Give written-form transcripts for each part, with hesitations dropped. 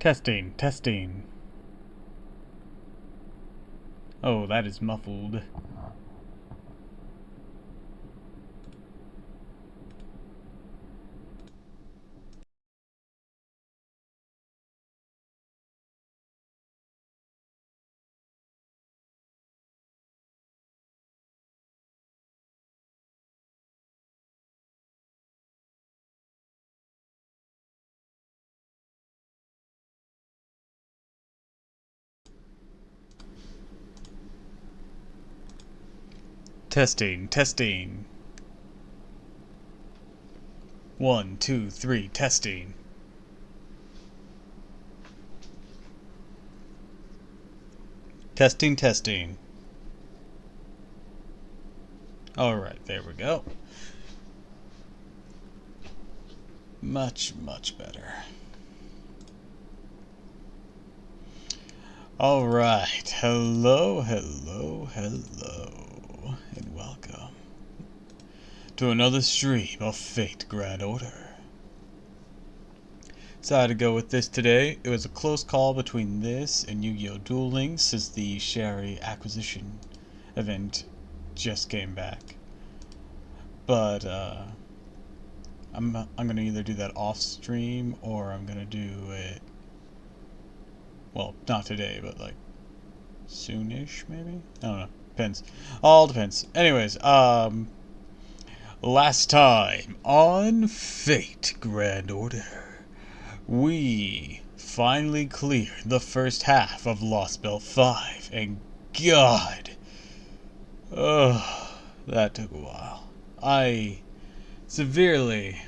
Testing, testing. Oh, that is muffled. Testing, testing. 1, 2, 3, testing. Testing, testing. Alright, there we go. Much, much better. Alright, hello, hello, hello, and welcome to another stream of Fate Grand Order. Decided to go with this today. It was a close call between this and Yu-Gi-Oh! Duel Links since the Sherry acquisition event just came back. But, I'm gonna either do that off stream or I'm gonna do it, well, not today, but like soonish maybe? I don't know. Depends. All depends. Anyways, last time on Fate Grand Order, we finally cleared the first half of Lost Bell 5, and God, that took a while. I severely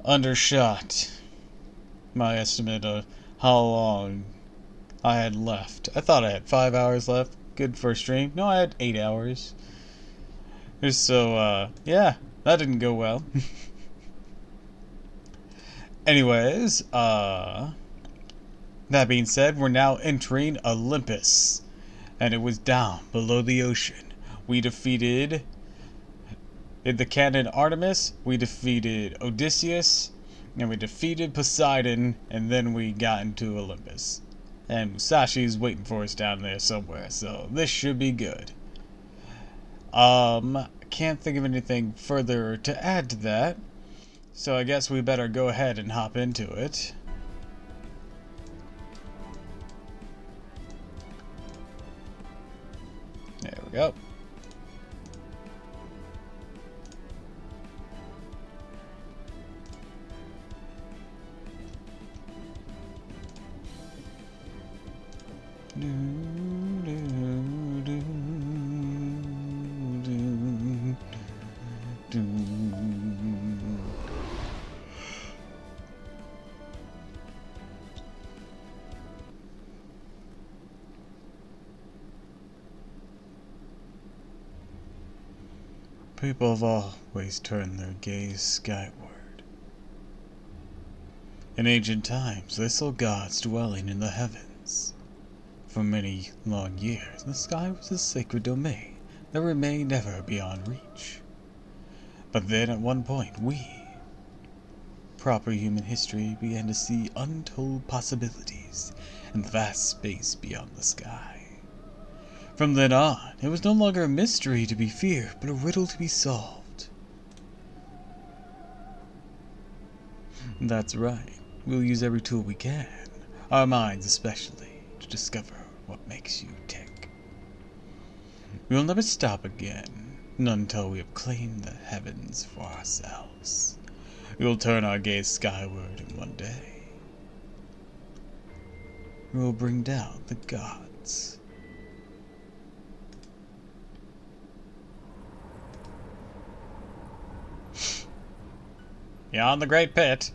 undershot my estimate of how long I had left. I thought I had 5 hours left. Good for a stream. No, I had 8 hours. So, yeah, that didn't go well. Anyways, that being said, we're now entering Olympus. And it was down below the ocean. We defeated, in the canon, Artemis. We defeated Odysseus. And we defeated Poseidon. And then we got into Olympus. And Musashi's waiting for us down there somewhere, so this should be good. Can't think of anything further to add to that, so I guess we better go ahead and hop into it. There we go. People have always turned their gaze skyward. In ancient times, they saw gods dwelling in the heavens. For many long years, the sky was a sacred domain that remained ever beyond reach. But then at one point, we, proper human history, began to see untold possibilities in the vast space beyond the sky. From then on, it was no longer a mystery to be feared, but a riddle to be solved. That's right. We'll use every tool we can, our minds especially, to discover what makes you tick. We will never stop again, not until we have claimed the heavens for ourselves. We will turn our gaze skyward, and one day we will bring down the gods. Beyond the Great Pit,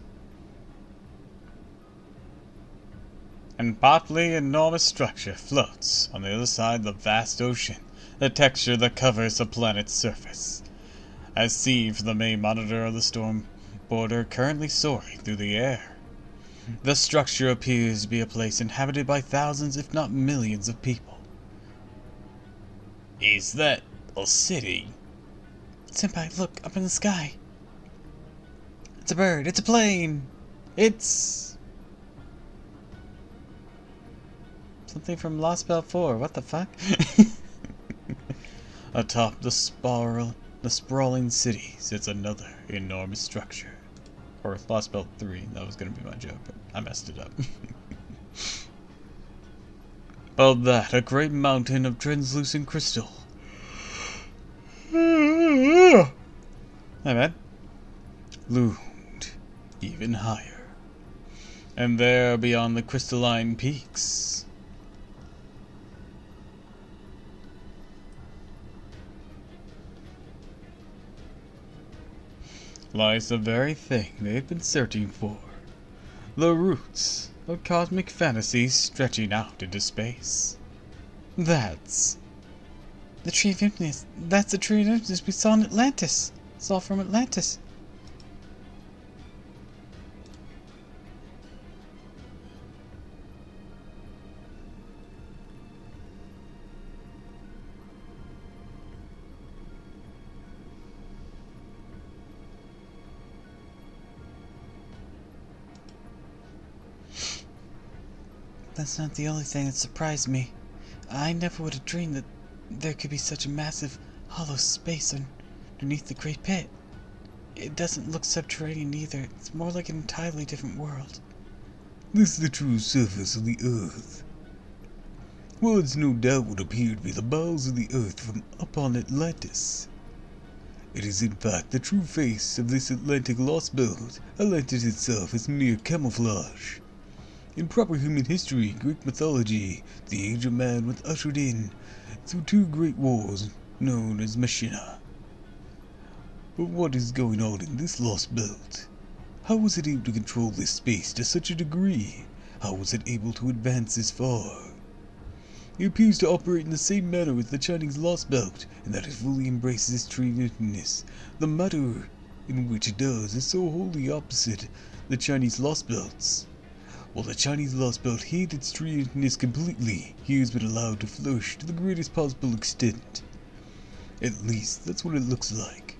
an apparently enormous structure floats on the other side of the vast ocean, the texture that covers the planet's surface. As seen from the main monitor of the storm border currently soaring through the air. The structure appears to be a place inhabited by thousands, if not millions, of people. Is that a city? Senpai, look, up in the sky. It's a bird, it's a plane! It's Something from Lost Belt 4. What the fuck? Atop the sprawling city sits another enormous structure. Or Lost Belt 3. That was going to be my joke, but I messed it up. Above that, a great mountain of translucent crystal. My bad. Loomed even higher. And there, beyond the crystalline peaks, lies the very thing they had been searching for. The roots of cosmic fantasies stretching out into space. That's the Tree of Infinite. That's the Tree of Infinite we saw in Atlantis. Saw from Atlantis. That's not the only thing that surprised me. I never would have dreamed that there could be such a massive, hollow space underneath the Great Pit. It doesn't look subterranean either. It's more like an entirely different world. This is the true surface of the Earth. Words no doubt would appear to be the bowels of the Earth from up on Atlantis. It is in fact the true face of this Atlantic lost belt. Atlantis itself is mere camouflage. In proper human history, Greek mythology, the age of man was ushered in through two great wars known as Machina. But what is going on in this lost belt? How was it able to control this space to such a degree? How was it able to advance this far? It appears to operate in the same manner as the Chinese lost belt, in that it fully embraces its tree of infiniteness. The matter in which it does is so wholly opposite the Chinese lost belts. While the Chinese lost belt hated its tree of infiniteness completely, here has been allowed to flourish to the greatest possible extent. At least, that's what it looks like.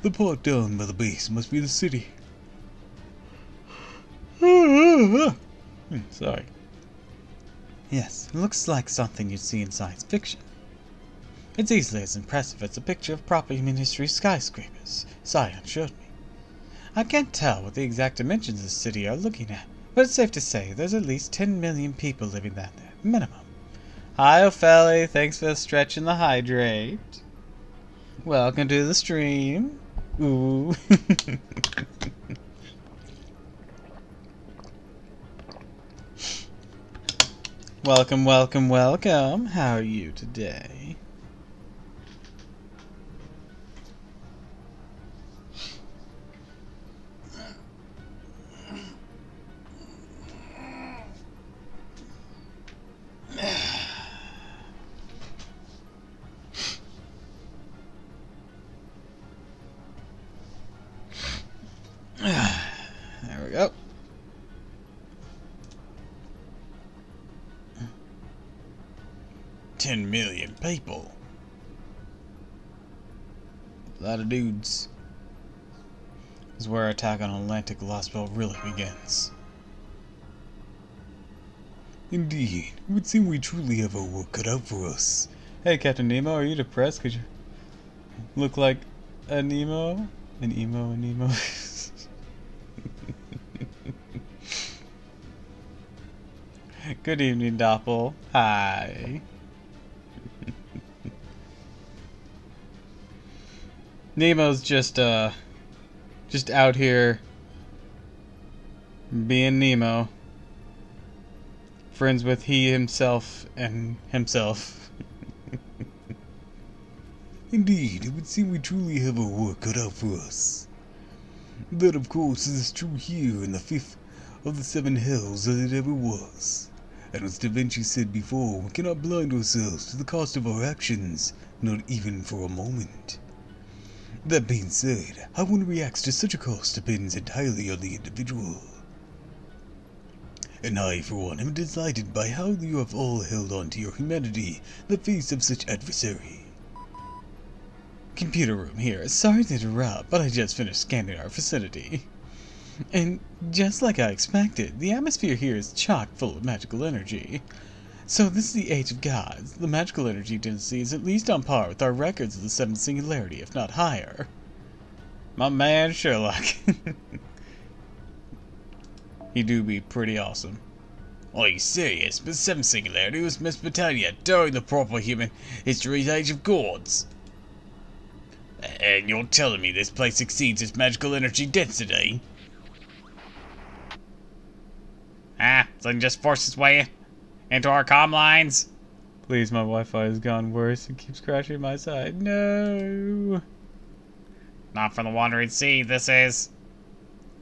The part down by the base must be the city. Sorry. Yes, it looks like something you'd see in science fiction. It's easily as impressive as a picture of proper human history skyscrapers Scion showed me. I can't tell what the exact dimensions of the city are looking at, but it's safe to say there's at least 10 million people living down there, minimum. Hi, Ophelli, thanks for stretching the hydrate. Welcome to the stream. Ooh. Welcome, welcome, welcome. How are you today? There we go. $10 million people. A lot of dudes. This is where our attack on Atlantic Lost Belt really begins. Indeed, it would seem we truly have our work cut out for us. Hey, Captain Nemo, are you depressed? Could you look like a Nemo? An emo. Good evening, Doppel. Hi. Nemo's just out here being Nemo. Friends with he, himself, and himself. Indeed, it would seem we truly have our work cut out for us. That, of course, is as true here in the fifth of the seven hells as it ever was. And as Da Vinci said before, we cannot blind ourselves to the cost of our actions, not even for a moment. That being said, how one reacts to such a cost depends entirely on the individual. And I, for one, am delighted by how you have all held on to your humanity in the face of such adversary. Computer room here. Sorry to interrupt, but I just finished scanning our vicinity. And just like I expected, the atmosphere here is chock full of magical energy. So this is the age of gods. The magical energy density is at least on par with our records of the seventh singularity, if not higher. My man Sherlock. He do be pretty awesome. Are you serious? But seventh singularity was Mesopotamia during the proper human history's age of gods. And you're telling me this place exceeds its magical energy density? Something just forced its way into our comm lines. Please, my Wi-Fi has gone worse and keeps crashing my side. No. Not from the Wandering Sea, this is.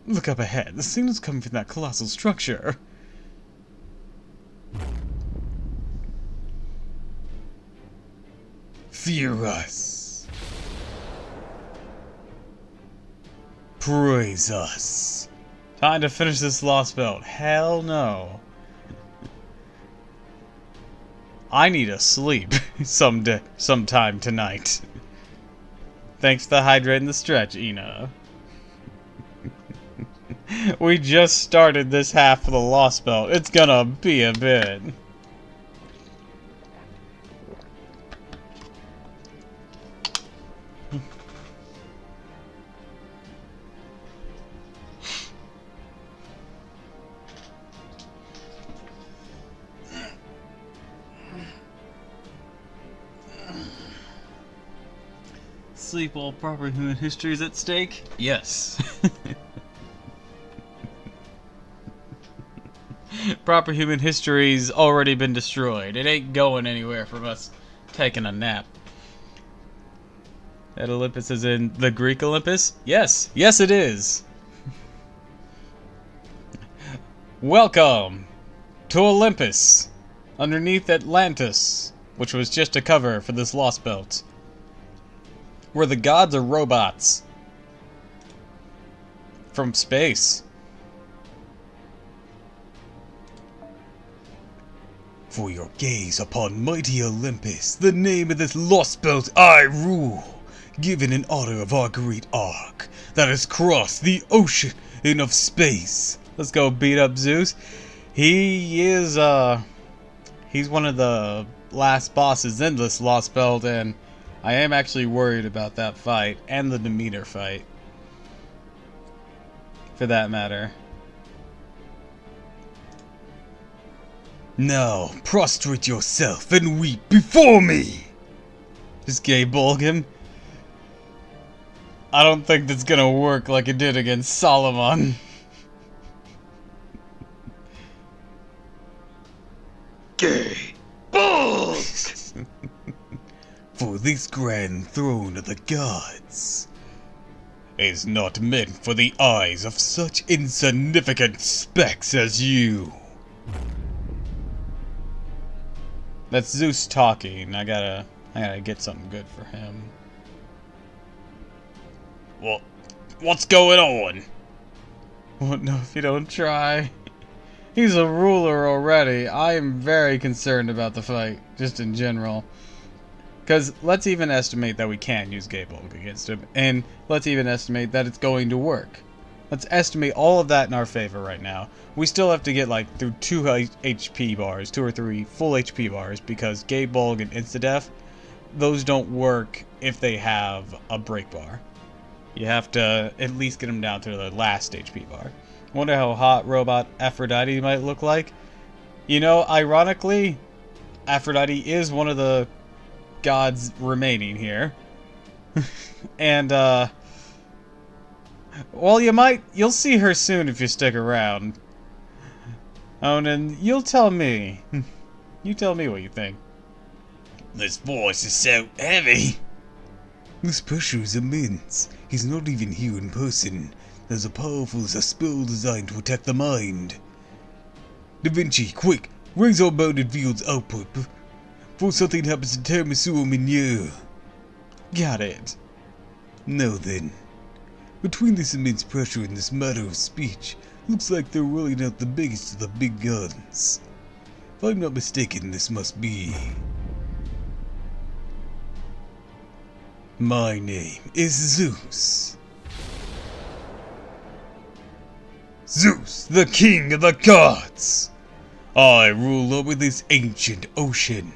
Look up ahead. The signal's coming from that colossal structure. Fear us. Praise us. Time to finish this lost belt. Hell no. I need a sleep sometime tonight. Thanks for the hydrate and the stretch, Ina. We just started this half of the lost belt. It's gonna be a bit. Sleep while proper human history is at stake? Yes. Proper human history's already been destroyed. It ain't going anywhere from us taking a nap. That Olympus is in the Greek Olympus? Yes. Yes, it is. Welcome to Olympus, underneath Atlantis, which was just a cover for this lost belt. Where the gods are robots. From space. For your gaze upon mighty Olympus, the name of this lost belt I rule, given in honor of our great ark that has crossed the ocean of space. Let's go beat up Zeus. He is, he's one of the last bosses in this lost belt, and I am actually worried about that fight, and the Demeter fight. For that matter. Now, prostrate yourself and weep before me! Just gay Bolgan. I don't think that's gonna work like it did against Solomon. Gay Bulk! For this grand throne of the gods is not meant for the eyes of such insignificant specks as you. That's Zeus talking. I gotta get something good for him. What's going on? Won't know if you don't try. He's a ruler already. I am very concerned about the fight, just in general. Because let's even estimate that we can use Gaybolg against him, and let's even estimate that it's going to work. Let's estimate all of that in our favor right now. We still have to get like through 2 HP bars, 2 or 3 full HP bars, because Gaybolg and Instadef, those don't work if they have a break bar. You have to at least get them down to the last HP bar. Wonder how hot robot Aphrodite might look like. You know, ironically, Aphrodite is one of the gods remaining here. And, well, you'll see her soon if you stick around. Oh, and you'll tell me. You tell me what you think. This voice is so heavy. This pressure is immense. He's not even here in person. There's a powerful spell designed to attack the mind. Da Vinci, quick! Raise our bounded field's output before something happens to Tiramisu Mignon. Got it. Now then. Between this immense pressure and this matter of speech, looks like they're rolling out the biggest of the big guns. If I'm not mistaken, this must be... My name is Zeus. Zeus, the king of the gods! I rule over this ancient ocean.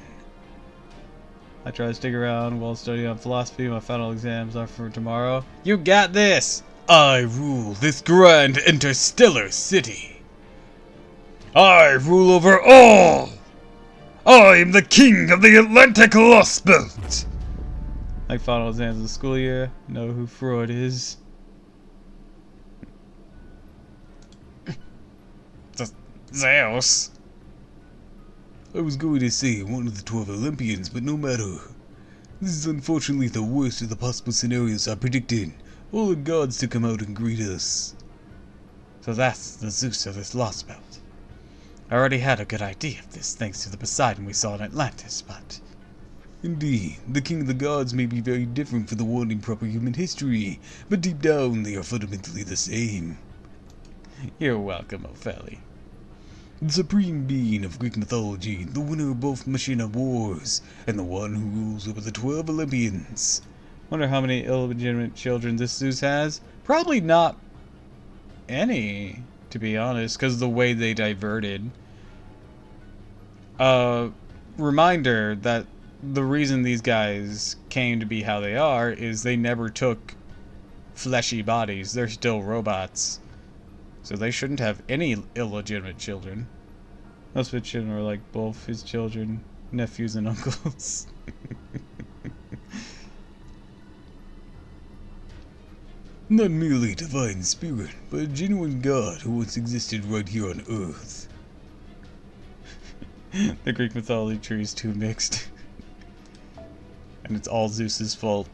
I try to stick around while studying on philosophy. My final exams are for tomorrow. You got this! I rule this grand interstellar city. I rule over all. I am the king of the Atlantic Lost Belt. Like final exams of the school year. Know who Freud is. Zeus. I was going to say one of the 12 Olympians, but no matter. This is unfortunately the worst of the possible scenarios I predicted. All the gods to come out and greet us. So that's the Zeus of this lost belt. I already had a good idea of this thanks to the Poseidon we saw in Atlantis, but... Indeed, the king of the gods may be very different from the one in proper human history, but deep down they are fundamentally the same. You're welcome, Ophelia. The supreme being of Greek mythology, the winner of both Machina wars, and the one who rules over the 12 Olympians. Wonder how many illegitimate children this Zeus has? Probably not any, to be honest, because of the way they diverted. Reminder that the reason these guys came to be how they are is they never took fleshy bodies. They're still robots. So they shouldn't have any illegitimate children. Most of his children are like both his children, nephews, and uncles. Not merely a divine spirit, but a genuine god who once existed right here on Earth. The Greek mythology tree is too mixed. And it's all Zeus's fault.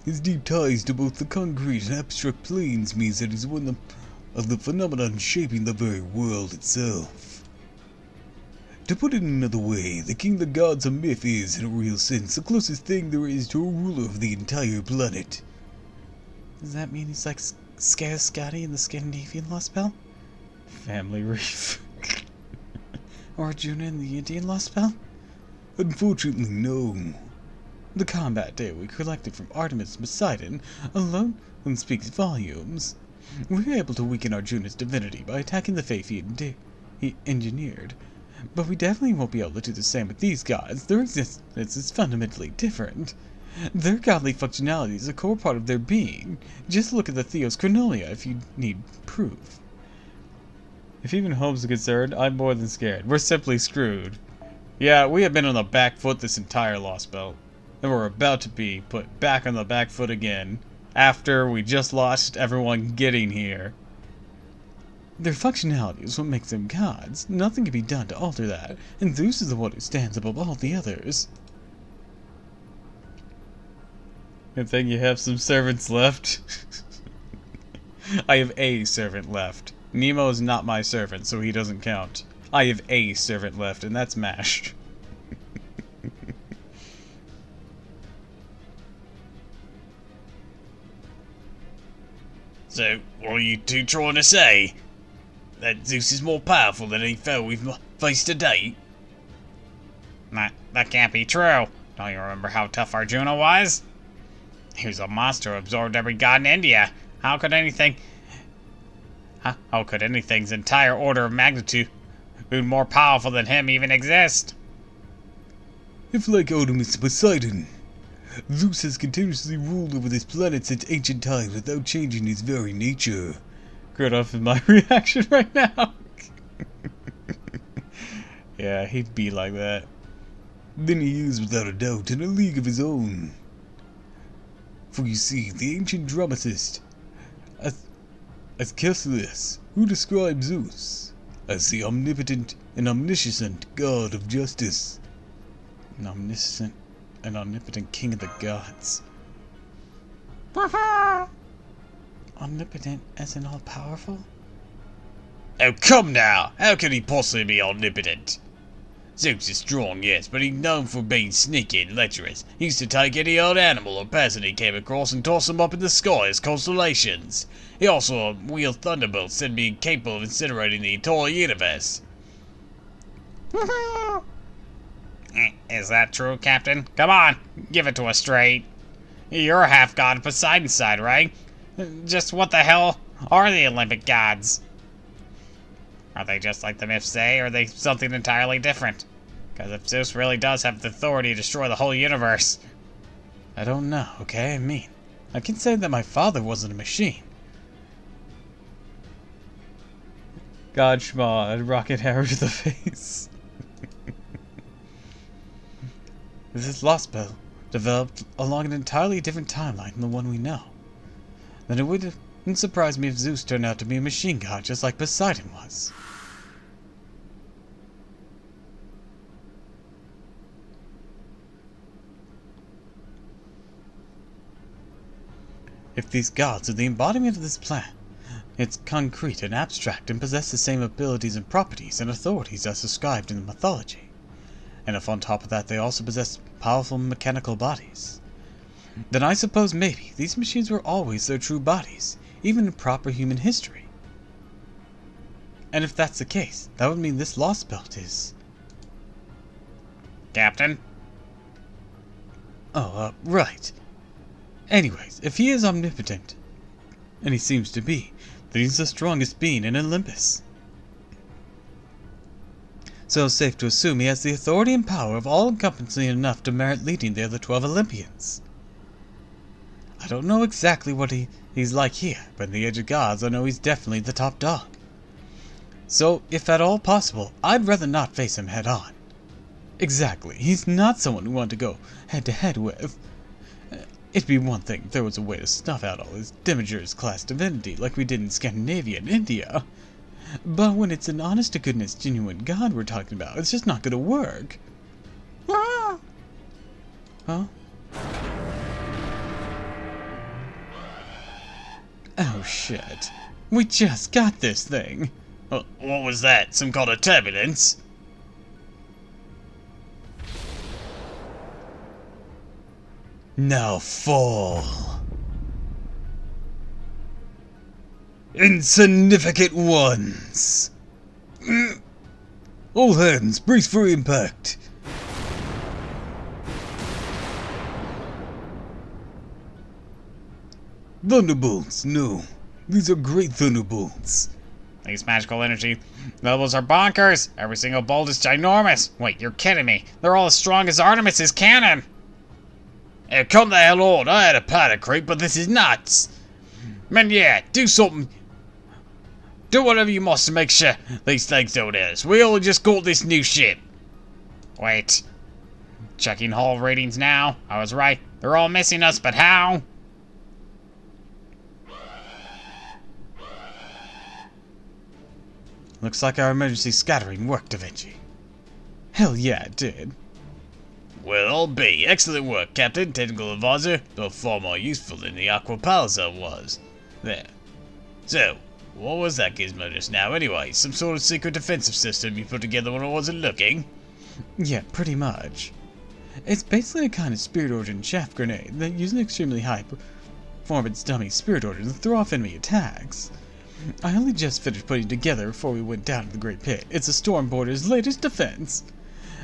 His deep ties to both the concrete and abstract planes means that he's one of the phenomenon shaping the very world itself. To put it another way, the king of the gods of myth is, in a real sense, the closest thing there is to a ruler of the entire planet. Does that mean he's like Scare Scotty in the Scandinavian Lost Belt? Family Reef. Or Arjuna in the Indian Lost Belt? Unfortunately, no. The combat data we collected from Artemis and Poseidon alone speaks volumes. We were able to weaken Arjuna's divinity by attacking the faith he engineered. But we definitely won't be able to do the same with these gods. Their existence is fundamentally different. Their godly functionality is a core part of their being. Just look at the Theos Chronolia if you need proof. If even Holmes is concerned, I'm more than scared. We're simply screwed. Yeah, we have been on the back foot this entire Lost Belt. And we're about to be put back on the back foot again, after we just lost everyone getting here. Their functionality is what makes them gods. Nothing can be done to alter that, and Zeus is the one who stands above all the others. Good thing you have some servants left. I have a servant left. Nemo is not my servant, so he doesn't count. I have a servant left, and that's MASH. So, what are you two trying to say? That Zeus is more powerful than any foe we've faced to date? That can't be true. Don't you remember how tough Arjuna was? He was a monster who absorbed every god in India. How could anything's entire order of magnitude more powerful than him even exist? If like Artemis and Poseidon, Zeus has continuously ruled over this planet since ancient times without changing his very nature. Good enough is my reaction right now. Yeah, he'd be like that. Then he is, without a doubt, in a league of his own. For you see, the ancient dramatist, Aeschylus, who described Zeus as the omnipotent and omniscient god of justice. An omniscient and omnipotent king of the gods. Omnipotent as in all-powerful? Oh, come now! How can he possibly be omnipotent? Zeus is strong, yes, but he's known for being sneaky and lecherous. He used to take any old animal or person he came across and toss them up in the sky as constellations. He also wielded thunderbolts said to be capable of incinerating the entire universe. Is that true, Captain? Come on, give it to us straight. You're a half-god of Poseidon's side, right? Just what the hell are the Olympic gods? Are they just like the myths say, or are they something entirely different? Because if Zeus really does have the authority to destroy the whole universe... I don't know, okay? I mean, I can say that my father wasn't a machine. God Schmod, rocket arrow to the face. This Lost Bell developed along an entirely different timeline than the one we know. Then it wouldn't surprise me if Zeus turned out to be a machine god just like Poseidon was. If these gods are the embodiment of this plan, it's concrete and abstract and possess the same abilities and properties and authorities as described in the mythology. And if on top of that they also possess powerful mechanical bodies, then I suppose maybe these machines were always their true bodies, even in proper human history. And if that's the case, that would mean this Lost Belt is... Captain? Oh, right. Anyways, if he is omnipotent, and he seems to be, then he's the strongest being in Olympus. So it's safe to assume he has the authority and power of all-encompassing enough to merit leading the other 12 Olympians. I don't know exactly what he's like here, but in the Age of Gods I know he's definitely the top dog. So, if at all possible, I'd rather not face him head-on. Exactly, he's not someone we want to go head-to-head with. It'd be one thing if there was a way to snuff out all his Demigers-class divinity like we did in Scandinavia and India. But when it's an honest-to-goodness genuine god we're talking about, it's just not gonna work. Ah! Huh? Oh shit. We just got this thing. What was that? Some kind of turbulence? Now fall. Insignificant ones. All hands, brace for impact. Thunderbolts, no. These are great thunderbolts. These magical energy levels are bonkers. Every single bolt is ginormous. Wait, you're kidding me. They're all as strong as Artemis's cannon. Hey, come the hell on. I had a panic creep, but this is nuts. Man, yeah, do something. Do whatever you must to make sure these things don't hit us. We only just got this new ship. Wait. Checking hull ratings now. I was right. They're all missing us, but how? Looks like our emergency scattering worked, Da Vinci. Hell yeah, it did. Well, I'll be. Excellent work, Captain. Technical advisor, though far more useful than the Aqua Palazzo was. There. So, what was that gizmo just now anyway? Some sort of secret defensive system you put together when I wasn't looking? Yeah, pretty much. It's basically a kind of spirit origin chaff grenade that uses an extremely high performance dummy spirit origin to throw off enemy attacks. I only just finished putting it together before we went down to the Great Pit. It's a Stormborder's latest defense.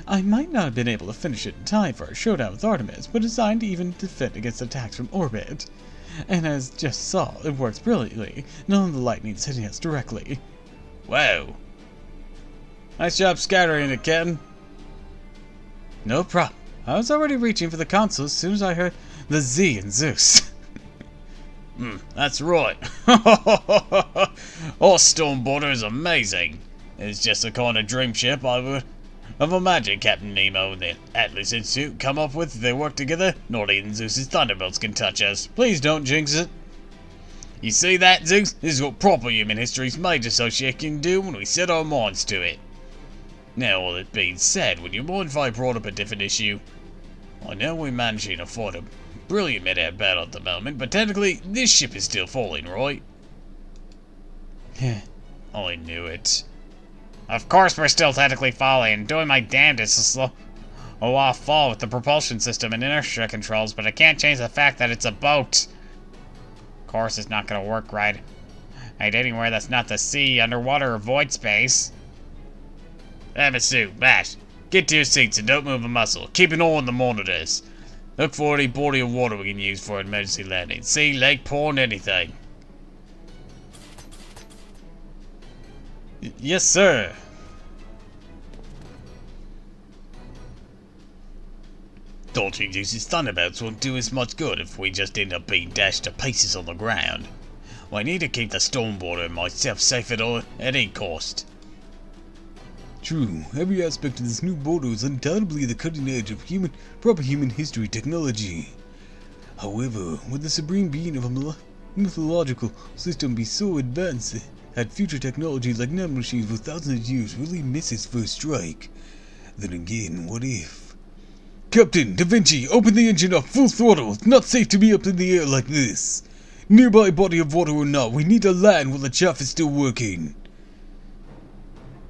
I might not have been able to finish it in time for our showdown with Artemis, but designed to even defend against attacks from orbit. And as just saw, it works brilliantly. None of the lightning's hitting us directly. Wow. Nice job scattering it, Captain. No problem. I was already reaching for the console as soon as I heard the Z in Zeus. That's right. Our Stormborder is amazing. It's just the kind of dream ship I would have imagined Captain Nemo and the Atlas Institute come up with if they work together. Not even Zeus's thunderbolts can touch us. Please don't jinx it. You see that, Zeus? This is what proper human history's major association can do when we set our minds to it. Now, all that being said, would you mind if I brought up a different issue? I know we're managing to fight a brilliant mid-air battle at the moment, but technically, this ship is still falling, right? Yeah. I knew it. Of course we're still technically falling. Doing my damnedest to slow off fall with the propulsion system and inertia controls, but I can't change the fact that it's a boat. Of course it's not gonna work right. Ain't anywhere that's not the sea, underwater, or void space. Amasu, Bash, get to your seats and don't move a muscle. Keep an eye on the monitors. Look for any body of water we can use for an emergency landing. Sea, lake, pond, anything. Yes, sir. Dodging Zeus's thunderbolts won't do us much good if we just end up being dashed to pieces on the ground. We need to keep the Stormborder and myself safe at any cost. True, every aspect of this new border is undoubtedly the cutting edge of proper human history technology. However, would the supreme being of a mythological system be so advanced that future technology like nanomachines for thousands of years really miss its first strike? Then again, what if? Captain, Da Vinci, open the engine up full throttle. It's not safe to be up in the air like this. Nearby body of water or not, we need to land while the chaff is still working.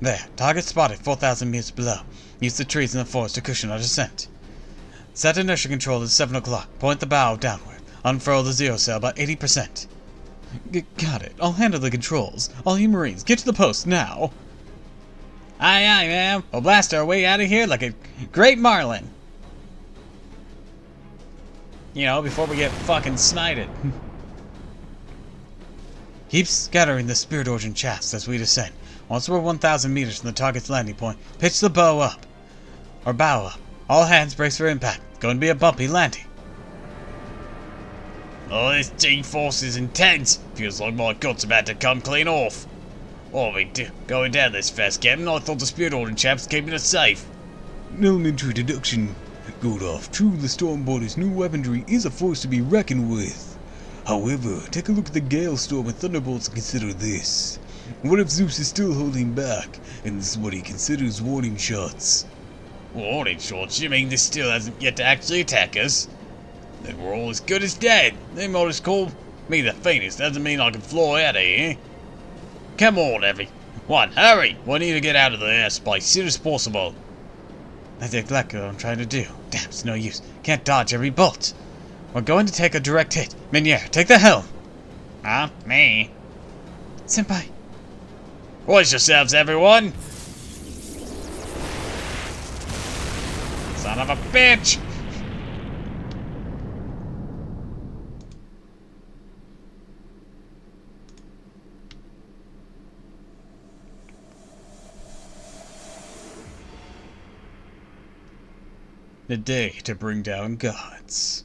There, target spotted 4,000 meters below. Use the trees in the forest to cushion our descent. Set inertia control at 7 o'clock. Point the bow downward. Unfurl the zero sail by 80%. Got it. I'll handle the controls. All you Marines, get to the post now. Aye, aye, ma'am. We'll blast our way out of here like a great marlin. You know, before we get fucking snited. Keep scattering the spirit origin chaffs as we descend. Once we're 1,000 meters from the target's landing point, pitch the bow up. Or bow up. All hands brace for impact. It's going to be a bumpy landing. Oh, this G-force is intense. Feels like my gut's about to come clean off. What are we going down this fast, Captain? I thought the spirit order chaps keeping us safe. An elementary deduction. Good off. True, the Stormborder's new weaponry is a force to be reckoned with. However, take a look at the Gale Storm and Thunderbolts and consider this. What if Zeus is still holding back, and this is what he considers warning shots? Warning shots? You mean this still hasn't yet to actually attack us? Then we're all as good as dead. They might just call me the Phoenix. Doesn't mean I can fly out of here. Come on, everyone, hurry! We need to get out of the airspace as soon as possible. That's exactly what I'm trying to do. Damn, it's no use. Can't dodge every bolt. We're going to take a direct hit. Minier, take the helm. Huh? Me? Senpai. Brace yourselves, everyone! Son of a bitch! The day to bring down gods.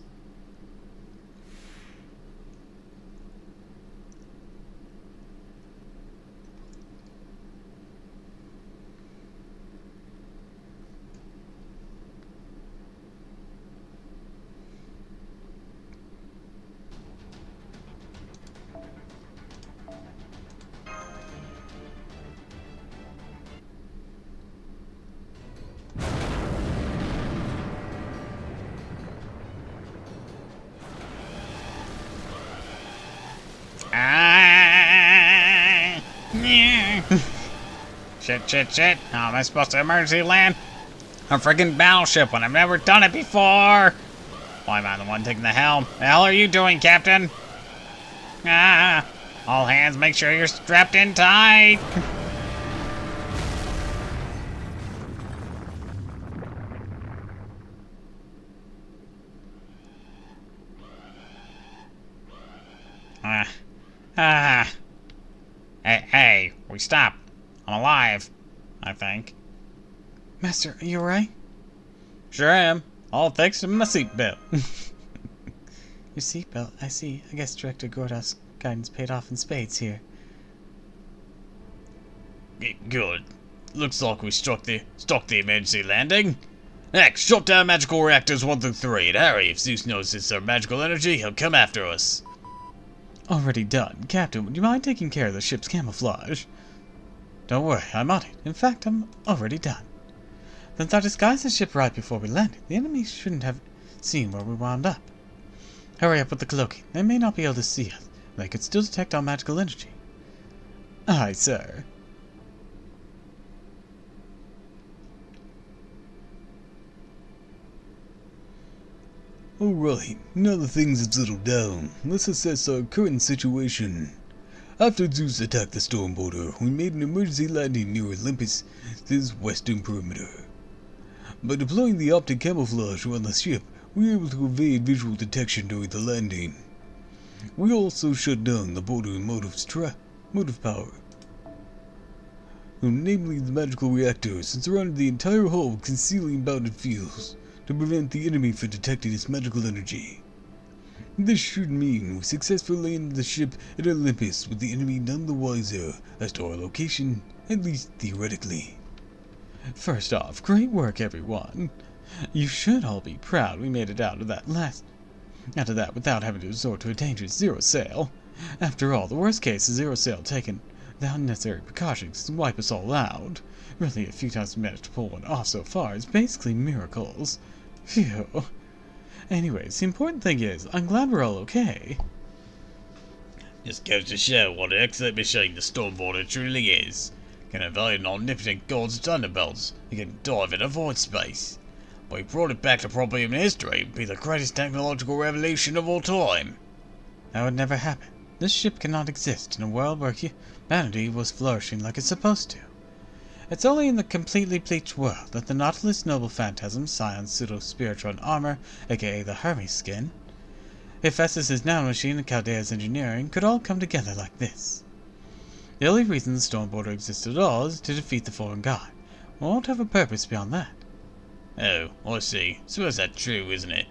Shit. How am I supposed to emergency land a friggin' battleship when I've never done it before? Why am I the one taking the helm? The hell are you doing, Captain? All hands, make sure you're strapped in tight. Hey, we stopped. I'm alive, I think. Master, are you alright? Sure am. All thanks to my seatbelt. Your seatbelt, I see. I guess Director Gordos' guidance paid off in spades here. Good. Looks like we struck the emergency landing. Next, shut down magical reactors 1 through 3 and hurry. If Zeus notices our magical energy, he'll come after us. Already done. Captain, would you mind taking care of the ship's camouflage? Don't worry, I'm on it. In fact, I'm already done. Since I disguised the ship right before we landed, the enemy shouldn't have seen where we wound up. Hurry up with the cloaking. They may not be able to see us. They could still detect our magical energy. Aye, sir. Alright, now that things have settled down, let's assess our current situation. After Zeus attacked the Stormborder, we made an emergency landing near Olympus' western perimeter. By deploying the optic camouflage around the ship, we were able to evade visual detection during the landing. We also shut down the border motive power. namely the magical reactors, and surrounded the entire hull with concealing bounded fields to prevent the enemy from detecting its magical energy. This should mean we successfully landed the ship at Olympus with the enemy none the wiser as to our location, at least theoretically. First off, great work, everyone. You should all be proud we made it out of that without having to resort to a dangerous zero sail. After all, the worst case is zero sail taken without necessary precautions to wipe us all out. Really, a few times we managed to pull one off so far is basically miracles. Phew. Anyways, the important thing is, I'm glad we're all okay. Just goes to show what an excellent machine the Stormboarder truly is. Can evade an omnipotent god's thunderbolts. It can dive in a void space. We brought it back to proper human history. It'd be the greatest technological revolution of all time. That would never happen. This ship cannot exist in a world where humanity was flourishing like it's supposed to. It's only in the completely bleached world that the Nautilus Noble Phantasm, Scion's pseudo-spiritron armor, aka the Hermes skin, Hephaestus' nanomachine and Chaldea's engineering could all come together like this. The only reason the Stormboarder exists at all is to defeat the foreign god. We won't have a purpose beyond that. Oh, I see. Suppose that's true, isn't it?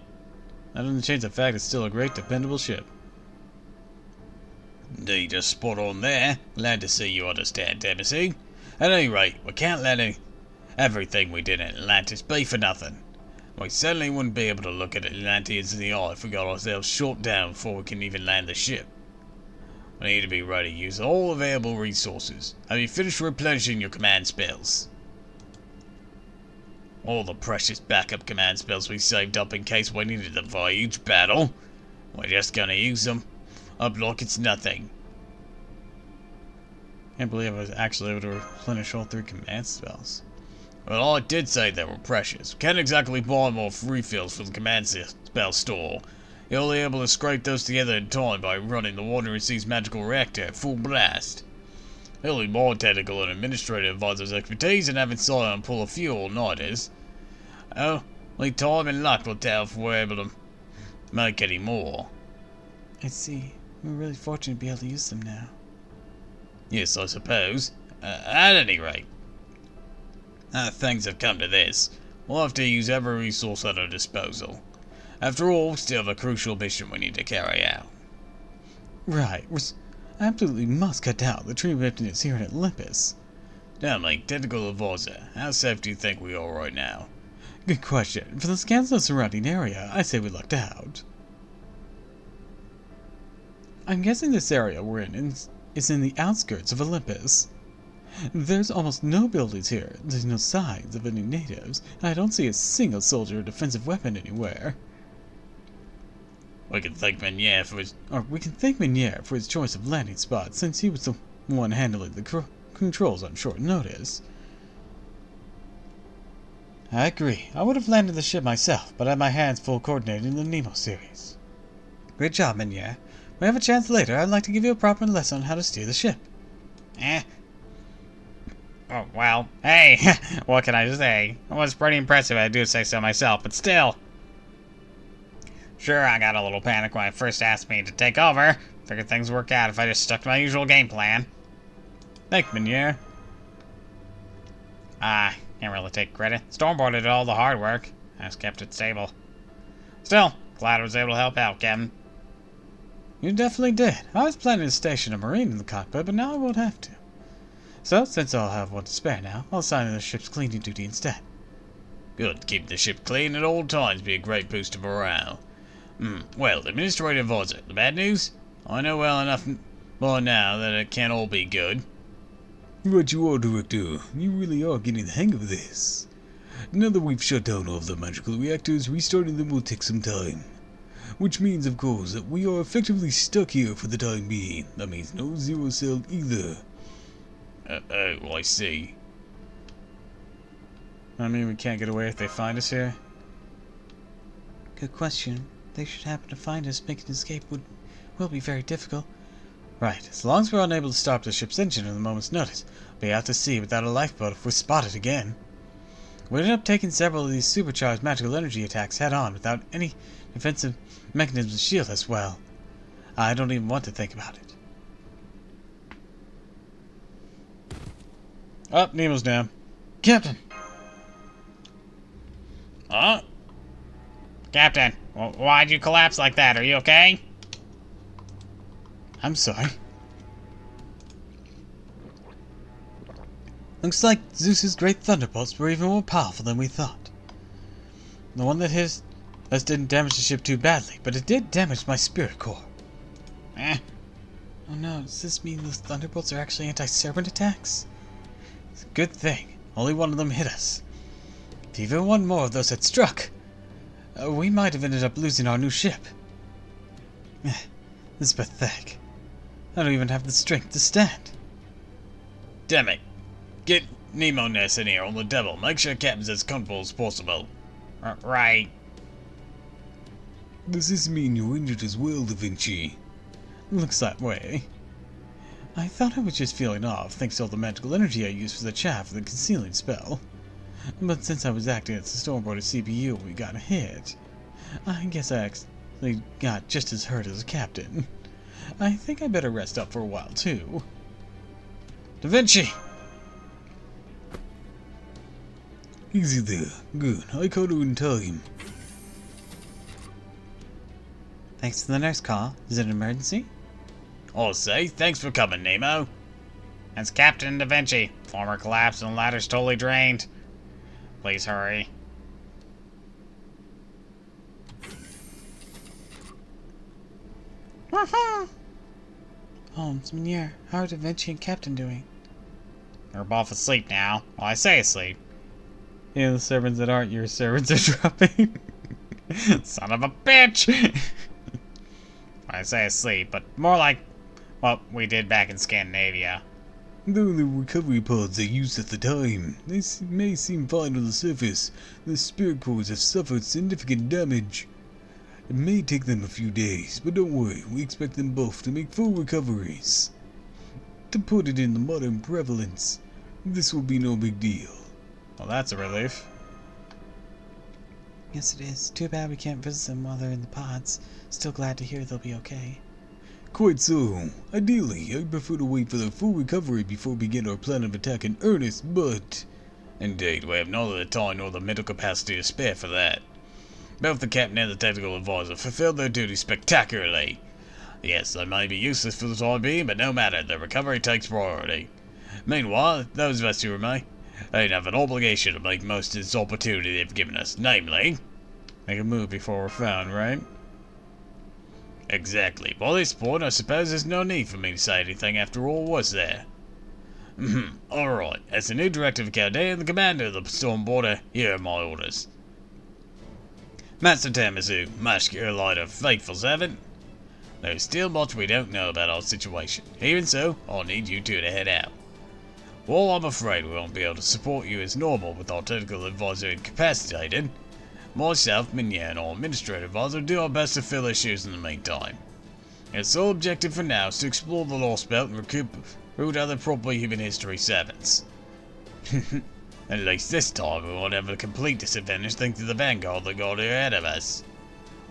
That doesn't change the fact it's still a great, dependable ship. Indeed, just spot on there. Glad to see you understand, Dempsey. At any rate, we can't let everything we did in Atlantis be for nothing. We certainly wouldn't be able to look at Atlanteans in the eye if we got ourselves shot down before we can even land the ship. We need to be ready to use all available resources. Have you finished replenishing your command spells? All the precious backup command spells we saved up in case we needed them for a huge battle. We're just gonna use them up like it's nothing. Can't believe I was actually able to replenish all 3 command spells. Well, I did say they were precious. Can't exactly buy more refills from the command spell store. You're only able to scrape those together in time by running the Water and Seas magical reactor at full blast. Only more technical and administrative advisors' expertise and having Scion pull a few all-nighters. Oh, only time and luck will tell if we're able to make any more. I see. We're really fortunate to be able to use them now. Yes, I suppose. At any rate, things have come to this. We'll have to use every resource at our disposal. After all, we still have a crucial mission we need to carry out. Right, we absolutely must cut down the tree emptiness here in Olympus. Tell me, technical advisor, how safe do you think we are right now? Good question. For the scans of the surrounding area, I say we lucked out. I'm guessing this area we're in is in the outskirts of Olympus. There's almost no buildings here, there's no signs of any natives, and I don't see a single soldier or defensive weapon anywhere. We can thank Meniere for his choice of landing spot, since he was the one handling the controls on short notice. I agree. I would have landed the ship myself, but I had my hands full coordinating the Nemo series. Great job, Meniere. When we have a chance later, I'd like to give you a proper lesson on how to steer the ship. Oh, well, hey, what can I say? It was pretty impressive, I do say so myself, but still. Sure, I got a little panic when I first asked me to take over. Figured things would work out if I just stuck to my usual game plan. Thank you, Meniere. Can't really take credit. Stormboard did all the hard work. I just kept it stable. Still, glad I was able to help out, Captain. You definitely did. I was planning to station a Marine in the cockpit, but now I won't have to. So, since I'll have one to spare now, I'll assign the ship's cleaning duty instead. Good, keep the ship clean at all times be a great boost to morale. Well, Administrative Advisor, the bad news? I know well enough by now that it can't all be good. Right you are, Director. You really are getting the hang of this. Now that we've shut down all of the magical reactors, restarting them will take some time. Which means, of course, that we are effectively stuck here for the time being. That means no zero cell either. Oh, I see. I mean, we can't get away if they find us here? Good question. If they should happen to find us, making an escape will be very difficult. Right, as long as we're unable to stop the ship's engine at a moment's notice, we'll be out to sea without a lifeboat if we're spotted again. We ended up taking several of these supercharged magical energy attacks head-on without any defensive mechanisms to shield us well. I don't even want to think about it. Oh, Nemo's down. Captain! Huh? Captain, why'd you collapse like that? Are you okay? I'm sorry. Looks like Zeus's great thunderbolts were even more powerful than we thought. The one that hit us didn't damage the ship too badly, but it did damage my spirit core. Eh. Oh no, does this mean those thunderbolts are actually anti-serpent attacks? It's a good thing. Only one of them hit us. If even one more of those had struck, we might have ended up losing our new ship. This is pathetic. I don't even have the strength to stand. Damn it. Get Nemo Ness in here on the double. Make sure Captain's as comfortable as possible. Right. Does this mean you're injured as well, Da Vinci? Looks that way. I thought I was just feeling off thanks to all the magical energy I used for the chaff and the concealing spell. But since I was acting as the Stormboarder CPU when we got hit, I guess I actually got just as hurt as a captain. I think I better rest up for a while too. Da Vinci! Easy there. Good. I caught her in time. Thanks for the nurse call. Is it an emergency? I'll say, thanks for coming, Nemo. It's Captain Da Vinci. Former collapsed and the ladder's totally drained. Please hurry. Holmes, Meunier, how are Da Vinci and Captain doing? They're both asleep now. Well, I say asleep. Yeah, the servants that aren't your servants are dropping. Son of a bitch! I say asleep, but more like what we did back in Scandinavia. Though the recovery pods I used at the time, they may seem fine on the surface, the spirit cores have suffered significant damage. It may take them a few days, but don't worry, we expect them both to make full recoveries. To put it in the modern prevalence, this will be no big deal. Well, that's a relief. Yes, it is. Too bad we can't visit them while they're in the pods. Still glad to hear they'll be okay. Quite so. Ideally, I'd prefer to wait for their full recovery before we begin our plan of attack in earnest, but... Indeed, we have neither the time nor the mental capacity to spare for that. Both the captain and the technical advisor fulfilled their duty spectacularly. Yes, they may be useless for the time being, but no matter, their recovery takes priority. Meanwhile, those of us who remain, they have an obligation to make most of this opportunity they've given us, namely... Make a move before we're found, right? Exactly. By this point, I suppose there's no need for me to say anything after all, was there? Alright, as the new director of Chaldea and the commander of the Stormboarder, here are my orders. Master Tamazu, Muscular Lighter, faithful servant. There's still much we don't know about our situation. Even so, I'll need you two to head out. While I'm afraid we won't be able to support you as normal with our technical advisor incapacitated, myself, Meunier, and our administrative advisor do our best to fill their shoes in the meantime. Its sole objective for now is to explore the Lost Belt and recruit other proper human history servants. At least this time we won't have a complete disadvantage thanks to the vanguard that got here ahead of us.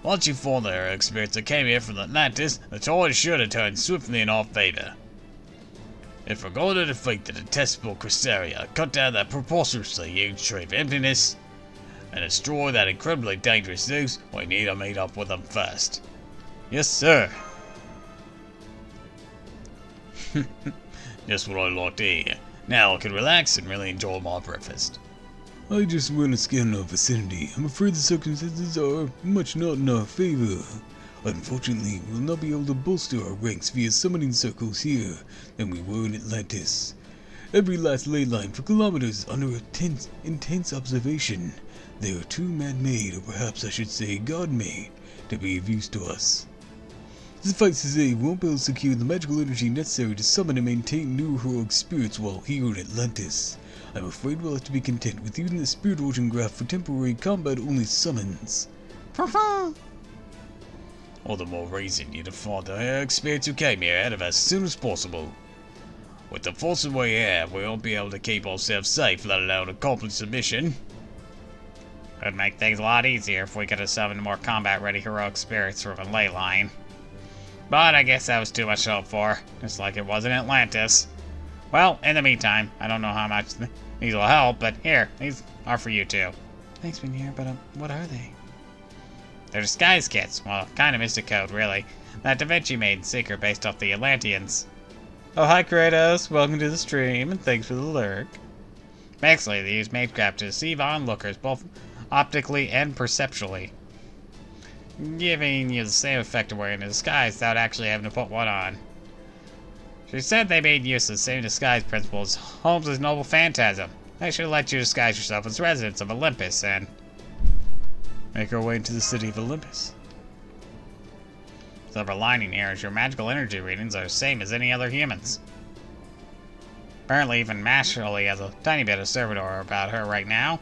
Once you form the hero spirits that came here from Atlantis, the tide is sure to turn swiftly in our favor. If we're going to defeat the detestable Crystaria, cut down that preposterously huge tree of emptiness, and destroy that incredibly dangerous Zeus, we need to meet up with them first. Yes, sir. Just what I'd like to hear. Now I can relax and really enjoy my breakfast. I just run a scan in our vicinity. I'm afraid the circumstances are much not in our favor. Unfortunately, we'll not be able to bolster our ranks via summoning circles here than we were in Atlantis. Every last ley line for kilometers under intense observation. They are too man-made, or perhaps I should say God-made, to be of use to us. Suffice to say, we won't be able to secure the magical energy necessary to summon and maintain new heroic spirits while here in Atlantis. I'm afraid we'll have to be content with using the Spirit Origin Graph for temporary combat-only summons. All the more reason you to find the heroic spirits who came here ahead of us as soon as possible. With the forces we have, we won't be able to keep ourselves safe, let alone accomplish the mission. Could make things a lot easier if we could have summoned more combat-ready heroic spirits from a ley line. But I guess that was too much to hope for, just like it was in Atlantis. Well, in the meantime, I don't know how much these will help, but here, these are for you too. Thanks, Mjolnir, but what are they? They're disguise kits. Well, kind of mystic code, really. That Da Vinci made secret based off the Atlanteans. Oh, hi Kratos, welcome to the stream, and thanks for the lurk. Basically, they use magecraft to deceive onlookers, both optically and perceptually, giving you the same effect of wearing a disguise without actually having to put one on. She said they made use of the same disguise principles as Holmes' noble phantasm. They should let you disguise yourself as residents of Olympus and Make our way into the city of Olympus. silver lining here is your magical energy readings are the same as any other humans. Apparently even Mashley has a tiny bit of servitor about her right now.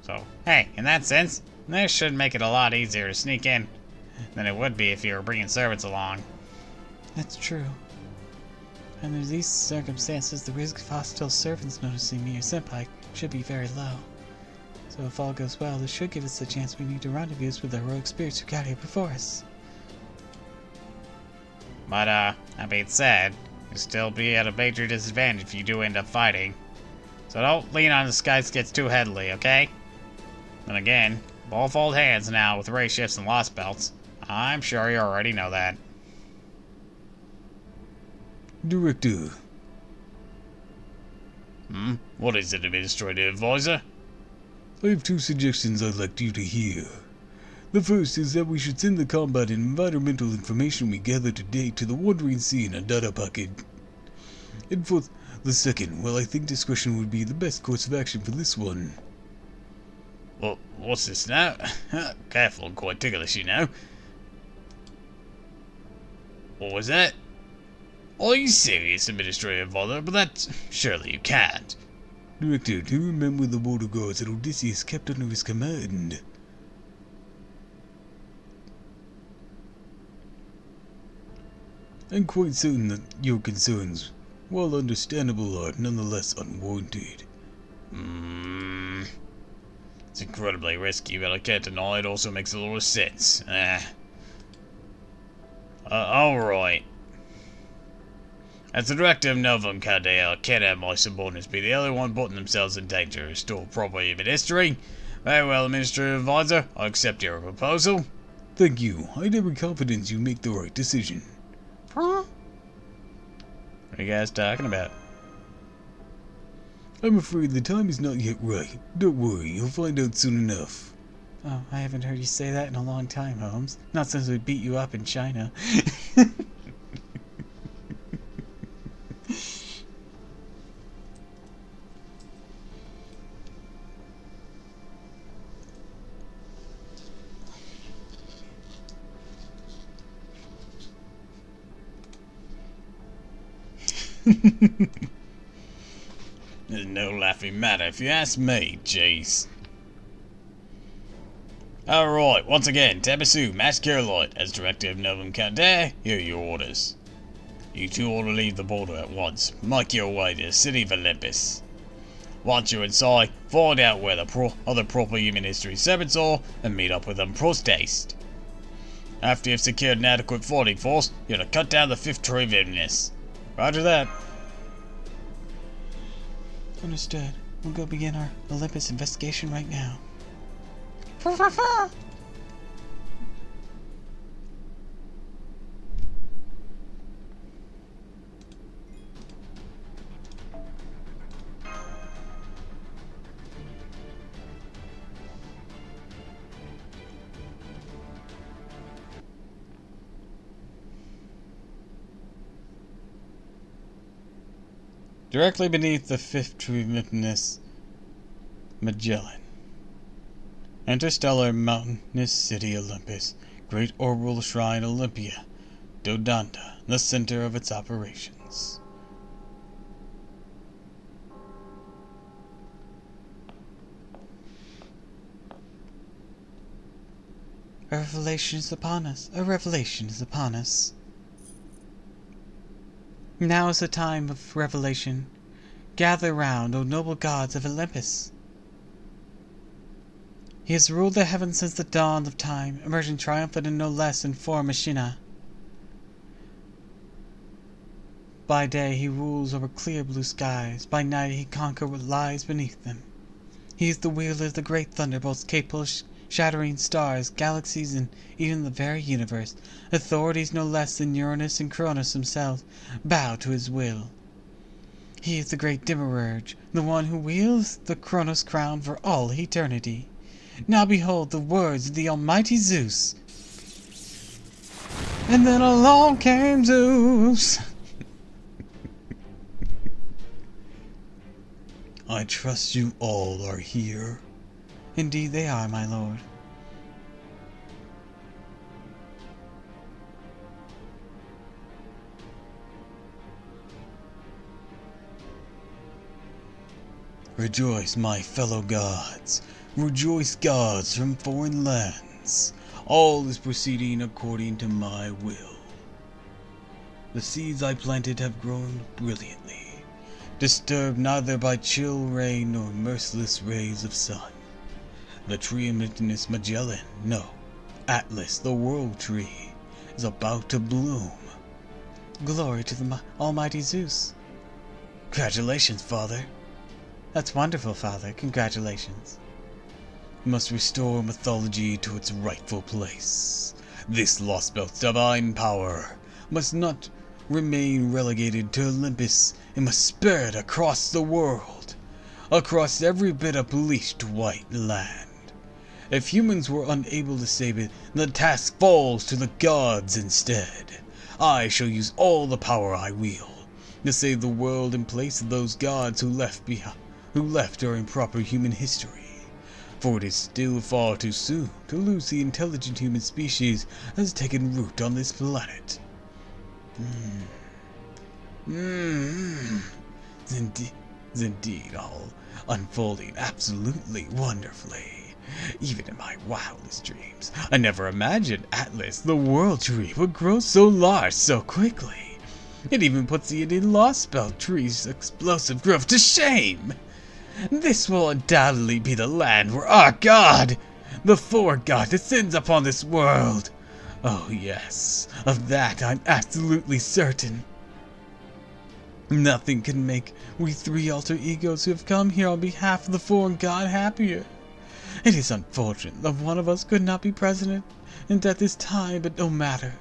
So, hey, in that sense, this should make it a lot easier to sneak in than it would be if you were bringing servants along. That's true. Under these circumstances, the risk of hostile servants noticing me or Senpai should be very low. So if all goes well, this should give us the chance we need to rendezvous with the heroic spirits who got here before us. But, that being said, you'll still be at a major disadvantage if you do end up fighting. So don't lean on the disguise kits too heavily, okay? And again, both old hands now with ray shifts and lost belts. I'm sure you already know that. Director. What is it, Administrative Advisor? I have two suggestions I'd like you to hear. The first is that we should send the combat and environmental information we gather today to the Wandering Sea in a data packet. And for the second, well, I think discretion would be the best course of action for this one. Well, what's this now? Careful, I'm quite ticklish, you know. What was that? Are you serious, Administrative Advisor? But that... surely you can't. Director, do you remember the border guards that Odysseus kept under his command? I'm quite certain that your concerns, while understandable, are nonetheless unwarranted. It's incredibly risky, but I can't deny it also makes a lot of sense. Alright. As the director of Novum Caldea, I can't have my subordinates be the only one putting themselves in danger to restore proper human history. Very well, Administrative Advisor, I accept your proposal. Thank you. I have every confidence you make the right decision. What are you guys talking about? I'm afraid the time is not yet right. Don't worry, you'll find out soon enough. Oh, I haven't heard you say that in a long time, Holmes. Not since we beat you up in China. There's no laughing matter if you ask me, jeez. Alright, once again, Tabasu, Master Lloyd, as Director of Novum Caldea, here are your orders. You two ought to leave the border at once. Make your way to the city of Olympus. Once you're inside, find out where the other proper human history servants are, and meet up with them post-haste. After you've secured an adequate fighting force, you're to cut down the fifth tree of Inverness. Roger that. Understood. We'll go begin our Olympus investigation right now. Directly beneath the fifth tree of Inverness, Magellan. Interstellar mountainous city Olympus, great orbital shrine Olympia, Dodonda, the center of its operations. A revelation is upon us. A revelation is upon us. Now is the time of revelation. Gather round, O noble gods of Olympus. He has ruled the heavens since the dawn of time, emerging triumphant and no less in form Machina. By day he rules over clear blue skies, by night he conquers what lies beneath them. He is the wielder of the great thunderbolts capable of shattering stars, galaxies, and even the very universe. Authorities no less than Uranus and Cronus himself bow to his will. He is the great Demiurge, the one who wields the Kronos crown for all eternity. Now behold the words of the almighty Zeus. And then along came Zeus. I trust you all are here. Indeed they are, my lord. Rejoice, my fellow gods. Rejoice, gods from foreign lands. All is proceeding according to my will. The seeds I planted have grown brilliantly, disturbed neither by chill rain nor merciless rays of sun. The tree Amicus Magellan, no, Atlas, the world tree, is about to bloom. Glory to the almighty Zeus. Congratulations, Father. That's wonderful, Father. Congratulations. Must restore mythology to its rightful place. This lost belt's divine power must not remain relegated to Olympus. It must spread across the world, across every bit of bleached white land. If humans were unable to save it, the task falls to the gods instead. I shall use all the power I wield to save the world in place of those gods who left during proper human history. For it is still far too soon to lose the intelligent human species that has taken root on this planet. Indeed, all unfolding absolutely wonderfully. Even in my wildest dreams, I never imagined Atlas, the world tree, would grow so large so quickly. It even puts the Indian lost belt tree's explosive growth to shame. This will undoubtedly be the land where our God, the foreign God, descends upon this world. Oh yes, of that I'm absolutely certain. Nothing can make we three alter egos who have come here on behalf of the foreign God happier. It is unfortunate that one of us could not be president and at this time, but no matter.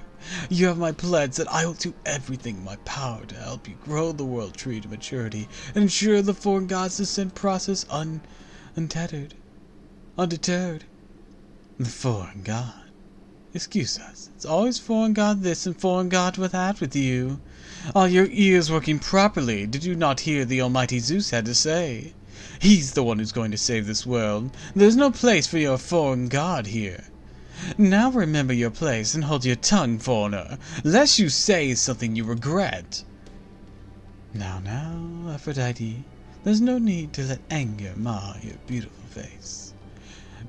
You have my pledge that I will do everything in my power to help you grow the world tree to maturity and ensure the foreign God's descent process undeterred. The foreign God. Excuse us, it's always foreign God this and foreign God that with you. Are your ears working properly? Did you not hear the almighty Zeus had to say? He's the one who's going to save this world. There's no place for your foreign God here. Now remember your place and hold your tongue, foreigner, lest you say something you regret. Now, Aphrodite, there's no need to let anger mar your beautiful face.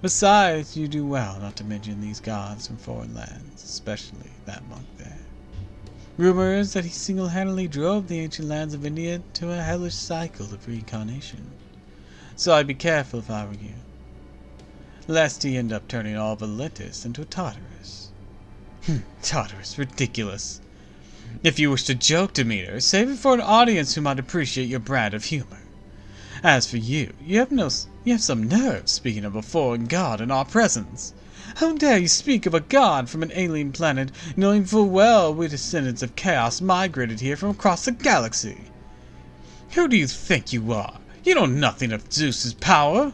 Besides, you do well not to mention these gods from foreign lands, especially that monk there. Rumor is that he single-handedly drove the ancient lands of India to a hellish cycle of reincarnation. So I'd be careful if I were you, lest he end up turning all of Atlantis into a Tartarus. Tartarus, ridiculous. If you wish to joke, Demeter, save it for an audience who might appreciate your brand of humor. As for you, you have some nerve speaking of a foreign god in our presence. How dare you speak of a god from an alien planet, knowing full well we descendants of chaos migrated here from across the galaxy? Who do you think you are? You know nothing of Zeus's power.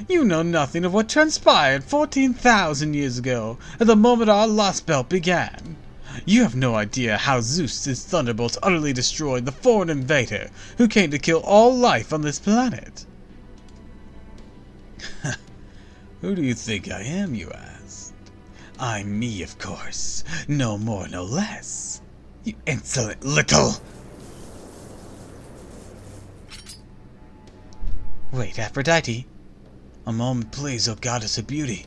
You know nothing of what transpired 14,000 years ago, at the moment our lost belt began. You have no idea how Zeus's thunderbolts utterly destroyed the foreign invader who came to kill all life on this planet. Who do you think I am, you asked? I'm me, of course. No more, no less. You insolent little... Wait, Aphrodite. A moment, please, O goddess of beauty.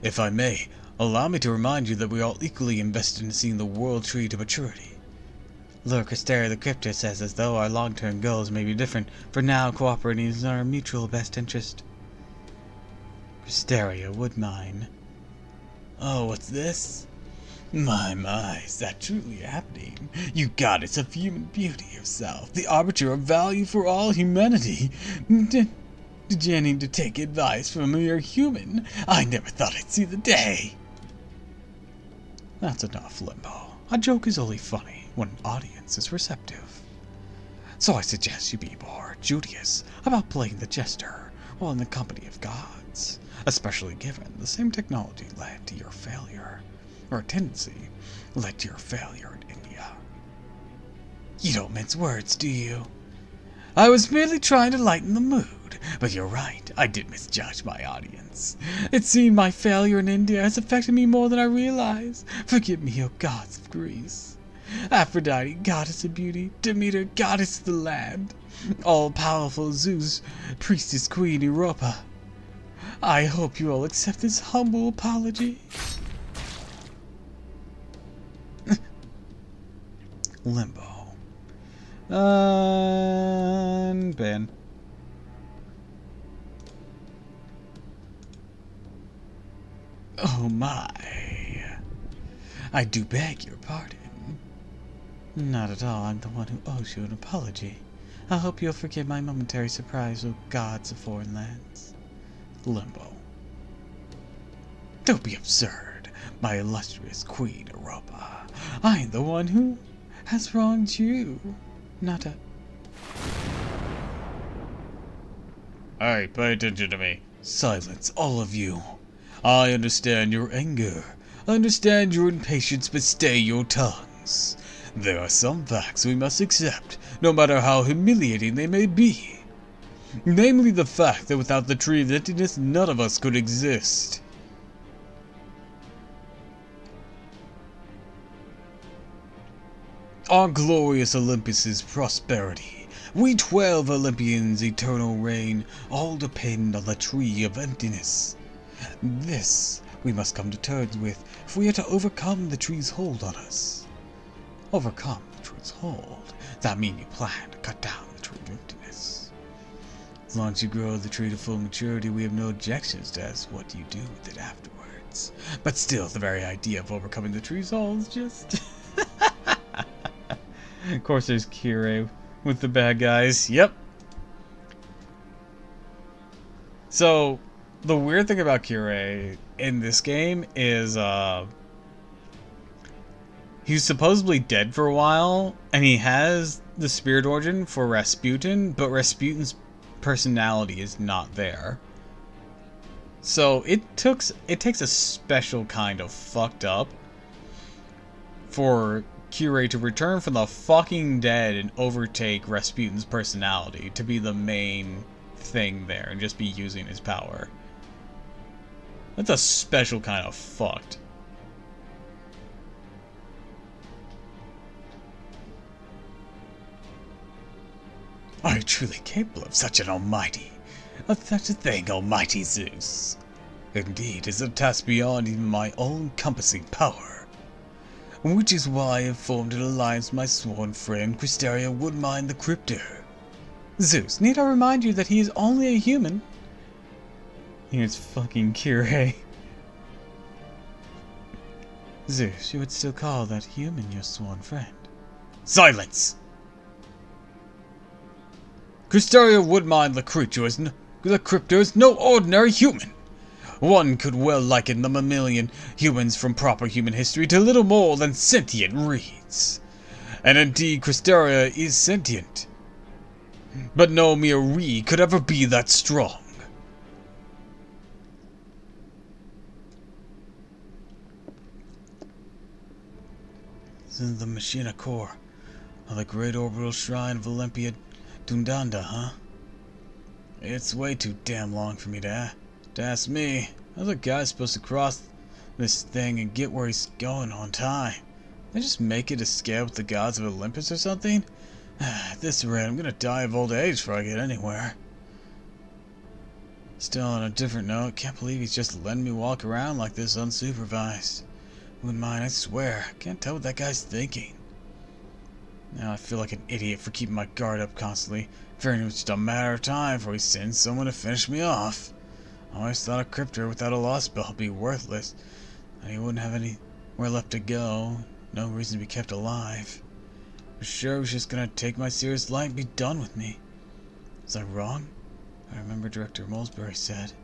If I may, allow me to remind you that we are all equally invested in seeing the world tree to maturity. Lord Cristeria the Cryptor says as though our long-term goals may be different, for now cooperating is in our mutual best interest. Cristeria would mine. Oh, what's this? My, is that truly happening? You goddess of human beauty yourself, the arbiter of value for all humanity. Deigning to take advice from a mere human, I never thought I'd see the day. That's enough, Limbo. A joke is only funny when an audience is receptive. So I suggest you be more judicious about playing the jester while in the company of gods, especially given the same technology led to your failure, or a tendency led to your failure in India. You don't mince words, do you? I was merely trying to lighten the mood, but you're right, I did misjudge my audience. It seemed my failure in India has affected me more than I realize. Forgive me, O gods of Greece. Aphrodite, goddess of beauty, Demeter, goddess of the land, all-powerful Zeus, priestess queen Europa. I hope you all accept this humble apology. Limbo. Ben. Oh my. I do beg your pardon. Not at all. I'm the one who owes you an apology. I hope you'll forgive my momentary surprise, O gods of foreign lands. Limbo. Don't be absurd, my illustrious Queen Europa. I am the one who has wronged you, not a... Hey, pay attention to me. Silence, all of you. I understand your anger. I understand your impatience, but stay your tongues. There are some facts we must accept, no matter how humiliating they may be. Namely the fact that without the Tree of Emptiness, none of us could exist. Our glorious Olympus's prosperity, we 12 Olympians' eternal reign, all depend on the Tree of Emptiness. This we must come to terms with if we are to overcome the tree's hold on us. Overcome the tree's hold? That means you plan to cut down the Tree of Emptiness. As long as you grow the tree to full maturity, we have no objections to as what you do with it afterwards. But still, the very idea of overcoming the tree's hold is just... Of course there's Kirei with the bad guys. Yep. So, the weird thing about Kirei in this game is, he's supposedly dead for a while, and he has the spirit origin for Rasputin, but Rasputin's personality is not there. So, it takes a special kind of fucked up for Kirei to return from the fucking dead and overtake Rasputin's personality to be the main thing there and just be using his power. That's a special kind of fucked. Are you truly capable of such a thing, almighty Zeus? Indeed, it's a task beyond even my all-encompassing power. Which is why I have formed an alliance with my sworn friend, Cristeria Woodmine the Cryptor. Zeus, need I remind you that he is only a human? Here's fucking Kirei. Zeus, you would still call that human your sworn friend. Silence! Cristeria Woodmine the Cryptor is no ordinary human. One could well liken the mammalian humans from proper human history to little more than sentient reeds. And indeed, Cristeria is sentient. But no mere reed could ever be that strong. This is the Machina core of the great orbital shrine of Olympia Dundanda, huh? It's way too damn long for me to ask me. How's a guy supposed to cross this thing and get where he's going on time? They just make it a scale with the gods of Olympus or something? At this rate, I'm gonna die of old age before I get anywhere. Still, on a different note, can't believe he's just letting me walk around like this unsupervised. Wouldn't mind, I swear. Can't tell what that guy's thinking. Now I feel like an idiot for keeping my guard up constantly, fearing it was just a matter of time before he sends someone to finish me off. I always thought a cryptor without a lost spell would be worthless, and he wouldn't We're left to go. No reason to be kept alive. For sure, I was just gonna take my Sirius Light and be done with me. Was I wrong? I remember Director Molesbury said,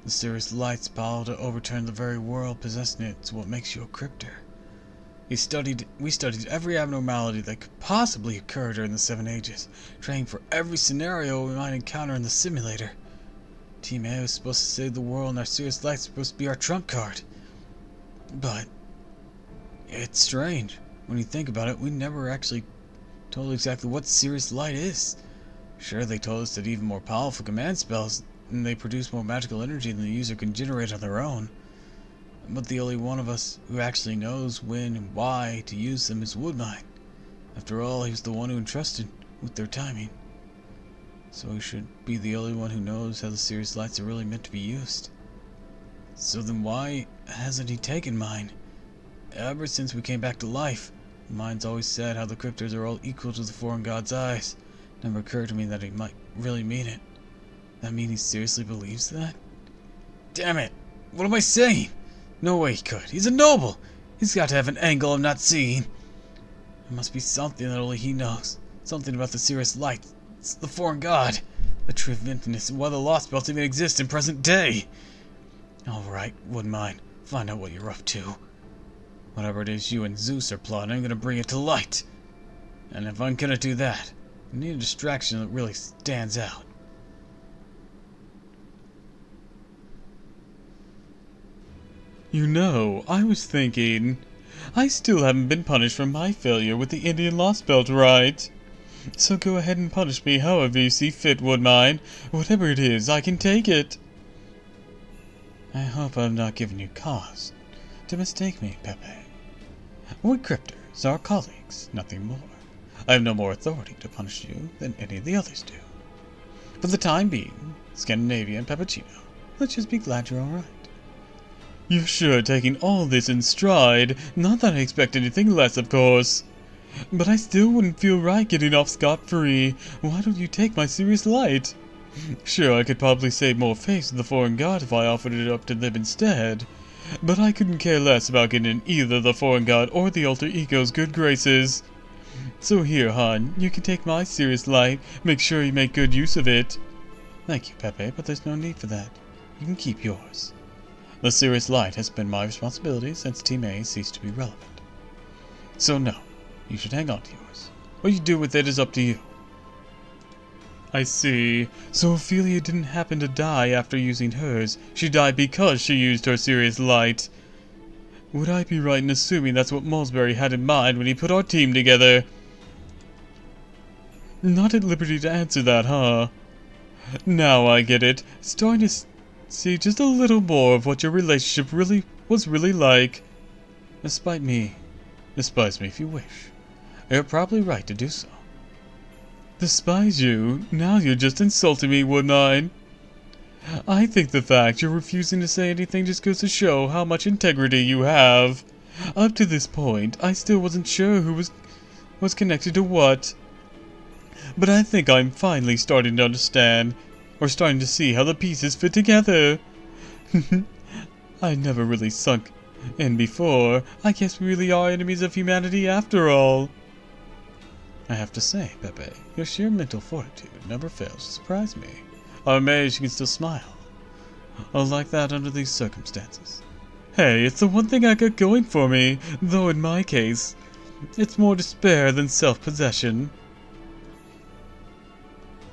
the Sirius Light's power to overturn the very world possessing it is what makes you a crypter. We studied every abnormality that could possibly occur during the 7 Ages, training for every scenario we might encounter in the simulator. Team A was supposed to save the world and our Sirius Light's supposed to be our trump card. But it's strange. When you think about it, we never actually told exactly what Sirius Light is. Sure, they told us that even more powerful command spells, and they produce more magical energy than the user can generate on their own. But the only one of us who actually knows when and why to use them is Woodmine. After all, he was the one who entrusted with their timing. So he should be the only one who knows how the Sirius Lights are really meant to be used. So then why hasn't he taken mine? Ever since we came back to life, mine's always said how the cryptors are all equal to the foreign god's eyes. Never occurred to me that he might really mean it. That mean he seriously believes that? Damn it! What am I saying? No way he could. He's a noble! He's got to have an angle I'm not seeing. There must be something that only he knows. Something about the Sirius Light. It's the foreign god. The true of infiniteness and why the lost belts even exist in present day. Alright, Woodmine. Find out what you're up to. Whatever it is you and Zeus are plotting, I'm gonna bring it to light. And if I'm gonna do that, I need a distraction that really stands out. You know, I was thinking, I still haven't been punished for my failure with the Indian Lost Belt, right? So go ahead and punish me however you see fit, Woodmine. Whatever it is, I can take it. I hope I'm not giving you cause to mistake me, Pepe. We cryptors are colleagues, nothing more. I have no more authority to punish you than any of the others do. For the time being, Scandinavia and Peppuccino, let's just be glad you're alright. You're sure taking all this in stride. Not that I expect anything less, of course. But I still wouldn't feel right getting off scot-free. Why don't you take my Sirius Light? Sure, I could probably save more face with the foreign god if I offered it up to them instead. But I couldn't care less about getting in either the foreign god or the alter ego's good graces. So here, hon, you can take my Sirius Light. Make sure you make good use of it. Thank you, Pepe, but there's no need for that. You can keep yours. The Sirius Light has been my responsibility since Team A ceased to be relevant. So no, you should hang on to yours. What you do with it is up to you. I see. So Ophelia didn't happen to die after using hers. She died because she used her Sirius Light. Would I be right in assuming that's what Molesbury had in mind when he put our team together? Not at liberty to answer that, huh? Now I get it. Starting to see just a little more of what your relationship was really like. Despise me if you wish. You're probably right to do so. Despise you? Now you're just insulting me, Woodmine. I think the fact you're refusing to say anything just goes to show how much integrity you have. Up to this point, I still wasn't sure who was connected to what. But I think I'm finally starting to understand, or starting to see how the pieces fit together. I never really sunk in before. I guess we really are enemies of humanity after all. I have to say, Pepe, your sheer mental fortitude never fails to surprise me. I'm amazed you can still Smile. Like that under these circumstances. Hey, it's the one thing I got going for me, though in my case, it's more despair than self-possession.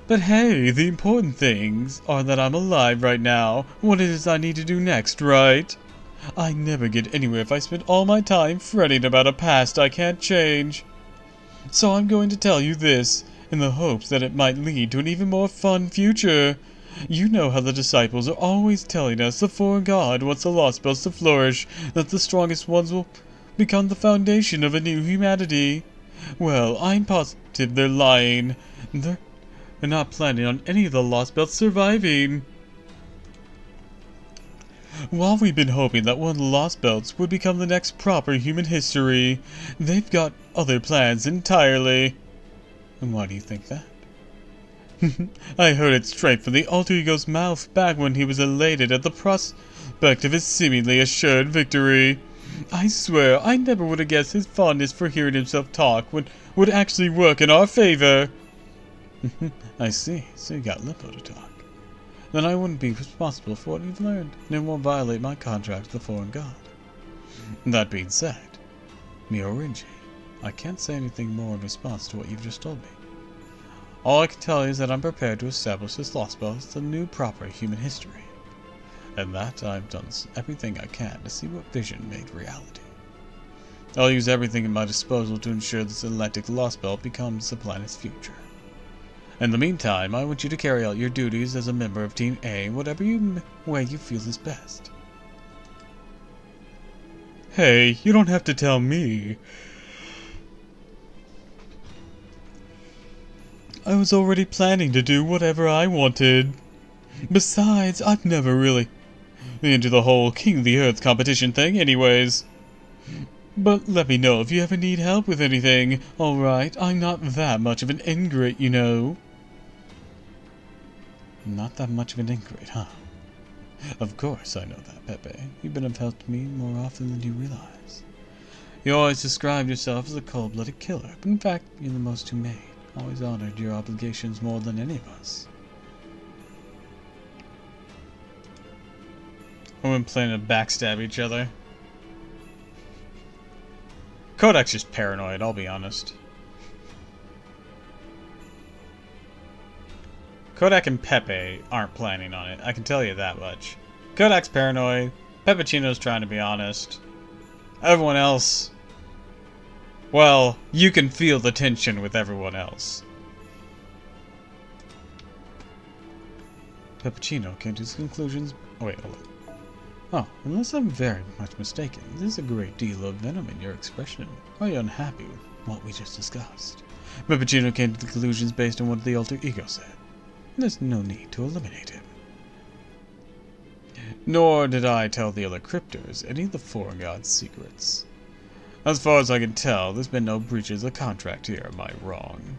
But hey, the important things are that I'm alive right now, what it is I need to do next, right? I never get anywhere if I spend all my time fretting about a past I can't change. So I'm going to tell you this, in the hopes that it might lead to an even more fun future. You know how the disciples are always telling us the foreign god wants the lost belts to flourish, that the strongest ones will become the foundation of a new humanity. Well, I'm positive they're lying. They're not planning on any of the lost belts surviving. While we've been hoping that one of the lost belts would become the next proper human history, they've got other plans entirely. And why do you think that? I heard it straight from the alter ego's mouth back when he was elated at the prospect of his seemingly assured victory. I swear, I never would have guessed his fondness for hearing himself talk would actually work in our favor. I see. So you got Lippo to talk. Then I wouldn't be responsible for what you've learned, and it won't violate my contract with the foreign god. That being said, Miorinji, I can't say anything more in response to what you've just told me. All I can tell you is that I'm prepared to establish this lost spell as the new proper human history, and that I've done everything I can to see what vision made reality. I'll use everything at my disposal to ensure this Atlantic lost spell becomes the planet's future. In the meantime, I want you to carry out your duties as a member of Team A in whatever way you feel is best. Hey, you don't have to tell me. I was already planning to do whatever I wanted. Besides, I've never really been into the whole King of the Earth competition thing anyways. But let me know if you ever need help with anything, alright? I'm not that much of an ingrate, you know. Not that much of an ingrate, huh? Of course I know that, Pepe. You've been of help to me more often than you realize. You always described yourself as a cold-blooded killer, but in fact, you're the most humane. Always honored your obligations more than any of us. We're planning to backstab each other. Kodak's just paranoid, I'll be honest. Kodak and Pepe aren't planning on it, I can tell you that much. Kodak's paranoid, Peppuccino's trying to be honest. Everyone else, well, you can feel the tension with everyone else. Peppuccino came to his conclusions. Oh, wait, hold on. Oh, unless I'm very much mistaken, there's a great deal of venom in your expression. Are you unhappy with what we just discussed? Peppuccino came to the conclusions based on what the alter ego said. There's no need to eliminate him. Nor did I tell the other cryptors any of the foreign god's secrets. As far as I can tell, there's been no breaches of contract here, am I wrong?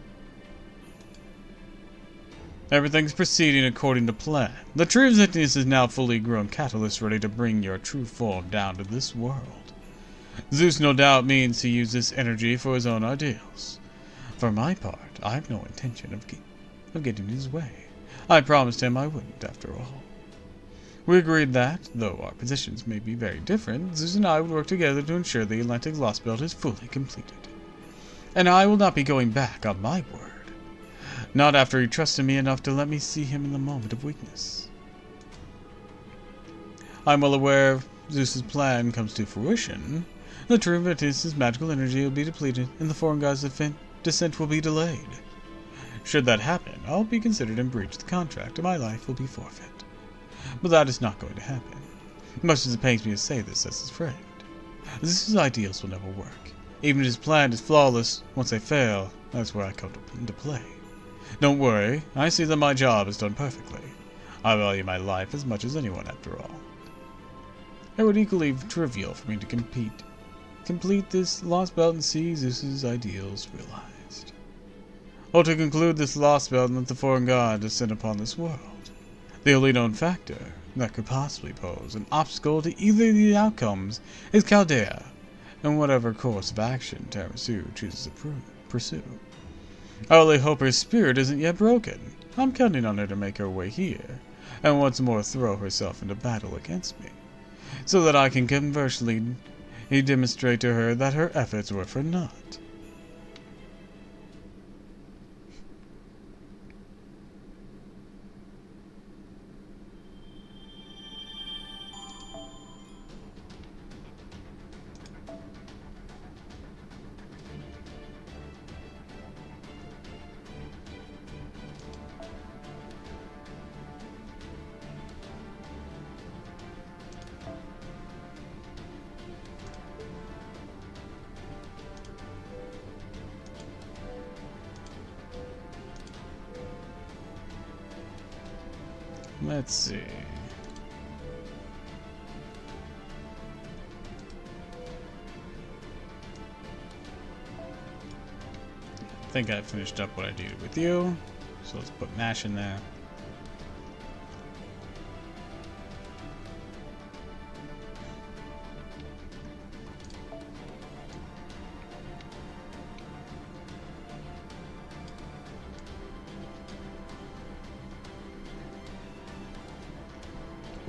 Everything's proceeding according to plan. The tree of Zenithus is now fully grown catalyst ready to bring your true form down to this world. Zeus no doubt means to use this energy for his own ideals. For my part, I have no intention of getting in his way. I promised him I wouldn't, after all. We agreed that, though our positions may be very different, Zeus and I would work together to ensure the Atlantic Lost Belt is fully completed. And I will not be going back on my word. Not after he trusted me enough to let me see him in the moment of weakness. I'm well aware if Zeus's plan comes to fruition, the tree of Zenithus' magical energy will be depleted and the foreign god's descent will be delayed. Should that happen, I'll be considered in breach of the contract and my life will be forfeit. But that is not going to happen. Much as it pains me to say this as his friend. Zeus's ideals will never work. Even if his plan is flawless, once they fail, that's where I come into play. Don't worry, I see that my job is done perfectly. I value my life as much as anyone after all. It would equally be trivial for me to complete this lost belt and see Zeus's ideals realized. Or to conclude this lost belt and let the foreign god descend upon this world. The only known factor that could possibly pose an obstacle to either of the outcomes is Chaldea, and whatever course of action Tiramisu chooses to pursue. I only hope her spirit isn't yet broken. I'm counting on her to make her way here, and once more throw herself into battle against me, so that I can conversely demonstrate to her that her efforts were for naught. Let's see. I think I finished up what I did with you. So let's put MASH in there.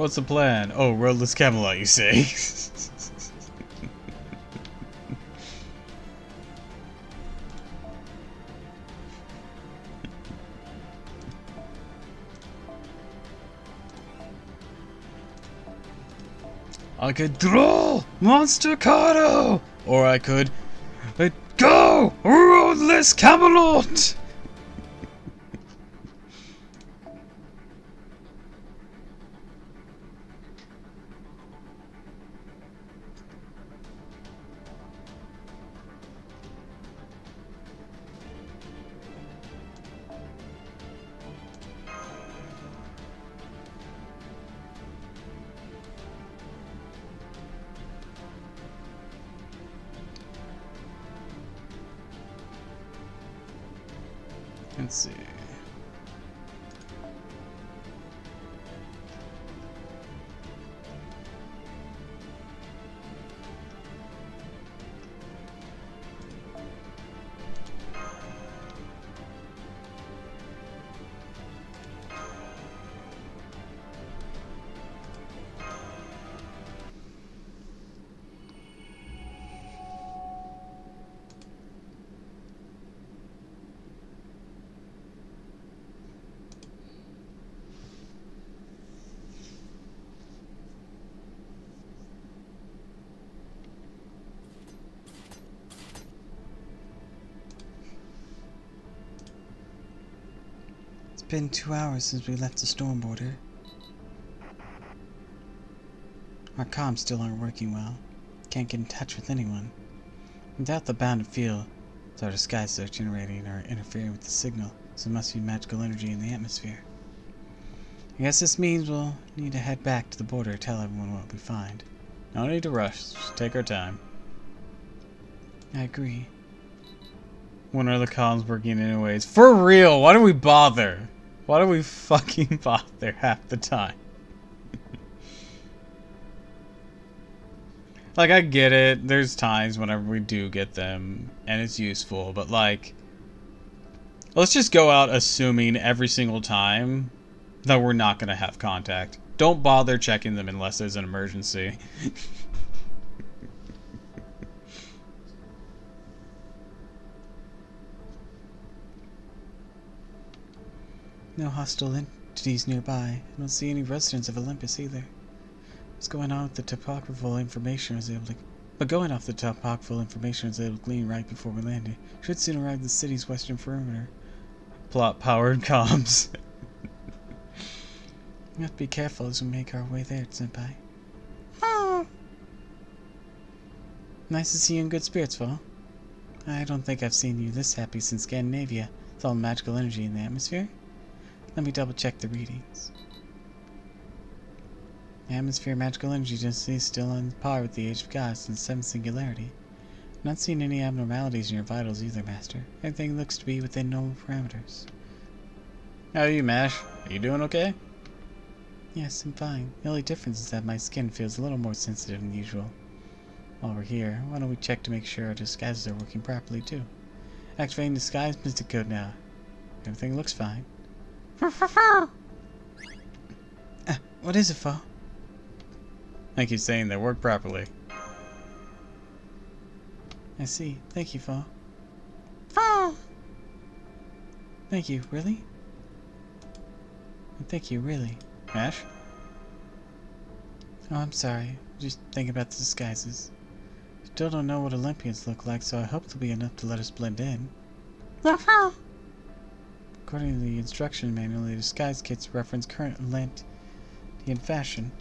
What's the plan? Oh, roadless Camelot, you say? I could draw Monster Cardo! Or I could let go! Roadless Camelot! Let's see. It's been 2 hours since we left the storm border. Our comms still aren't working well. Can't get in touch with anyone. I doubt they're bound to feel that our disguises are generating or interfering with the signal, so there must be magical energy in the atmosphere. I guess this means we'll need to head back to the border to tell everyone what we find. No need to rush. Just take our time. I agree. When are the comms working anyways? For real, why do we bother? Why do we fucking bother half the time? Like, I get it. There's times whenever we do get them, and it's useful, but like, let's just go out assuming every single time that we're not going to have contact. Don't bother checking them unless there's an emergency. No hostile entities nearby. I don't see any residents of Olympus either. What's going on with the topographical information I was able to... But going off the topographical information I was able to glean right before we landed, should soon arrive at the city's western perimeter. Plot-powered comms. We have to be careful as we make our way there, Senpai. Nice to see you in good spirits, Fall. I don't think I've seen you this happy since Scandinavia, with all the magical energy in the atmosphere. Let me double check the readings. The atmosphere magical energy density is still on par with the Age of Gods and the Seventh Singularity. I'm not seeing any abnormalities in your vitals either, Master. Everything looks to be within normal parameters. How are you, Mash? Are you doing okay? Yes, I'm fine. The only difference is that my skin feels a little more sensitive than usual. While we're here, why don't we check to make sure our disguises are working properly, too? Activating disguise mystic code now. Everything looks fine. What is it, Fall? I keep saying they work properly. I see. Thank you, Fall. Thank you, really? Thank you, really. Mash? Oh, I'm sorry. Just thinking about the disguises. Still don't know what Olympians look like, so I hope there'll be enough to let us blend in. According to the instruction manual, the disguise kits reference current Atlantean fashion.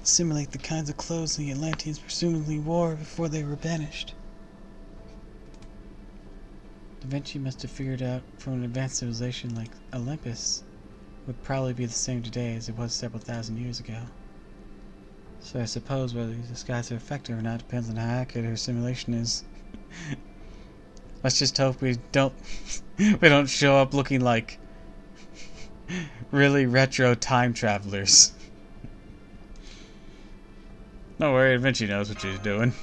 Simulate the kinds of clothes the Atlanteans presumably wore before they were banished. Da Vinci must have figured out from an advanced civilization like Olympus would probably be the same today as it was several thousand years ago. So I suppose whether these disguises are effective or not depends on how accurate her simulation is. Let's just hope we don't show up looking like really retro time travelers. Don't worry, Vinci knows what she's doing.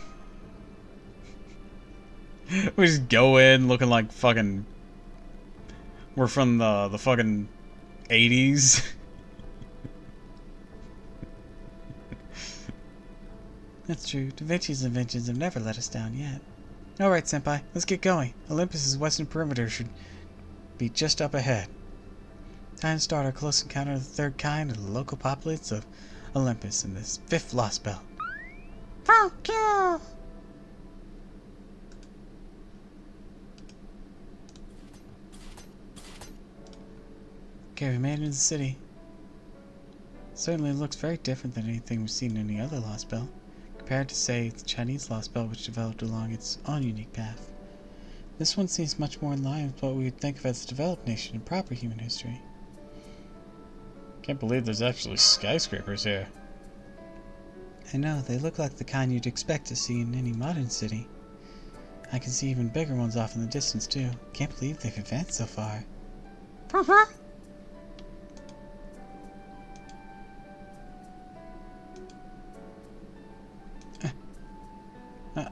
We just go in looking like fucking... We're from the fucking 80s. That's true. Da Vinci's inventions have never let us down yet. Alright, Senpai, let's get going. Olympus's western perimeter should be just up ahead. Time to start our close encounter of the third kind of the local populace of Olympus in this 5th Lost Belt. Fuck you! Okay, we made it into the city. Certainly looks very different than anything we've seen in any other Lost Belt, compared to, say, the Chinese Lost Belt, which developed along its own unique path. This one seems much more in line with what we would think of as a developed nation in proper human history. Can't believe there's actually skyscrapers here. I know, they look like the kind you'd expect to see in any modern city. I can see even bigger ones off in the distance, too. Can't believe they've advanced so far.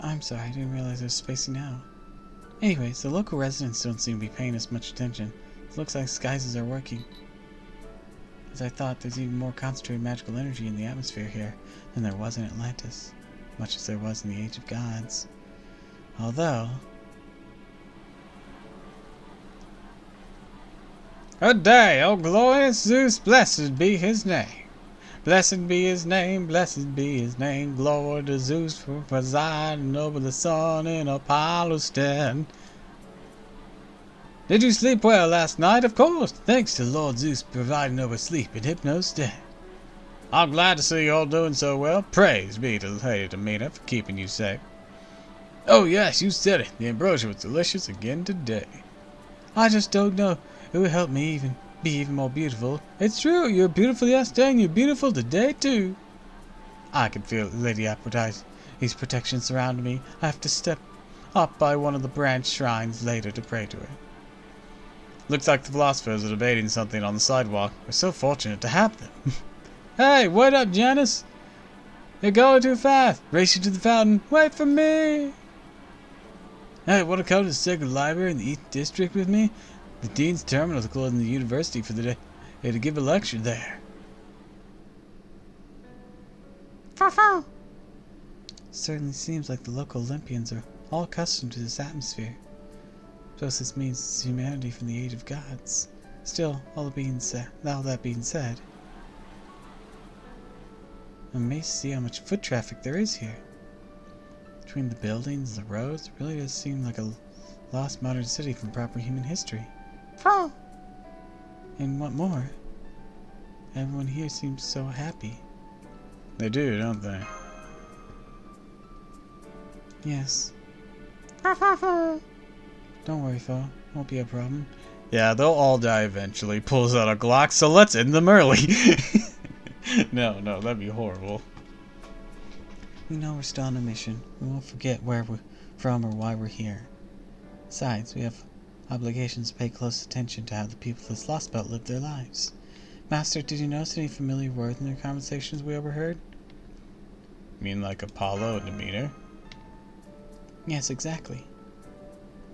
I'm sorry, I didn't realize I was spacing out. Anyways, the local residents don't seem to be paying us much attention. It looks like disguises are working. As I thought, there's even more concentrated magical energy in the atmosphere here than there was in Atlantis, much as there was in the Age of Gods. Although... Good day, O glorious Zeus, blessed be his name. Blessed be his name, blessed be his name. Glory to Zeus for presiding over the sun in Apollo's stead. Did you sleep well last night? Of course, thanks to Lord Zeus providing over sleep in Hypno's stead. I'm glad to see you all doing so well. Praise be to Lady Demeter for keeping you safe. Oh yes, you said it. The ambrosia was delicious again today. I just don't know. It would help me be even more beautiful. It's true, you're beautiful yesterday and you're beautiful today too. I can feel it, Lady Aphrodite's protection surrounding me. I have to step up by one of the branch shrines later to pray to her. Looks like the philosophers are debating something on the sidewalk. We're so fortunate to have them. Hey, wait up, Janice! You're going too fast. Race you to the fountain. Wait for me! Hey, want to come to the Sacred Library in the East District with me? The Dean's Terminal is closing the university for the day to give a lecture there. Certainly seems like the local Olympians are all accustomed to this atmosphere. Suppose this means it's humanity from the Age of Gods. Still, all that being said, I'm amazed to see how much foot traffic there is here. Between the buildings and the roads, it really does seem like a lost modern city from proper human history. And what more? Everyone here seems so happy. They do, don't they? Yes. Don't worry, Fo. Won't be a problem. Yeah, they'll all die eventually. Pulls out a Glock, so let's end them early. No, that'd be horrible. We know we're still on a mission. We won't forget where we're from or why we're here. Besides, we have obligations to pay close attention to how the people of this Lost Belt live their lives. Master, did you notice any familiar words in their conversations we overheard? You mean like Apollo and Demeter? Yes, exactly.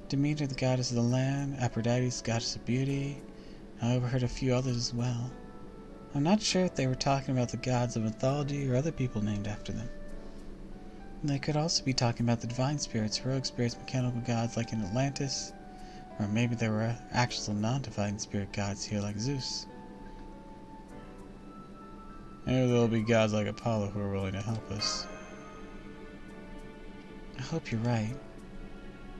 Demeter, the goddess of the land, Aphrodite, the goddess of beauty. I overheard a few others as well. I'm not sure if they were talking about the gods of mythology or other people named after them. They could also be talking about the divine spirits, heroic spirits, mechanical gods like in Atlantis, or maybe there were actual non-divine spirit gods here like Zeus. Maybe there'll be gods like Apollo who are willing to help us. I hope you're right.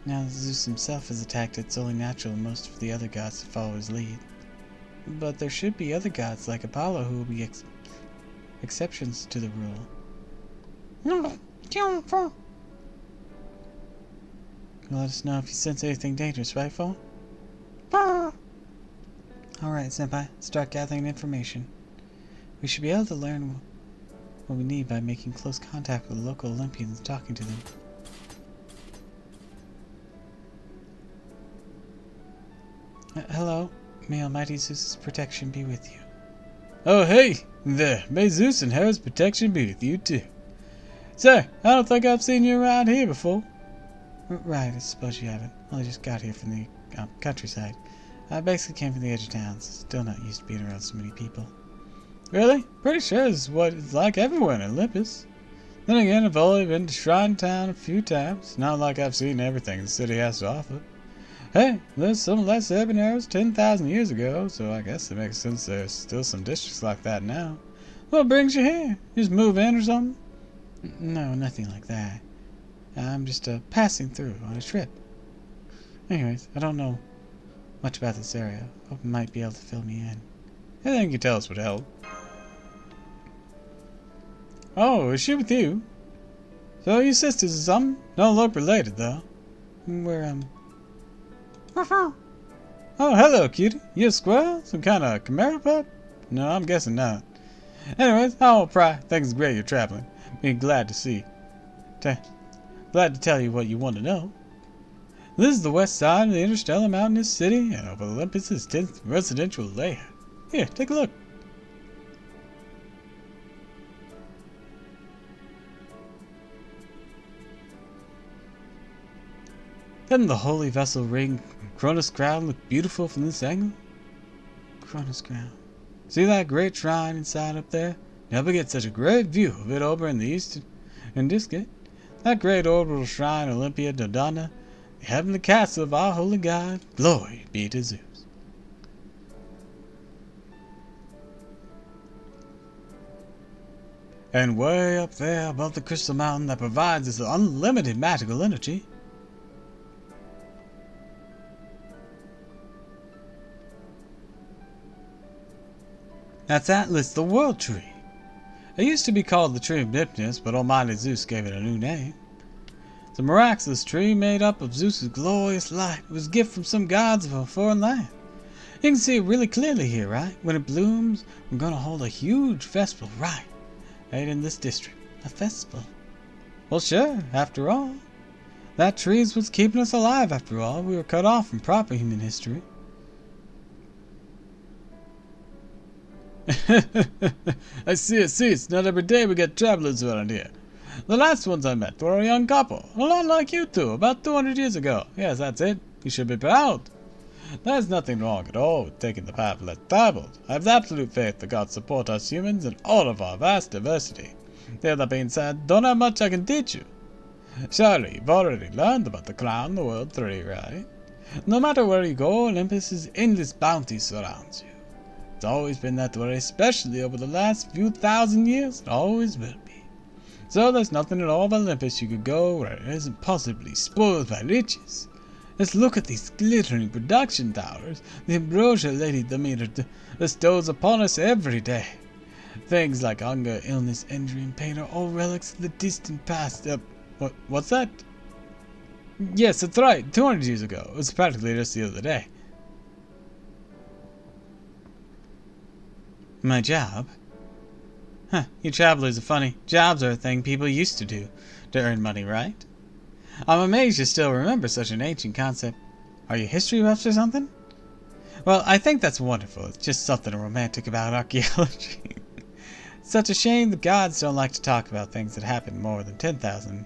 Now that Zeus himself has attacked, it's only natural most of the other gods to follow his lead. But there should be other gods like Apollo who will be exceptions to the rule. You'll let us know if you sense anything dangerous, right, Fo? Alright, Senpai. Start gathering information. We should be able to learn what we need by making close contact with the local Olympians and talking to them. Hello. May Almighty Zeus's protection be with you. Oh, hey! There! May Zeus and Hera's protection be with you, too. Sir, I don't think I've seen you around here before. Right, I suppose you haven't. Well, I just got here from the countryside. I basically came from the edge of town, so still not used to being around so many people. Really? Pretty sure it's what it's like everywhere in Olympus. Then again, I've only been to Shrine Town a few times. Not like I've seen everything the city has to offer. Hey, there's some less urban areas 10,000 years ago, so I guess it makes sense there's still some districts like that now. What brings you here? You just move in or something? No, nothing like that. I'm just passing through on a trip. Anyways, I don't know much about this area. Hope you might be able to fill me in. Anything you tell us would help. Oh, is she with you? So you sisters or something? Don't look related, though. We're, Oh, hello, cutie. You a squirrel? Some kind of chimera pup? No, I'm guessing not. Anyways, how Pry? Think it's great you're traveling. Be glad to see. Glad to tell you what you want to know. This is the west side of the interstellar mountainous city and of Olympus's 10th residential layer. Here, take a look. Doesn't the holy vessel ring Cronus crown look beautiful from this angle? Cronus crown. See that great shrine inside up there? Never get such a great view of it over in the east and district. That great orbital shrine, Olympia Dodona, the heavenly castle of our holy god. Glory be to Zeus. And way up there above the crystal mountain that provides us unlimited magical energy. That's Atlas, the world tree. It used to be called the Tree of Nipness, but Almighty Zeus gave it a new name. It's a miraculous tree made up of Zeus's glorious light. It was a gift from some gods of a foreign land. You can see it really clearly here, right? When it blooms, we're going to hold a huge festival right in this district. A festival? Well, sure, after all. That tree is what's keeping us alive, after all. We were cut off from proper human history. I see. It's not every day we get travelers around here. The last ones I met were a young couple, a lot like you two, about 200 years ago. Yes, that's it. You should be proud. There's nothing wrong at all with taking the path less traveled. I have absolute faith that God support us humans and all of our vast diversity. The other being said, don't have much I can teach you. Surely you've already learned about the crown, the world tree, right? No matter where you go, Olympus's endless bounty surrounds you. It's always been that way, especially over the last few thousand years. It always will be. So there's nothing at all of Olympus you could go where it isn't possibly spoiled by riches. Let's look at these glittering production towers the ambrosia Lady Demeter bestows upon us every day. Things like hunger, illness, injury, and pain are all relics of the distant past. What's that? Yes, that's right. 200 years ago. It was practically just the other day. My job? Huh, you travelers are funny. Jobs are a thing people used to do to earn money, right? I'm amazed you still remember such an ancient concept. Are you history buffs or something? Well, I think that's wonderful. It's just something romantic about archaeology. It's such a shame the gods don't like to talk about things that happened more than 10,000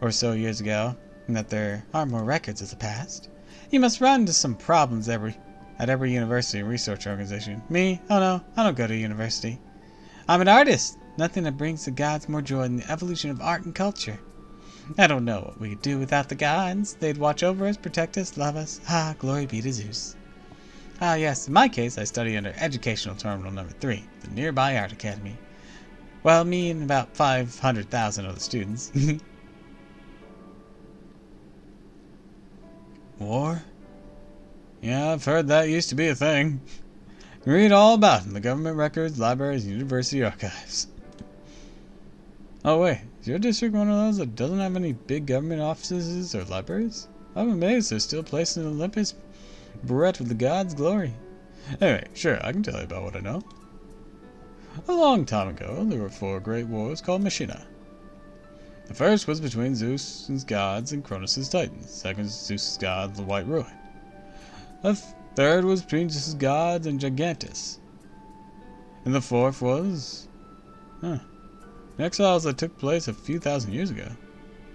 or so years ago, and that there are more records of the past. You must run into some problems at every university and research organization. Me? Oh no, I don't go to university. I'm an artist. Nothing that brings the gods more joy than the evolution of art and culture. I don't know what we could do without the gods. They'd watch over us, protect us, love us. Ah, glory be to Zeus. Ah yes, in my case, I study under Educational Terminal number 3, the nearby Art Academy. Well, me and about 500,000 other students. War? Yeah, I've heard that used to be a thing. You read all about it in the government records, libraries, and university archives. Oh wait, is your district one of those that doesn't have any big government offices or libraries? I'm amazed there's still a place in Olympus bereft with the gods' glory. Anyway, sure, I can tell you about what I know. A long time ago, there were 4 great wars called Machina. The first was between Zeus's gods and Cronus' titans. The second was Zeus's gods, the White Ruin. The third was between Zeus's gods and Gigantus. And the fourth was... exiles that took place a few thousand years ago.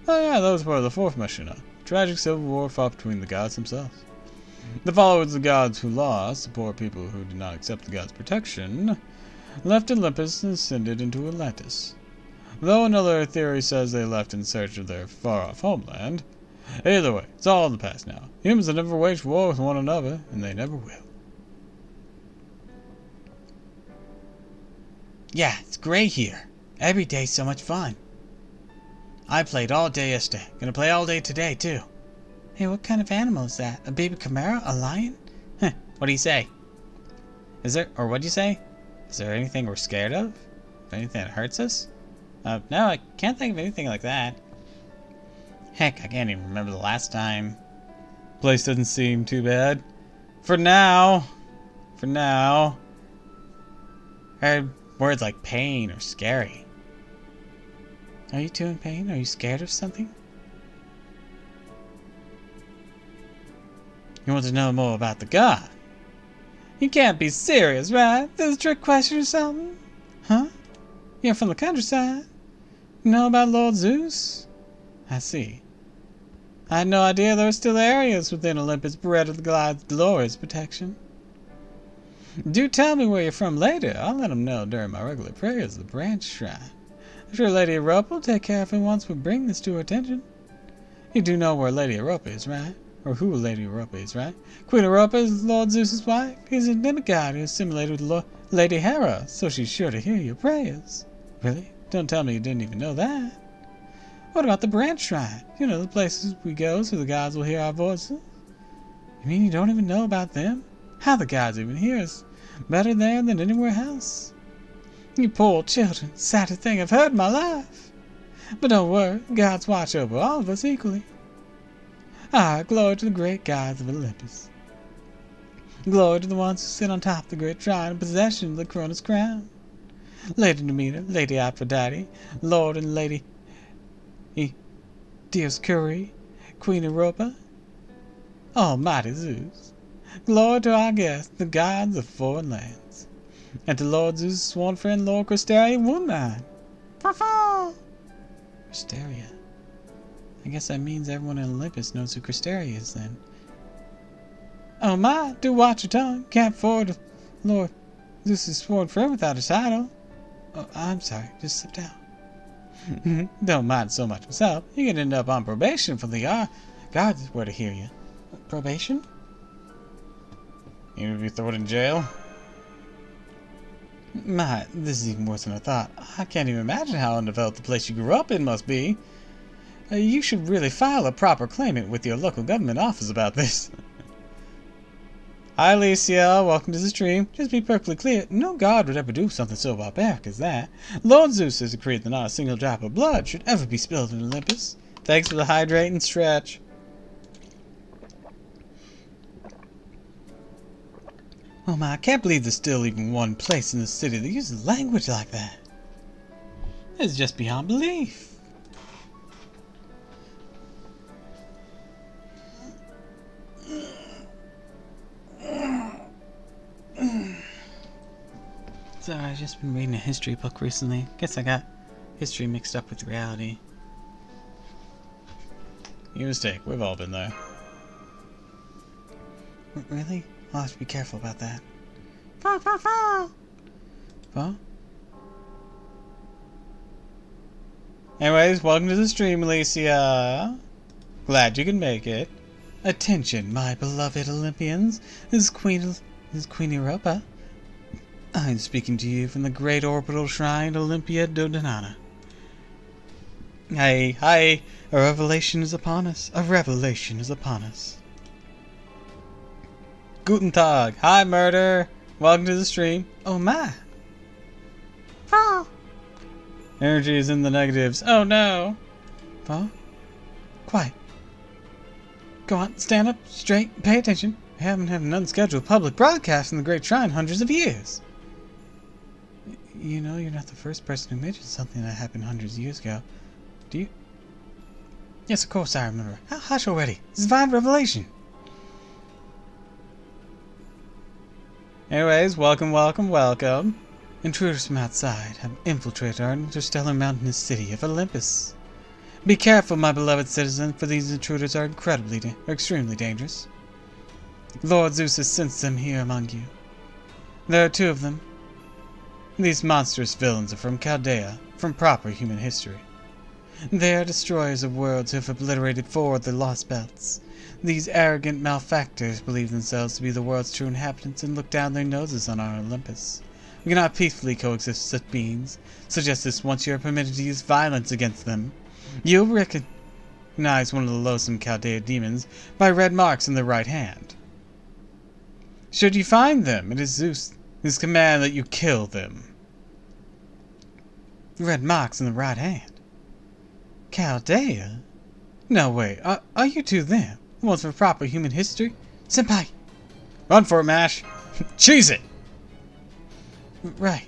Oh yeah, that was part of the fourth Machina. Tragic civil war fought between the gods themselves. The followers of the gods who lost, the poor people who did not accept the gods' protection, left Olympus and ascended into Atlantis. though another theory says they left in search of their far-off homeland. Either way, it's all in the past now. Humans have never waged war with one another, and they never will. Yeah, it's great here. Every day's so much fun. I played all day yesterday. Gonna play all day today, too. Hey, what kind of animal is that? A baby chimera? A lion? Huh, what do you say? What'd you say? Is there anything we're scared of? Anything that hurts us? No, I can't think of anything like that. Heck, I can't even remember the last time. Place doesn't seem too bad. For now. Heard words like pain or scary. Are you two in pain? Are you scared of something? You want to know more about the god? You can't be serious, right? This is a trick question or something? Huh? You're from the countryside? You know about Lord Zeus? I see. I had no idea there were still areas within Olympus bred of the god's glorious protection. Do tell me where you're from later. I'll let him know during my regular prayers at the branch shrine. I'm sure Lady Europa will take care of him once we bring this to her attention. You do know where Lady Europa is, right? Or who Lady Europa is, right? Queen Europa is Lord Zeus's wife. He's a demigod who is assimilated with Lady Hera, so she's sure to hear your prayers. Really? Don't tell me you didn't even know that. What about the branch shrine? You know, the places we go so the gods will hear our voices. You mean you don't even know about them? How the gods even hear us better there than anywhere else? You poor children, saddest thing I've heard in my life. But don't worry, the gods watch over all of us equally. Ah, glory to the great gods of Olympus. Glory to the ones who sit on top of the great shrine in possession of the Cronus crown. Lady Demeter, Lady Aphrodite, Lord and Lady Dioscuri, Queen Europa, Almighty Zeus. Glory to our guests, the gods of foreign lands. And to Lord Zeus' sworn friend, Lord Cristeria Woodmine. Cristeria. I guess that means everyone in Olympus knows who Cristeria is then. Oh my, do watch your tongue. Can't afford Lord Zeus' sworn friend without a title. Oh, I'm sorry, just slip down. Don't mind so much myself. You can end up on probation from the guards were to hear you. Probation? Even if you throw it in jail? My, this is even worse than I thought. I can't even imagine how undeveloped the place you grew up in must be. You should really file a proper claimant with your local government office about this. Hi, Alicia. Welcome to the stream. Just be perfectly clear, no god would ever do something so barbaric as that. Lord Zeus has decreed that not a single drop of blood should ever be spilled in Olympus. Thanks for the hydrate and stretch. Oh my, I can't believe there's still even one place in the city that uses language like that. It's just beyond belief. Sorry, I've just been reading a history book recently. Guess I got history mixed up with reality. Your mistake. We've all been there. Really? I'll have to be careful about that. Huh? Anyways, welcome to the stream, Alicia. Glad you can make it. Attention, my beloved Olympians. This is Queen Europa. I'm speaking to you from the great orbital shrine Olympia Dodonana. Hey, a revelation is upon us. A revelation is upon us. Guten Tag. Hi, Murder. Welcome to the stream. Oh my. Oh. Energy is in the negatives. Oh no. Oh. Quiet. Go on, stand up, straight, pay attention. We haven't had an unscheduled public broadcast in the Great Shrine hundreds of years. You know, you're not the first person who mentioned something that happened hundreds of years ago. Do you? Yes, of course I remember. Hush already. It's divine revelation. Anyways, welcome. Intruders from outside have infiltrated our interstellar mountainous city of Olympus. Be careful, my beloved citizen, for these intruders are extremely dangerous. Lord Zeus has sent them here among you. There are two of them. These monstrous villains are from Chaldea, from proper human history. They are destroyers of worlds who have obliterated 4 of the lost belts. These arrogant malefactors believe themselves to be the world's true inhabitants and look down their noses on our Olympus. We cannot peacefully coexist with such beings. Suggest this once you are permitted to use violence against them. You'll recognize one of the loathsome Chaldea demons by red marks in their right hand. Should you find them, it is Zeus' command that you kill them. Red marks in the right hand? Chaldea? No, wait, are you two them? Ones for proper human history? Senpai! Run for it, Mash! Cheese it! Right.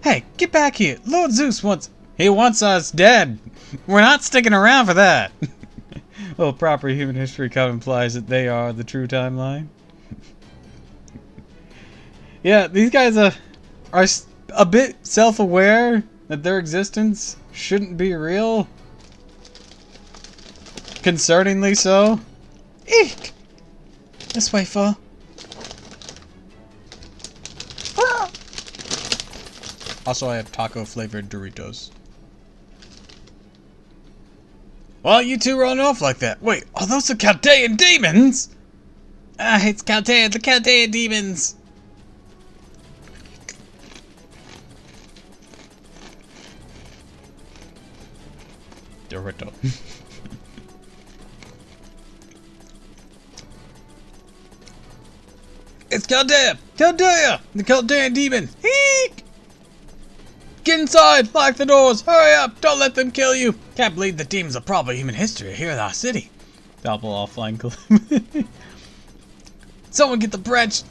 Hey, get back here! Lord Zeus wants... He wants us dead! We're not sticking around for that! Well, proper human history kind of implies that they are the true timeline. Yeah, these guys are a bit self-aware that their existence shouldn't be real. Concerningly so. Eek! This way, fool. Ah! Also, I have taco-flavored Doritos. Why you two run off like that? Wait, are those the Chaldean demons? Ah, it's Chaldea, the Chaldean demons! Dorito. It's Chaldea! Chaldea! The Chaldean demon! Eek! Get inside! Lock the doors! Hurry up! Don't let them kill you! Can't believe the demons of proper human history are here in our city. Doppel offline clip. Someone get the branch!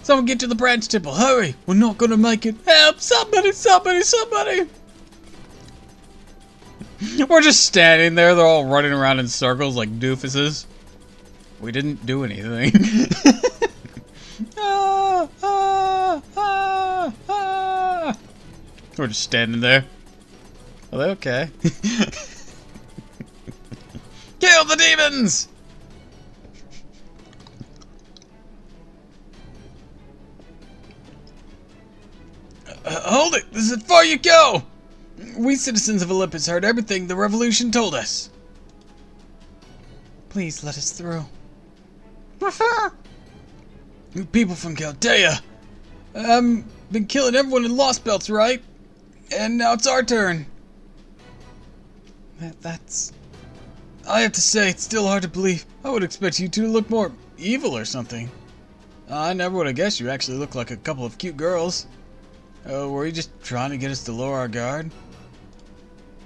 Someone get to the branch tipple! Hurry! We're not gonna make it! Help! Somebody! Somebody! Somebody! We're just standing there, they're all running around in circles like doofuses. We didn't do anything. Ah, ah, ah, ah. We're just standing there. Are they okay? Kill the demons! Hold it! This is far you go! We citizens of Olympus heard everything the revolution told us. Please let us through. You people from Chaldea, been killing everyone in Lost Belts, right? And now it's our turn. That's... I have to say, it's still hard to believe. I would expect you two to look more evil or something. I never would have guessed you actually look like a couple of cute girls. Were you just trying to get us to lower our guard?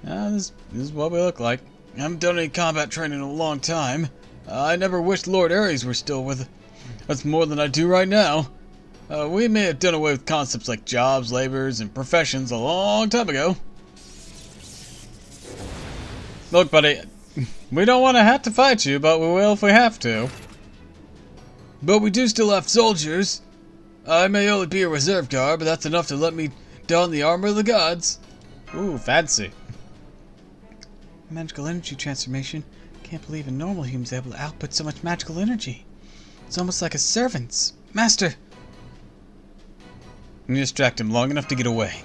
This is what we look like. I haven't done any combat training in a long time. I never wished Lord Ares were still with us. That's more than I do right now. We may have done away with concepts like jobs, labors, and professions a long time ago. Look, buddy, we don't want to have to fight you, but we will if we have to. But we do still have soldiers. I may only be a reserve guard, but that's enough to let me don the armor of the gods. Ooh, fancy. Magical energy transformation. Can't believe a normal human's able to output so much magical energy. It's almost like a servant's. Master! You distract him long enough to get away.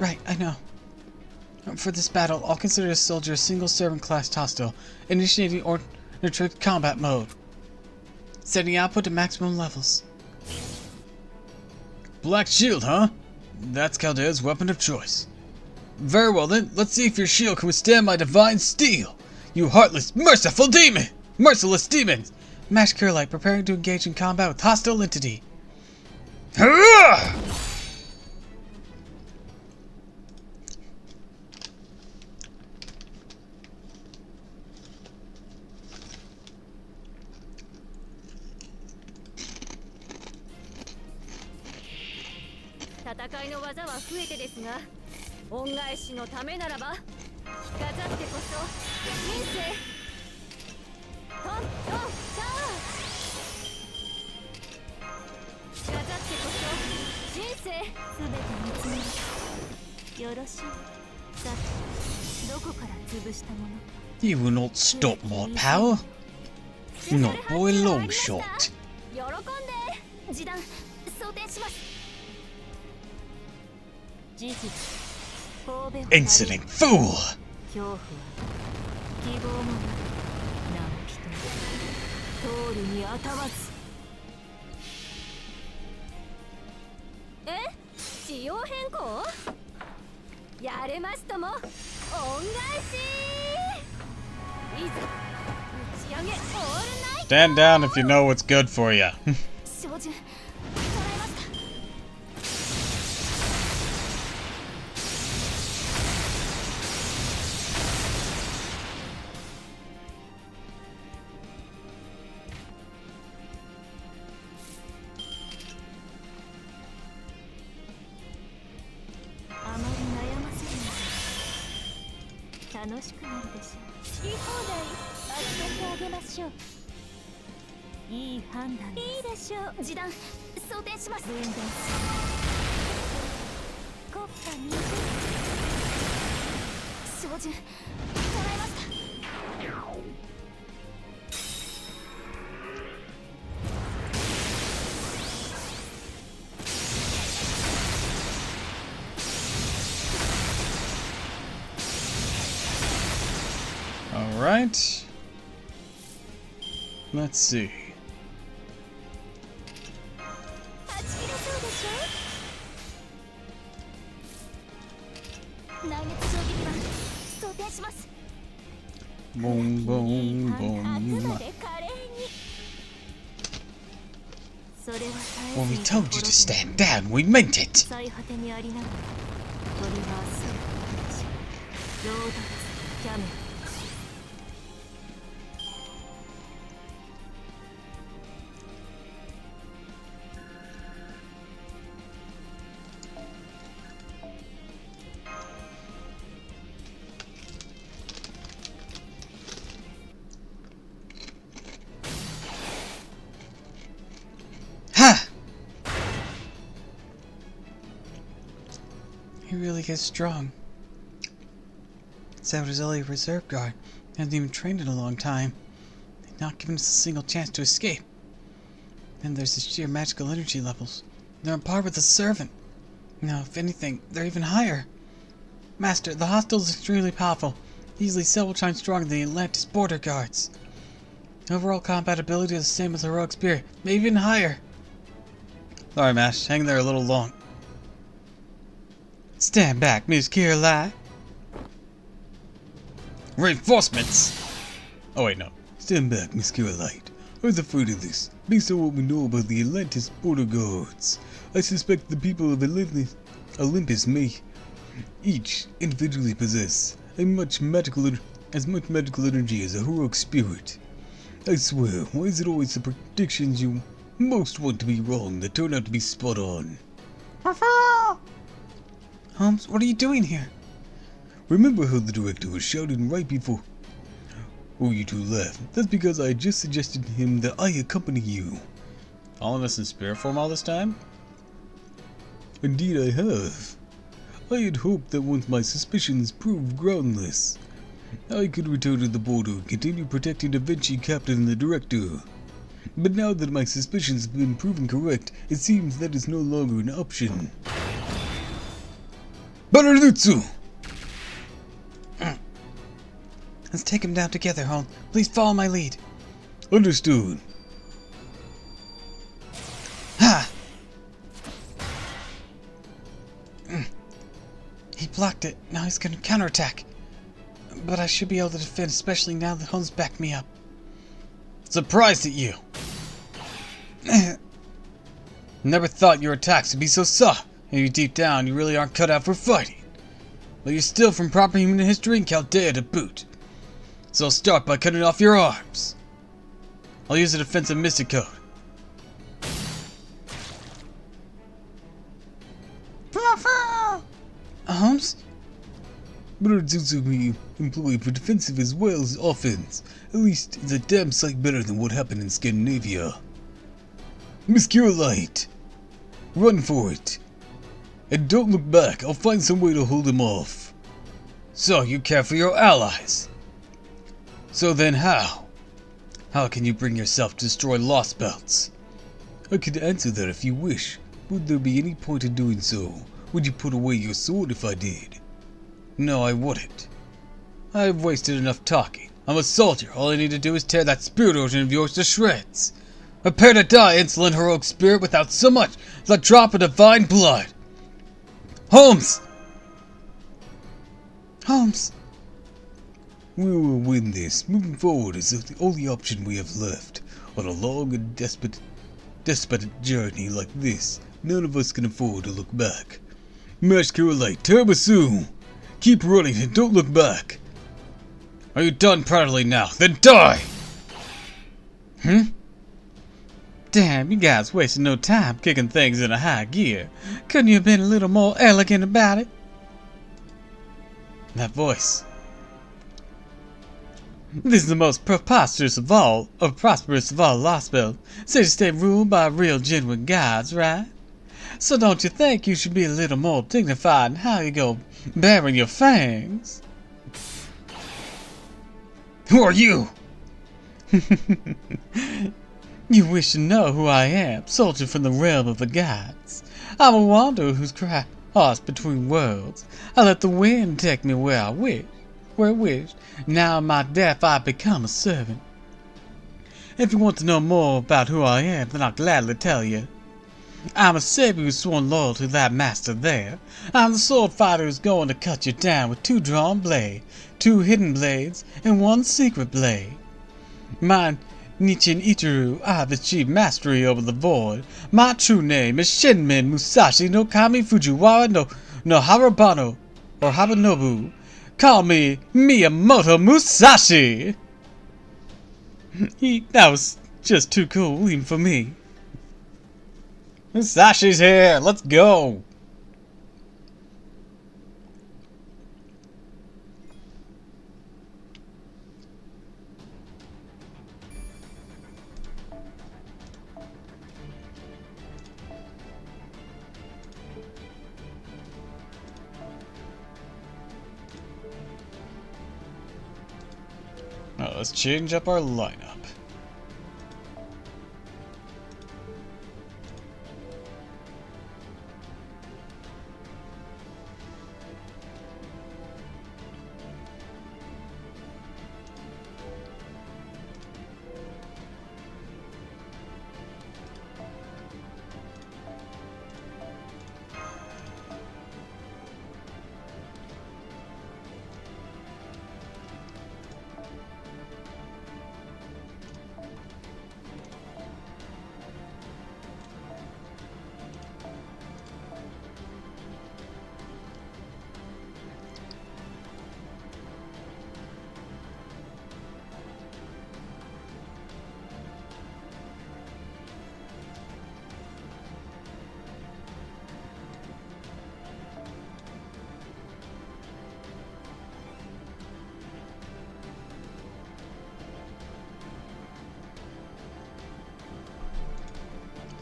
Right, I know. For this battle, I'll consider a soldier a single servant class hostile, initiating ordinary combat mode. Setting output to maximum levels. Black shield, huh? That's Chaldea's weapon of choice. Very well then, let's see if your shield can withstand my divine steel. You heartless, merciless demons! Mash Curlite preparing to engage in combat with hostile entity. Hurrah! You will not stop my power. Not by a long shot. Insolent fool! 恐怖は希望もなく名も一つ通るにあたわず。仕様変更？やれますとも恩返し。いざ打ち上げオールナイト。 Stand down if you know what's good for you. 照準捉えました。あまり悩ませるの楽しくなるでしょう。好き放題扱ってあげましょう。いい判断です。いいでしょう。示談想定します。分断コッパ20照準捉えました。 Alright. Let's see. 断ち切れそうでしょ。内熱衝撃は想定します。 Boom, boom, あく boom. まで華麗に。それは When we told you to stand down, we meant it! 最果てにありながらトリガースロードツキャメル。 Ha! He really gets strong. That was only a reserve guard. Hasn't even trained in a long time. They've not given us a single chance to escape. Then there's the sheer magical energy levels. They're on par with the servant. No, if anything, they're even higher. Master, the hostile is extremely powerful. Easily several times stronger than the Atlantis border guards. Overall combat ability is the same as heroic spirit, maybe even higher. Sorry, Mash. Hang there a little long. Stand back, Miss Caroline. Reinforcements! Oh, wait, no. Stand back, Miss Caroline. I was afraid of this. Based on what we know about the Atlantis border guards, I suspect the people of Olympus may each individually possess as much magical energy as a heroic spirit. I swear, why is it always the predictions you most want to be wrong that turn out to be spot on? Holmes, what are you doing here? Remember how the director was shouting right before? Oh, you two laugh. That's because I just suggested to him that I accompany you. All of us in spirit form all this time? Indeed I have. I had hoped that once my suspicions proved groundless, I could return to the border and continue protecting Da Vinci Captain and the director. But now that my suspicions have been proven correct, it seems that is no longer an option. Bararutsu! Let's take him down together, Holmes. Please follow my lead. Understood. Ha! He blocked it. Now he's gonna counterattack. But I should be able to defend, especially now that Holmes backed me up. Surprised at you! Never thought your attacks would be so soft. Maybe deep down you really aren't cut out for fighting. But you're still from proper human history and Chaldea to boot. So I'll start by cutting off your arms. I'll use a defensive mystic code. Holmes? Bararutsu may employed for defensive as well as offense. At least it's a damn sight better than what happened in Scandinavia. Miss Caroline, run for it. And don't look back, I'll find some way to hold him off. So you care for your allies. So then how? How can you bring yourself to destroy Lost Belts? I could answer that if you wish. Would there be any point in doing so? Would you put away your sword if I did? No, I wouldn't. I have wasted enough talking. I'm a soldier. All I need to do is tear that spirit origin of yours to shreds. Prepare to die, insolent heroic spirit, without so much as a drop of divine blood. Holmes! Holmes! We will win this. Moving forward is the only option we have left. On a long and desperate journey like this, none of us can afford to look back. Mashcarolite, Tiramisu! Keep running and don't look back. Are you done prattling now? Then die! Damn, you guys wasted no time kicking things into high gear. Couldn't you have been a little more elegant about it? That voice. This is the most prosperous of all lost spells. City-state ruled by real genuine gods, right? So don't you think you should be a little more dignified in how you go bearing your fangs? Who are you? You wish to know who I am, soldier from the realm of the gods. I'm a wanderer who's crossed between worlds. I let the wind take me where I wished. Now in my death I become a servant. If you want to know more about who I am, then I'll gladly tell you. I'm a savior who's sworn loyal to that master there. I'm the sword fighter who's going to cut you down with 2 drawn blades, 2 hidden blades, and 1 secret blade. My Nichin Ichiru, I have achieved mastery over the void. My true name is Shinmin Musashi no Kami Fujiwara no Harabano or Habanobu. Call me Miyamoto Musashi! That was just too cool even for me. Musashi's here! Let's go! Now let's change up our lineup.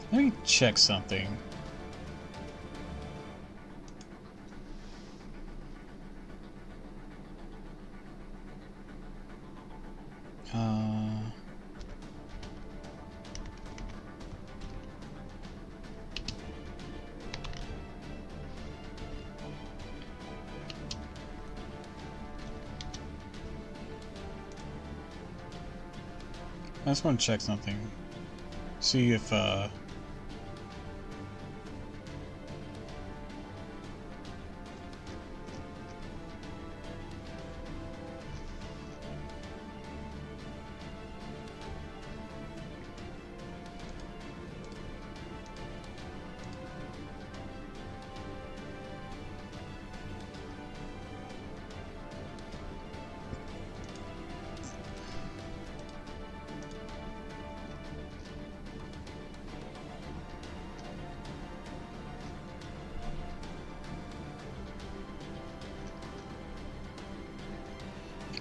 Let me check something. I just want to check something. See if,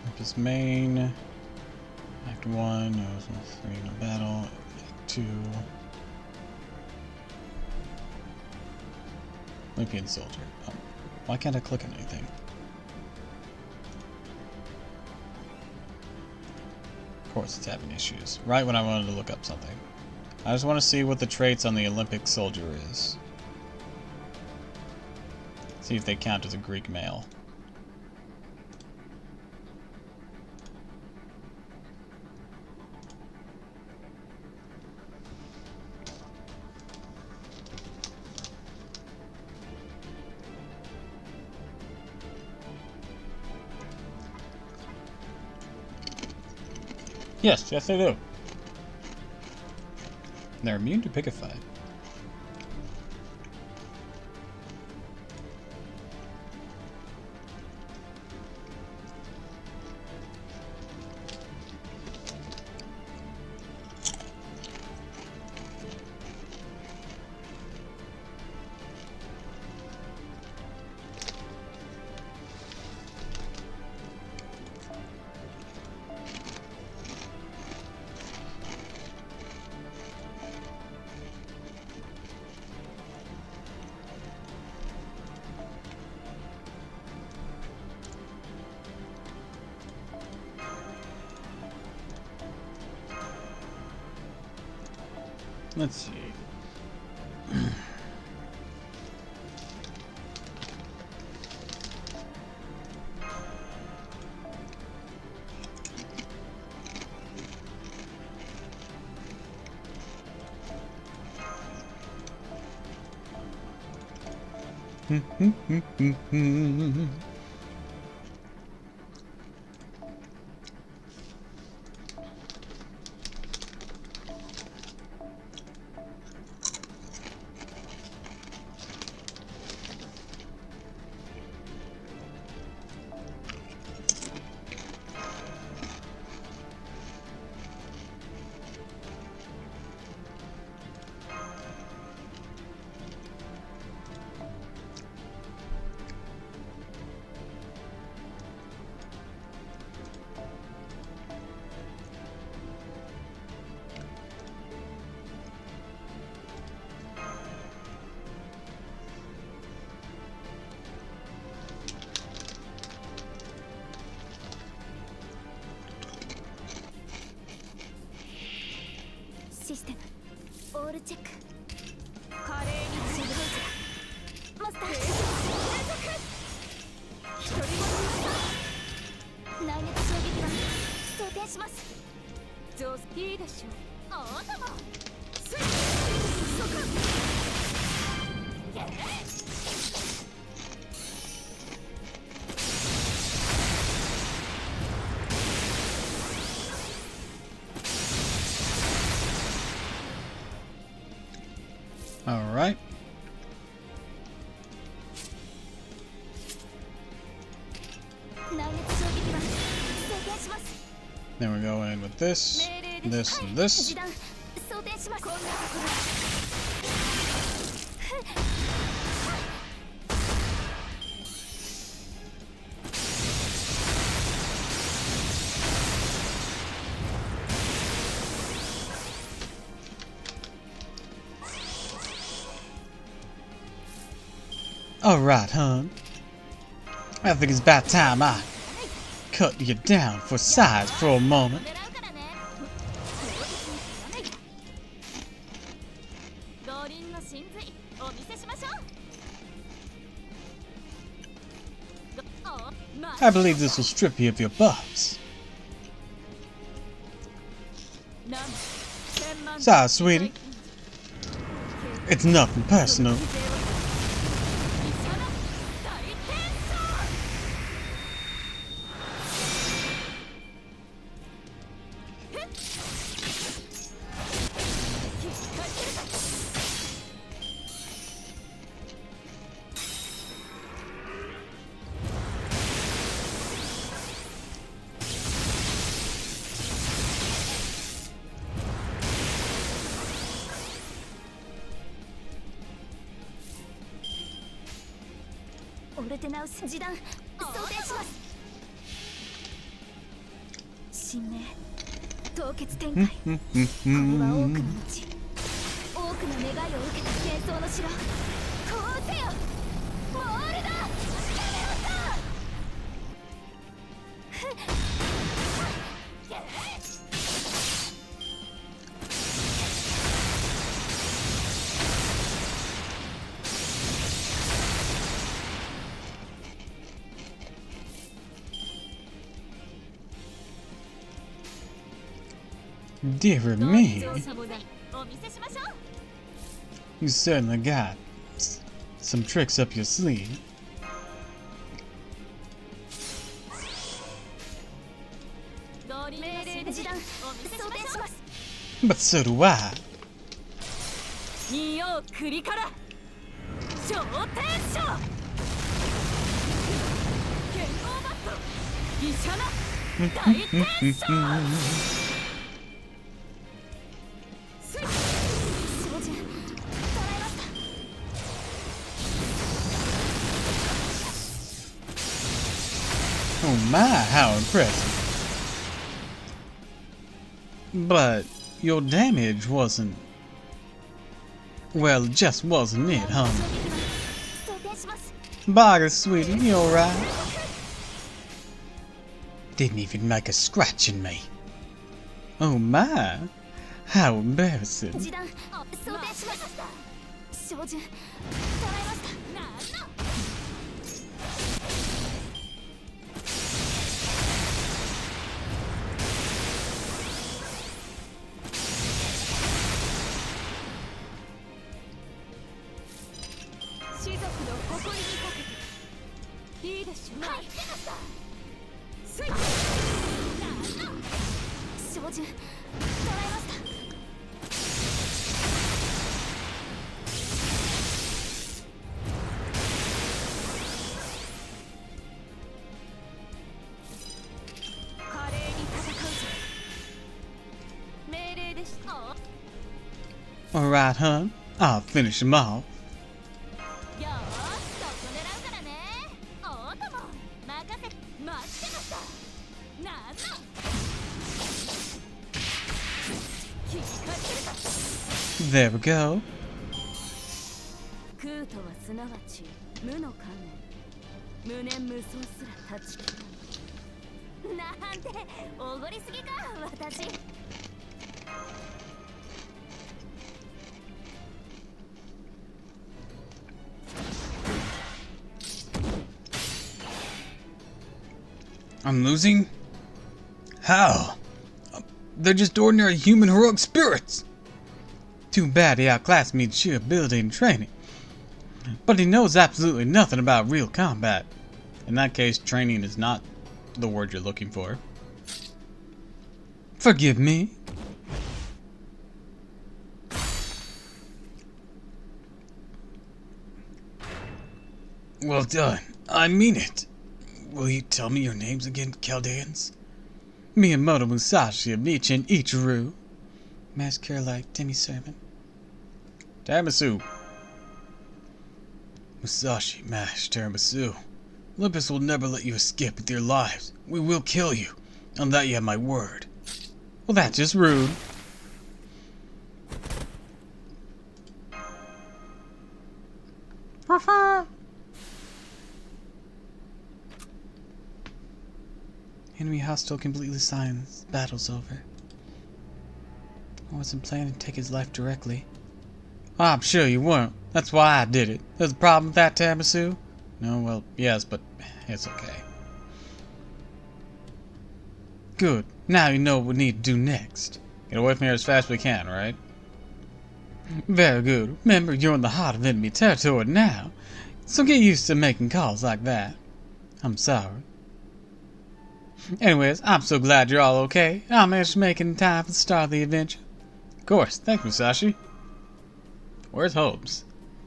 Campus main, Act 1, Act 3 in a battle, Act 2, Olympian Soldier. Oh, why can't I click on anything? Of course it's having issues, right when I wanted to look up something. I just want to see what the traits on the Olympic Soldier is. See if they count as a Greek male. Yes, yes they do. They're immune to pigify. Let's see. System. All check. 華麗にシグマスター。連続。一人も内熱衝撃は装填します。上手いいでしょう。あなたも。スイッチ。即。All right. Then we're going in with this, this, and this. Alright, hon. I think it's about time I cut you down for size for a moment. I believe this will strip you of your buffs. Sorry, sweetie. It's nothing personal. Dear どう me, ぞさもなお見せしましょう you certainly got some tricks up your sleeve. 同理命令で示談お見せします But so do I. 仁王栗から昇天書剣豪バット医者の大天書スイッ照準捉えました Oh my, how impressive. But your damage wasn't... Well, just wasn't it, huh? 装填します Bogger, sweetie, you alright? Didn't even make a scratch in me. Oh my, how embarrassing. 示談装填しました照準捉えましたなんの 種族の誇りにかけていいでしょう入ってましたスイッチなんの照準捉えました華麗に戦うぞ命令でした Alright, hun, I'll finish him off. よーしそこ狙うからねおーとも任せ待ってましたなんの気がするか There we go. 空とはすなわち無の観念無念無双すら断ち切らんなんておごりすぎか私 I'm losing? How? They're just ordinary human heroic spirits. Too bad he outclassed me in sheer ability and training. But he knows absolutely nothing about real combat. In that case, training is not the word you're looking for. Forgive me. Well done. I mean it. Will you tell me your names again, Chaldeans? Miyamoto Musashi of Nietzsche and Ichiru. Mask like demi-servant. Tiramisu. Musashi, Mash, Tiramisu. Olympus will never let you escape with your lives. We will kill you. On that you have my word. Well, that's just rude. Enemy hostile completely silenced. Battle's over. I wasn't planning to take his life directly. Oh, I'm sure you weren't. That's why I did it. There's a problem with that, Tiramisu? No, well, yes, but it's okay. Good. Now you know what we need to do next. Get away from here as fast as we can, right? Very good. Remember, you're in the heart of enemy territory now, so get used to making calls like that. I'm sorry. Anyways, I'm so glad you're all okay. I managed to make it in time for the start of the adventure. Of course, thank you, Musashi. Where's Holmes?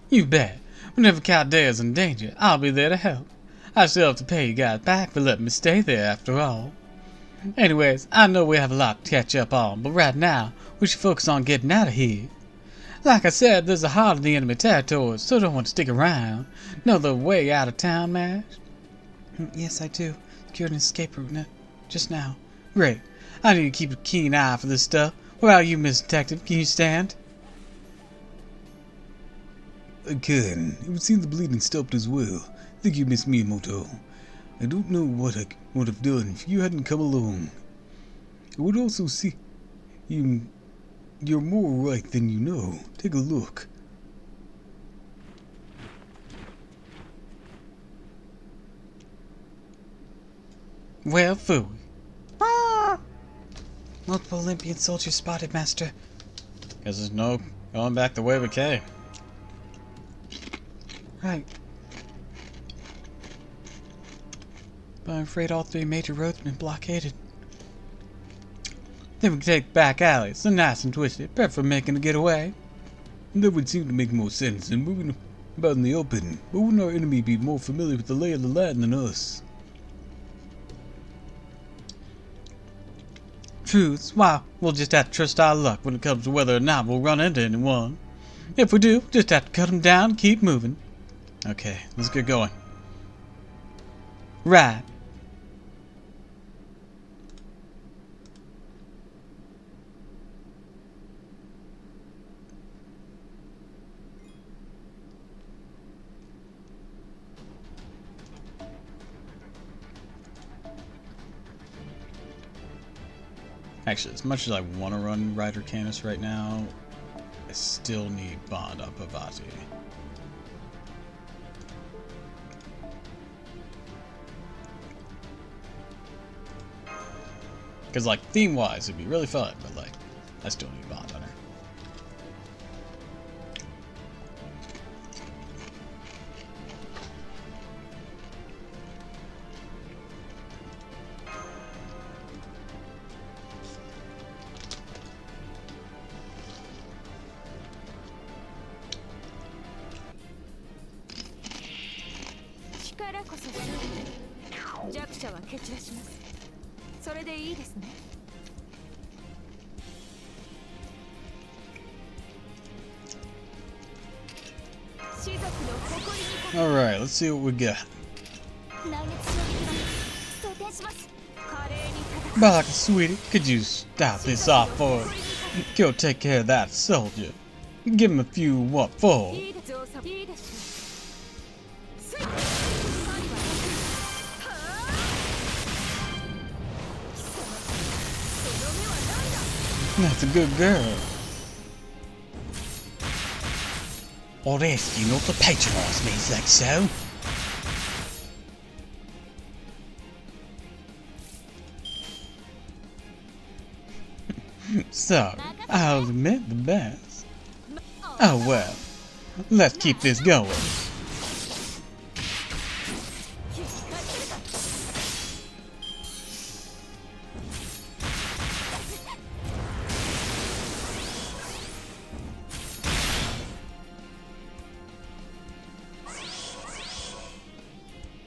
You bet. Whenever Caldea's in danger, I'll be there to help. I still have to pay you guys back for letting me stay there after all. Anyways, I know we have a lot to catch up on, but right now, we should focus on getting out of here. Like I said, there's a heart of the enemy territory, so don't want to stick around. Know the way out of town, Mash? Yes, I do. Secured an escape route just now. Great. I need to keep a keen eye for this stuff. What about you, Miss Detective? Can you stand? I can. It would seem the bleeding stopped as well. Thank you, Miss Miyamoto. I don't know what I would have done if you hadn't come along. I would also see... You're more right than you know. Take a look. Well, phooey. Multiple Olympian soldiers spotted, Master. Guess there's no going back the way we came. Right. But I'm afraid all 3 major roads have been blockaded. Then we can take back alleys, so nice and twisted, perfect for making a getaway. That would seem to make more sense than moving about in the open. But wouldn't our enemy be more familiar with the lay of the land than us? Truths, well, we'll just have to trust our luck when it comes to whether or not we'll run into anyone. If we do, just have to cut them down and keep moving. Okay, let's get going. Right. Actually, as much as I want to run Ryder Canis right now, I still need Bond up Avati. Because, like, theme-wise, it'd be really fun, but, like, I still need Bond on her. Alright, let's see what we got. Barker, sweetie, could you stop this off for us? Go take care of that soldier. Give him a few what for? That's a good girl. I'd ask you not to patronize me like so. Sorry, I'll admit the best. Oh well, let's keep this going.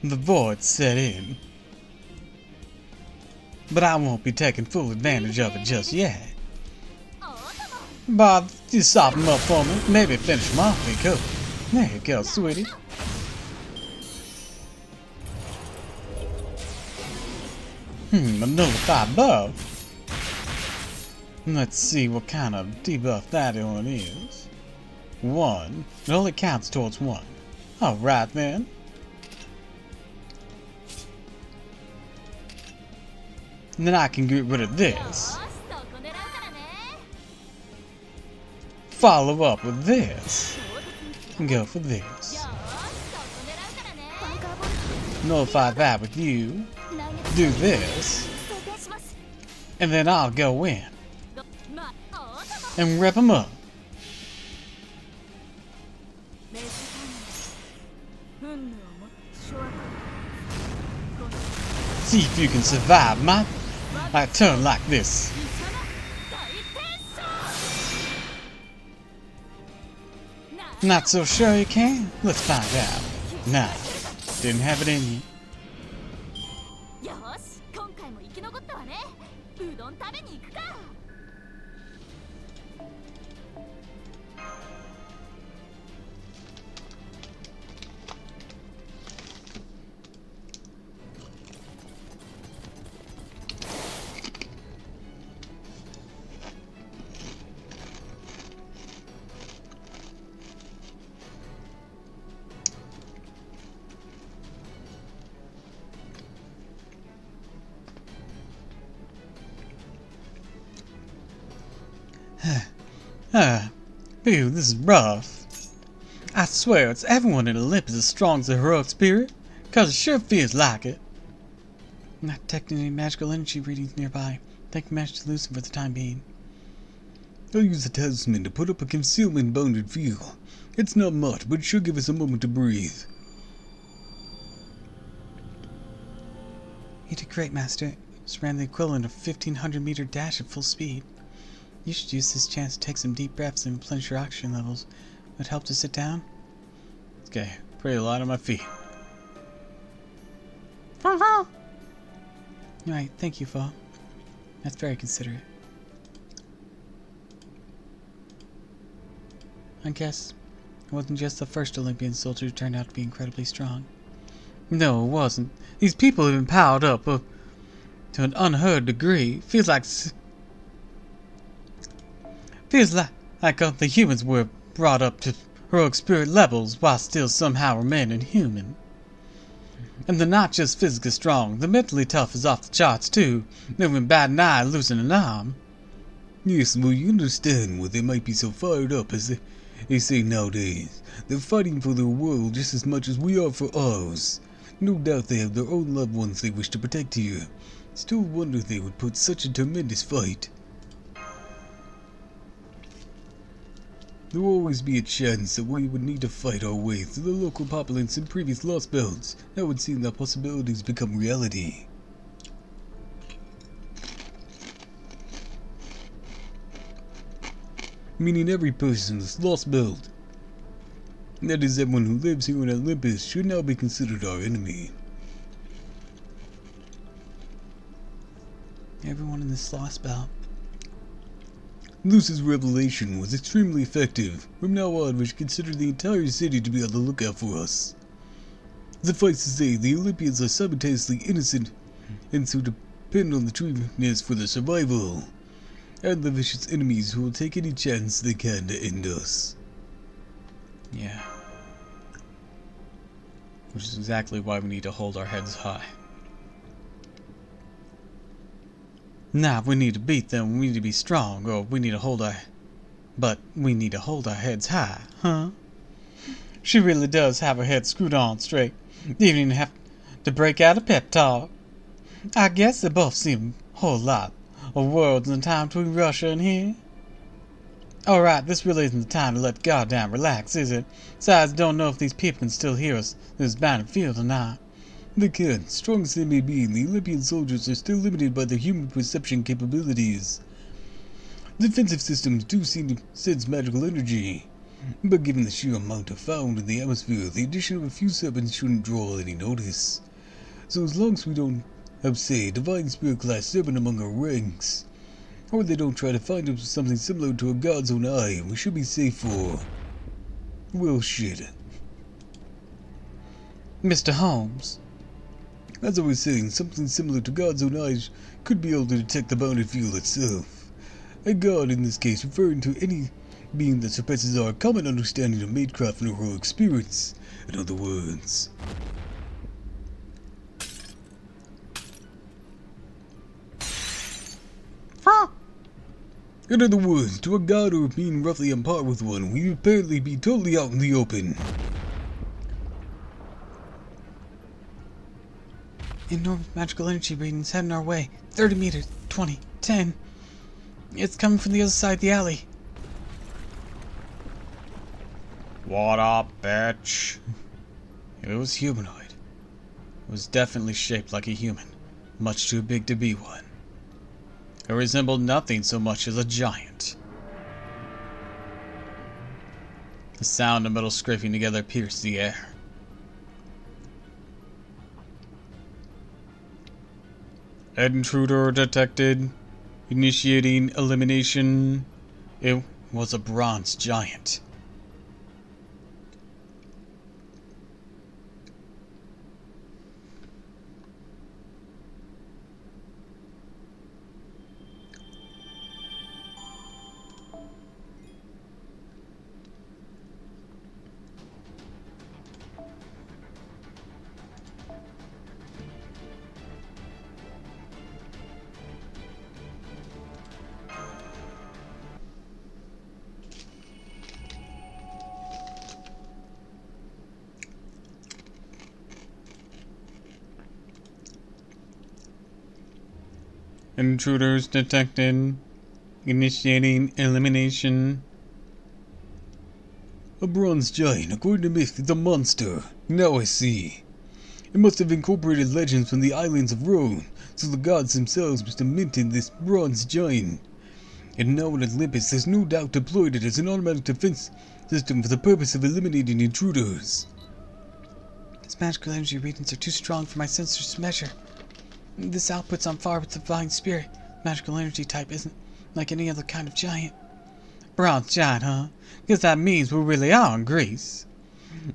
The void set in, but I won't be taking full advantage of it just yet. Bob, just soften him up for me. Maybe finish him off if you could. There you go, sweetie. A nullified buff. Let's see what kind of debuff that one is. 1. It only counts towards 1. Alright then. And then I can get rid of this. Follow up with this. And go for this. Nullify that with you. Do this. And then I'll go in. And rip them up. See if you can survive my turn like this. Not so sure you can? Let's find out. Nah, didn't have it in you. Phew, this is rough. I swear it's everyone in Olympus as strong as the heroic spirit, cause it sure feels like it. I'm not detecting any magical energy readings nearby. think we managed to lose him for the time being. I'll use the talisman to put up a concealment bounded field. It's not much, but it should give us a moment to breathe. You did great, Master. Just ran the equivalent of a 1,500-meter dash at full speed. You should use this chance to take some deep breaths and replenish your oxygen levels. Would it help to sit down? Okay, pretty light on my feet. Right, thank you, Fall. That's very considerate. I guess it wasn't just the first Olympian soldier who turned out to be incredibly strong. No, it wasn't. These people have been powered up to an unheard degree. Feels like the humans were brought up to heroic spirit levels while still somehow remaining human. And they're not just physically strong, they're mentally tough as off the charts too, never been bat an eye losing an arm. Yes, well, you understand why they might be so fired up as they say nowadays. They're fighting for their world just as much as we are for ours. No doubt they have their own loved ones they wish to protect here. Still wonder they would put such a tremendous fight. There will always be a chance that we would need to fight our way through the local populace in previous lost belts. That would seem that possibilities become reality. Meaning every person in this lost belt, that is everyone who lives here in Olympus, should now be considered our enemy. Everyone in this lost belt. Luce's revelation was extremely effective. From now on, we should consider the entire city to be on the lookout for us. Suffice to say, the Olympians are simultaneously innocent, and so depend on the treatment for their survival, and the vicious enemies who will take any chance they can to end us. Yeah. Which is exactly why we need to hold our heads high. Nah, we need to beat them, we need to be strong, or we need to hold our... But we need to hold our heads high, huh? She really does have her head screwed on straight. You even have to break out a pep talk. I guess they both seem a whole lot of worlds in time between Russia and here. Alright, this really isn't the time to let goddamn relax, is it? Besides, I don't know if these people can still hear us through this battlefield or not. They can. Strong as they may be, the Olympian soldiers are still limited by their human perception capabilities. Defensive systems do seem to sense magical energy, but given the sheer amount of found in the atmosphere, the addition of a few serpents shouldn't draw any notice. So as long as we don't have, say, Divine Spirit class serpent among our ranks, or they don't try to find us something similar to a God's own eye, we should be safe for... well, shit. Mr. Holmes. As I was saying, something similar to God's own eyes could be able to detect the bounded field itself. A God, in this case, referring to any being that surpasses our common understanding of maidcraft and heroic spirits. In other words... In other words, to a God or a being roughly on par with one, we would apparently be totally out in the open. Enormous magical energy readings heading our way. 30 meters, 20, 10. It's coming from the other side of the alley. What up, bitch? It was humanoid. It was definitely shaped like a human, much too big to be one. It resembled nothing so much as a giant. The sound of metal scraping together pierced the air. Intruder detected. Initiating elimination. It was a bronze giant. Intruders detected. Initiating elimination. A bronze giant, according to myth, is a monster. Now I see. It must have incorporated legends from the islands of Rome, so the gods themselves must have minted this bronze giant. And now in Olympus, there's no doubt deployed it as an automatic defense system for the purpose of eliminating intruders. These magical energy readings are too strong for my sensors to measure. This output's on par with the divine spirit. Magical energy type isn't like any other kind of giant. Bronze giant, huh? Guess that means we really are in Greece.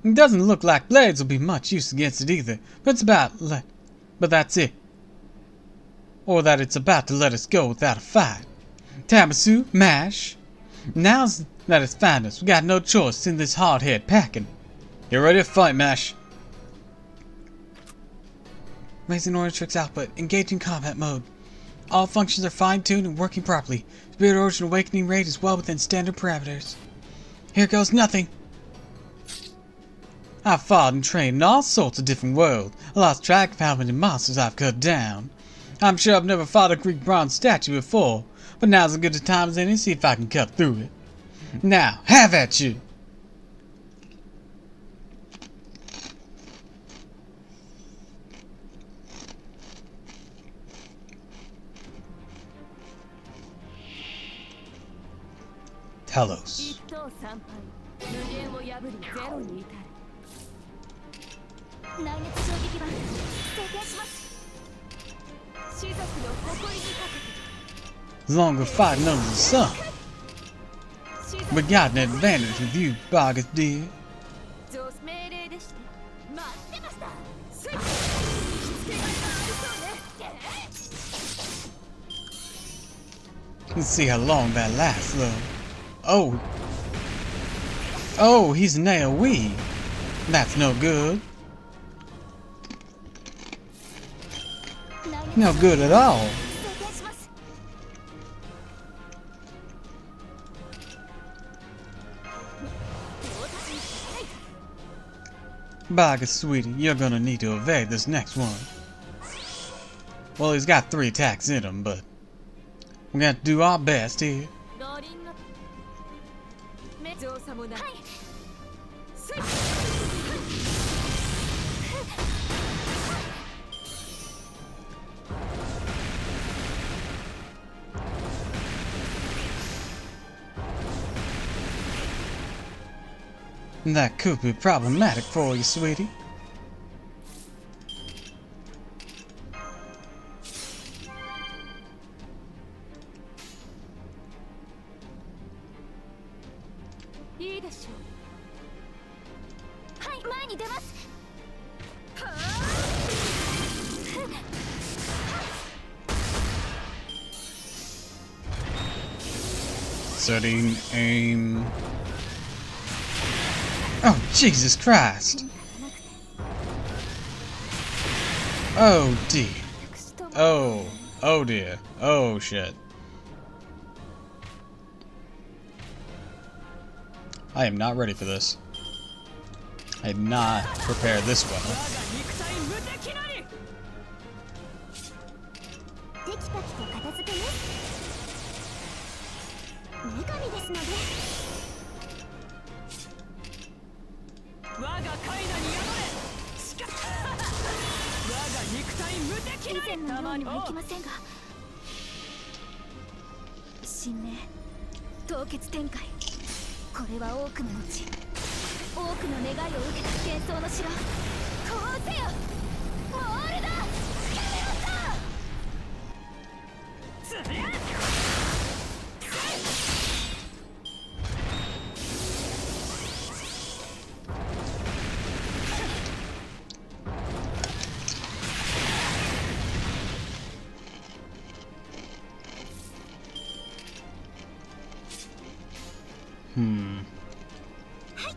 It doesn't look like blades will be much use against it either, but that's it. Or that it's about to let us go without a fight. Tamasu, Mash. Now's that it's found us, we got no choice to send this hardhead packing. You ready to fight, Mash? Raising Origin output. Engaging combat mode. All functions are fine-tuned and working properly. Spirit Origin awakening rate is well within standard parameters. Here goes nothing. I've fought and trained in all sorts of different worlds. I lost track of how many monsters I've cut down. I'm sure I've never fought a Greek bronze statue before, but now's as good a time as any to see if I can cut through it. Now, have at you! Telos. 1等3敗無限を破りゼロに至る内熱衝撃板装填します種族の誇りにかけて As long as we're fighting under the sun, we got an advantage with you, Bogus dear. 命令でして待ってましたスイッチしつけがいがありそうね Let's see how long that lasts, though. Oh. Oh, he's an AoE. That's no good. No good at all. 装填します Bogus, sweetie, you're gonna need to evade this next one. Well, he's got 3 attacks in him, but we're gonna do our best here. ローリング目造作もないスイッチ That could be problematic for you, sweetie.いいでしょうはい前に出ますはあ Setting aim. Oh, Jesus Christ. Oh, dear. Oh. Oh, dear. Oh, shit. I am not ready for this. I am not prepared this well. テキパキと片付けます女神ですので我がカイナに宿れしか我が肉体無敵以前のようにはいきませんが神明凍結展開これは多くの後多くの願いを受けた幻想の城こうせよモールだキャメロット はい、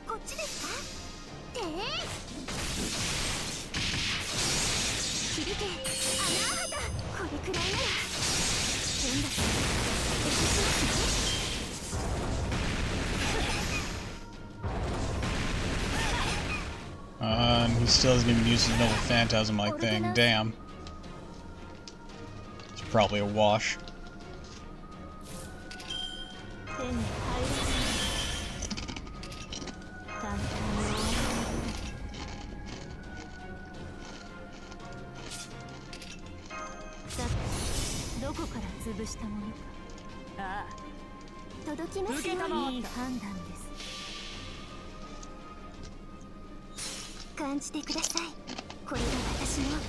こっちですか？響け、穴あはた、これくらいなら。変だし、落としますね。He still doesn't even use his noble phantasm like thing. Damn. probably a wash. 手に入らない簡単にさてどこから潰したものか。ああ届きますよ。いい判断です。感じてください。これが私の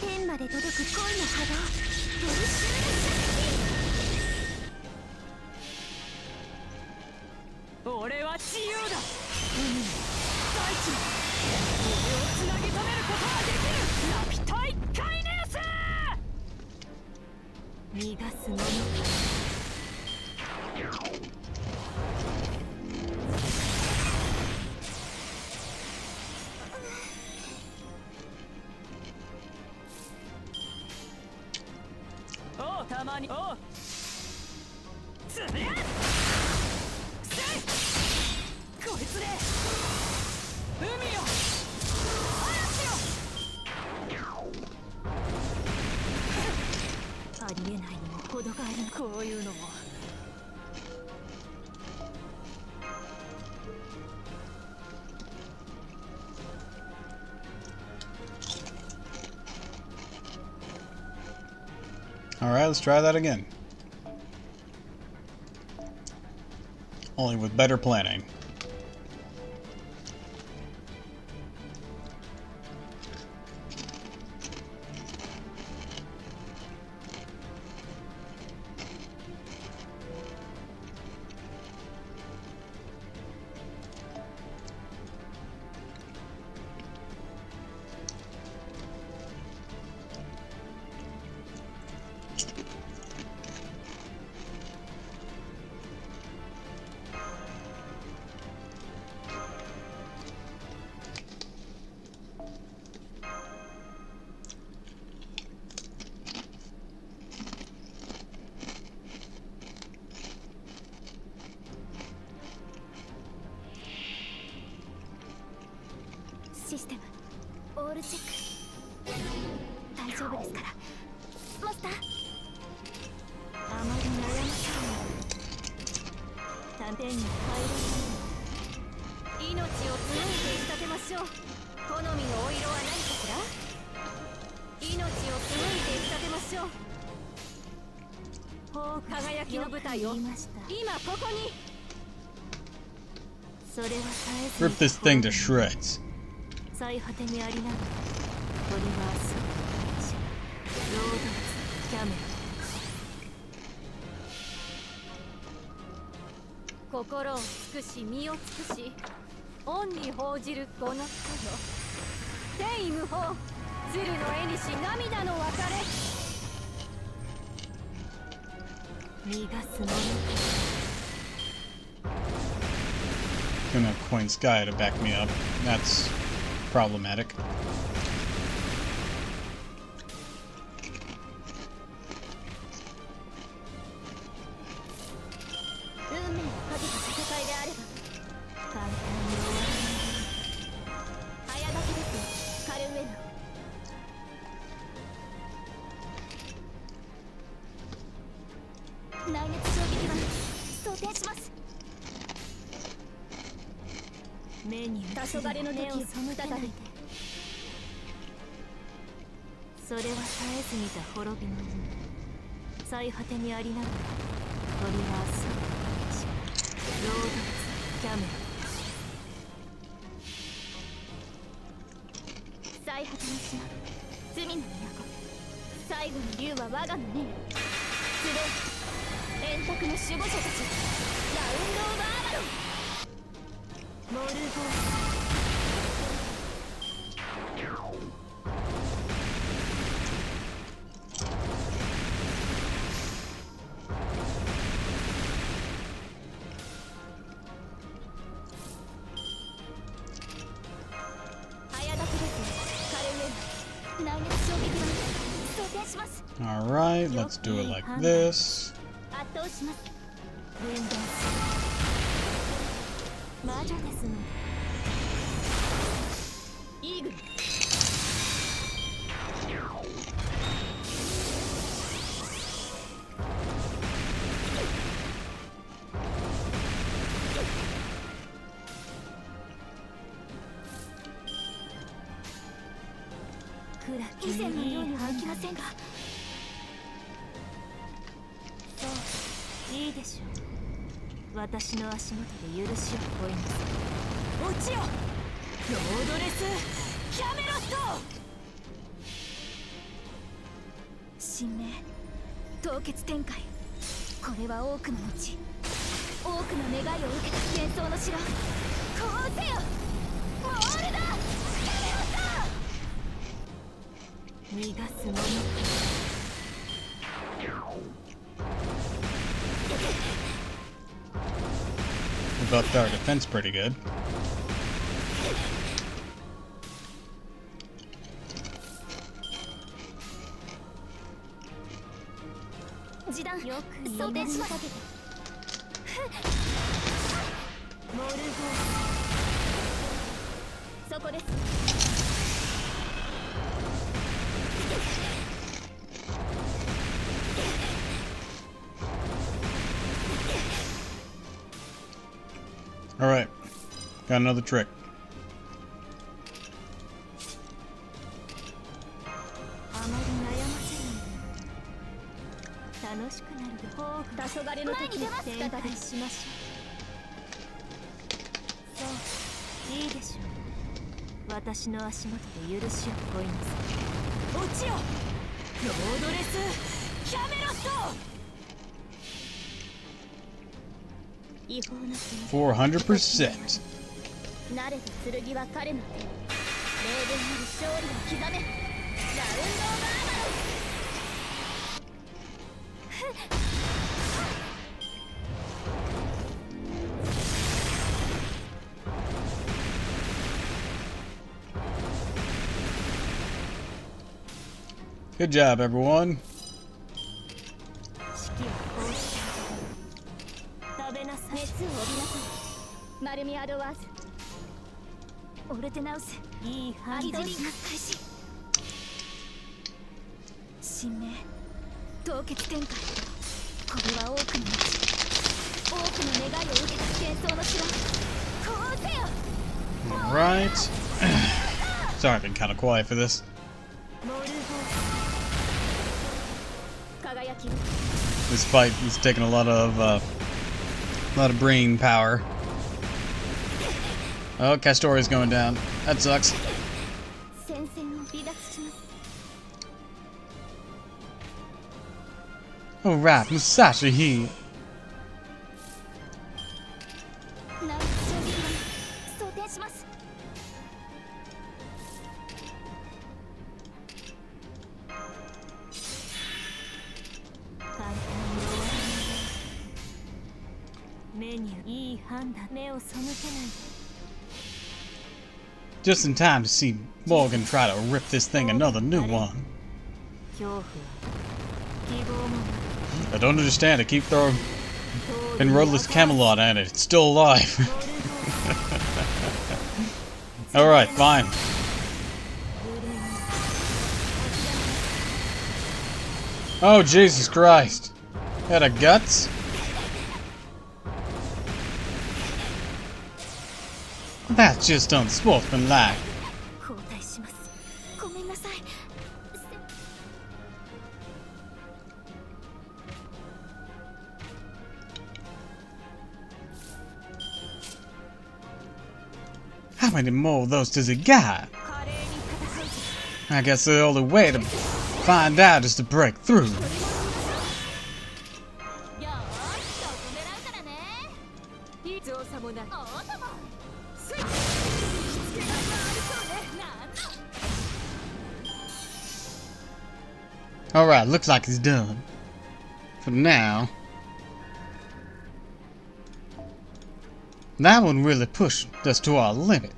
天まで届く恋の幅を取り締める俺は自由だ。海も大地も俺をつなぎ止めることができる。ラピュタイカイネウス。逃がすものか。おうたまに。おうつりゃこいつで海よ嵐よ。ありえないにも程がある。こういうのもAlright, let's try that again. Only with better planning.システムオールチェック。大丈夫ですからマスター。あまり悩ましい。探偵に入らない。命を紡いで仕立てましょう。好みのお色は何かしら。命を紡いで仕立てましょう。輝きの舞台を今ここに。それは絶えず Rip this thing to shreds. 最果てにありながらトリバースロードツキャメラ。心を尽くし身を尽くし恩に報じるこの人よ。天意無法鶴の絵にし涙の別れ。逃がすものか。 Gonna have Queen Sky to back me up. That's problematic. 運命をかけた戦いであれば簡単に終わらない。早書きですよカルメナ。内熱衝撃は想定します。目に黄昏の時を背けないで。それは絶えず見た滅びの海。最果てにありながらトリバースロードツキャメラ。最果ての島罪の都。最後の竜は我がの命。スレイ円卓の守護者たちラウンド・オブ・アバロン。モルゴー早炊きですカルメナ。内熱衝撃は想定します。 Alright, let's do it like this. 圧倒します。分断する魔女ですの。イーグル。ぐらい以前のようにはいきませんが。そういいでしょう。私の足元で許しを乞います。落ちよロードレスキャメロット。神明凍結展開。これは多くの地、多くの願いを受けた幻想の城。こうせよモールだキャメロット。逃がすもの。We buffed our defense pretty good. 示談よく想定します。モールフォーそこです。Alright. Got another trick. あまり悩ませない。楽しくなるで黄昏の時に展開しましょう。そういいでしょう。私の足元で許しを乞います。落ちよロードレスキャメロット。違法な400%. 慣れた剣は彼の手。霊言なる勝利を刻め。ラウンドオブアーマロ。 Good job, everyone. 式はこうした。食べなさい。熱を帯びなさい。マルミアドワーズオルテナウス。いい判断開始。神明凍結展開。これは多くの道、多くの願いを受けた幻想の城。こうせよ。 Alright. Sorry, I've been kind of quiet for this. モールフォー輝きを。 This fight is taking a lot of brain power. Oh, Castoria's going down. That sucks. 戦線を離脱します。 Alright, Musashi here. ナウス衝撃弾装填します。簡単に終わらない。メニューいい判断。目を背けないで。 Just in time to see Morgan try to rip this thing another new one. 恐怖は希望もな I don't understand. I keep throwing and Roadless Camelot at it. It's still alive. Alright, fine. Oh, Jesus Christ. Had a guts? That's just unsportsmanlike. 交代します。ごめんなさい。 How many more of those does he got? 華麗に戦うぞ。 I guess the only way to find out is to break through. よーし、どこ狙うからね。いつおさもない。おーとも。スイッチ。しつけがいがありそうね。なんの。 Alright, looks like he's done. For now. That one really pushed us to our limit.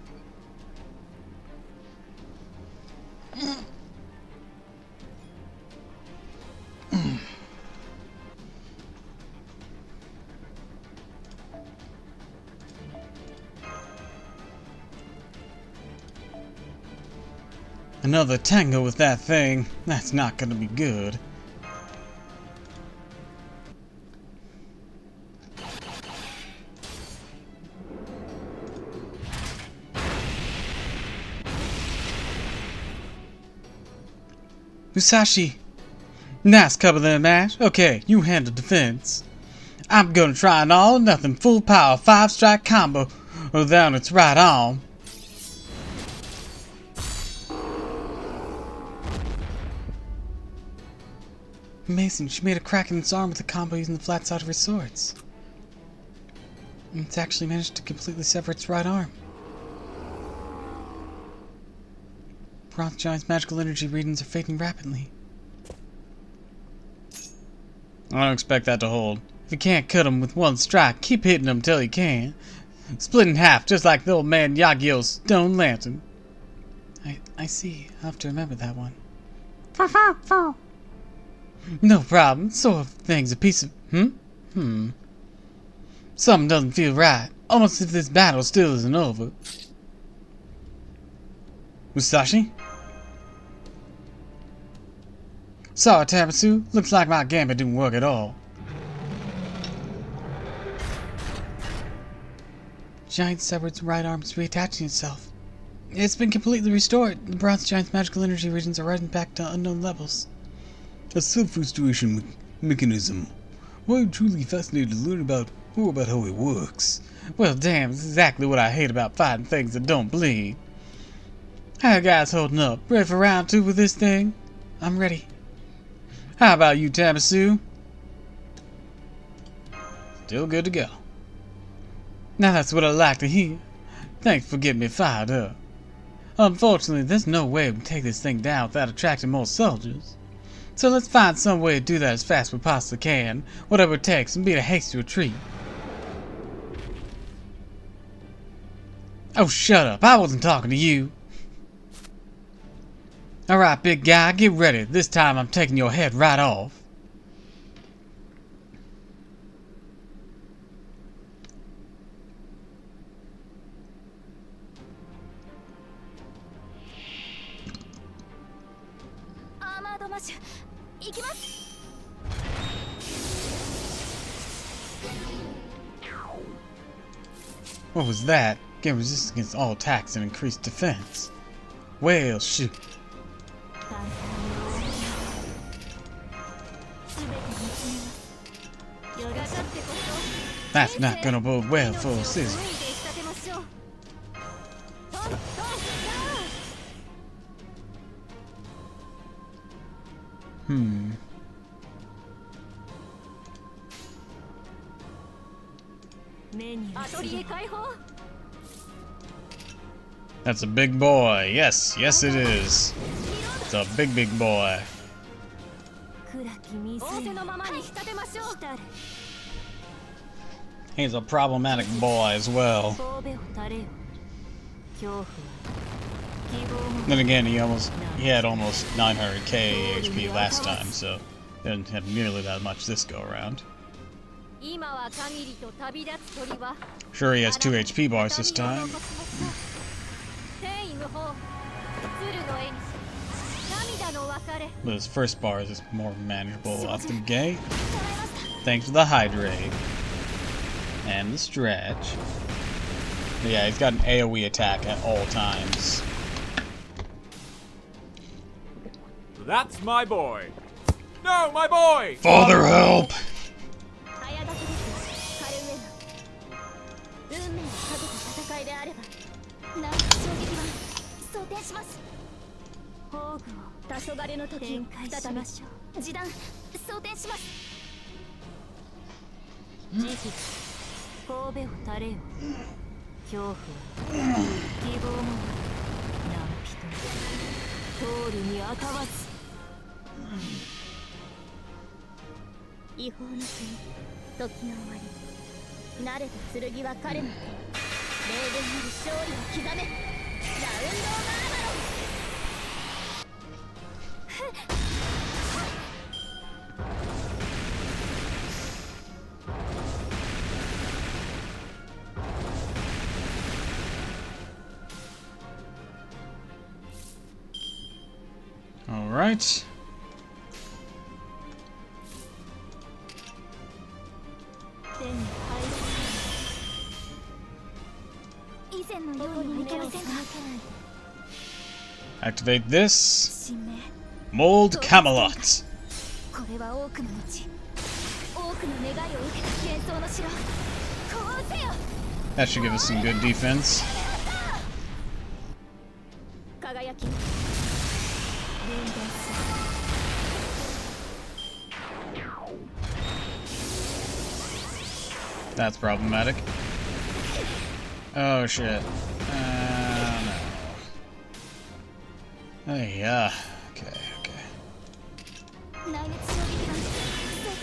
Another tango with that thing. That's not gonna be good. Musashi! Nice cover there, Mash. Okay, you handle defense. I'm gonna try an all-nothing full power 5-strike combo down its right arm. Amazing, she made a crack in its arm with a combo using the flat side of her swords. And it's actually managed to completely sever its right arm. Bronze Giant's magical energy readings are fading rapidly. I don't expect that to hold. If you can't cut him with one strike, keep hitting him till you can. Split in half, just like the old man Yagyo's stone lantern. I see. I'll have to remember that one. No problem. Sort of thing's a piece of... Something doesn't feel right. Almost as if this battle still isn't over. Musashi? Sorry, Tamasu. Looks like my gambit didn't work at all. Giant severed its right arm is reattaching itself. It's been completely restored. The Bronze Giant's magical energy regions are rising back to unknown levels. A self-restoration mechanism. Well, I'm truly fascinated to learn more about how it works. Well, damn, it's exactly what I hate about fighting things that don't bleed. How you guys holding up? Ready for round 2 with this thing? I'm ready. How about you, Tamasu? Still good to go. Now that's what I like to hear. Thanks for getting me fired up. Unfortunately, there's no way we can take this thing down without attracting more soldiers. So let's find some way to do that as fast as we possibly can, whatever it takes, and beat a hasty retreat. Oh, shut up. I wasn't talking to you. Alright, big guy, get ready. This time I'm taking your head right off. What was that? Gain resistance against all attacks and increased defense. Well, shoot. That's not gonna bode well for us, is it? That's a big boy. Yes, yes it is. It's a big, big boy. He's a problematic boy as well. Then again, he had almost 900k HP last time, so didn't have nearly that much this go around. Sure, he has 2 HP bars this time. But his first bar is more manageable off the gate, thanks to the hydrate and the stretch. But yeah, he's got an AoE attack at all times. That's my boy. No, my boy! Father, help! All right. Activate this. Mold Camelot. これは多くの後多くの願いを受けた幻想の城こうせよ That should give us some good defense. 輝き分断す That's problematic. Oh shit. No. Hey, okay. 内熱衝撃弾装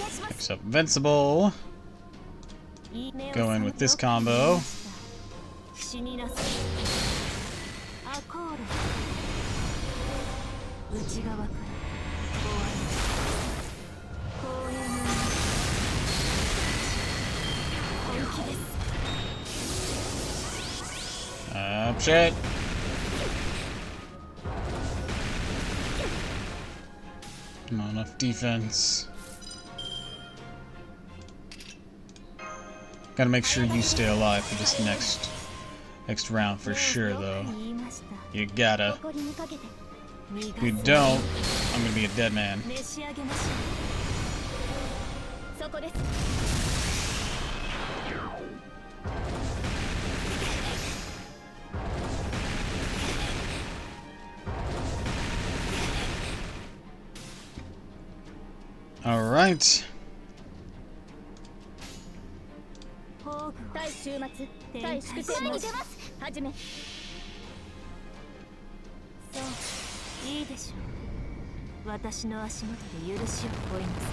填します Picks up Invincible. Go in with this combo. 死になさいアコール内側から終わり公園の本気です Shit. Not enough defense. Gotta make sure you stay alive for this next round for sure, though. You gotta. 誇りにかけて If you don't, I'm gonna be a dead man. 召し上げましょうそこです Alright. 対終末対粛清に出ますはじめそういいでしょう私の足元で許しを乞います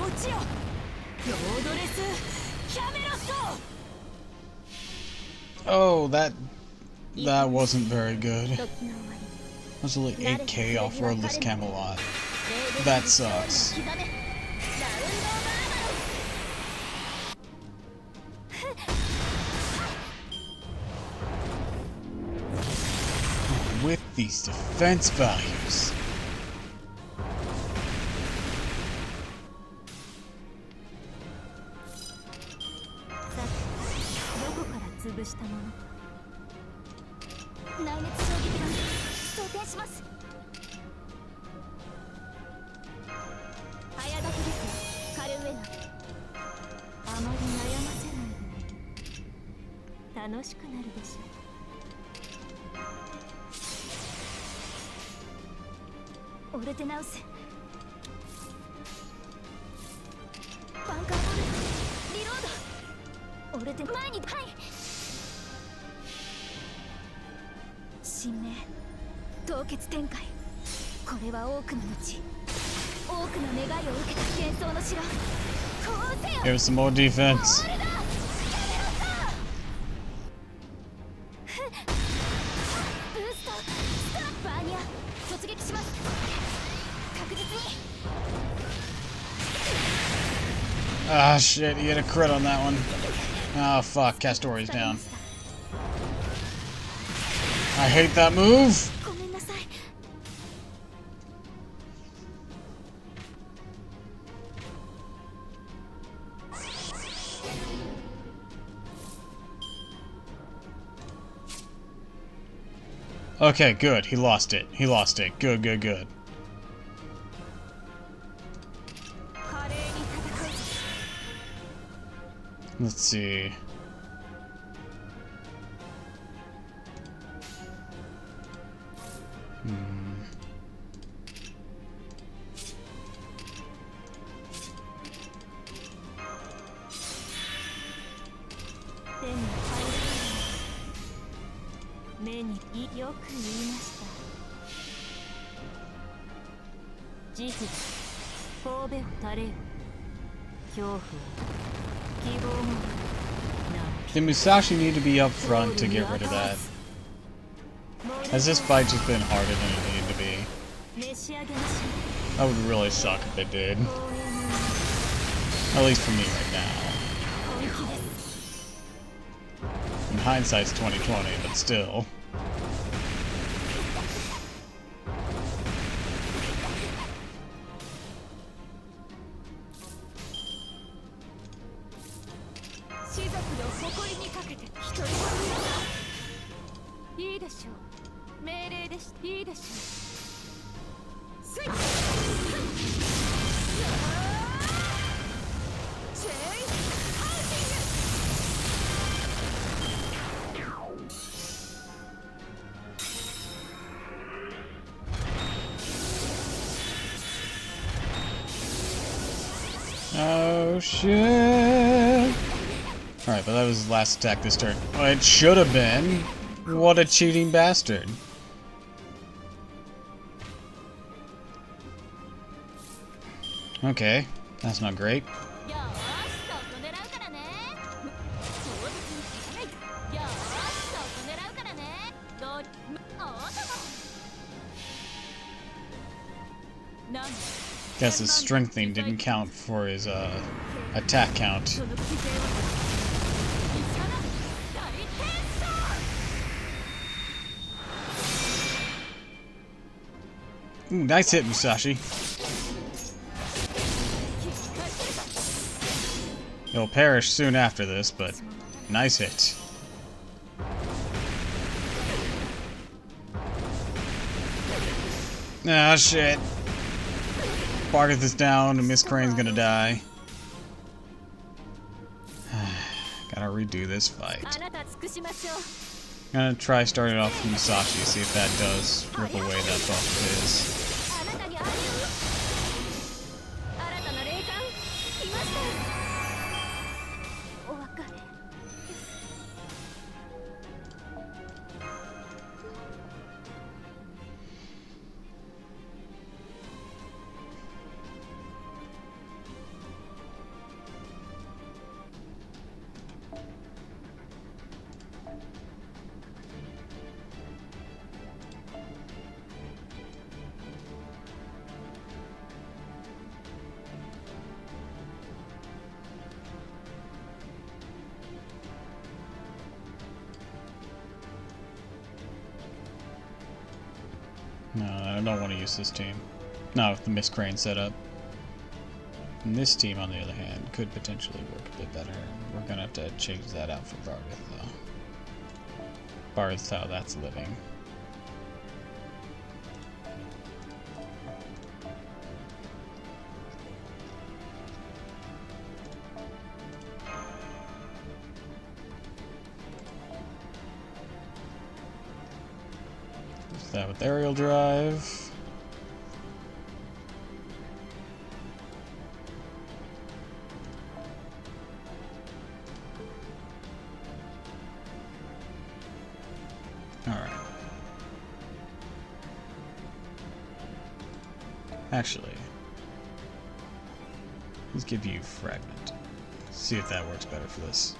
落ちよロードレスキャメロット Oh, that wasn't very good. 時の終わり That's only 8k off Roadless Camelot. That sucks. 刻めラウンドバーバロ With these defense values. さてどこから潰したもの内熱衝撃弾装填します早書きですよカルウェナあまり悩ませないで楽しくなるでしょうオルテナウスバンカーボルトリロードオルテ前にはい神明凍結展開これは多くの後多くの願いを受けた幻想の城こうせよ Give us some more defense. ブーストストップバーニア突撃します確実に Ah, shit, he had a crit on that one. Oh, fuck, Castori's down. I hate that move! ごめんなさい Okay, good. He lost it. He lost it. Good, good, good. 華麗に戦うぞ Let's see. Hmm. 手に入る目によく言いました慈悲神戸を垂れよ恐怖は希望もな Did Musashi need to be up front to get rid of that? Has this fight just been harder than it needed to be? 召し上げまし That would really suck if it did. ょう光栄の At least for me right now. 本気です In hindsight's 2020, but still. 士族の誇りにかけて一人もいいでしょう命令ですいいでしょう Oh shit! Alright, but that was his last attack this turn. Well, it should have been. What a cheating bastard. Okay, that's not great. Guess his strengthening didn't count for his attack count. Ooh, nice hit, Musashi. He'll perish soon after this, but nice hit. Ah, shit. Bargath is down, and Miss Crane's gonna die. Gotta redo this fight. I'm gonna try starting off with Musashi, see if that does rip away that buff of his. No, I don't want to use this team. Not with the Miss Crane setup. And this team, on the other hand, could potentially work a bit better. We're gonna have to change that out for Bargath, though. Bargath's how that's living. That with aerial drive. Alright. Actually, let's give you Fragment. See if that works better for this.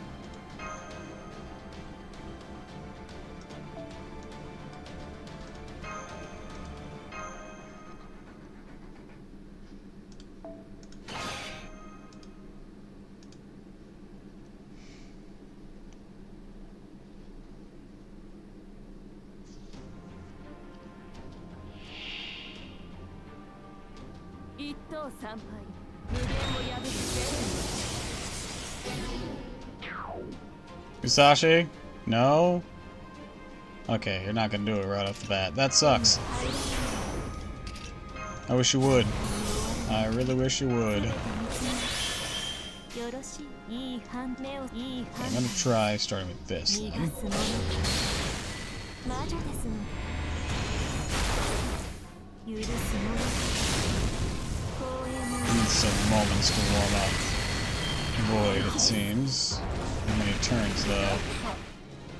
Musashi? No? Okay, you're not gonna do it right off the bat. That sucks. I wish you would. I really wish you would. Okay, I'm gonna try starting with this then. Need some moments to warm up. Void, it seems. How many turns, though?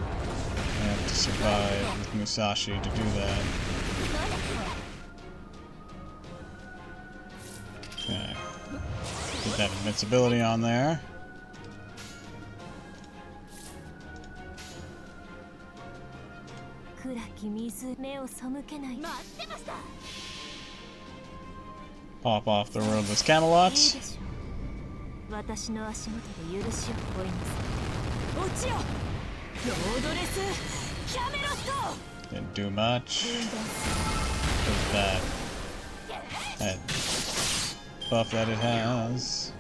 I have to survive with Musashi to do that. Okay. Get that invincibility on there. Pop off the roadless Camelot. Didn't do much. With that buff that it has.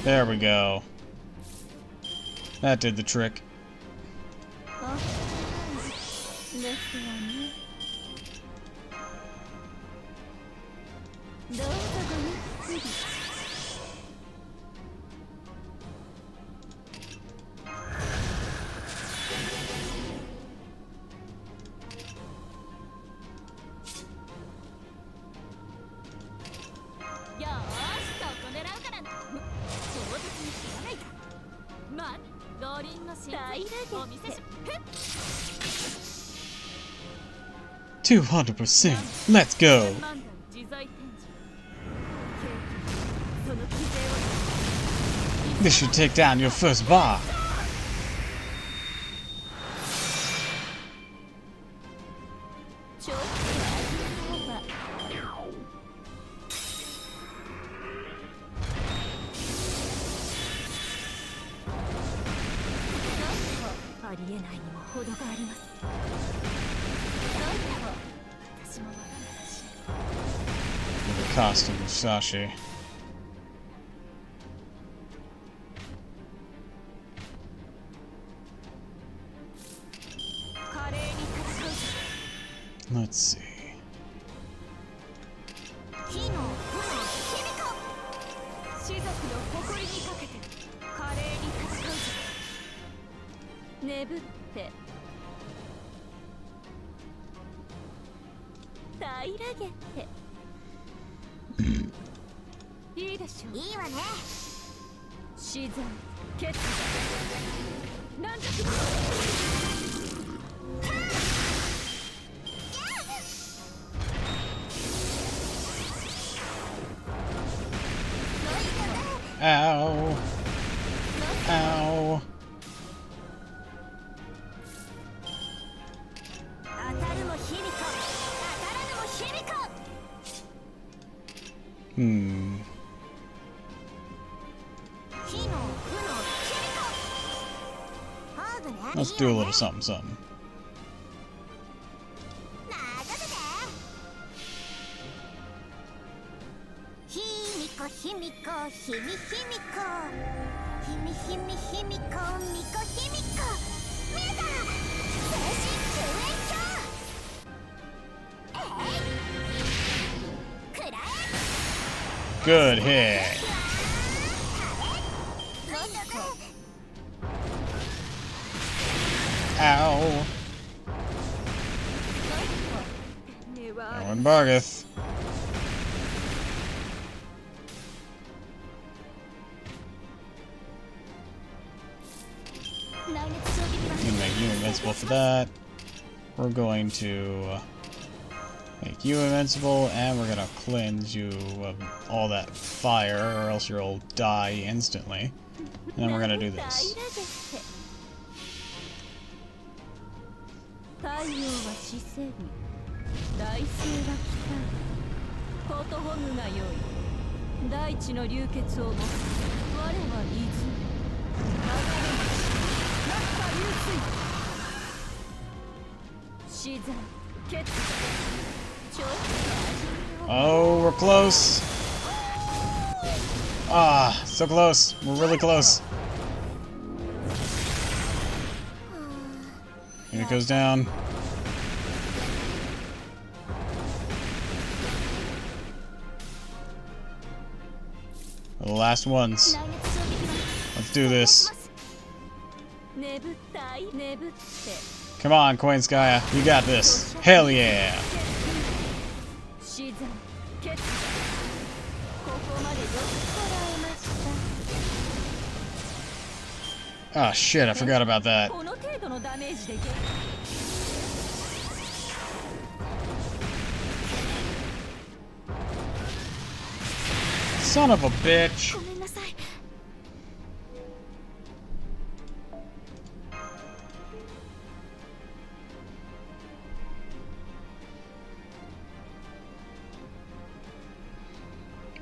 There we go. That did the trick. あ、ですわね。どうぞごゆっくり。よーし、そこ狙うからな。唐突に切らないと。まあ、五輪の真髄お見せし。 200%. Let's go. 万段自在天使。その規制を。 This should take down your first bar. ちょっと味の方が。ありえないにも程があります。私もわからないし。 The costume of Sashi. 華麗に戦うぞ。 Let's see. 火の炎響か。士族の誇りにかけて華麗に戦うぞ。眠って平らげて。いいでしょう。いいわね。自然決断軟弱。 Ow. Ow. 当たるも卑弥呼、当たらぬも卑弥呼。 Hmm. 火の負の卑弥呼。ハーブね。 Let's do a little something, something. 任せて。卑弥呼、卑弥呼、卑弥呼。卑弥卑弥卑弥呼、弥呼卑弥呼。見えた。精神救援鏡。くらえ。 Good hit. Ow. Going Bargath. Gonna make you invincible for that. We're going to make you invincible, and we're gonna cleanse you of all that fire, or else you'll die instantly. And then we're gonna do this. 太陽は死せり、大星は来たる。ことほぐがよい。大地の流血をもつ。我は泉。流れ星。落下流水。自然。決断。ちょっと味見を。 Oh, we're close. Ah, so close. We're really close. And it goes down. The last ones. Let's do this. Come on, Koinskaya. You got this. Hell yeah. Oh shit, I forgot about that. Son of a bitch.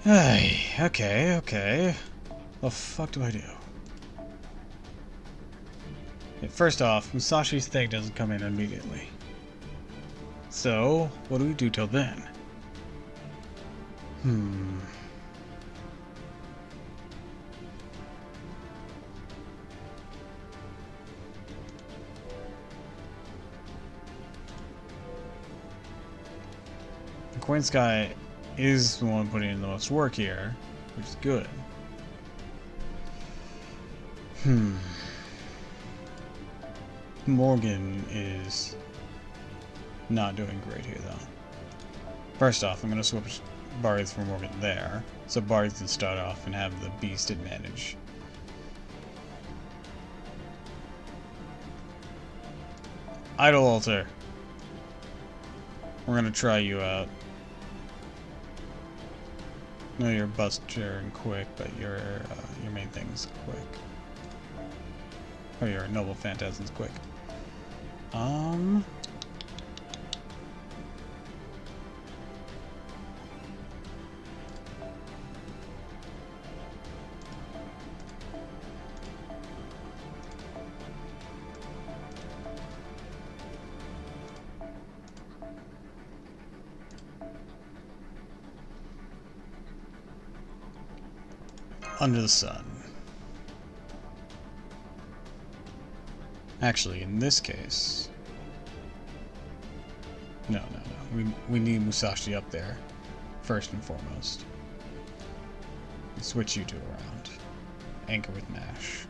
Hey, okay. What the fuck do I do? Okay, first off, Musashi's thing doesn't come in immediately. So, what do we do till then? Quinn Sky is the one putting in the most work here, which is good. Morgan is not doing great here, though. First off, I'm going to switch Barth for Morgan there, so Barth can start off and have the beast advantage. Idol Altar. We're going to try you out. No, you're Buster and quick, but your main thing's quick. Or your Noble Phantasm's quick. Under the sun. Actually, in this case... No. We need Musashi up there, first and foremost. Switch you two around. Anchor with Nash.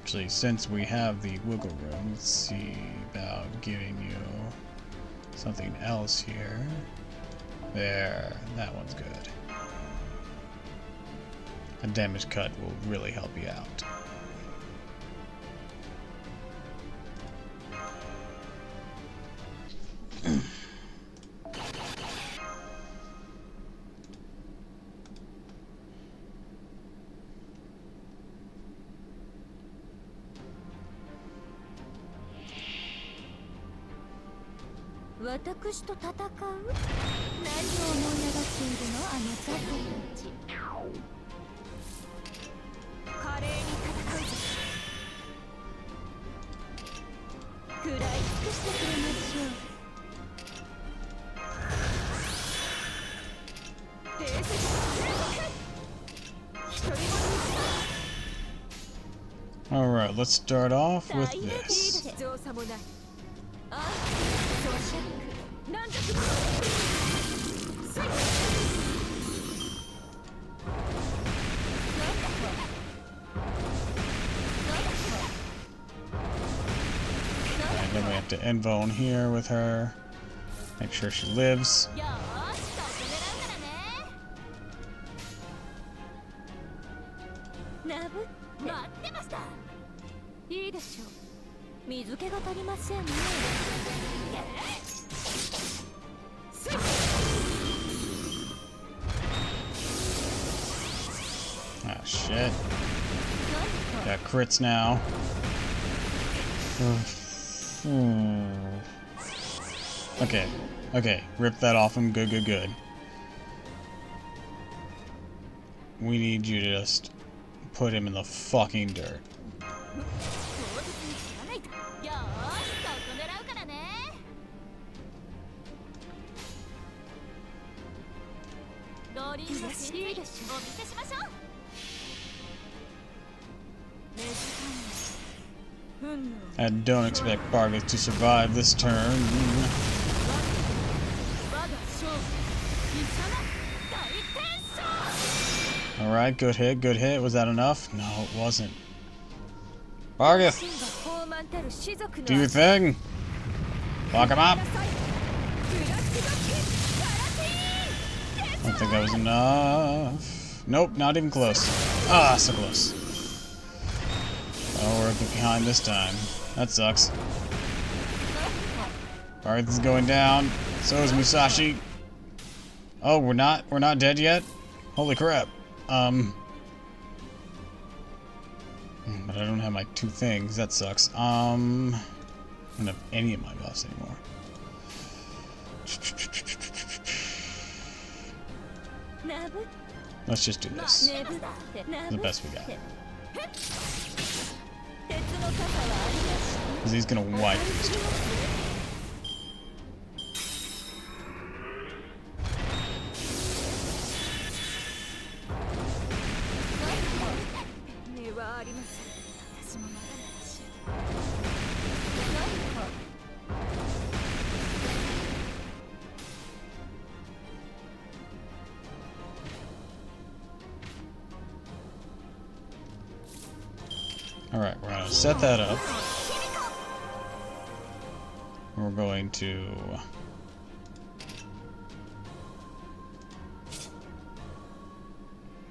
Actually, since we have the wiggle room, let's see about giving you something else here. There, that one's good. A damage cut will really help you out. Alright, let's start off with this. And then we have to Envone here with her. Make sure she lives. Ah, shit. Got crits now. Okay. Rip that off him. Good. We need you to just put him in the fucking dirt. I don't expect Bargath to survive this turn. Alright, good hit. Was that enough? No, it wasn't. Bargath! Do your thing! Lock him up! I don't think that was enough. Nope, not even close. Ah, so close. Oh, we're a bit behind this time. That sucks. Bargath is going down. So is Musashi. Oh, we're not dead yet? Holy crap. But I don't have my two things. That sucks. I don't have any of my buffs anymore. Let's just do this. The best we got. Because he's gonna wipe these two. Alright, we're gonna set that up. We're going to...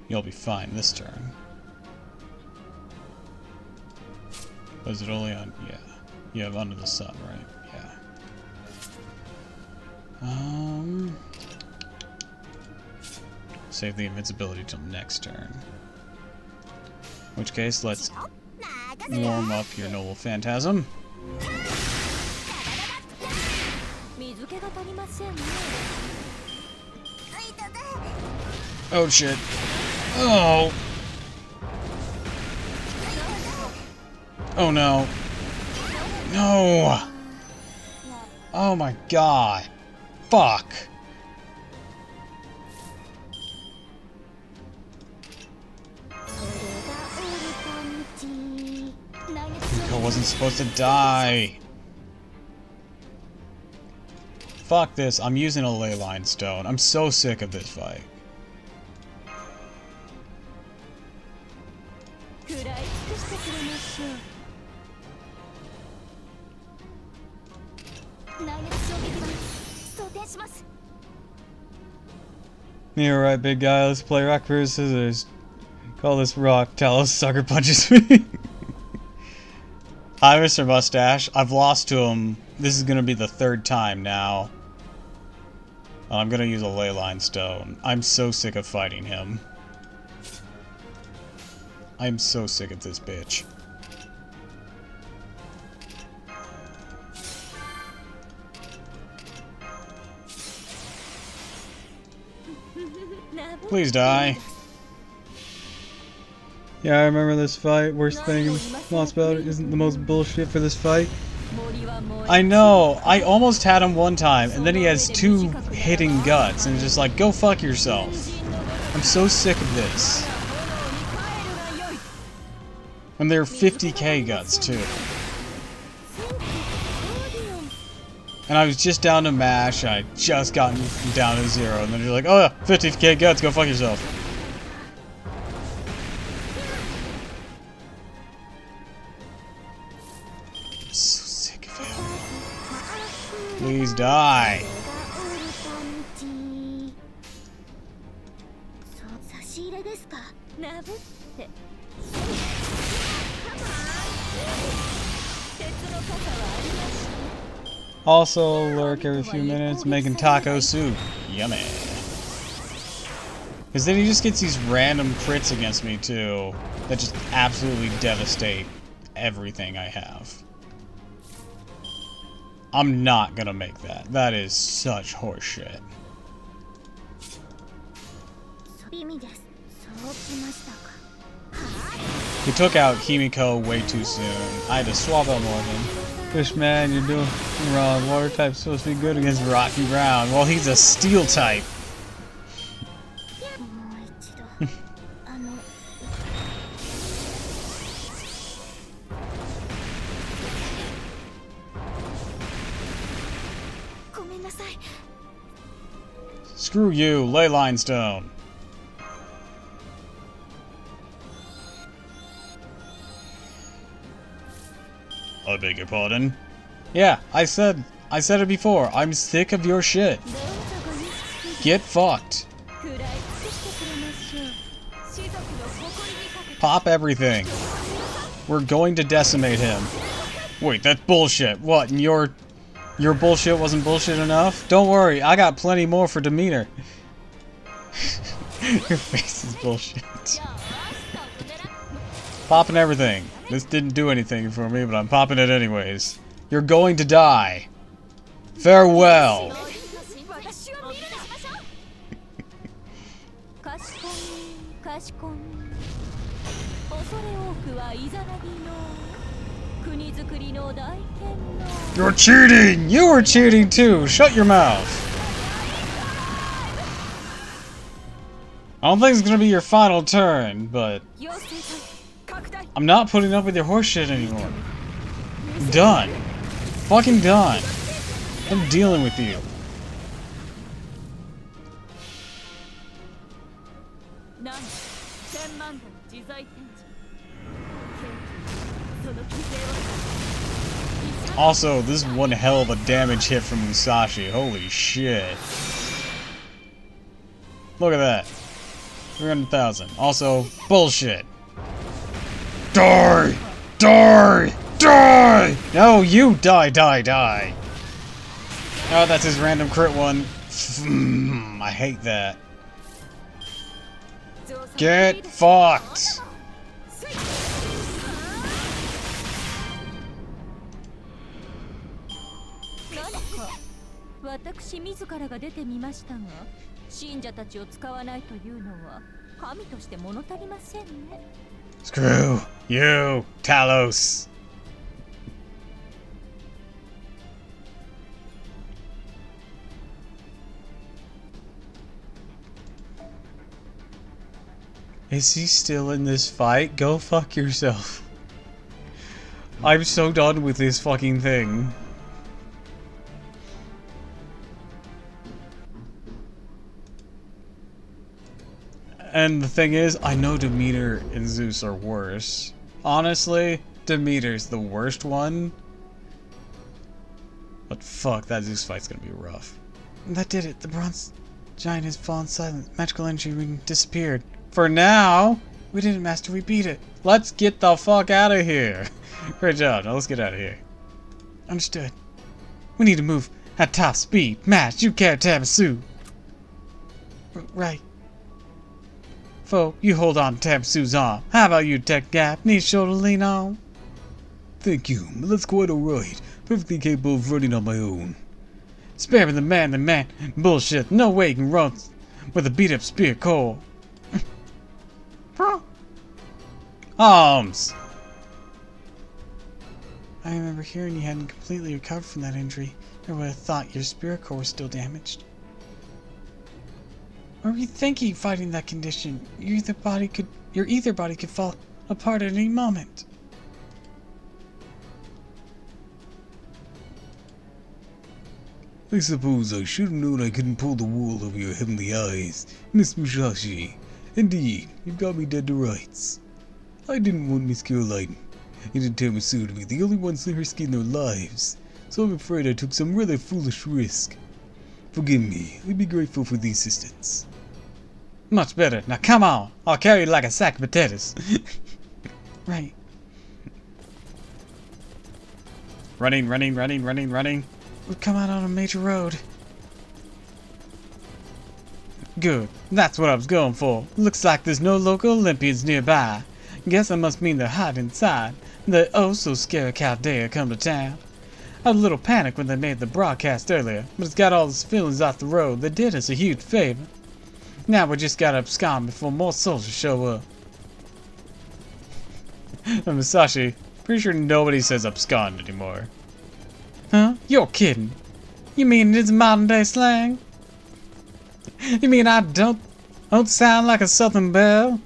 You'll be fine this turn. Was it only on... Yeah. You have Under the Sun, right? Yeah. Save the invincibility till next turn. In which case, let's warm up your Noble Phantasm. Oh shit. Oh! Oh no. No! Oh my god. Fuck. Nico wasn't supposed to die. Fuck this. I'm using a Leyline Stone. I'm so sick of this fight. Yeah, right, big guy. Let's play rock, paper, scissors. Call this rock. Talos sucker punches me. Hi, Mr. Mustache. I've lost to him. This is gonna be the third time now. I'm gonna use a Leyline Stone. I'm so sick of fighting him. I'm so sick of this bitch. Please die. Yeah, I remember this fight. Worst thing lost about it isn't the most bullshit for this fight. I know. I almost had him one time, and then he has 2 hitting guts, and just like, go fuck yourself. I'm so sick of this. And they're 50k guts too. And I was just down to mash, I just gotten down to 0, and then you're like, oh yeah, 50k guts, go fuck yourself. I'm so sick of him. Please die. Also lurk every few minutes making taco soup. Yummy. Because then he just gets these random crits against me too that just absolutely devastate everything I have. I'm not gonna make that. That is such horseshit. He took out Himiko way too soon. I had to swap out Morgan. Fishman, you're doing wrong. Water type's supposed to be good against Rocky Brown. Well, he's a steel type. Screw you, Leyline Stone. I beg your pardon? Yeah, I said it before. I'm sick of your shit. Get fucked. Pop everything. We're going to decimate him. Wait, that's bullshit. What, and your bullshit wasn't bullshit enough? Don't worry, I got plenty more for demeanor. Your face is bullshit. Popping everything. This didn't do anything for me, but I'm popping it anyways. You're going to die. Farewell. You're cheating! You were cheating too! Shut your mouth! I don't think it's gonna be your final turn, but I'm not putting up with your horseshit anymore. I'm done. Fucking done. I'm dealing with you. Also, this is one hell of a damage hit from Musashi. Holy shit. Look at that. 300,000. Also, bullshit. Die! Die! Die! No, you die, die, die. Oh, that's his random crit one. I hate that. Get fucked! Screw you, Talos! Is he still in this fight? Go fuck yourself. I'm so done with this fucking thing. And the thing is, I know Demeter and Zeus are worse. Honestly, Demeter's the worst one. But fuck, that Zeus fight's gonna be rough. That did it. The bronze giant has fallen silent. Magical energy reading disappeared. For now, We did it, Master. We beat it. let's get the fuck out of here. Great job. Now let's get out of here. Understood. We need to move at top speed. Match, you carry Tamasu. Right. Fo, you hold on to Tamasu's arm. How about you, Tech Gap? Need shoulder to lean on? Thank you, but that's quite alright. Perfectly capable of running on my own. Spare me the man. Bullshit. No way you can run with a beat-up spear core. Arms! I remember hearing you hadn't completely recovered from that injury. I would have thought your spirit core was still damaged. What were you thinking fighting that condition? Your ether body could fall apart at any moment. I suppose I should have known I couldn't pull the wool over your heavenly eyes, Miss Musashi. Indeed, you've got me dead to rights. I didn't want Miss Caroline and Tamasu to be the only ones risking their lives, so I'm afraid I took some rather foolish risk. Forgive me, I'd be grateful for the assistance. Much better. Now come on. I'll carry you like a sack of potatoes. Right. Running. We've come out on a major road. Good. That's what I was going for. Looks like there's no local Olympians nearby. Guess that must mean they're hiding inside. The oh-so-scary Chaldea come to town. I had a little panic when they made the broadcast earlier, but it's got all those feelings off the road. They did us a huge favor. Now we just gotta abscond before more soldiers show up. Musashi, pretty sure nobody says abscond anymore. Huh? You're kidding. You mean it's modern day slang? You mean I don't sound like a Southern belle?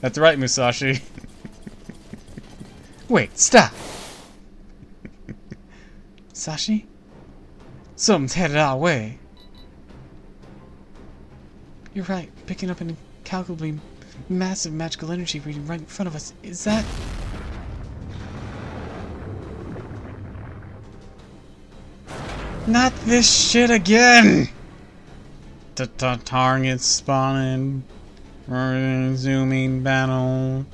That's right, Musashi. Wait, stop. Sashi? Something's headed our way. You're right. Picking up an incalculably massive magical energy reading right in front of us. Is that... Not this shit again! Target spawning. Resuming battle.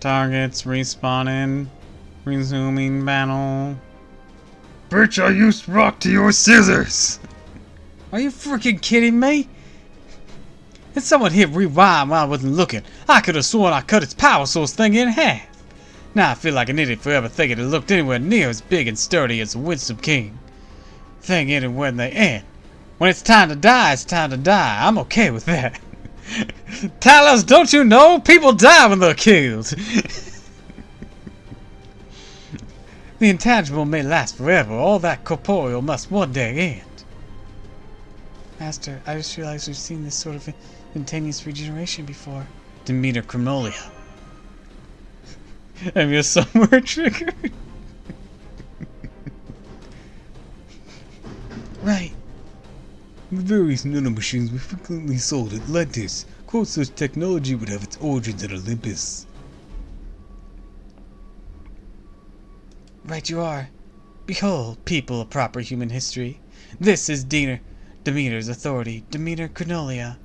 Targets respawning. Resuming battle. Bitch, I used rock to your scissors! Are you freaking kidding me? If someone hit rewind while I wasn't looking, I could have sworn I cut its power source thing in half. Now I feel like an idiot for ever thinking it looked anywhere near as big and sturdy as the Winsome King. Thing ended when they end. When it's time to die, it's time to die. I'm okay with that. Talos, don't you know? People die when they're killed. The intangible may last forever. All that corporeal must one day end. Master, I just realized we've seen this sort of instantaneous regeneration before. Demeter Chronolia. Have you somewhere triggered? Right. The various nanomachines were frequently sold at Atlantis. Quote, such technology would have its origins in Olympus. Right you are. Behold, people of proper human history. This is Demeter's authority, Demeter Cornelia.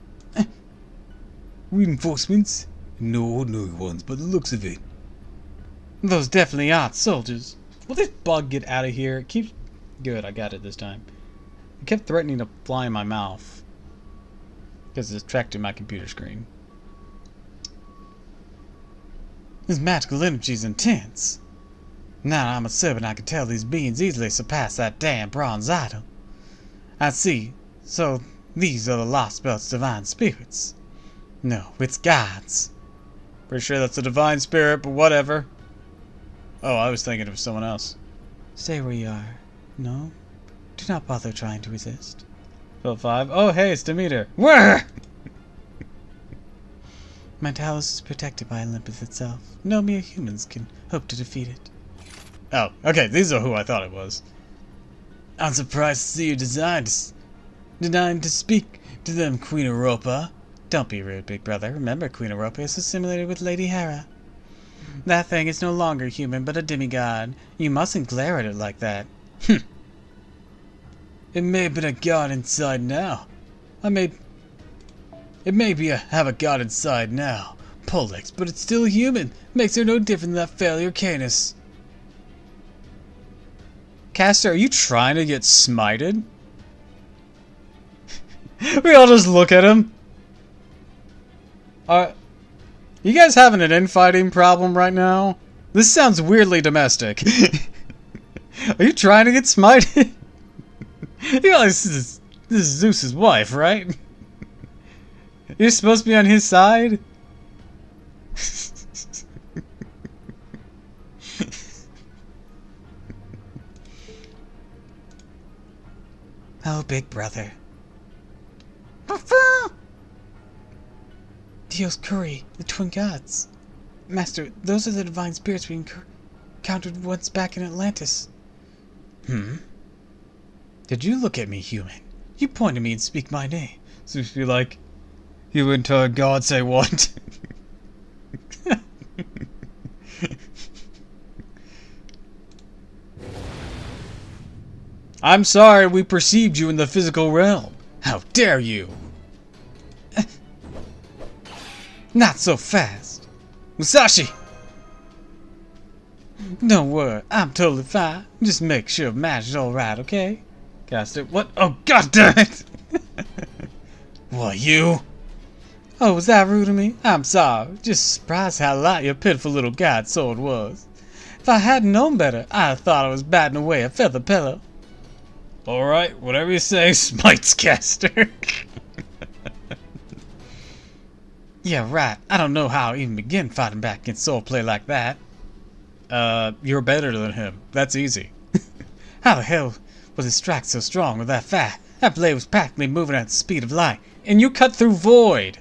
Reinforcements? No ordinary ones, by the looks of it. Those definitely aren't soldiers. Will this bug get out of here? It keeps... Good, I got it this time. It kept threatening to fly in my mouth. Because it's tracked to my computer screen. This magical energy is intense. Now I'm a servant, I can tell these beings easily surpass that damn bronze idol. I see. So these are the Lost Belt's divine spirits. No, it's gods. Pretty sure that's a divine spirit, but whatever. Oh, I was thinking of someone else. Stay where you are. No? Do not bother trying to resist. Level 5. Oh, hey, it's Demeter. Where? My Talos is protected by Olympus itself. No mere humans can hope to defeat it. Oh, okay, these are who I thought it was. I'm surprised to see you denying to speak to them, Queen Europa. Don't be rude, big brother. Remember, Queen Europa is assimilated with Lady Hera. That thing is no longer human, but a demigod. You mustn't glare at it like that. It may have been a god inside now. Have a god inside now, Polex, but it's still human. Makes her no different than that failure Canis. Caster, are you trying to get smited? We all just look at him. You guys having an infighting problem right now? This sounds weirdly domestic. Are you trying to get smited? You know, this is Zeus's wife, right? You're supposed to be on his side? Oh, big brother. Dios Curry, the twin gods. Master, those are the divine spirits we encountered once back in Atlantis. Did you look at me, human? You point at me and speak my name. So if you're like, you entire god say what? I'm sorry we perceived you in the physical realm. How dare you? Not so fast. Musashi! Don't worry, I'm totally fine. Just make sure Match is alright, okay? Caster, what? Oh, god damn it! What, you? Oh, was that rude of me? I'm sorry. Just surprised how light your pitiful little god sword was. If I hadn't known better, I'd have thought I was batting away a feather pillow. Alright, whatever you say, smites Caster. Yeah, right. I don't know how I even begin fighting back against swordplay like that. You're better than him. That's easy. How the hell was his strike so strong with that fire? That blade was practically moving at the speed of light. And you cut through void.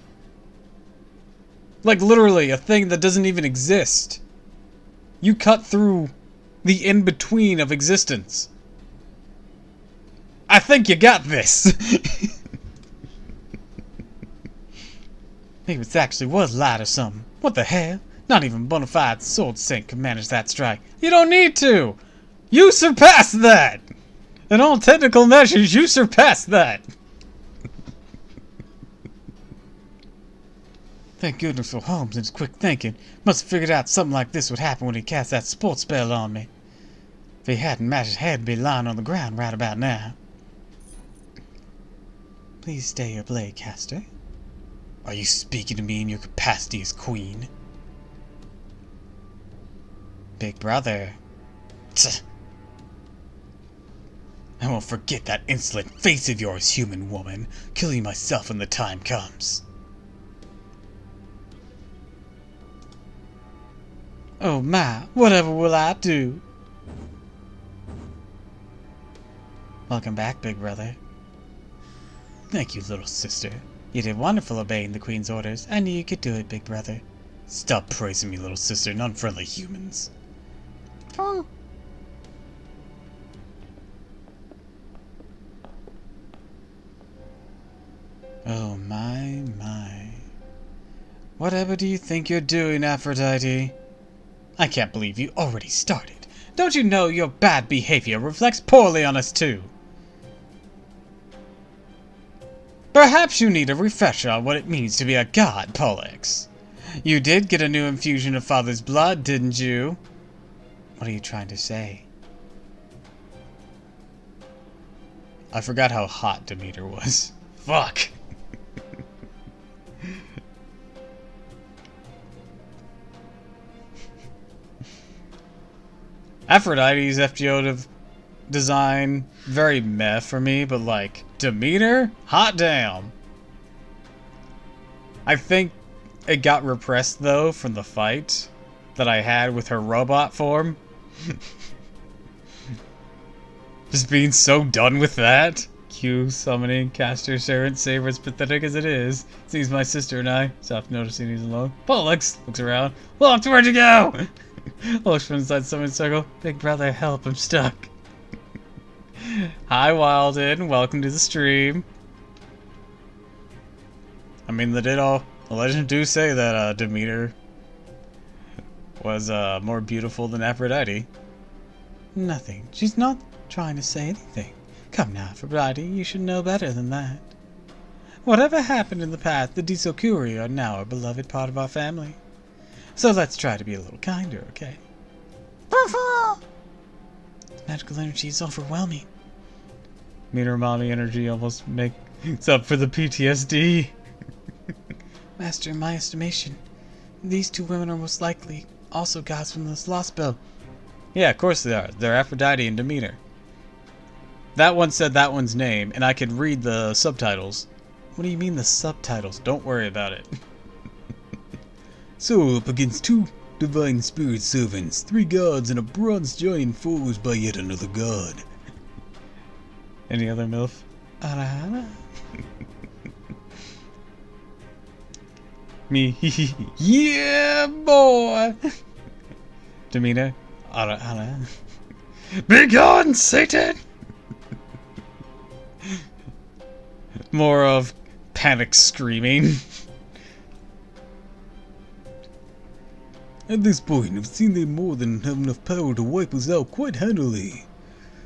Like literally a thing that doesn't even exist. You cut through the in-between of existence. I think you got this. Maybe it actually was light or something. What the hell? Not even bona fide sword saint could manage that strike. You don't need to. You surpassed that. In all technical measures, you surpassed that. Thank goodness for Holmes and his quick thinking. Must have figured out something like this would happen when he cast that sports spell on me. If he hadn't, Match's head would be lying on the ground right about now. Please stay your blade, Caster. Are you speaking to me in your capacity as queen? Big brother. Tch. I won't forget that insolent face of yours, human woman. Kill you myself when the time comes. Oh my, whatever will I do? Welcome back, big brother. Thank you, little sister. You did wonderful obeying the Queen's orders. I knew you could do it, big brother. Stop praising me, little sister, and unfriendly humans. Oh. Oh my, my. Whatever do you think you're doing, Aphrodite? I can't believe you already started. Don't you know your bad behavior reflects poorly on us too? Perhaps you need a refresher on what it means to be a god, Pollux. You did get a new infusion of father's blood, didn't you? What are you trying to say? I forgot how hot Demeter was. Fuck! Aphrodite's FGO design, very meh for me, but like, Demeter? Hot damn! I think it got repressed though from the fight that I had with her robot form. Just being so done with that. Q summoning caster servant saber, as pathetic as it is. Sees my sister and I. Stop noticing he's alone. Pollux looks around. Locked, where'd you go? Looks from inside summon circle. Big brother, help, I'm stuck. Hi Wilden, welcome to the stream. I mean, the legend do say that Demeter was more beautiful than Aphrodite. Nothing. She's not trying to say anything. Come now, Aphrodite, you should know better than that. Whatever happened in the past, the Disokuri are now a beloved part of our family. So let's try to be a little kinder, okay? The magical energy is overwhelming. Meter mommy energy almost makes up for the PTSD. Master, in my estimation, these two women are most likely also gods from this lost spell. Yeah, of course they are. They're Aphrodite and Demeter. That one said that one's name, and I could read the subtitles. What do you mean the subtitles? Don't worry about it. So, up against two divine spirit servants, 3 gods, and a bronze giant foes by yet another god. Any other MILF? Arahana? Me, yeah, boy! Demeter? Arahana? Be gone, Satan! More of panic screaming. At this point, I've seen they more than have enough power to wipe us out quite handily.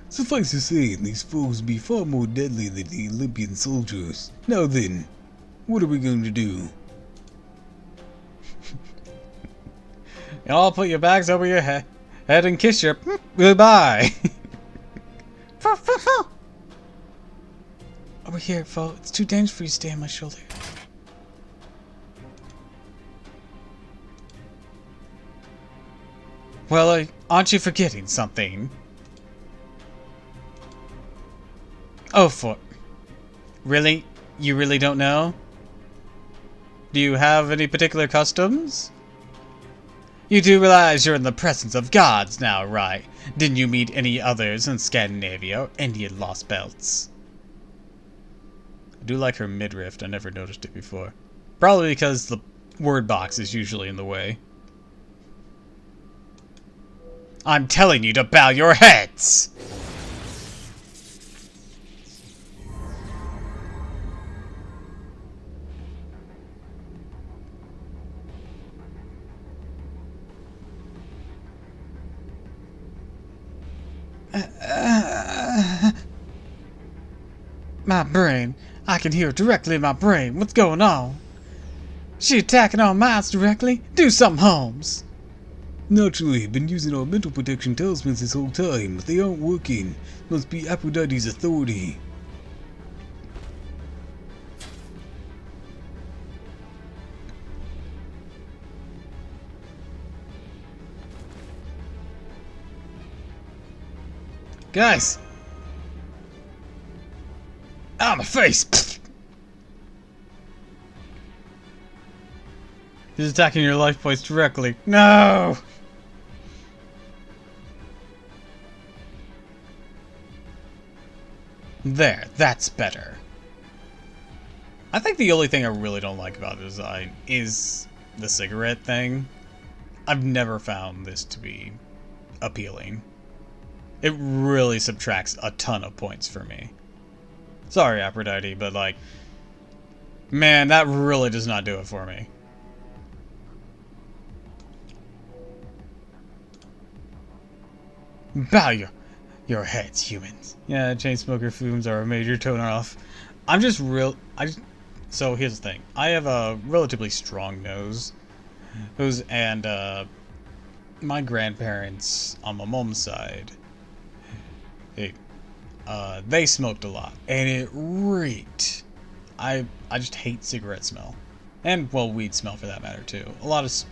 Suffice to say, these foes be far more deadly than the Olympian soldiers. Now then, what are we going to do? Y'all put your bags over your head and kiss your goodbye. Over here, foe. It's too dangerous for you to stay on my shoulder. Well, aren't you forgetting something? Oh, really? You really don't know? Do you have any particular customs? You do realize you're in the presence of gods now, right? Didn't you meet any others in Scandinavia or Indian lost belts? I do like her midriff. I never noticed it before. Probably because the word box is usually in the way. I'm telling you to bow your heads! My brain. I can hear it directly in my brain. What's going on? She attacking our minds directly? Do something, Holmes. Naturally, been using our mental protection talismans this whole time, but they aren't working. Must be Aphrodite's authority. Guys! Ah, my face! He's attacking your life points directly. No! There, that's better. I think the only thing I really don't like about the design is the cigarette thing. I've never found this to be appealing. It really subtracts a ton of points for me. Sorry, Aphrodite, but like, Man, that really does not do it for me. Bow your heads, humans. Yeah, chain smoker fumes are a major turn-off. So here's the thing. I have a relatively strong nose. And my grandparents on my mom's side, they smoked a lot, and it reeked. I just hate cigarette smell, and well, weed smell for that matter too.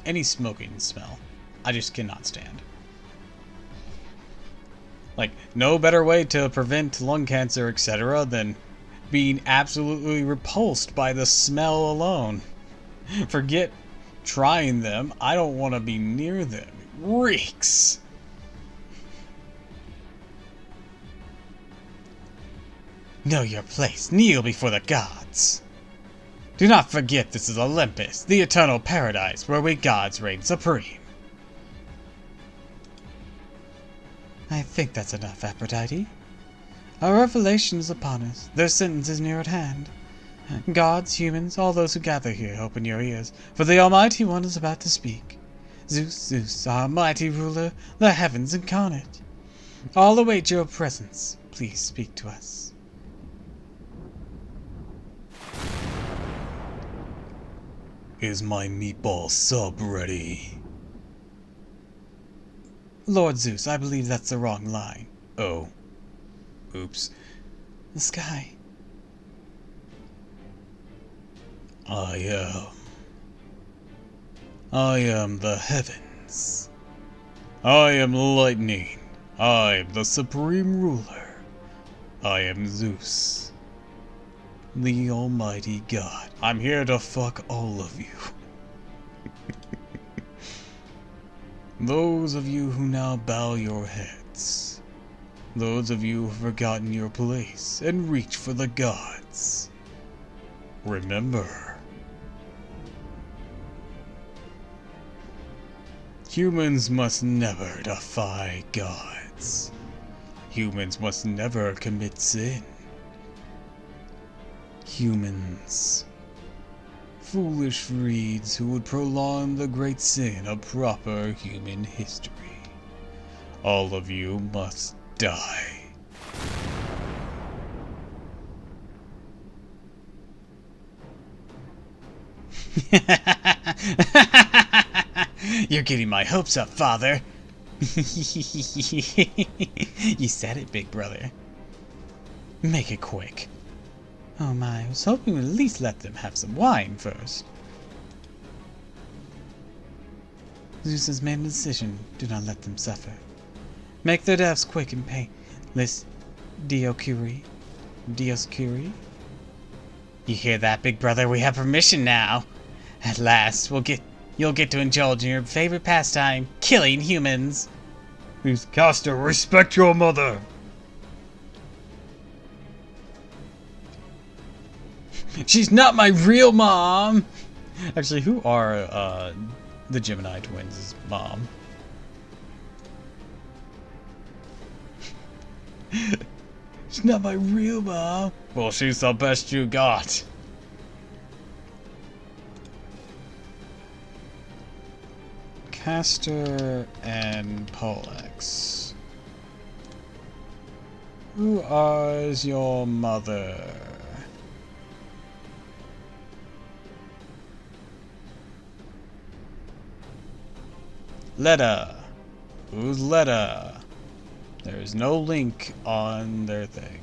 Any smoking smell, I just cannot stand. Like, no better way to prevent lung cancer, etc., than being absolutely repulsed by the smell alone. Forget trying them. I don't want to be near them. It reeks. Know your place. Kneel before the gods. Do not forget this is Olympus, the eternal paradise where we gods reign supreme. I think that's enough, Aphrodite. Our revelation is upon us. Their sentence is near at hand. Gods, humans, all those who gather here, open your ears, for the Almighty One is about to speak. Zeus, Zeus, our mighty ruler, the heavens incarnate. All await your presence. Please speak to us. Is my meatball sub ready? Lord Zeus, I believe that's the wrong line. Oh. Oops. The sky. I am the heavens. I am lightning. I am the supreme ruler. I am Zeus, the almighty god. I'm here to fuck all of you. Those of you who now bow your heads. Those of you who have forgotten your place and reach for the gods. Remember. Humans must never defy gods. Humans must never commit sin. Humans. Foolish reeds who would prolong the great sin of proper human history. All of you must die. You're getting my hopes up, father. You said it, big brother. Make it quick. Oh my, I was hoping we'd at least let them have some wine first. Zeus has made a decision. Do not let them suffer. Make their deaths quick and painless. Dios Curie. You hear that, big brother? We have permission now. At last, you'll get to indulge in your favorite pastime, killing humans. Please, Castor, respect your mother. She's not my real mom! Actually, who are the Gemini twins' mom? She's not my real mom. Well, she's the best you got. Castor and Pollux. Who is your mother? Letta. Who's Letta? There is no link on their thing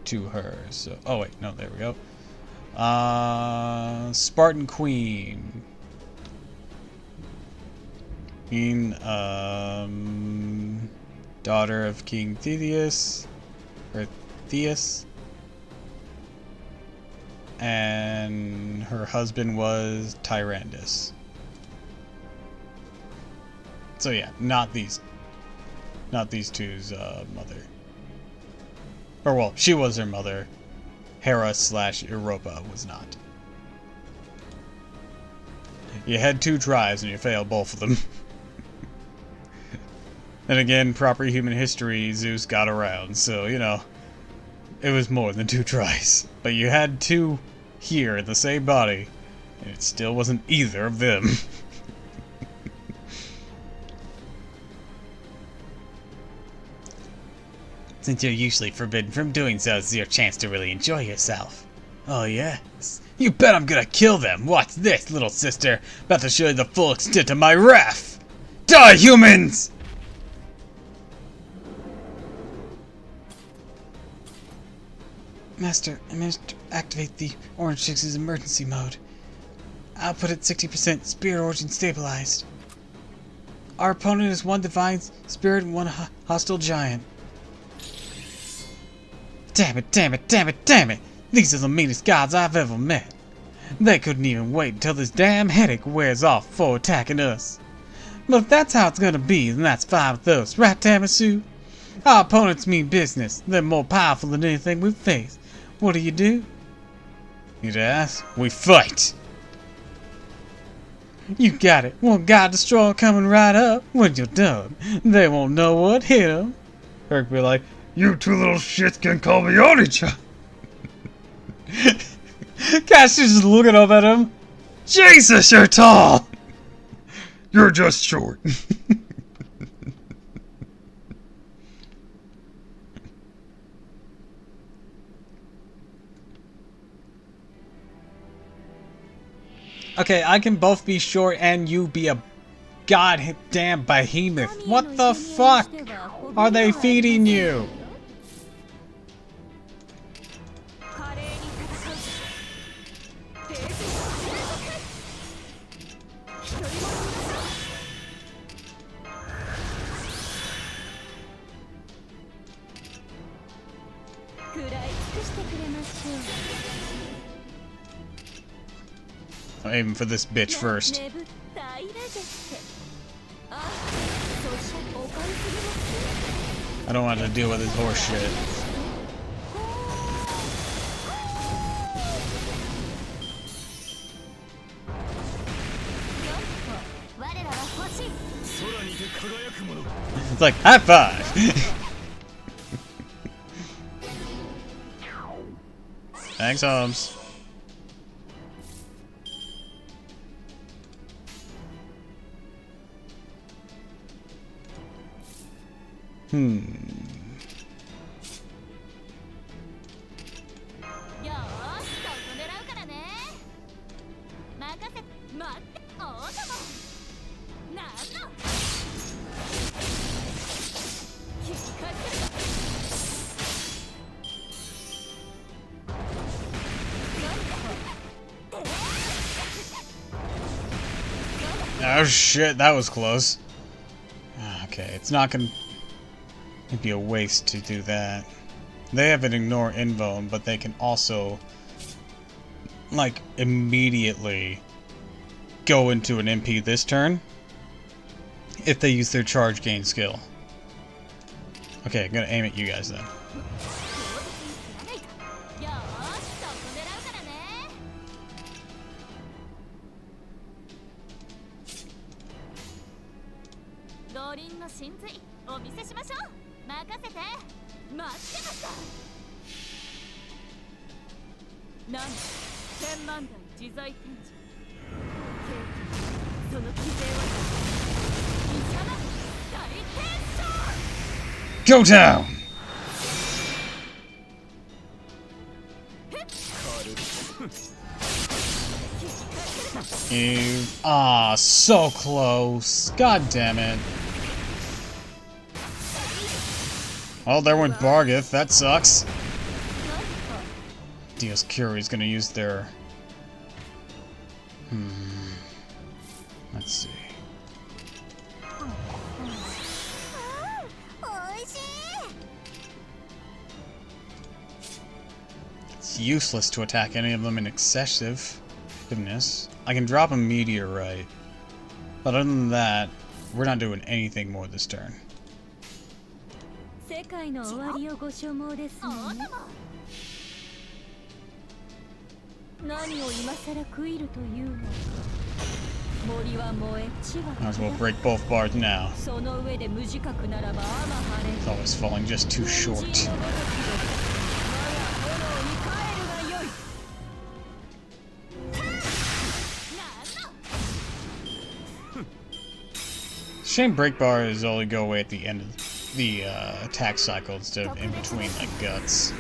to her. So, oh wait, no, there we go. Spartan Queen. Daughter of King Theseus, or Theus, and her husband was Tyrandus. So yeah, not these two's mother. Or well, she was their mother. Hera / Europa was not. You had two tries and you failed both of them. And again, proper human history, Zeus got around, so, you know, it was more than two tries. But you had two here in the same body, and it still wasn't either of them. Since you're usually forbidden from doing so, it's your chance to really enjoy yourself. Oh yes? You bet I'm gonna kill them! Watch this, little sister! About to show you the full extent of my wrath! Die, humans! Master, I managed to activate the Orange 6's emergency mode. Output at 60%, spirit origin stabilized. Our opponent is one divine spirit and one hostile giant. Damn it, damn it, damn it, damn it! These are the meanest gods I've ever met. They couldn't even wait until this damn headache wears off before attacking us. But if that's how it's gonna be, then that's fine with us, right, Tamasu? Our opponents mean business. They're more powerful than anything we've faced. What do? You'd ask? We fight! You got it. One god destroyer coming right up. When you're done, they won't know what hit them. Herc be like, you two little shits can call me on each other. Cassie's just looking up at him. Jesus, you're tall! You're just short. Okay, I can both be short and you be a goddamn behemoth. What the fuck are they feeding you? I'm aiming for this bitch first. I don't want to deal with his horse shit. It's like, high five! Thanks, Holmes. Oh shit, that was close. Okay, it's not gonna... It'd be a waste to do that. They have an ignore invuln, but they can also, like, immediately go into an MP this turn if they use their charge gain skill. Okay, I'm gonna aim at you guys then. Go down! You... Ah, so close. God damn it. Oh, there went Bargith. That sucks. Dios Cury's gonna use their... Let's see. It's useless to attack any of them in excessiveness. I can drop a meteorite. But other than that, we're not doing anything more this turn. Might as well break both bars now. It's always falling just too short. Shame break bars only go away at the end of the attack cycle instead of in between, like guts.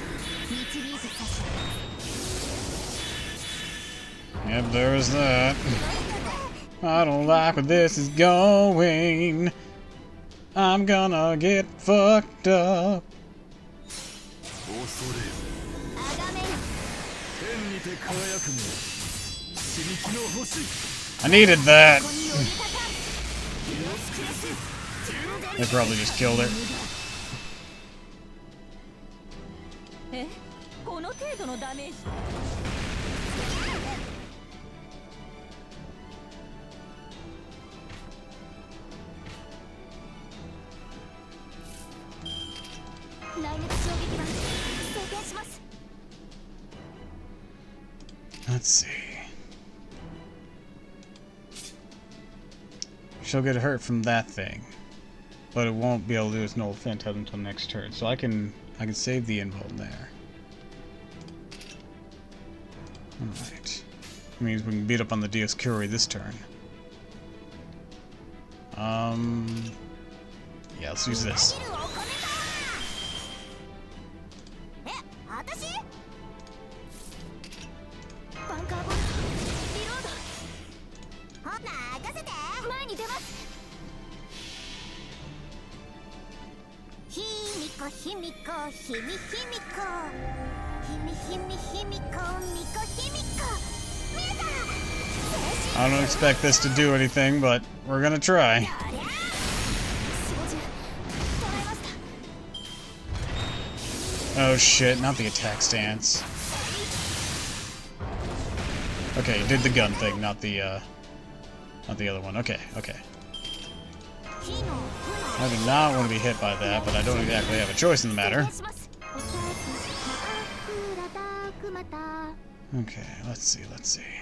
Yep, there's that. I don't like where this is going. I'm gonna get fucked up. I needed that. They probably just killed her. え、この程度のダメージ。雷撃衝撃弾装填します。 Let's see. She'll get hurt from that thing, but it won't be able to do its null phantasm until next turn. So I can save the invuln there. All right. That means we can beat up on the Dioscuri this turn. Yeah, let's use this. え、私？バンカーボルトリロード。ほな、任せて。前に出ます。ひみこひみこひみひみこひみひみひみこみこひみこ。見えた。 I don't expect this to do anything, but we're gonna try. Oh shit, not the attack stance. Okay, you did the gun thing, not the other one. Okay, okay. I do not want to be hit by that, but I don't exactly have a choice in the matter. Okay, let's see, let's see.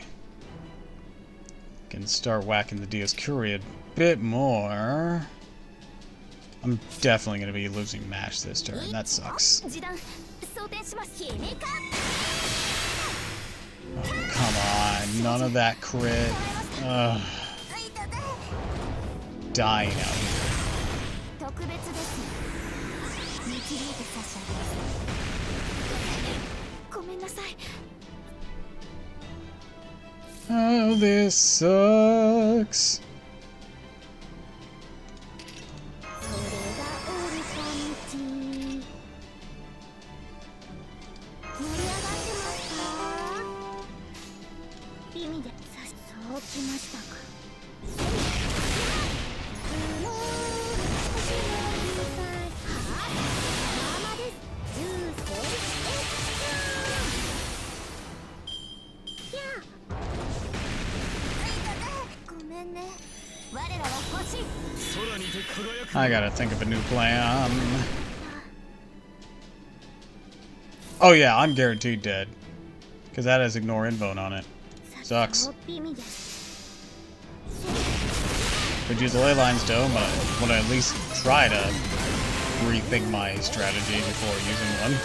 Can start whacking the Dioscuri a bit more. I'm definitely going to be losing MASH this turn. That sucks. Oh, come on. None of that crit. Ugh. Dying out here. Oh, this sucks. I gotta think of a new plan. Oh yeah, I'm guaranteed dead. Because that has ignore invuln on it. Sucks. Could use the ley lines dome, but I want to at least try to rethink my strategy before using one.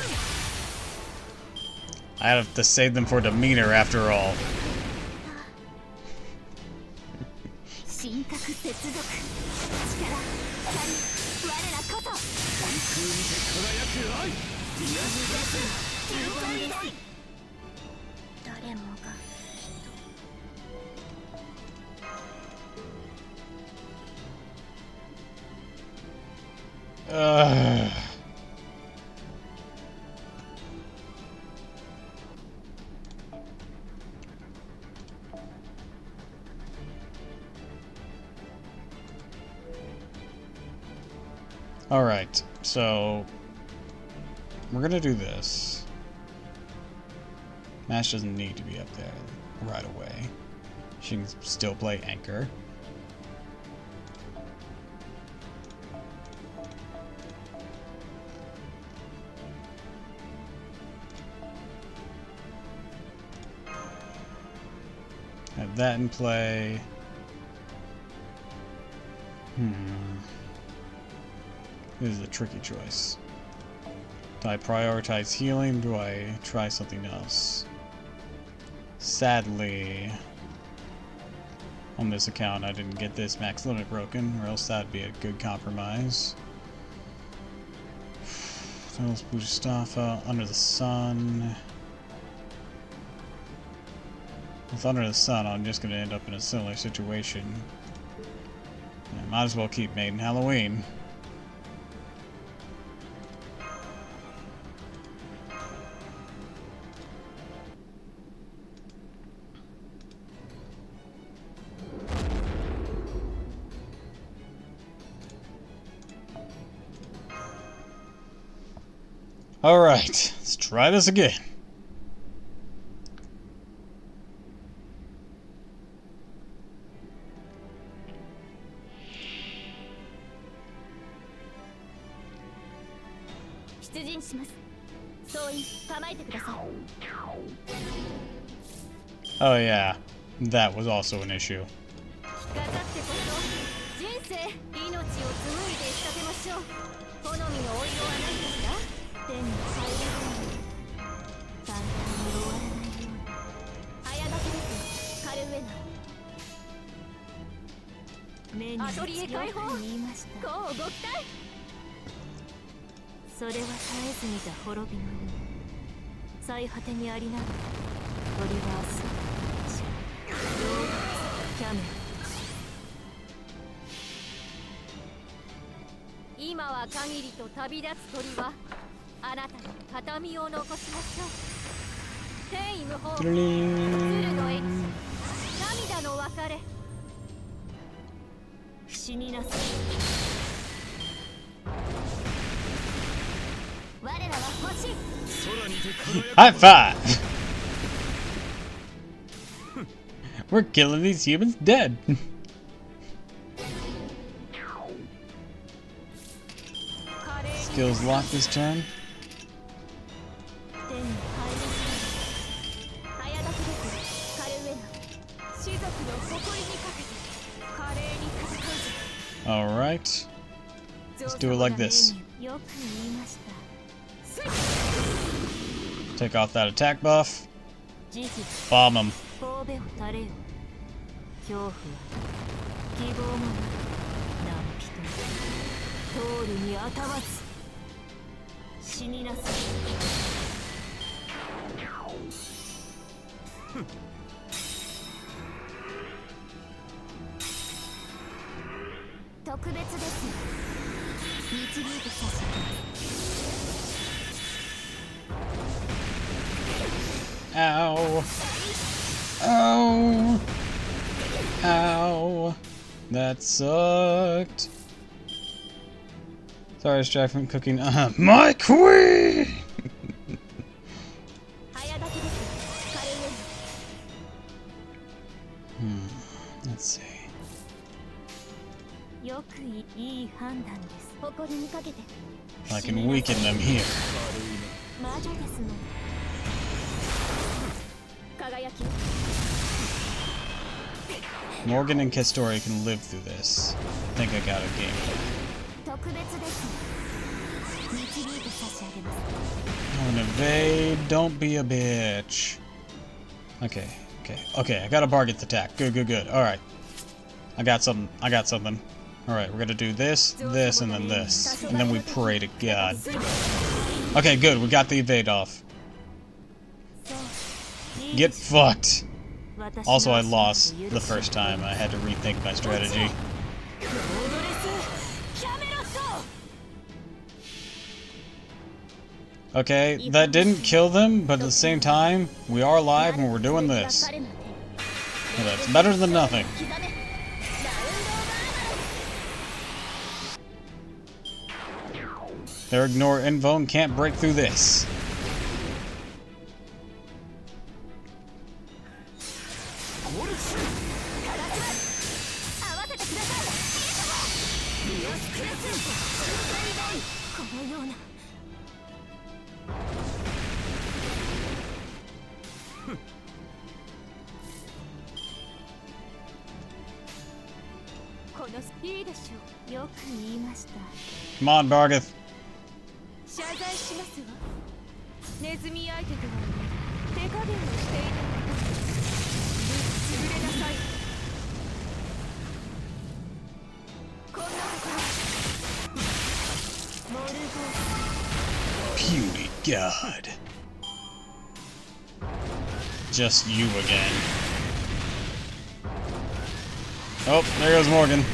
I have to save them for demeanor after all. Alright, so we're gonna do this. MASH doesn't need to be up there right away. She can still play Anchor. Have that in play. This is a tricky choice. Do I prioritize healing? Do I try something else? Sadly, on this account I didn't get this max limit broken, or else that'd be a good compromise. Phyllis Bustafa, Under the Sun. With Under the Sun, I'm just going to end up in a similar situation. Yeah, might as well keep Maiden Halloween. Alright, let's try this again. Oh yeah, that was also an issue. High five! We're killing these humans dead. Skills locked this turn. Alright. Let's do it like this. Take off that attack buff. Bomb him. Ow. Ow. Ow. That sucked. Sorry, distract from cooking. My queen! Let's see. I can weaken them here. Morgan and Kestori can live through this. I think I got a game plan. Oh, and evade. Don't be a bitch. Okay. I got a Bargath attack. Good. Alright. I got something. Alright, we're gonna do this, this, and then this. And then we pray to God. Okay, good. We got the evade off. Get fucked. Also, I lost the first time. I had to rethink my strategy. Okay, that didn't kill them, but at the same time, we are live when we're doing this. Well, that's better than nothing. Their ignore invone can't break through this. Come on, Bargath. Puny God. Just you again. Oh, there goes Morgan.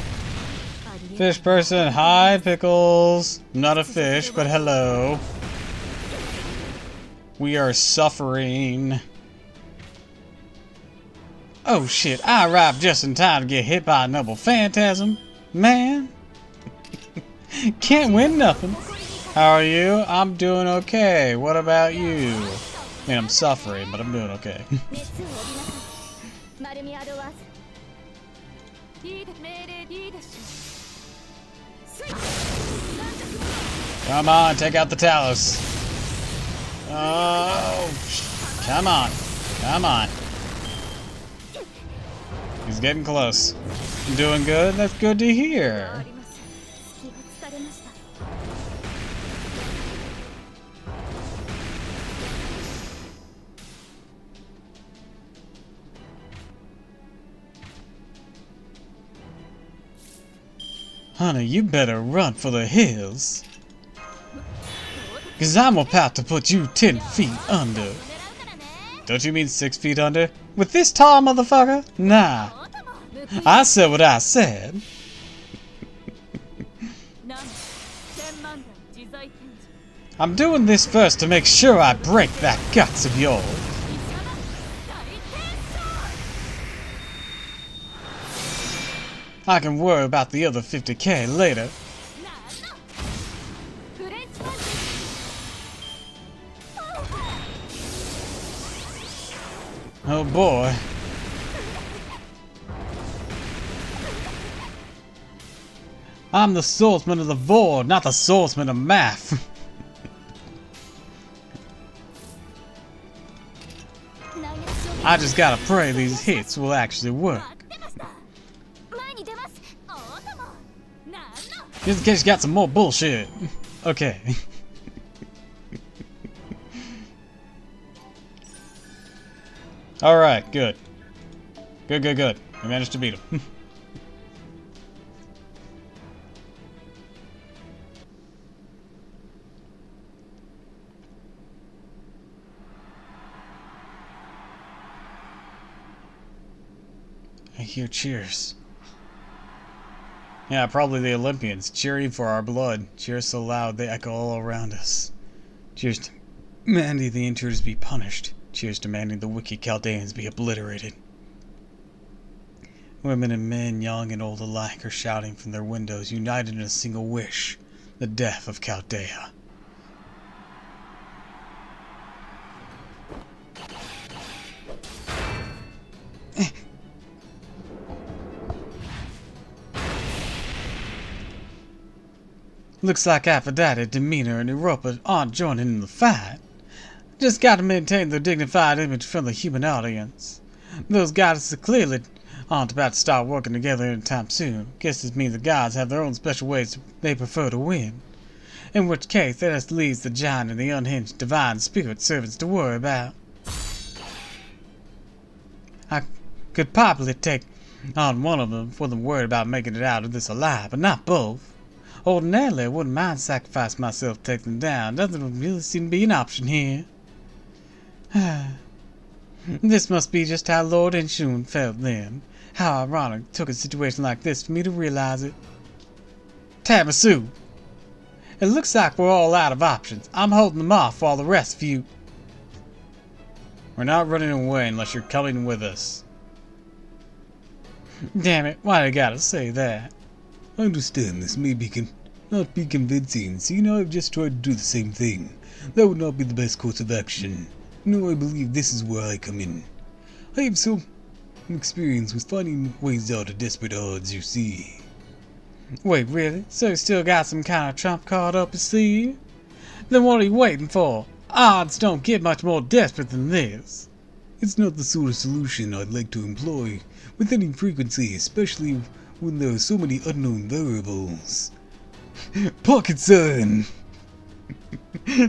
Fish person, hi Pickles. I'm not a fish, but hello. We are suffering. Oh shit, I arrived just in time to get hit by a noble phantasm. Man. Can't win nothing. How are you? I'm doing okay. What about you? I mean, I'm suffering, but I'm doing okay. Come on, take out the Talos. Oh, come on. Come on. He's getting close. Doing good? That's good to hear. Honey, you better run for the hills. 'Cause I'm about to put you 10 feet under. Don't you mean 6 feet under? With this tall motherfucker? Nah. I said what I said. I'm doing this first to make sure I break that guts of yours. I can worry about the other 50k later. Oh boy. I'm the swordsman of the Void, not the swordsman of math. I just gotta pray these hits will actually work. Just in case you got some more bullshit. Okay. Alright, good. Good. We managed to beat him. I hear cheers. Yeah, probably the Olympians, cheering for our blood. Cheers so loud they echo all around us. Cheers to demanding the intruders be punished. Cheers demanding the wicked Chaldeans be obliterated. Women and men, young and old alike, are shouting from their windows, united in a single wish, the death of Chaldea. Looks like Aphrodite, Demeter, and Europa aren't joining in the fight. Just gotta maintain their dignified image from the human audience. Those goddesses clearly aren't about to start working together anytime soon. Guess this means the gods have their own special ways they prefer to win. In which case, that just leaves the giant and the unhinged divine spirit servants to worry about. I could probably take on one of them if I wasn't worried about making it out of this alive, but not both. Ordinarily, I wouldn't mind sacrificing myself to take them down. Doesn't really seem to be an option here. This must be just how Lord Inshun felt then. How ironic it took a situation like this for me to realize it. Tamasu! It looks like we're all out of options. I'm holding them off while the rest of you... We're not running away unless you're coming with us. Damn it, why I gotta say that? I understand this may not be convincing, seeing I've just tried to do the same thing. That would not be the best course of action. No, I believe this is where I come in. I have some experience with finding ways out of desperate odds, you see. Wait, really? So you still got some kind of trump card up your sleeve? Then what are you waiting for? Odds don't get much more desperate than this. It's not the sort of solution I'd like to employ with any frequency, especially when there are so many unknown variables. Pocket Sun!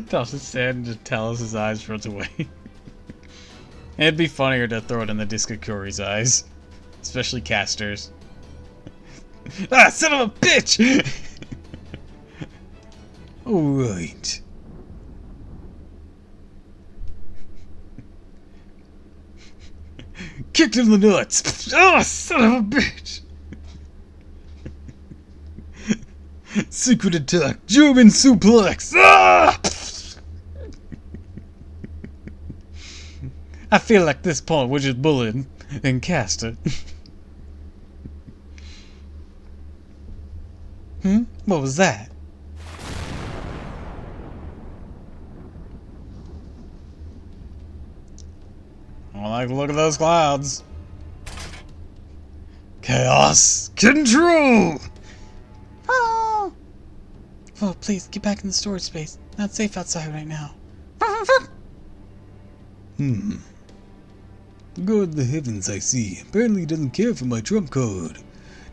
Toss his head and just tells his eyes runs away. It'd be funnier to throw it in the disc of Curry's eyes. Especially Caster's. Ah, son of a bitch! Alright. Kicked in the nuts! Oh, son of a bitch! Secret attack, German suplex! Ah! I feel like this point we're just bullying and cast it. What was that? I like to look at those clouds. Chaos control! Oh, please get back in the storage space. Not safe outside right now. God of the heavens, I see. Apparently he doesn't care for my trump card.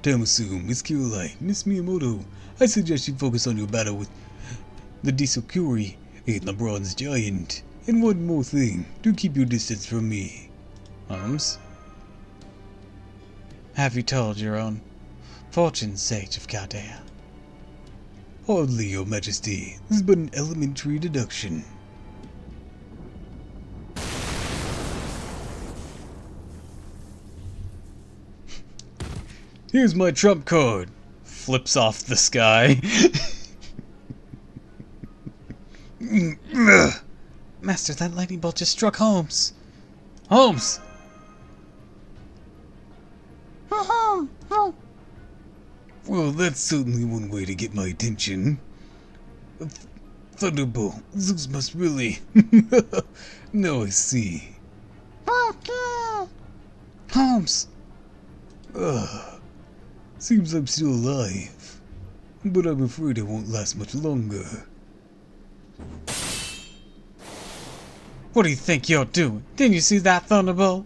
Tamasu, Miss Caroline, Miss Miyamoto, I suggest you focus on your battle with the Disokuri and the Bronze Giant. And one more thing, do keep your distance from me. Holmes? Have you told your own fortune, Sage of Chaldea? Hardly, your majesty. This is but an elementary deduction. Here's my trump card. Flips off the sky. Master, that lightning bolt just struck Holmes. Holmes! Well, that's certainly one way to get my attention. Thunderbolt, Zeus must really... Now I see. Holmes! Seems I'm still alive. But I'm afraid I won't last much longer. What do you think you're doing? Didn't you see that thunderbolt?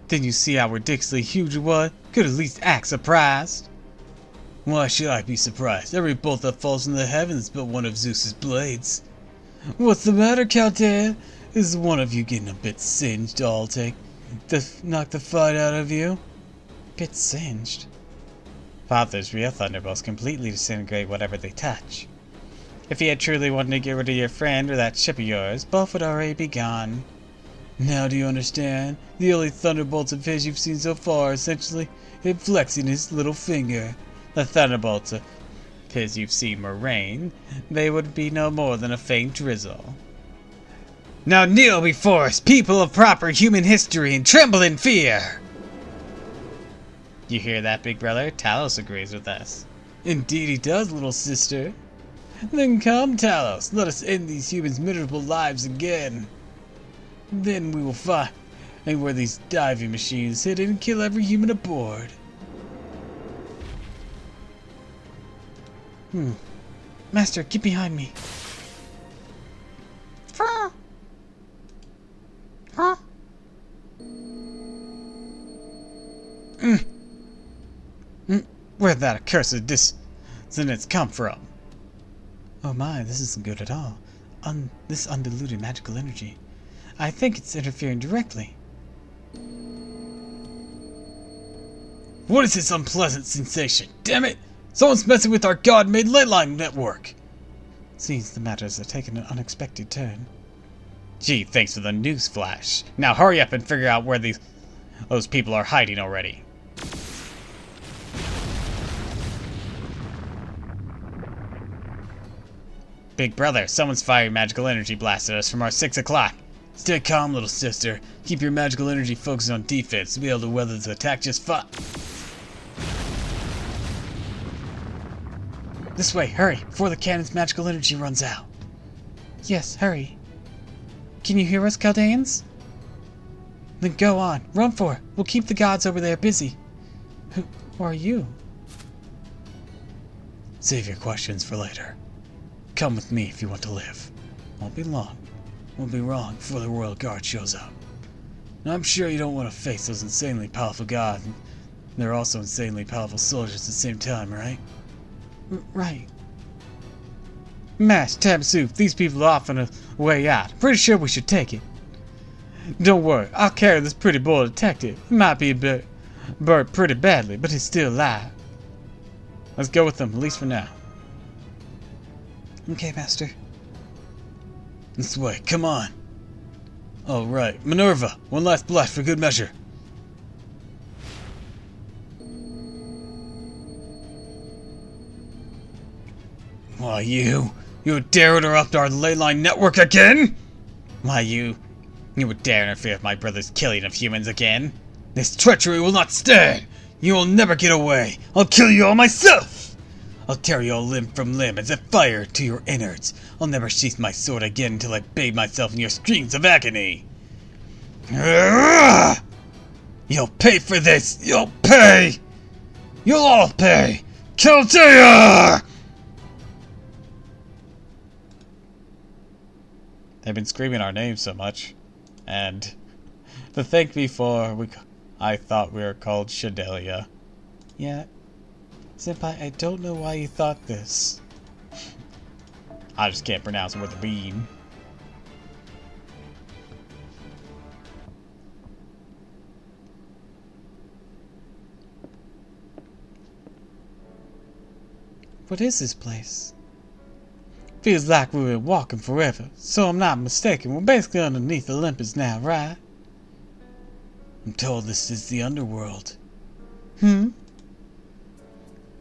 Didn't you see how ridiculously huge it was? Could at least act surprised. Why should I be surprised? Every bolt that falls from the heavens but one of Zeus's blades. What's the matter, Chaldea? Is one of you getting a bit singed, I'll take to knock the fight out of you? Bit singed. Father's real thunderbolts completely disintegrate whatever they touch. If he had truly wanted to get rid of your friend or that ship of yours, both would already be gone. Now do you understand? The only thunderbolts of his you've seen so far are essentially him flexing his little finger. The thunderbolts of his you've seen were rain. They would be no more than a faint drizzle. Now kneel before us, people of proper human history, and tremble in fear! You hear that, big brother? Talos agrees with us. Indeed he does, little sister. Then come, Talos, let us end these humans' miserable lives again. Then we will find where these diving machines hidden and kill every human aboard. Master, get behind me. Where'd that accursed dissonance come from? Oh my, this isn't good at all. This undiluted magical energy. I think it's interfering directly. What is this unpleasant sensation? Damn it! Someone's messing with our God-made leyline network! Seems the matters are taking an unexpected turn. Gee, thanks for the news flash. Now hurry up and figure out where those people are hiding already. Big brother, someone's firing magical energy blast at us from our 6 o'clock. Stay calm, little sister. Keep your magical energy focused on defense to be able to weather the attack just fine. This way, hurry, before the cannon's magical energy runs out. Yes, hurry. Can you hear us, Chaldeans? Then go on, run for it. We'll keep the gods over there busy. Who are you? Save your questions for later. Come with me if you want to live. Won't be long. Won't be wrong before the Royal Guard shows up. Now, I'm sure you don't want to face those insanely powerful gods. They're also insanely powerful soldiers at the same time, right? Right. Master Tamasu, these people are off on a way out. Pretty sure we should take it. Don't worry, I'll carry this pretty boy detective. He might be a bit burnt pretty badly, but he's still alive. Let's go with them, at least for now. Okay, Master. This way, come on. All right, Minerva, one last blast for good measure. Why, you dare interrupt our ley line network again? Why, you would dare interfere with my brother's killing of humans again? This treachery will not stand! You will never get away! I'll kill you all myself! I'll tear you all limb from limb and set fire to your innards. I'll never sheath my sword again until I bathe myself in your screams of agony. You'll pay for this! You'll pay! You'll all pay! Keltea! They've been screaming our names so much. And to think before I thought we were called Shadelia. Yeah. Senpai, I don't know why you thought this. I just can't pronounce it with a beam. What is this place? Feels like we've been walking forever, so I'm not mistaken. We're basically underneath Olympus now, right? I'm told this is the underworld. Hmm?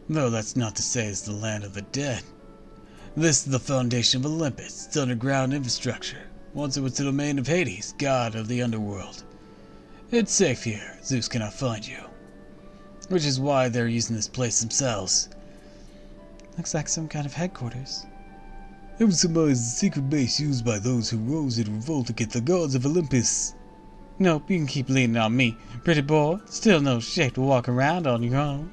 Though that's not to say it's the land of the dead. This is the foundation of Olympus, its underground infrastructure. Once it was the domain of Hades, god of the underworld. It's safe here. Zeus cannot find you. Which is why they're using this place themselves. Looks like some kind of headquarters. It was a secret base used by those who rose in revolt against the gods of Olympus. Nope, you can keep leaning on me, pretty boy. Still no shape to walk around on your own.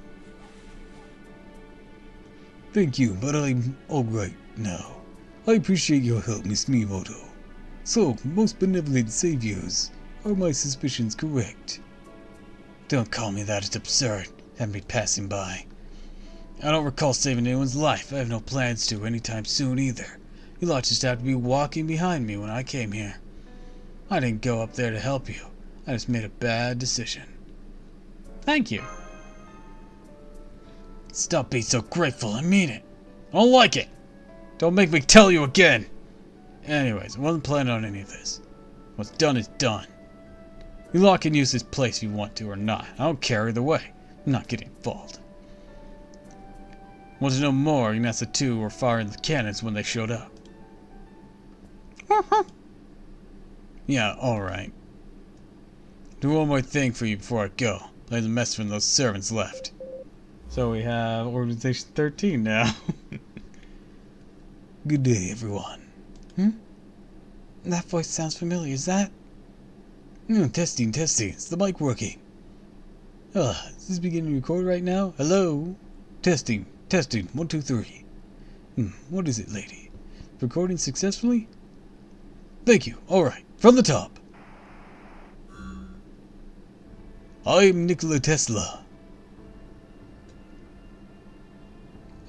Thank you, but I'm alright now. I appreciate your help, Miss Miyamoto. So, most benevolent saviors, are my suspicions correct? Don't call me that, it's absurd. Have me passing by. I don't recall saving anyone's life. I have no plans to anytime soon either. You lot just have to be walking behind me when I came here. I didn't go up there to help you. I just made a bad decision. Thank you. Stop being so grateful, I mean it. I don't like it. Don't make me tell you again. Anyways, I wasn't planning on any of this. What's done is done. You lot can use this place if you want to or not. I don't care either way. I'm not getting involved. Want to know more? You can ask the two who were firing the cannons when they showed up. Yeah, alright. Do one more thing for you before I go. There's a mess from those servants left. So we have Organization 13 now. Good day, everyone. That voice sounds familiar. Is that? Testing. Is the mic working? Is this beginning to record right now? Hello? Testing. 1, 2, 3. What is it, lady? Recording successfully? Thank you. Alright. From the top. I'm Nikola Tesla.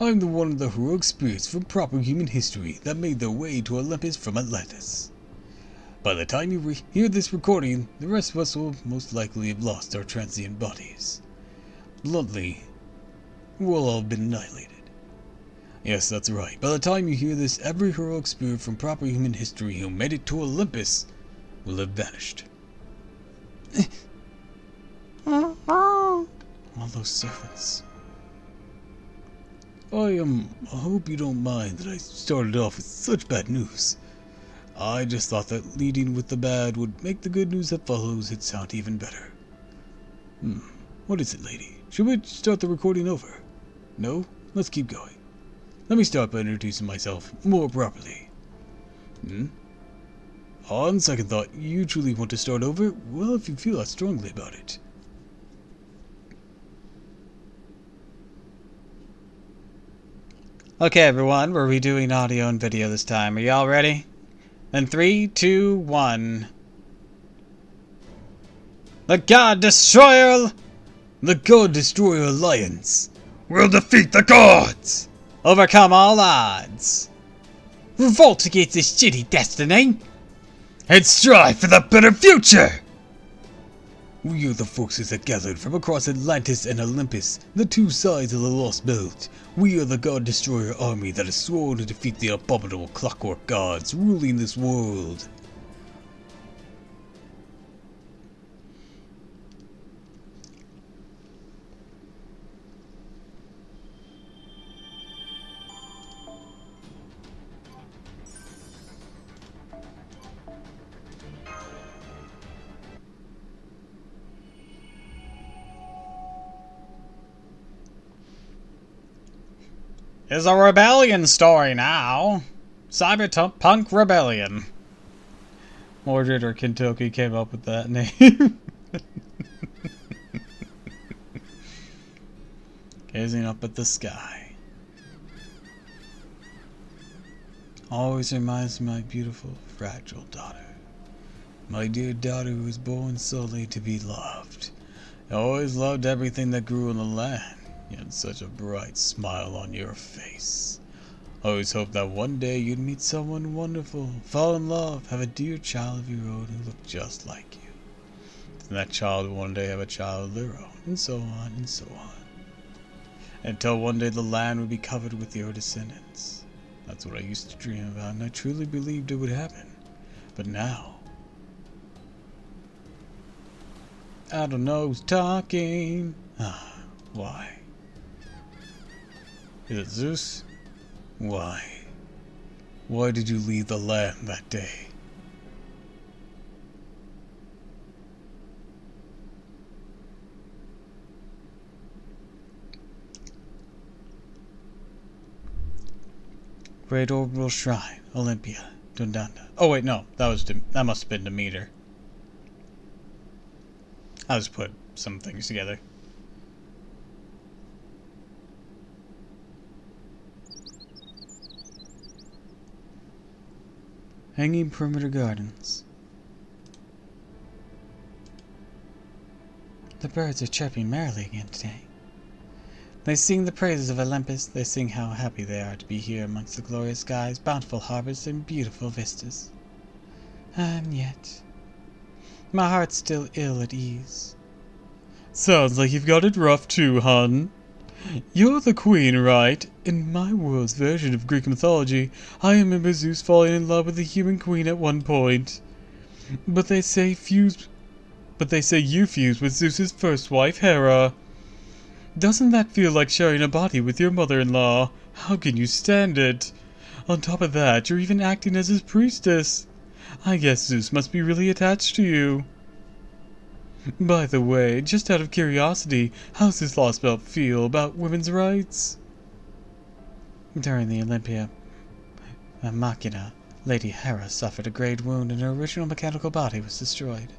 I'm the one of the heroic spirits from proper human history that made their way to Olympus from Atlantis. By the time you hear this recording, the rest of us will most likely have lost our transient bodies. Bluntly, we'll all have been annihilated. Yes, that's right. By the time you hear this, every heroic spirit from proper human history who made it to Olympus will have vanished. All those servants. I hope you don't mind that I started off with such bad news. I just thought that leading with the bad would make the good news that follows it sound even better. What is it, lady? Should we start the recording over? No? Let's keep going. Let me start by introducing myself more properly. On second thought, you truly want to start over? Well, if you feel that strongly about it. Okay, everyone, we're redoing audio and video this time. Are y'all ready? In 3, 2, 1. The God Destroyer! The God Destroyer Alliance will defeat the gods! Overcome all odds! Revolt against this shitty destiny! And strive for the better future! We are the forces that gathered from across Atlantis and Olympus, the two sides of the Lost Belt. We are the God-Destroyer army that has sworn to defeat the abominable clockwork gods ruling this world. It's a rebellion story now. Cyberpunk Rebellion. Mordred or Kentucky came up with that name. Gazing up at the sky. Always reminds me of my beautiful, fragile daughter. My dear daughter who was born solely to be loved. I always loved everything that grew on the land. You had such a bright smile on your face. I always hoped that one day you'd meet someone wonderful, fall in love, have a dear child of your own who looked just like you. And that child would one day have a child of their own, and so on and so on. Until one day the land would be covered with your descendants. That's what I used to dream about, and I truly believed it would happen. But now, I don't know who's talking. Why? Is it Zeus? Why? Why did you leave the land that day? Great Orbital Shrine, Olympia, Dundanda. Oh wait, no, that must have been Demeter. I just put some things together. Hanging Perimeter Gardens. The birds are chirping merrily again today. They sing the praises of Olympus, they sing how happy they are to be here amongst the glorious skies, bountiful harbors, and beautiful vistas. And yet, my heart's still ill at ease. Sounds like you've got it rough too, hun. You're the queen, right? In my world's version of Greek mythology, I remember Zeus falling in love with the human queen at one point. But they say you fused with Zeus's first wife, Hera. Doesn't that feel like sharing a body with your mother-in-law? How can you stand it? On top of that, you're even acting as his priestess. I guess Zeus must be really attached to you. By the way, just out of curiosity, how's this Lost Belt feel about women's rights? During the Olympia Machina, Lady Hera suffered a great wound and her original mechanical body was destroyed.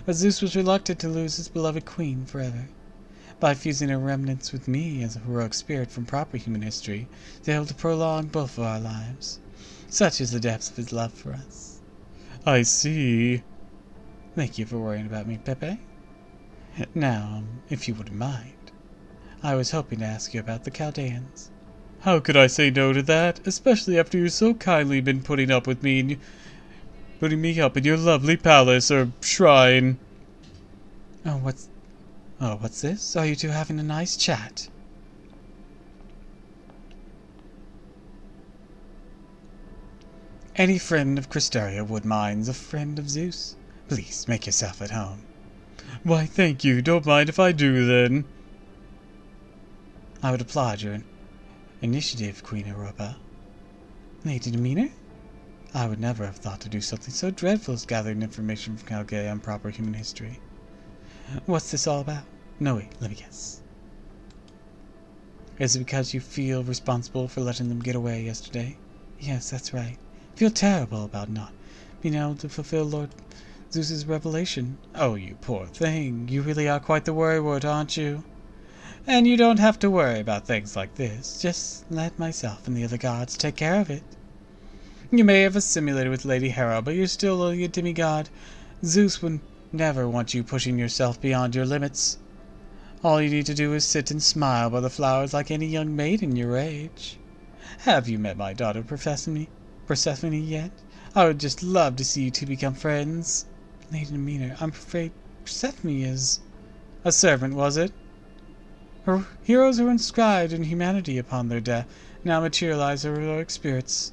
But Zeus was reluctant to lose his beloved queen forever. By fusing her remnants with me as a heroic spirit from proper human history, they able to prolong both of our lives. Such is the depth of his love for us. I see. Thank you for worrying about me, Pepe. Now, if you wouldn't mind, I was hoping to ask you about the Chaldeans. How could I say no to that, especially after you've so kindly been putting me up in your lovely palace or shrine? What's this? Are you two having a nice chat? Any friend of Cristeria would mind's a friend of Zeus. Please, make yourself at home. Why, thank you. Don't mind if I do, then. I would applaud your initiative, Queen Europa. Lady Demeter? I would never have thought to do something so dreadful as gathering information from Calgaea on proper human history. What's this all about? No, wait, let me guess. Is it because you feel responsible for letting them get away yesterday? Yes, that's right. Feel terrible about not being able to fulfill Lord Zeus's revelation. Oh, you poor thing. You really are quite the worrywart, aren't you? And you don't have to worry about things like this. Just let myself and the other gods take care of it. You may have assimilated with Lady Hera, but you're still only a demigod. Zeus would never want you pushing yourself beyond your limits. All you need to do is sit and smile by the flowers like any young maiden your age. Have you met my daughter Persephone yet? I would just love to see you two become friends. Lady Demeter, I'm afraid Persephone is a servant, was it? Her heroes who inscribed in humanity upon their death now materialize their heroic spirits.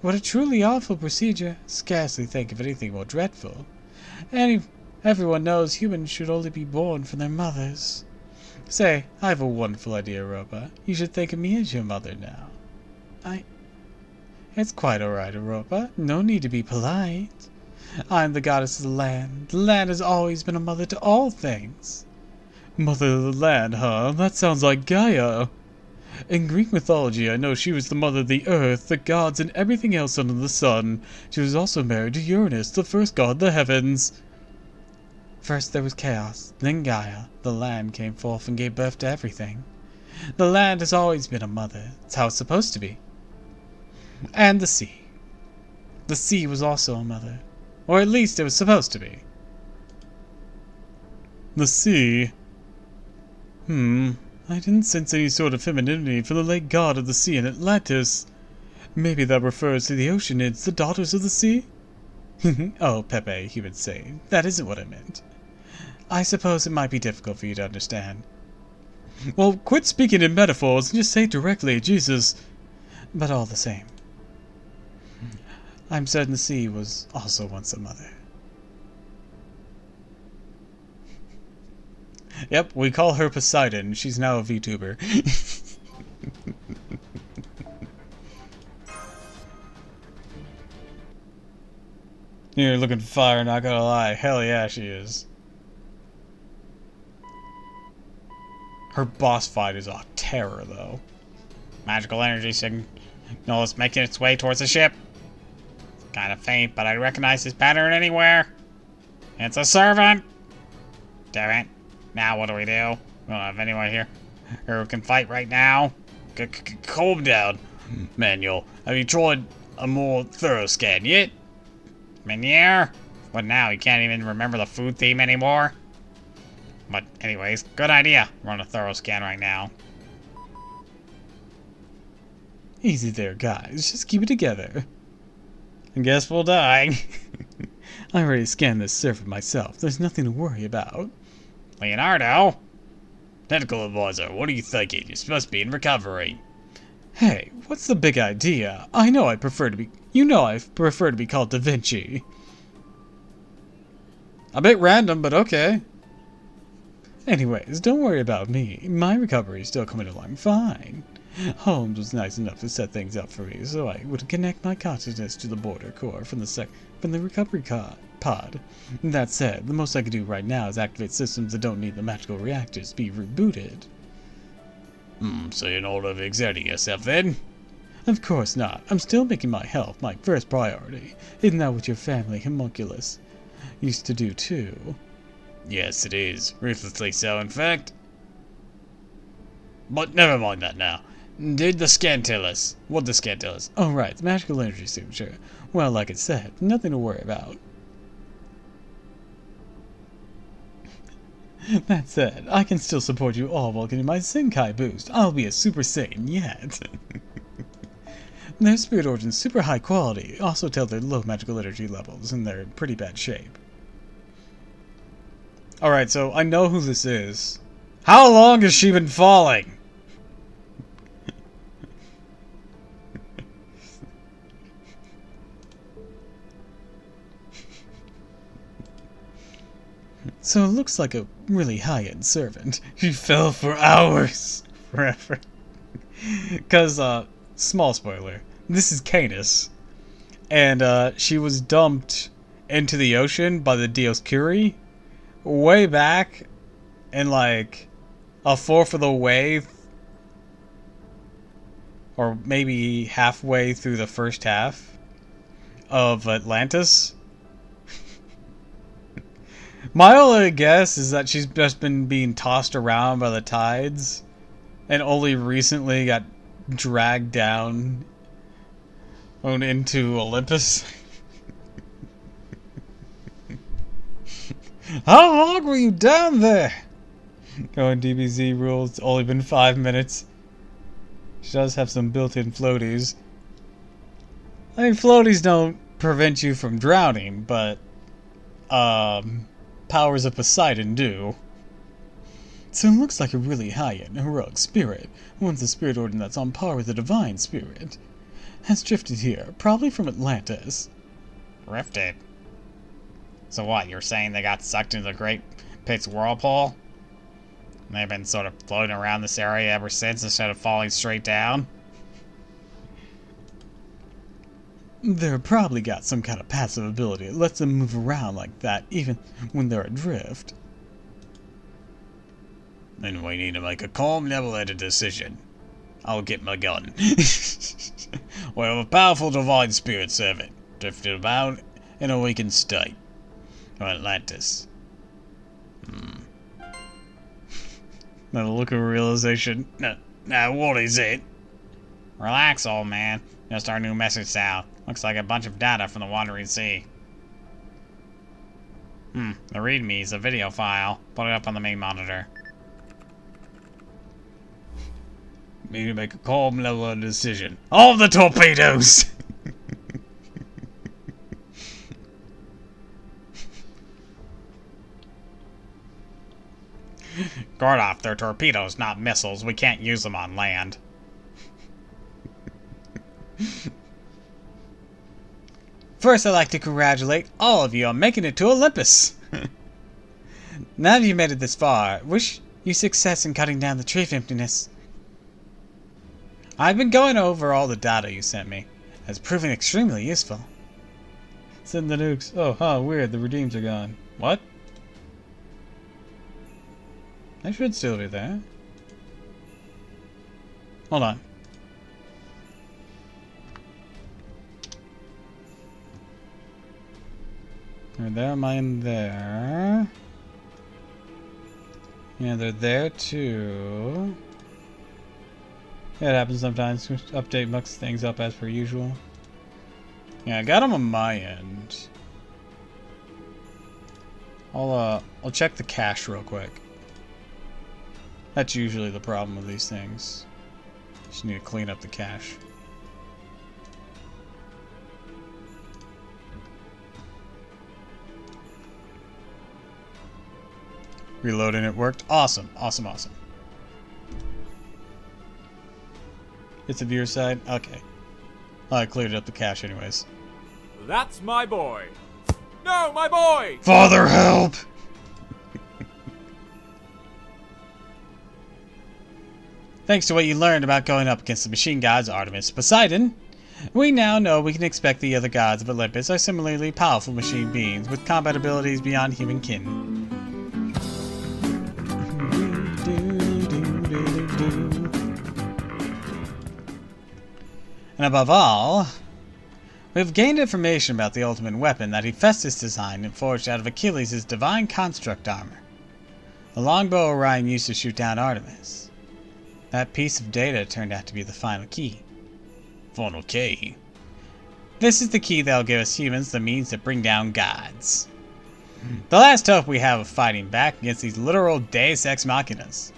What a truly awful procedure. Scarcely think of anything more dreadful. Everyone knows humans should only be born from their mothers. Say, I have a wonderful idea, Europa. You should think of me as your mother now. It's quite alright, Europa. No need to be polite. I'm the goddess of the land. The land has always been a mother to all things. Mother of the land, huh? That sounds like Gaia. In Greek mythology, I know she was the mother of the earth, the gods, and everything else under the sun. She was also married to Uranus, the first god of the heavens. First there was chaos, then Gaia. The land came forth and gave birth to everything. The land has always been a mother. It's how it's supposed to be. And the sea. The sea was also a mother. Or at least it was supposed to be. The sea? I didn't sense any sort of femininity from the late god of the sea in Atlantis. Maybe that refers to the Oceanids, the daughters of the sea? Oh, Pepe, he would say. That isn't what I meant. I suppose it might be difficult for you to understand. Well, quit speaking in metaphors and just say it directly, Jesus. But all the same, I'm certain the sea was also once a mother. Yep, we call her Poseidon. She's now a VTuber. You're looking for fire, not gonna lie. Hell yeah, she is. Her boss fight is a terror, though. Magical energy signal is making its way towards the ship. It's kind of faint, but I recognize this pattern anywhere. It's a servant! Damn it. Now what do? We don't have anyone here who can fight right now. Calm down, Manuel. Have you tried a more thorough scan yet? Meniere? What now? You can't even remember the food theme anymore? But anyways, good idea. Run a thorough scan right now. Easy there, guys. Just keep it together. I guess we'll die. I already scanned this server myself. There's nothing to worry about. Leonardo? Technical advisor, what are you thinking? You're supposed to be in recovery. Hey, what's the big idea? I know I prefer to be called Da Vinci. A bit random, but okay. Anyways, don't worry about me. My recovery is still coming along fine. Holmes was nice enough to set things up for me so I would connect my consciousness to the border core from the recovery pod. That said, the most I can do right now is activate systems that don't need the magical reactors to be rebooted. So you're not overexerting yourself then? Of course not. I'm still making my health my first priority. Isn't that what your family, Homunculus, used to do too? Yes, it is. Ruthlessly so, in fact. But never mind that now. Did the scan tell us? What did the scan tell us? Oh, right, the magical energy signature. Well, like it said, nothing to worry about. That said, I can still support you all while getting my Zenkai boost. I'll be a Super Saiyan yet. Their spirit origins super high quality. Also tell their low magical energy levels, and they're in pretty bad shape. Alright, so I know who this is. How long has she been falling? So it looks like a really high-end servant. She fell for hours. Forever. Because, small spoiler. This is Canis. And, she was dumped into the ocean by the Dioscuri way back in, like, a fourth of the way, or maybe halfway through the first half of Atlantis. My only guess is that she's just been being tossed around by the tides and only recently got dragged down into Olympus. How long were you down there? Going DBZ rules, it's only been 5 minutes. She does have some built-in floaties. I mean, floaties don't prevent you from drowning, but, powers of Poseidon do. So it looks like a really high-end, heroic spirit, one's a spirit order that's on par with the divine spirit, has drifted here, probably from Atlantis. Drifted? So what, you're saying they got sucked into the Great Pit's whirlpool? And they've been sort of floating around this area ever since instead of falling straight down? They're probably got some kind of passive ability that lets them move around like that even when they're adrift. Then we need to make a calm, level-headed decision. I'll get my gun. We have a powerful divine spirit servant, drifted about in a weakened state. From Atlantis. That look of realization. Now what is it? Relax, old man. Just our new message sound. Looks like a bunch of data from the Wandering Sea. The readme is a video file. Put it up on the main monitor. We need to make a calm, level-headed decision. All the torpedoes! Gordoff, they're torpedoes, not missiles. We can't use them on land. First, I'd like to congratulate all of you on making it to Olympus. Now that you've made it this far, wish you success in cutting down the tree of emptiness. I've been going over all the data you sent me. It's proving extremely useful. Send the nukes. Oh, weird. The redeems are gone. What? They should still be there. Hold on. They're there, mine there. Yeah, they're there too. Yeah, it happens sometimes. Update mucks things up as per usual. Yeah, I got them on my end. I'll check the cache real quick. That's usually the problem with these things. Just need to clean up the cache. Reloading it worked. Awesome. Awesome, awesome. It's the viewer side? Okay. I cleared up the cache anyways. That's my boy. No, my boy! Father, help! Thanks to what you learned about going up against the machine gods Artemis and Poseidon, we now know we can expect the other gods of Olympus are similarly powerful machine beings with combat abilities beyond human kin. And above all, we've gained information about the ultimate weapon that Hephaestus designed and forged out of Achilles' divine construct armor. The longbow Orion used to shoot down Artemis. That piece of data turned out to be the final key. Final key? This is the key that'll give us humans the means to bring down gods. The last hope we have of fighting back against these literal deus ex machinas.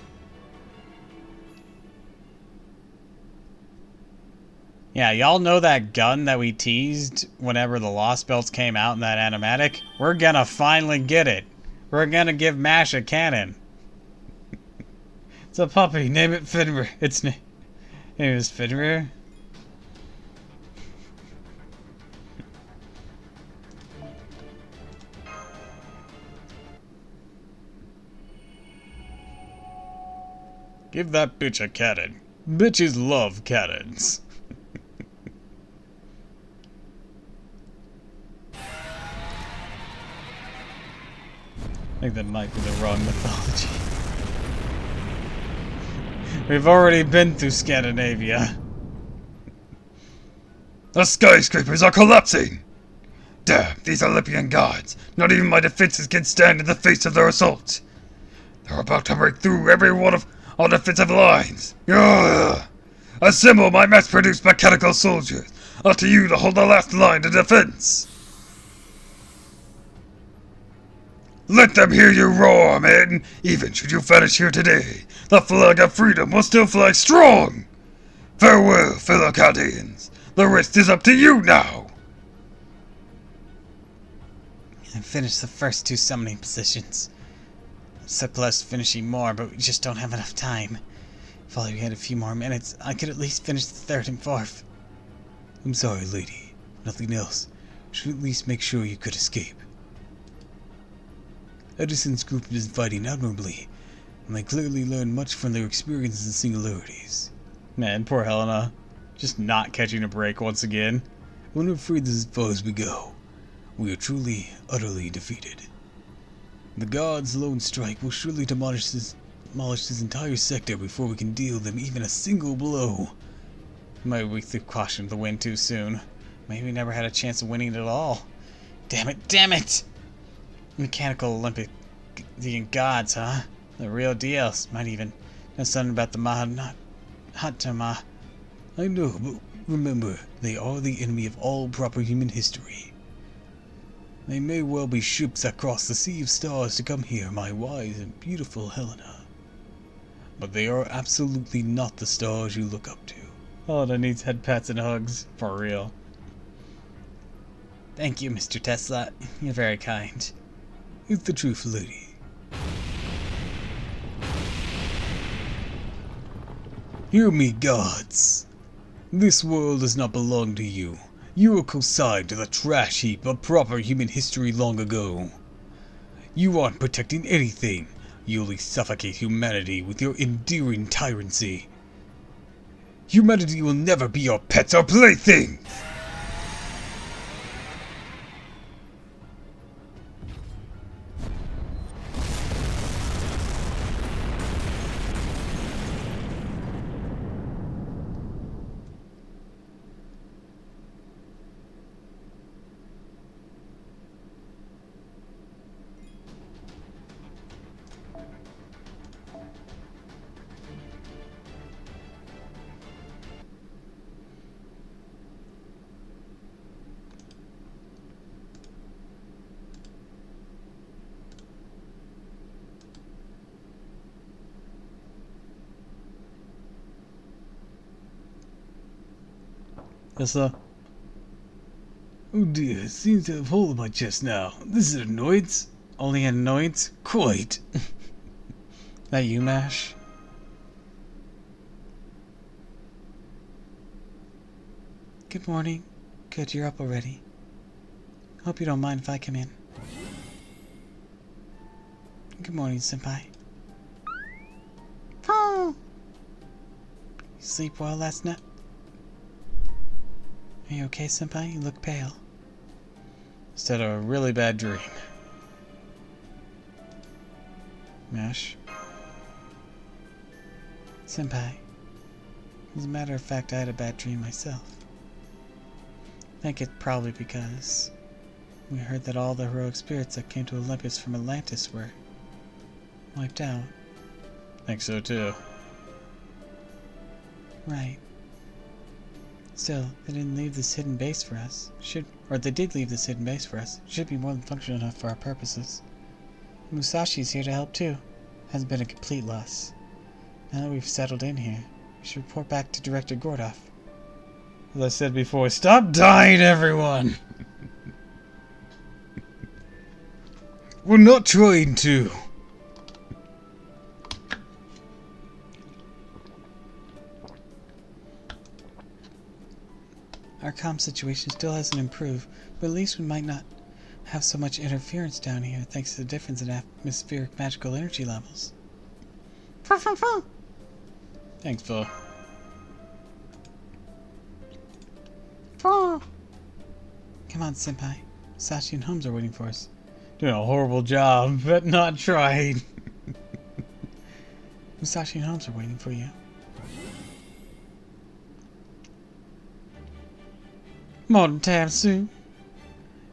Yeah, y'all know that gun that we teased whenever the Lost Belts came out in that animatic? We're gonna finally get it. We're gonna give MASH a cannon. It's a puppy. Name it Fenrir. Its name is Fenrir. Give that bitch a cannon. Bitches love cannons. I think that might be the wrong mythology. We've already been through Scandinavia. The skyscrapers are collapsing! Damn, these Olympian gods! Not even my defenses can stand in the face of their assault! They're about to break through every one of our defensive lines! Ugh. Assemble my mass-produced mechanical soldiers! Up to you to hold the last line of defense! Let them hear you roar, men! Even should you vanish here today, the flag of freedom will still fly strong! Farewell, fellow Chaldeans! The rest is up to you now! I finished the first 2 summoning positions. I'm so close to finishing more, but we just don't have enough time. If only we had a few more minutes, I could at least finish the 3rd and 4th. I'm sorry, lady. If nothing else, we should at least make sure you could escape. Edison's group has been fighting admirably, and they clearly learned much from their experiences and singularities. Man, poor Helena. Just not catching a break once again. I'm afraid this is as far as we go. We are truly, utterly defeated. The gods' lone strike will surely demolish this entire sector before we can deal them even a single blow. Maybe we threw caution to the wind too soon. Maybe we never had a chance of winning at all. Damn it, damn it! Mechanical Olympic gods, huh? The real deal. Might even know something about the Mahatma. I know, but remember, they are the enemy of all proper human history. They may well be ships that cross the sea of stars to come here, my wise and beautiful Helena. But they are absolutely not the stars you look up to. Helena needs head pats and hugs. For real. Thank you, Mr. Tesla. You're very kind. It's the truth, lady. Hear me, gods. This world does not belong to you. You were consigned to the trash heap of proper human history long ago. You aren't protecting anything. You only suffocate humanity with your endearing tyranny. Humanity will never be your pets or playthings! Yes, sir. Oh dear, it seems to have hold of my chest now. This is an annoyance. Only an annoyance? Quite. That you, Mash? Good morning. Good, you're up already. Hope you don't mind if I come in. Good morning, Senpai. You sleep well last night? Are you okay, Senpai? You look pale. Just had a really bad dream. Mash? Senpai. As a matter of fact, I had a bad dream myself. I think it's probably because we heard that all the heroic spirits that came to Olympus from Atlantis were wiped out. Think so too. Right. Still, they didn't leave this hidden base for us. Or they did leave this hidden base for us. Should be more than functional enough for our purposes. Musashi's here to help too. Hasn't been a complete loss. Now that we've settled in here, we should report back to Director Gordoff. As I said before, stop dying, everyone! We're not trying to. Our comm situation still hasn't improved, but at least we might not have so much interference down here thanks to the difference in atmospheric magical energy levels. Thanks, Phil. Come on, Senpai. Sashi and Holmes are waiting for us. Doing a horrible job, but not trying. Musashi and Holmes are waiting for you. Morning, Tamsu.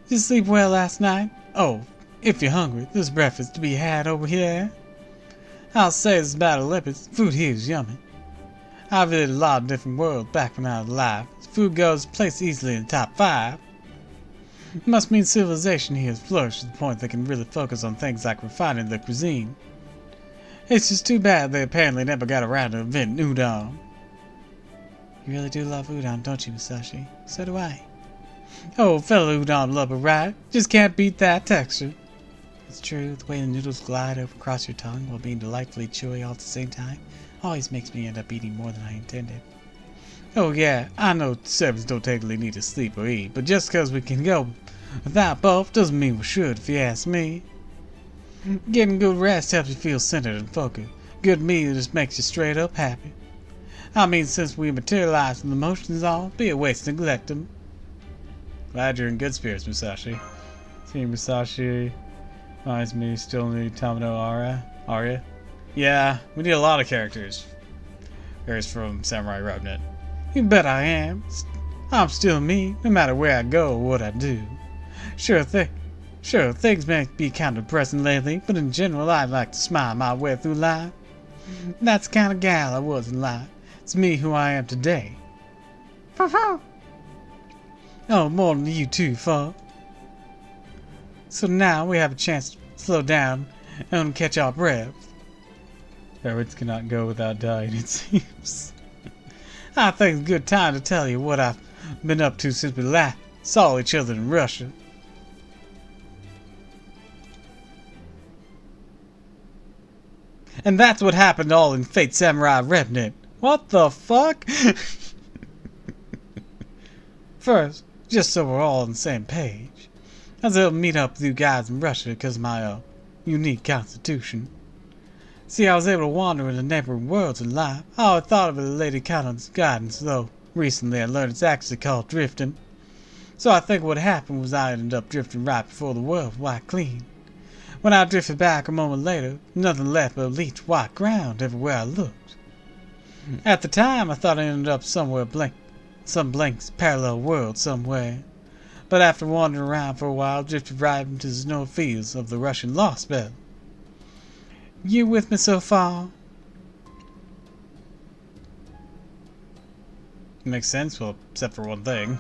Did you sleep well last night? Oh, if you're hungry, there's breakfast to be had over here. I'll say this about Olympus, food here is yummy. I've visited a lot of different worlds back when I was alive. Food goes placed easily in the top 5. It must mean civilization here has flourished to the point they can really focus on things like refining their cuisine. It's just too bad they apparently never got around to inventing udon. You really do love udon, don't you, Musashi? So do I. Oh, fellow udon lover, right? Just can't beat that texture. It's true, the way the noodles glide over across your tongue while being delightfully chewy all at the same time always makes me end up eating more than I intended. Oh yeah, I know servants don't technically need to sleep or eat, but just 'cause we can go without both doesn't mean we should, if you ask me. Getting good rest helps you feel centered and focused. Good meal just makes you straight up happy. I mean, since we materialize from the motions all, be a waste to neglect them. Glad you're in good spirits, Musashi. See, Musashi reminds me still need Tamino Arya. Yeah, we need a lot of characters. Here's from Samurai Revenant. You bet I am. I'm still me, no matter where I go or what I do. Sure, things may be kind of depressing lately, but in general, I like to smile my way through life. That's the kind of gal I was in life. It's me who I am today. Oh, more than you too, Fuck. So now we have a chance to slow down and catch our breath. Parrots cannot go without dying, it seems. I think it's a good time to tell you what I've been up to since we last saw each other in Russia. And that's what happened all in Fate Samurai Revenant. What the fuck? First, just so we're all on the same page, I was able to meet up with you guys in Russia because of my unique constitution. See, I was able to wander in the neighboring worlds in life. I always thought of it as Lady Cannon's guidance, though recently I learned it's actually called drifting. So I think what happened was I ended up drifting right before the world was wiped clean. When I drifted back a moment later, nothing left but bleached white ground everywhere I looked. At the time, I thought I ended up somewhere some blank parallel world somewhere. But after wandering around for a while, drifted right into the snow fields of the Russian Lost Belt. You with me so far? Makes sense, well, except for one thing.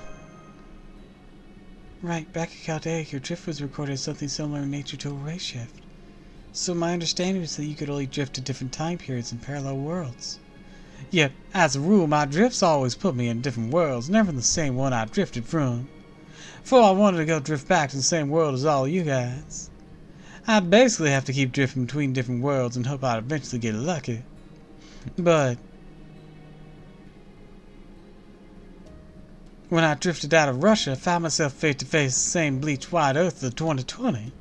Right, back at Chaldea, your drift was recorded as something similar in nature to a ray shift. So my understanding is that you could only drift to different time periods in parallel worlds. Yet, as a rule, my drifts always put me in different worlds, never in the same one I drifted from. For I wanted to go drift back to the same world as all you guys. I'd basically have to keep drifting between different worlds and hope I'd eventually get lucky. But when I drifted out of Russia, I found myself face to face the same bleached white earth of 2020.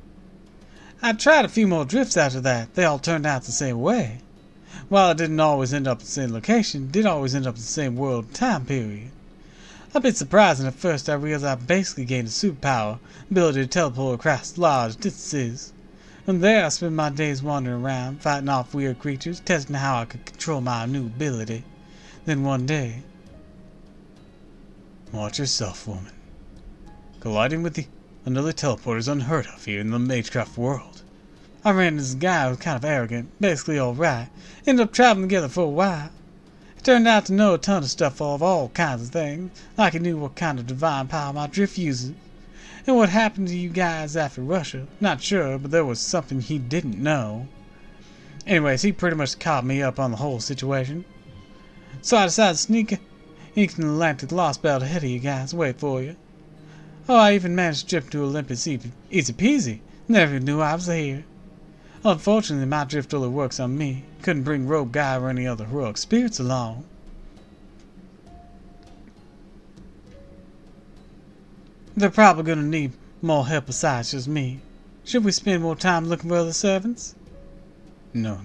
I tried a few more drifts after that. They all turned out the same way. While I didn't always end up in the same location, did always end up in the same world time period. A bit surprising at first, I realized I basically gained a superpower, ability to teleport across large distances. From there I spent my days wandering around, fighting off weird creatures, testing how I could control my new ability. Then one day... Watch yourself, woman. Colliding with another teleporter is unheard of here in the Magecraft world. I ran into this guy who was kind of arrogant, basically alright. Ended up traveling together for a while. He turned out to know a ton of stuff of all kinds of things, like he knew what kind of divine power my drift uses. And what happened to you guys after Russia, not sure, but there was something he didn't know. Anyways, he pretty much caught me up on the whole situation. So I decided to sneak into the Atlantic Lost Belt ahead of you guys, wait for you. Oh, I even managed to drift to Olympus easy peasy. Never knew I was here. Unfortunately, my drift only works on me. Couldn't bring Rogue Guy or any other heroic spirits along. They're probably gonna need more help besides just me. Should we spend more time looking for other servants? No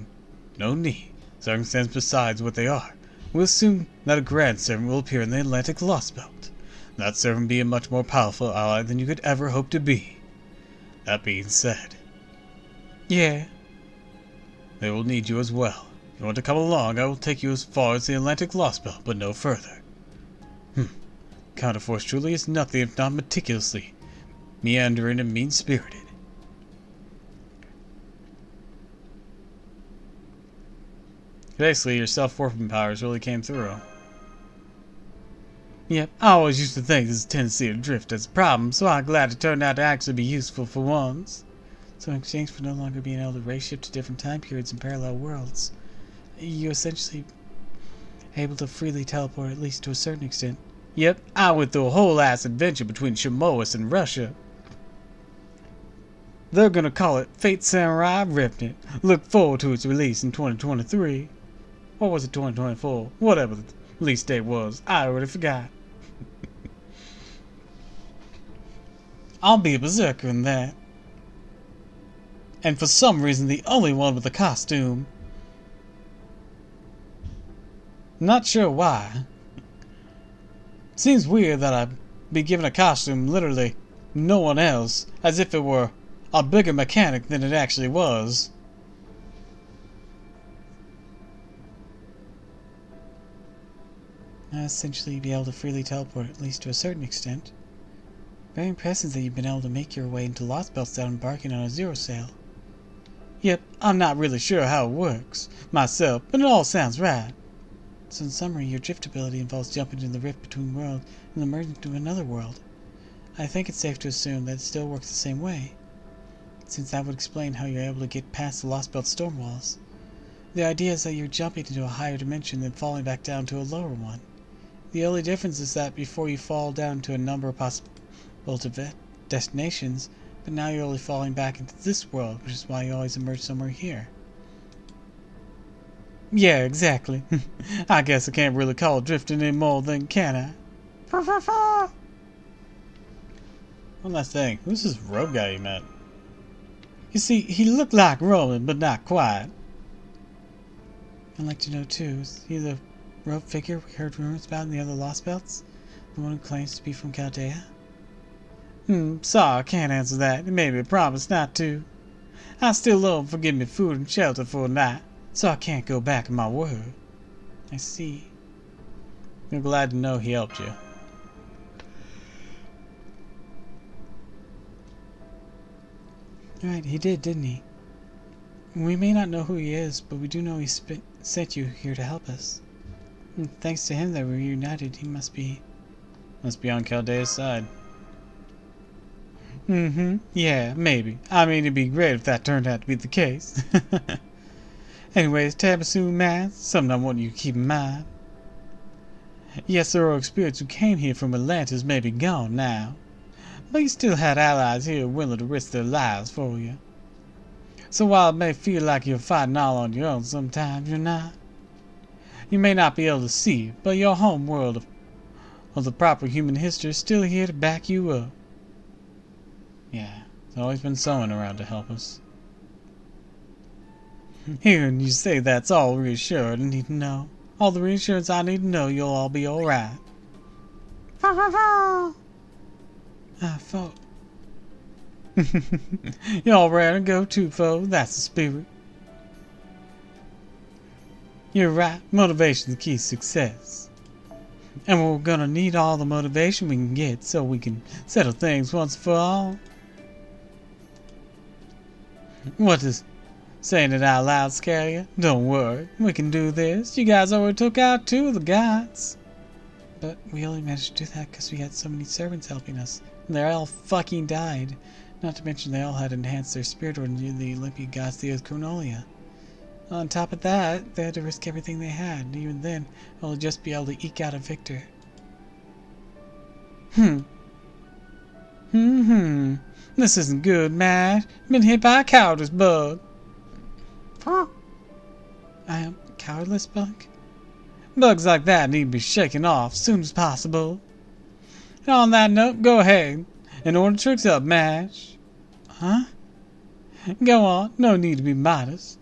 need. Circumstances besides what they are. We'll assume that a grand servant will appear in the Atlantic Lost Belt. That servant be a much more powerful ally than you could ever hope to be. That being said... Yeah? They will need you as well. If you want to come along, I will take you as far as the Atlantic Lost Belt, but no further. Counterforce truly is nothing if not meticulously meandering and mean-spirited. Basically, your self-warping powers really came through. Yep, I always used to think this tendency to drift as a problem, so I'm glad it turned out to actually be useful for once. So in exchange for no longer being able to race shift to different time periods in parallel worlds, you're essentially able to freely teleport, at least to a certain extent. Yep, I went through a whole ass adventure between Shimois and Russia. They're gonna call it Fate Samurai Revenant. Look forward to its release in 2023. Or was it 2024? Whatever the release date was, I already forgot. I'll be a berserker in that. And for some reason, the only one with a costume. Not sure why. Seems weird that I'd be given a costume literally no one else, as if it were a bigger mechanic than it actually was. Essentially, you'd be able to freely teleport, at least to a certain extent. Very impressive that you've been able to make your way into Lost Belts without embarking on a zero sale. Yep, I'm not really sure how it works myself, but it all sounds right. So in summary, your drift ability involves jumping into the rift between worlds and then merging into another world. I think it's safe to assume that it still works the same way, since that would explain how you're able to get past the Lost Belt storm walls. The idea is that you're jumping into a higher dimension than falling back down to a lower one. The only difference is that before you fall down to a number of possible destinations, but now you're only falling back into this world, which is why you always emerge somewhere here. Yeah, exactly. I guess I can't really call it drifting anymore then, can I? One last thing. Who's this rogue guy you met? You see, he looked like Roman, but not quite. I'd like to know too, is he the rogue figure we heard rumors about in the other Lost Belts? The one who claims to be from Chaldea? Sorry, I can't answer that. You made me promise not to. I still love him for giving me food and shelter for a night, so I can't go back on my word. I see. You're glad to know he helped you. Right, he did, didn't he? We may not know who he is, but we do know he sent you here to help us. And thanks to him that we're united, he must be on Chaldea's side. Yeah, maybe. I mean, it'd be great if that turned out to be the case. Anyways, Tabasu man, something I want you to keep in mind. Yes, there are spirits who came here from Atlantis may be gone now, but you still had allies here willing to risk their lives for you. So while it may feel like you're fighting all on your own sometimes, you're not. You may not be able to see it, but your home world of the proper human history is still here to back you up. Yeah, there's always been someone around to help us. Hearing you say that's all reassured I need to know. All the reassurance I need to know you'll all be alright. I thought. Y'all ready to go too, foe? That's the spirit. You're right, motivation's the key to success. And we're gonna need all the motivation we can get so we can settle things once for all. What does saying it out loud scare you? Don't worry, we can do this. You guys already took out 2 of the gods. But we only managed to do that because we had so many servants helping us. And they all fucking died. Not to mention they all had enhanced their spirit or near the Olympian gods, the Earth Chronolia. On top of that, they had to risk everything they had, and even then, we'll just be able to eke out a victor. This isn't good, man. Been hit by a cowardice bug. Huh? I am a cowardless bug? Bugs like that need to be shaken off as soon as possible. And on that note, go ahead and order tricks up, Mash. Huh? Go on, no need to be modest.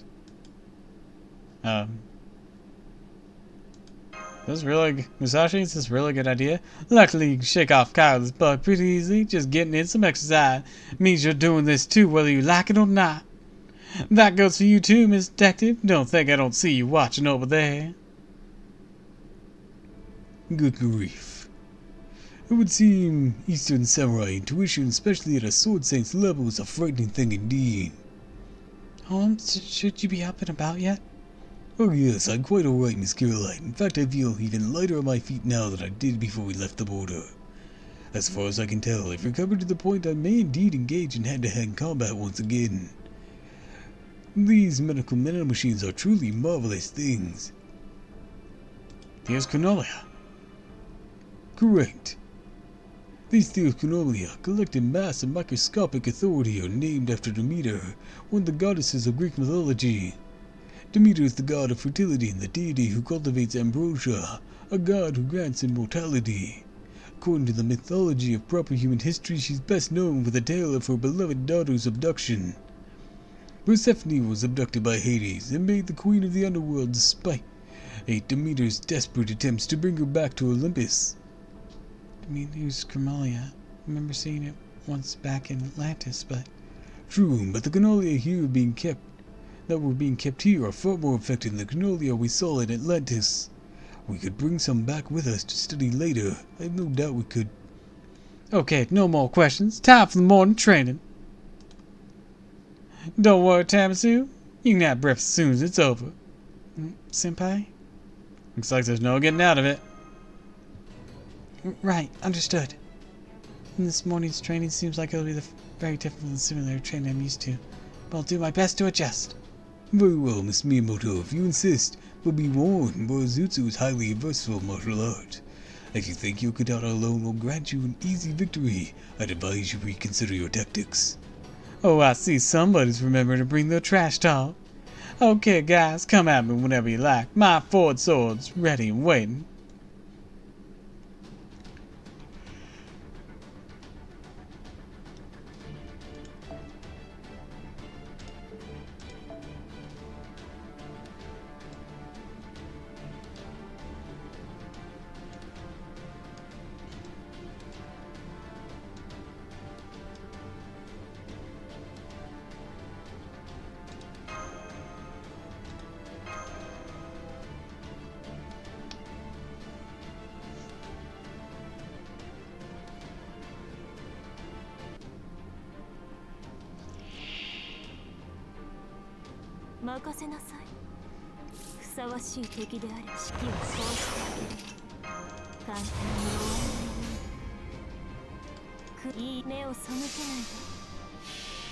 This really, Musashi, is this really a good idea? Luckily, you can shake off Kyle's bug pretty easily. Just getting in some exercise means you're doing this too, whether you like it or not. That goes for you too, Miss Detective. Don't think I don't see you watching over there. Good grief. It would seem Eastern Samurai intuition, especially at a Sword Saint's level, is a frightening thing indeed. Should you be up and about yet? Oh yes, I'm quite alright, Miss Caroline. In fact, I feel even lighter on my feet now than I did before we left the border. As far as I can tell, I've recovered to the point I may indeed engage in hand-to-hand combat once again. These medical nanomachines are truly marvelous things. Here's Chronolia. Correct. These Theocanolia, collected mass and microscopic authority, are named after Demeter, one of the goddesses of Greek mythology. Demeter is the god of fertility and the deity who cultivates ambrosia, a god who grants immortality. According to the mythology of proper human history, she's best known for the tale of her beloved daughter's abduction. Persephone was abducted by Hades and made the queen of the underworld despite Demeter's desperate attempts to bring her back to Olympus. Demeter's Chromalia. I remember seeing it once back in Atlantis, but... True, but the Chromalia that were being kept here are far more effective than the Chromalia we saw in Atlantis. We could bring some back with us to study later. I have no doubt we could. Okay, no more questions. Time for the morning training. Don't worry, Tamasu. You can have breakfast as soon as it's over. Senpai? Looks like there's no getting out of it. Right, understood. And this morning's training seems like it'll be very different from the similar training I'm used to. But I'll do my best to adjust. Very well, Miss Miyamoto. If you insist, but be warned, Borazutsu is highly versatile martial art. If you think your katana alone will grant you an easy victory, I'd advise you reconsider your tactics. Oh, I see somebody's remembering to bring their trash talk. Okay, guys, come at me whenever you like. My forward sword's ready and waiting.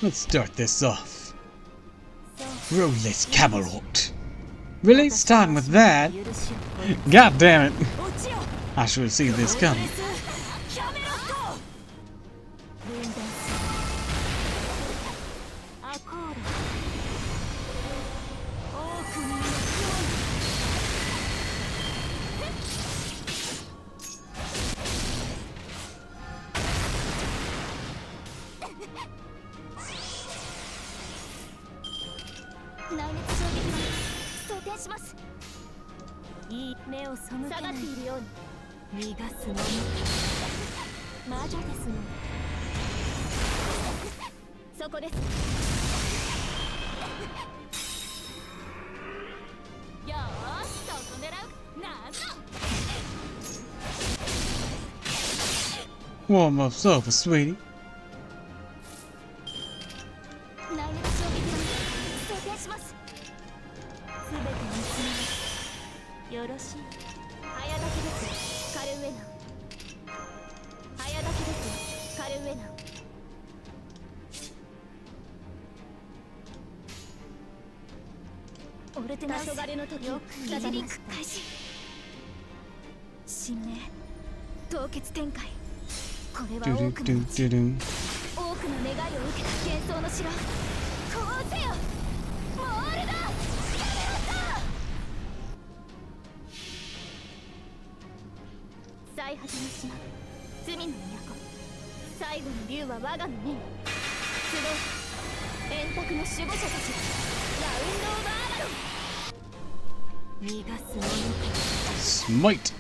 Let's start this off. Roleless Camelot. Really? Starting with that? God damn it. I should have seen this coming. Warm up sofa, sweetie. Smite.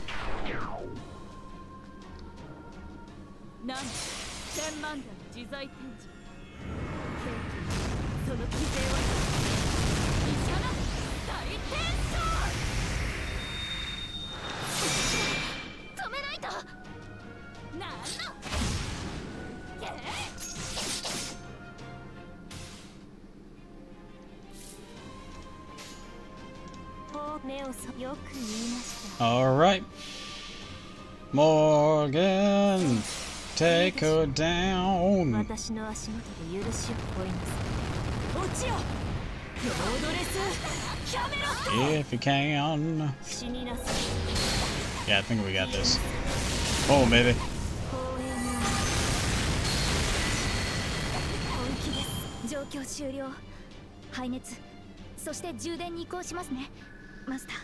Alright. Morgan, take her down. If you can. Yeah, I think we got this. Oh, maybe. 放映の本気です。状況終了。排熱、そして充電に移行しますね、マスター。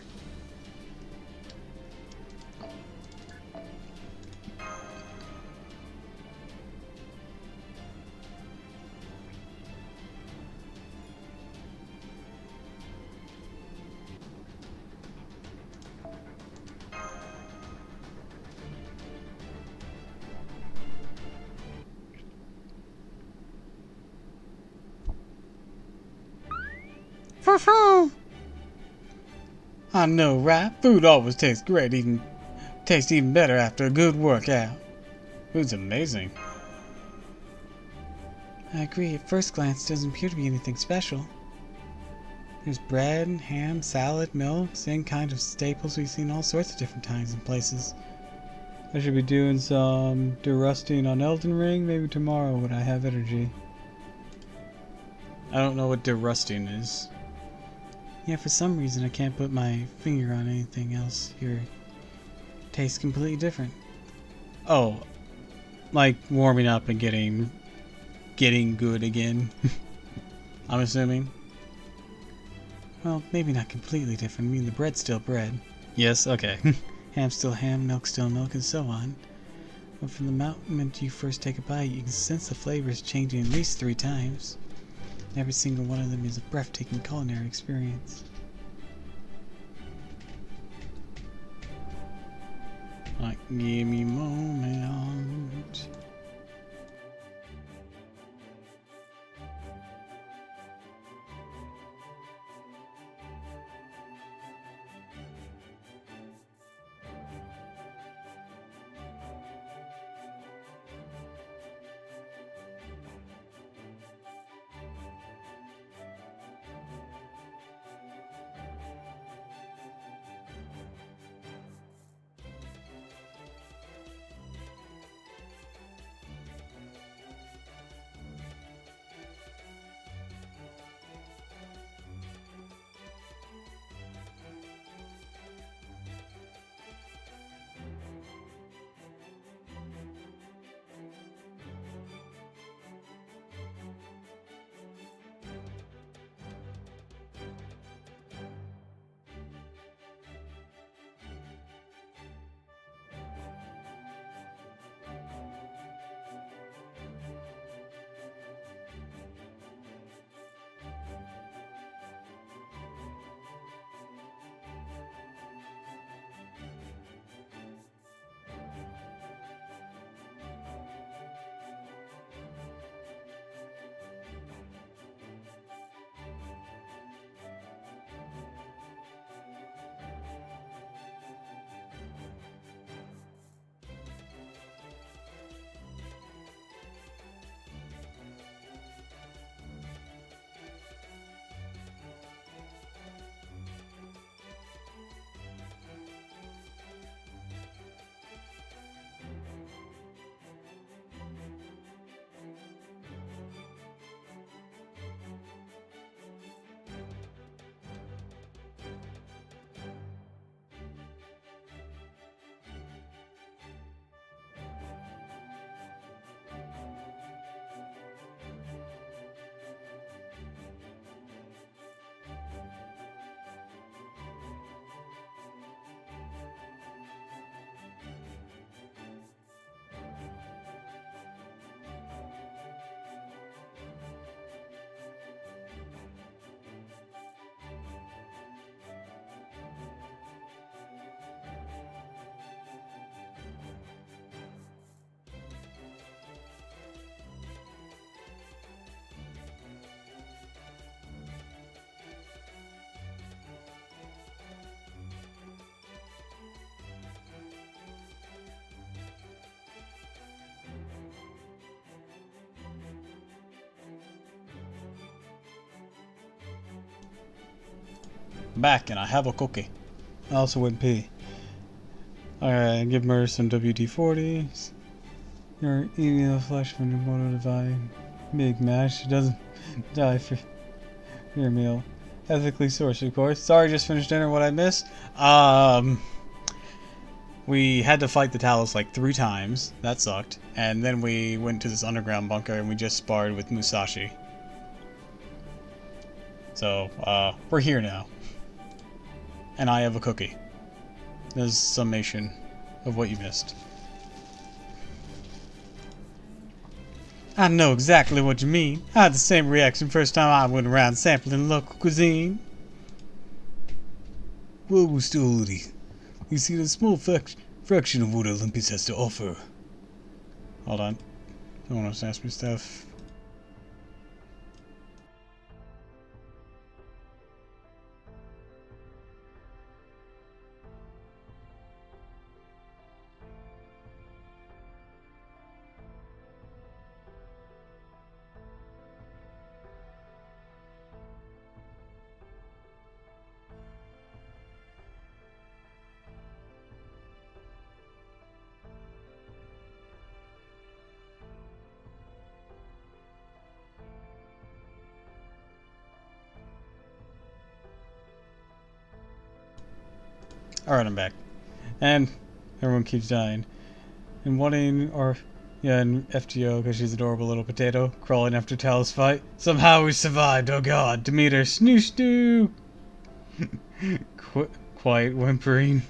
I know, right? Food always tastes great, tastes even better after a good workout. Food's amazing. I agree. At first glance, it doesn't appear to be anything special. There's bread, ham, salad, milk, same kind of staples we've seen all sorts of different times and places. I should be doing some derusting on Elden Ring, maybe tomorrow when I have energy. I don't know what derusting is. Yeah, for some reason I can't put my finger on anything else here. Tastes completely different. Oh, like warming up and getting good again. I'm assuming. Well, maybe not completely different. I mean, the bread's still bread. Yes, okay. Ham's still ham, milk's still milk, and so on. But from the moment you first take a bite, you can sense the flavors changing at least 3 times. Every single one of them is a breathtaking culinary experience. Like, give me a moment. Back, and I have a cookie. I also went pee. Alright, give her some WD-40. You're eating the flesh from the motor divine. Big mash. She doesn't die for your meal. Ethically sourced, of course. Sorry, just finished dinner. What I missed? we had to fight the Talos like 3 times. That sucked. And then we went to this underground bunker and we just sparred with Musashi. So, we're here now. And I have a cookie. There's a summation of what you missed. I know exactly what you mean. I had the same reaction first time I went around sampling local cuisine. Well, we're still early. You see, a small fraction of what Olympus has to offer. Hold on. I want to ask me stuff. Alright, I'm back. And everyone keeps dying. And wanting, and FTO, because she's an adorable little potato, crawling after Talos fight. Somehow we survived, oh god. Demeter, snoo. Quiet whimpering.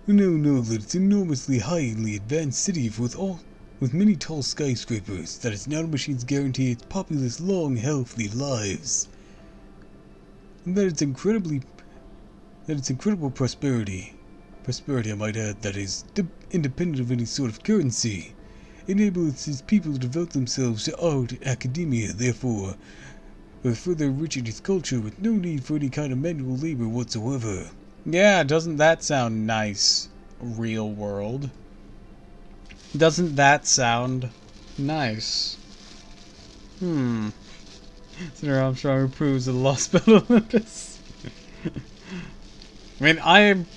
We now know that it's an enormously highly advanced city with many tall skyscrapers, that its nanomachines guarantee its populace long, healthy lives, and that its incredible prosperity, I might add, that is independent of any sort of currency, enables its people to devote themselves to art and academia, therefore, further enriching its culture with no need for any kind of manual labor whatsoever. Yeah, doesn't that sound nice, real world? Doesn't that sound nice? Senator Armstrong approves of the Lost Battle Olympus. I mean,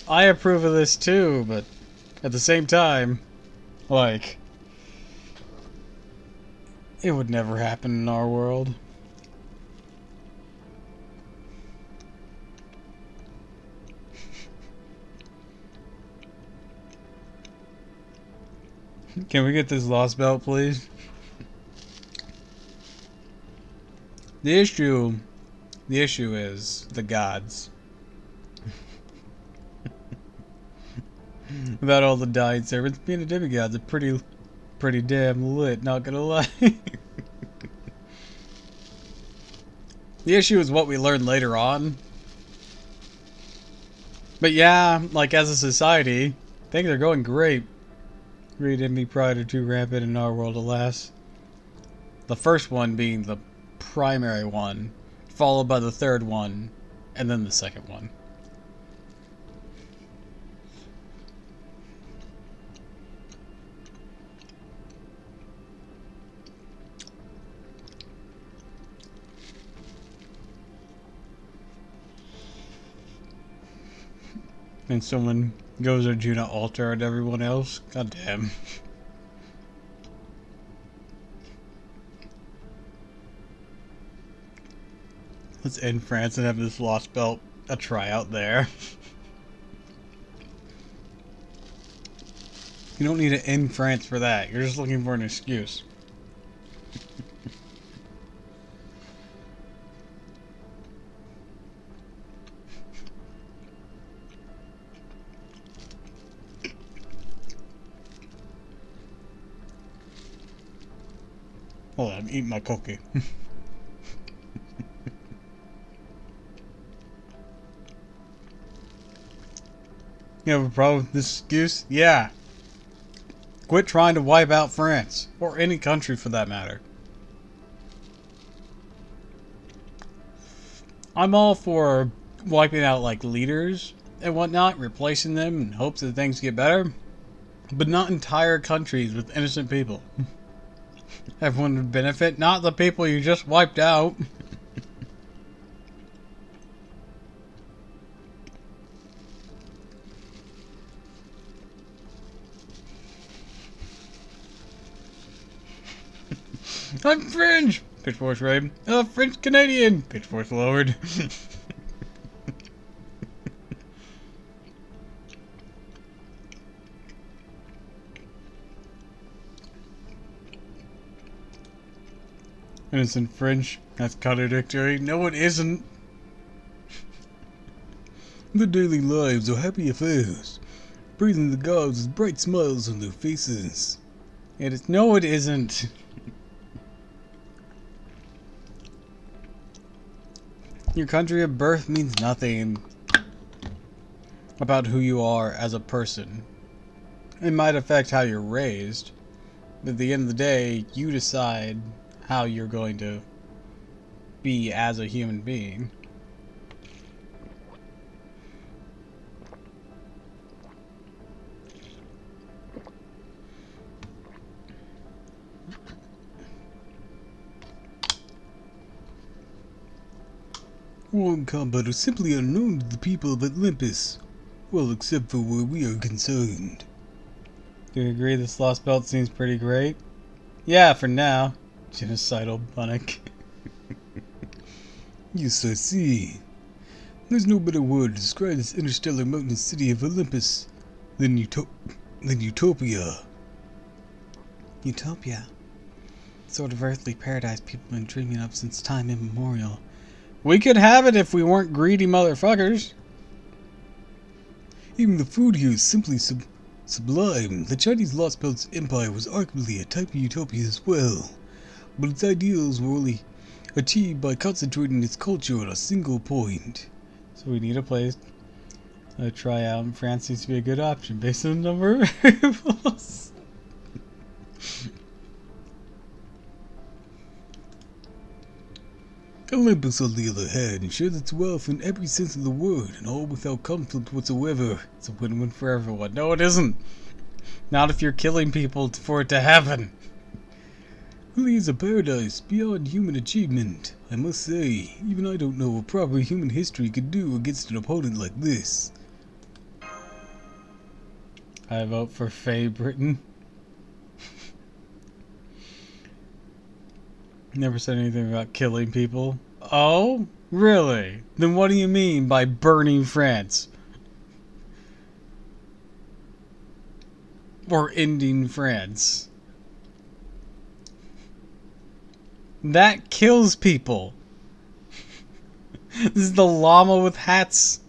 I approve of this too, but at the same time, like, it would never happen in our world. Can we get this lost belt, please? The issue is the gods. Without all the dying servants, being a demigod's are pretty damn lit, not gonna lie. The issue is what we learn later on. But yeah, like as a society, things are going great. Greed, envy, pride are too rampant in our world, alas. The first one being the primary one, followed by the third one, and then the second one. And someone goes to Arjuna altar and everyone else. God damn. Let's end France and have this lost belt a tryout there. You don't need to end France for that. You're just looking for an excuse. Hold on, I'm eating my cookie. You have a problem with this excuse? Yeah. Quit trying to wipe out France. Or any country for that matter. I'm all for wiping out like leaders and whatnot, replacing them in hopes that things get better. But not entire countries with innocent people. Everyone would benefit, not the people you just wiped out. I'm French! Pitchforks raid. French Canadian! Pitchforks lowered. Innocent French. That's contradictory. No, it isn't. Their daily lives are happy affairs, breathing the gods with bright smiles on their faces. It is. No, it isn't. Your country of birth means nothing about who you are as a person. It might affect how you're raised, but at the end of the day, you decide how you're going to be as a human being. War and combat are simply unknown to the people of Olympus. Well, except for where we are concerned. Do you agree this lost belt seems pretty great? Yeah, for now. Genocidal bunnock. Yes, I see. There's no better word to describe this interstellar mountain city of Olympus than utopia. Utopia. Sort of earthly paradise people have been dreaming of since time immemorial. We could have it if we weren't greedy motherfuckers. Even the food here is simply sublime. The Chinese Lost Belts Empire was arguably a type of utopia as well, but its ideals were only achieved by concentrating its culture on a single point. So we need a place to try out, and France seems to be a good option based on the number of variables. Olympus, on the other hand, shares its wealth in every sense of the word, and all without conflict whatsoever. It's a win-win for everyone. No, it isn't. Not if you're killing people for it to happen. Really is a paradise beyond human achievement. I must say, even I don't know what proper human history could do against an opponent like this. I vote for Faye Britain. Never said anything about killing people. Oh? Really? Then what do you mean by burning France? Or ending France? That kills people. This is the llama with hats.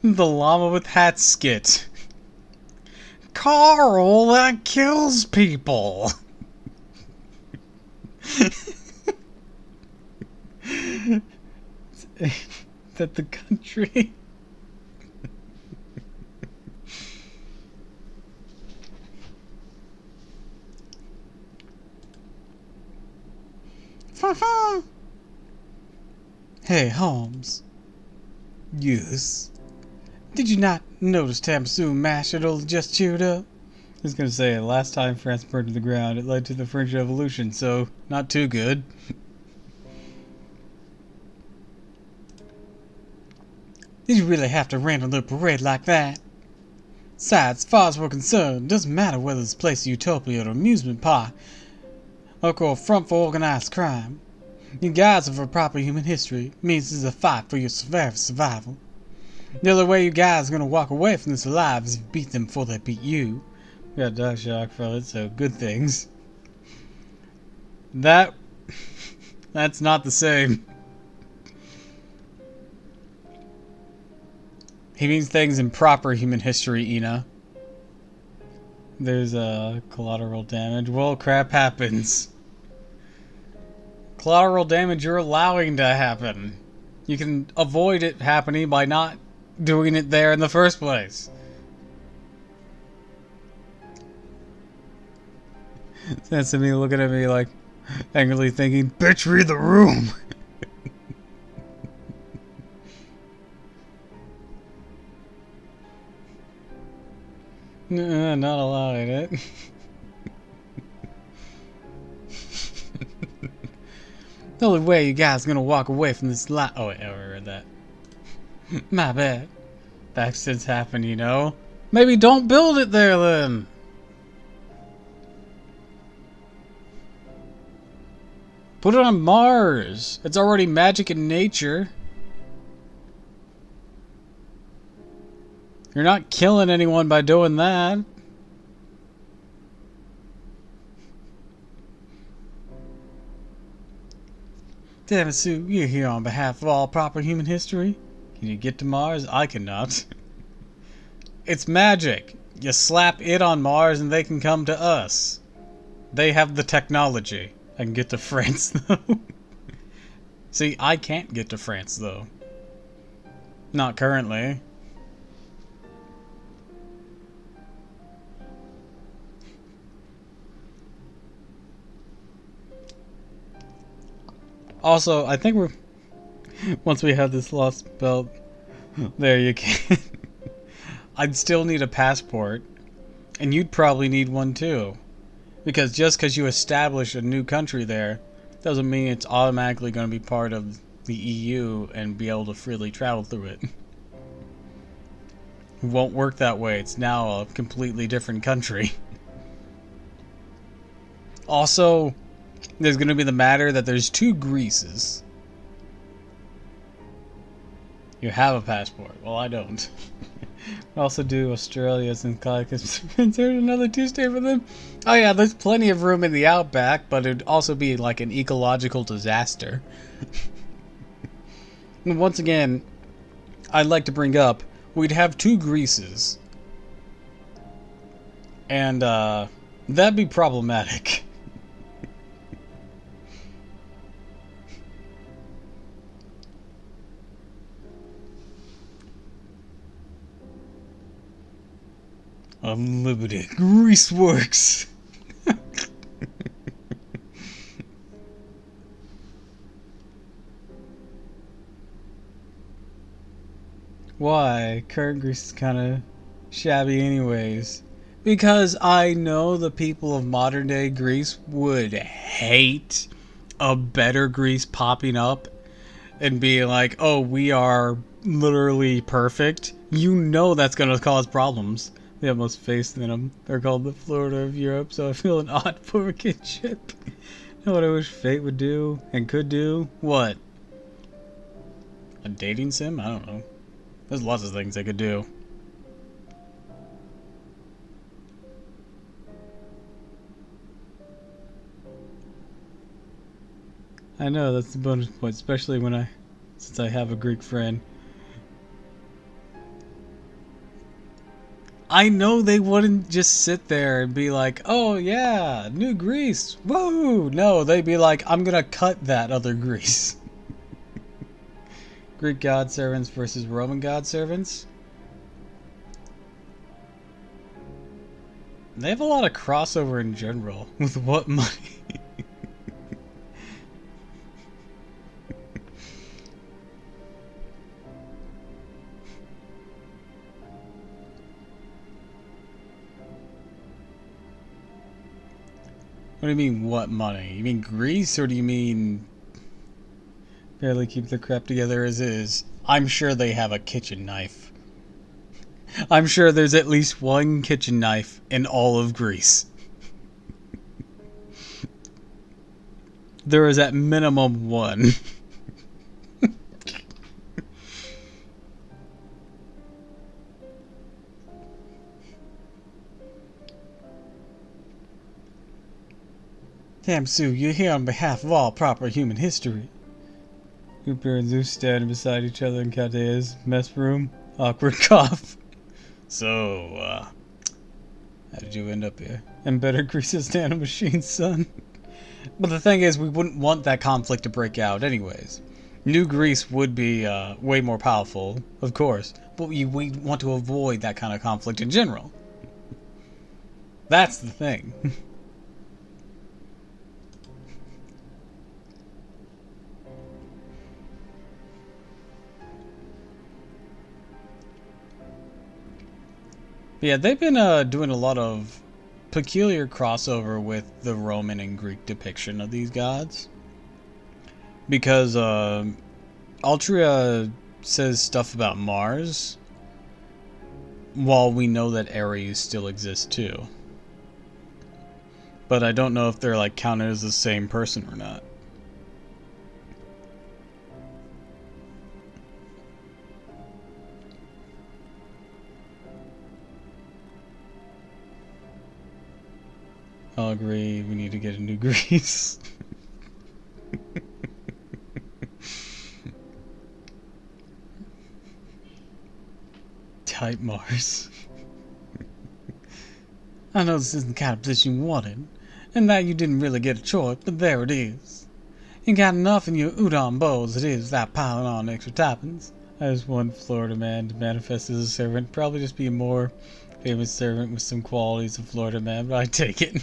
The llama with hats skit. Carl, that kills people. That the country Hey, Holmes. Yes? Did you not notice Tamsu mash had only just chewed up? I was gonna say, last time France burned to the ground, it led to the French Revolution, so not too good. Did you really have to rain on the parade like that? Besides, as far as we're concerned, it doesn't matter whether this place is utopia or amusement park, or a front for organized crime. You guys have a proper human history. It means this is a fight for your survival. The only way you guys are gonna walk away from this alive is if you beat them before they beat you. We got Dog Shock for it, so good things. That's not the same. He means things in proper human history, Ina. There's collateral damage. Well, crap happens. Collateral damage you're allowing to happen. You can avoid it happening by not doing it there in the first place. That's me looking at me like angrily thinking, bitch, read the room. Not allowing it. The only way you guys are gonna walk away from this lot. Oh, wait, I read that. My bad. Accidents happen, you know. Maybe don't build it there then. Put it on Mars. It's already magic in nature. You're not killing anyone by doing that. Damn it, Sue, you're here on behalf of all proper human history? Can you get to Mars? I cannot. It's magic. You slap it on Mars and they can come to us. They have the technology. I can get to France, though. See, I can't get to France, though. Not currently. Also, I think we're... Once we have this lost belt... There you can. I'd still need a passport. And you'd probably need one, too. Because just because you establish a new country there, doesn't mean it's automatically going to be part of the EU and be able to freely travel through it. It won't work that way. It's now a completely different country. Also, there's going to be the matter that there's 2 Greeces. You have a passport. Well, I don't. I also do Australia since Clyde is considered another Tuesday for them. Oh yeah, there's plenty of room in the outback, but it'd also be like an ecological disaster. And once again, I'd like to bring up, we'd have 2 Greeces. And that'd be problematic. Unlimited Grease works. Why? Current Grease is kind of shabby anyways. Because I know the people of modern day Greece would hate a better Greece popping up and being like, oh, we are literally perfect. You know that's going to cause problems. They have most faith in them. They're called the Florida of Europe, so I feel an odd for kinship. You know what I wish Fate would do and could do? What? A dating sim? I don't know. There's lots of things they could do. I know, that's the bonus point, especially since I have a Greek friend. I know they wouldn't just sit there and be like, oh yeah, new Greece, woo! No, they'd be like, I'm gonna cut that other Greece. Greek god servants versus Roman god servants. They have a lot of crossover in general. With what money? What do you mean, what money? You mean Greece, or do you mean barely keep their crap together as is? I'm sure they have a kitchen knife. I'm sure there's at least one kitchen knife in all of Greece. There is at minimum one. Damn, Sue, you're here on behalf of all proper human history. Cooper and Zeus standing beside each other in Katea's mess room. Awkward cough. So, how did you end up here? And better Grease's nanomachine, son. But the thing is, we wouldn't want that conflict to break out anyways. New Greece would be way more powerful, of course, but we want to avoid that kind of conflict in general. That's the thing. Yeah, they've been doing a lot of peculiar crossover with the Roman and Greek depiction of these gods. Because Altria says stuff about Mars, while we know that Ares still exists too. But I don't know if they're like counted as the same person or not. I'll agree, we need to get a new Greece. type Mars. I know this isn't the kind of position you wanted, and that you didn't really get a choice, but there it is. You got enough in your udon bowl as it is without piling on extra toppings. I just want Florida Man to manifest as a servant. Probably just be a more famous servant with some qualities of Florida Man, but I take it.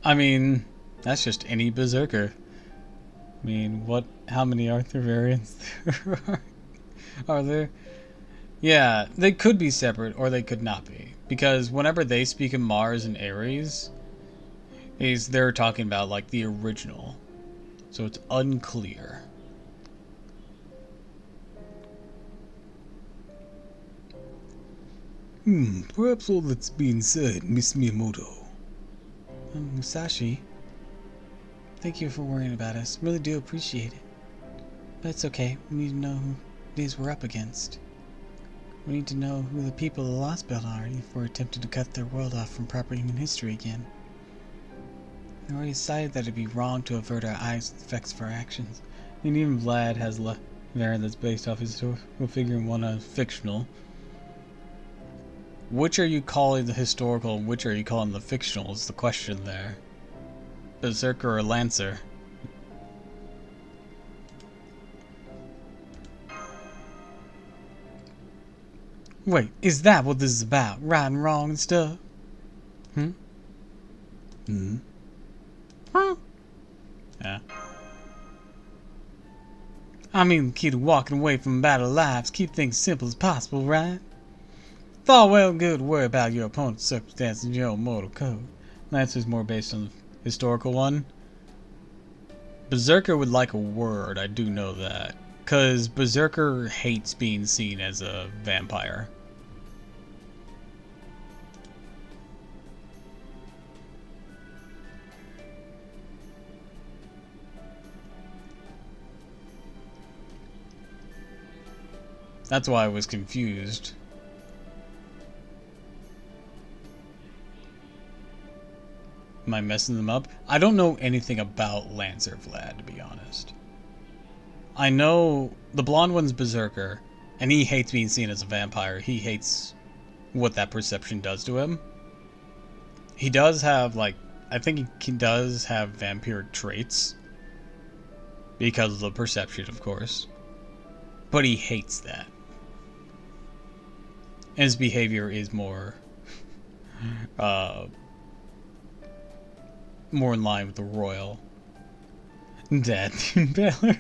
I mean, that's just any berserker. I mean, how many Arthur variants there are there? Yeah, they could be separate or they could not be. Because whenever they speak of Mars and Ares, they're talking about like the original. So it's unclear. Perhaps all that's being said, Miss Miyamoto. Musashi, thank you for worrying about us. Really do appreciate it. But it's okay. We need to know who it is we're up against. We need to know who the people of the Lost Belt are if we're attempting to cut their world off from proper human history again. We already decided that it'd be wrong to avert our eyes with the effects of our actions. And even Vlad has a variant that's based off his historical figure and one fictional. Which are you calling the historical and which are you calling the fictional is the question there. Berserker or Lancer? Wait, is that what this is about? Right and wrong and stuff? Yeah. I mean, the key to walking away from battle lives, keep things simple as possible, right? It's all well and good to worry about your opponent's circumstances and your own mortal code. Lancer's more based on the historical one. Berserker would like a word, I do know that. Because Berserker hates being seen as a vampire. That's why I was confused. Am I messing them up? I don't know anything about Lancer Vlad, to be honest. I know the blonde one's Berserker, and he hates being seen as a vampire. He hates what that perception does to him. He does have, like, I think he does have vampiric traits. Because of the perception, of course. But he hates that. And his behavior is more more in line with the royal dad Baylor.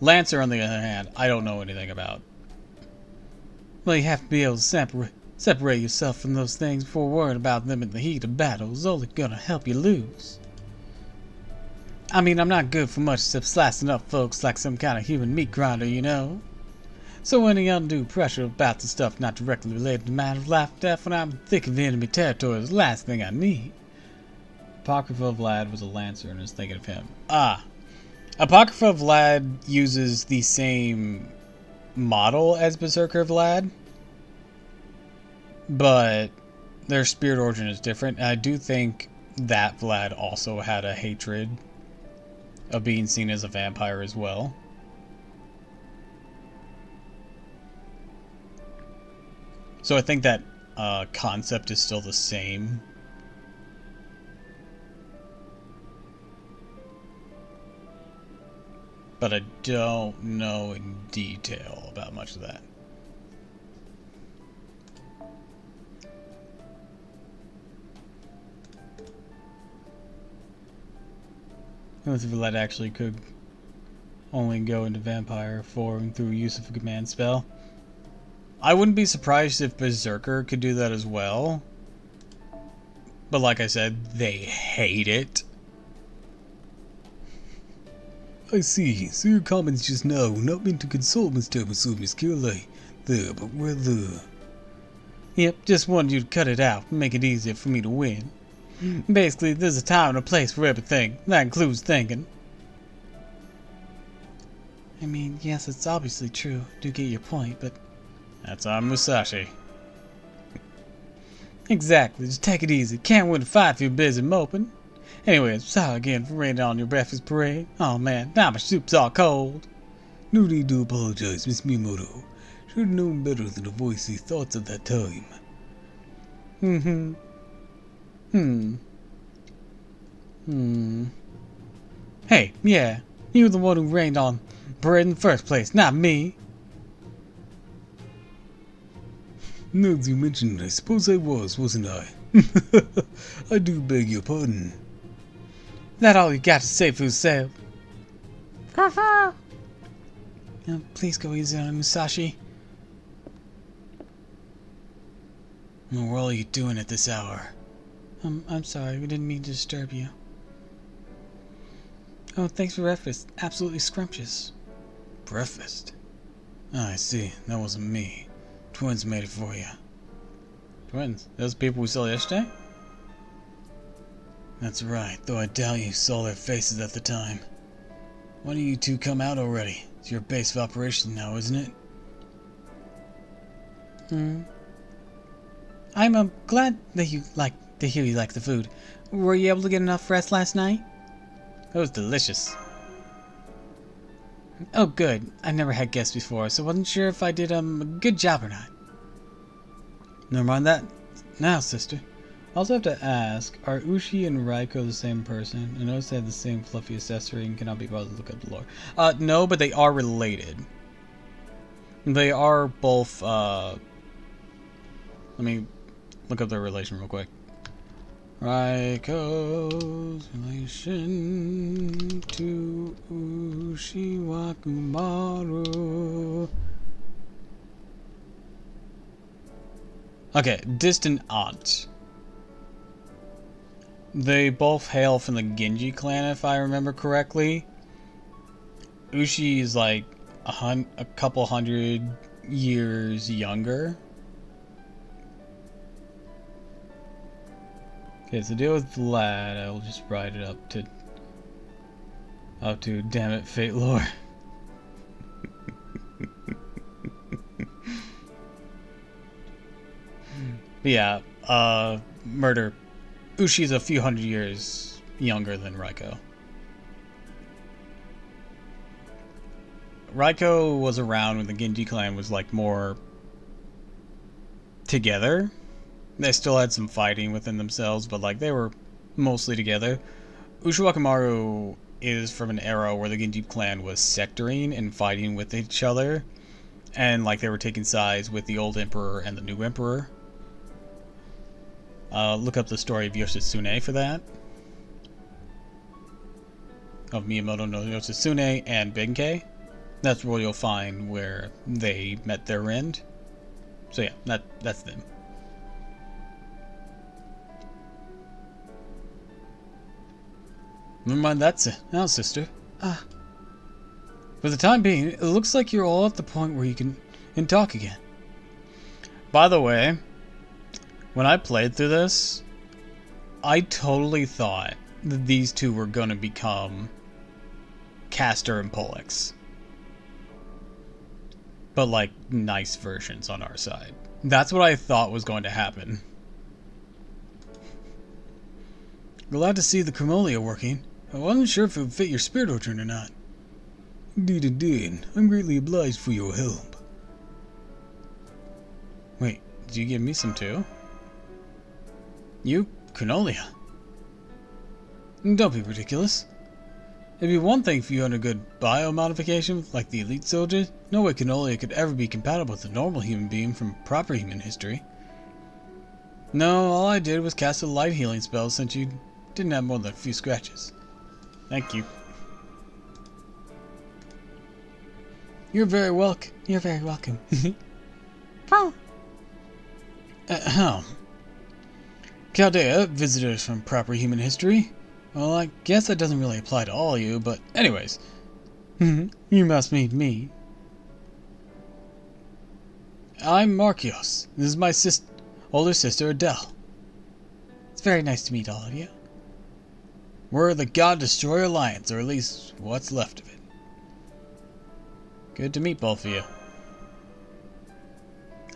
Lancer, on the other hand, I don't know anything about. Well, you have to be able to separate yourself from those things before worrying about them in the heat of battle is only gonna help you lose. I mean, I'm not good for much except slicing up folks like some kind of human meat grinder, you know? So any undue pressure about the stuff not directly related to the matter of life and death when I'm thick of enemy territory is the last thing I need. Apocrypha Vlad was a Lancer and I was thinking of him. Apocrypha Vlad uses the same model as Berserker Vlad, but their spirit origin is different. And I do think that Vlad also had a hatred of being seen as a vampire as well. So I think that concept is still the same. But I don't know in detail about much of that. Unless if Vlad actually could only go into vampire form through use of a command spell. I wouldn't be surprised if Berserker could do that as well. But like I said, they hate it. I see. So your comments just now were not meant to consult Miss Thomas or Miss Caroline there, but rather... Yep, just wanted you to cut it out and make it easier for me to win. Basically, there's a time and a place for everything. That includes thinking. I mean, yes, it's obviously true. Do get your point, but... That's on Musashi. Exactly, just take it easy. Can't win a fight if you're busy moping. Anyway, sorry again for raining on your breakfast parade. Oh man, now my soup's all cold. No need to apologize, Miss Miyamoto. Should have known better than to voice these thoughts at that time. Hey, yeah, you were the one who rained on bread in the first place, not me. Now that you mention it, I suppose I was, wasn't I? I do beg your pardon. That all you got to say for yourself? Please go easy on Musashi. What are you doing at this hour? I'm sorry, we didn't mean to disturb you. Oh, thanks for breakfast. Absolutely scrumptious. Breakfast? Ah, I see. That wasn't me. Twins made it for you. Twins? Those people we saw yesterday? That's right, though I doubt you saw their faces at the time. Why don't you two come out already? It's your base of operation now, isn't it? I'm glad that you hear you like the food. Were you able to get enough rest last night? It was delicious. Oh, good. I've never had guests before, so wasn't sure if I did a good job or not. Never mind that. Now, sister. I also have to ask, are Ushi and Raiko the same person? I noticed they have the same fluffy accessory and cannot be bothered to look up the lore. No, but they are related. They are both, let me look up their relation real quick. Raiko's relation to Ushiwakumaru. Okay, distant aunt. They both hail from the Genji clan, if I remember correctly. Ushi is like a couple hundred years younger. Okay, so deal with Vlad. I will just write it up to damn it, Fate lore. But yeah, murder. Ushi's a few hundred years younger than Raiko. Raiko was around when the Genji clan was like more together. They still had some fighting within themselves, but like they were mostly together. Ushiwakumaru is from an era where the Genji clan was sectoring and fighting with each other, and like they were taking sides with the old emperor and the new emperor. Look up the story of Yoshitsune for that. Of Miyamoto no Yoshitsune and Benkei. That's where you'll find where they met their end. So yeah, that's them. Never mind that now, sister. For the time being, it looks like you're all at the point where you can talk again. By the way, when I played through this, I totally thought that these two were going to become Castor and Pollux. But like, nice versions on our side. That's what I thought was going to happen. Glad to see the Cremolia working. I wasn't sure if it would fit your spirit origin or not. Indeed it did. I'm greatly obliged for your help. Wait, did you give me some too? You? Cremolia? Don't be ridiculous. It'd be one thing for you under good biomodification, like the elite soldiers. No way Cremolia could ever be compatible with a normal human being from proper human history. No, all I did was cast a light healing spell since you didn't have more than a few scratches. Thank you. You're very welcome. You're very welcome. Oh. Chaldea, visitors from proper human history. Well, I guess that doesn't really apply to all of you, but anyways. You must meet me. I'm Markios. This is my older sister, Adele. It's very nice to meet all of you. We're the God Destroyer Alliance, or at least what's left of it. Good to meet both of you.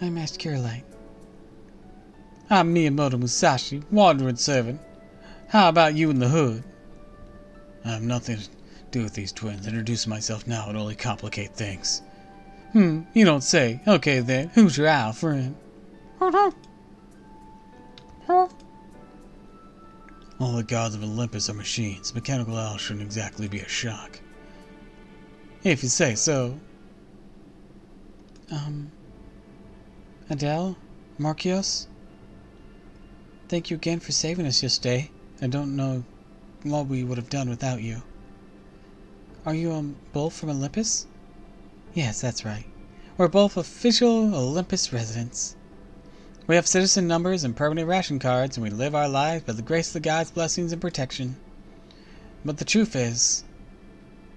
I'm Master Caroline. I'm Miyamoto Musashi, Wandering Servant. How about you in the hood? I have nothing to do with these twins. Introducing myself now would only complicate things. You don't say. Okay then, who's your owl friend? All the gods of Olympus are machines. Mechanical owls shouldn't exactly be a shock. If you say so. Adele? Marquios? Thank you again for saving us yesterday. I don't know what we would have done without you. Are you, both from Olympus? Yes, that's right. We're both official Olympus residents. We have citizen numbers and permanent ration cards, and we live our lives by the grace of the gods' blessings and protection. But the truth is...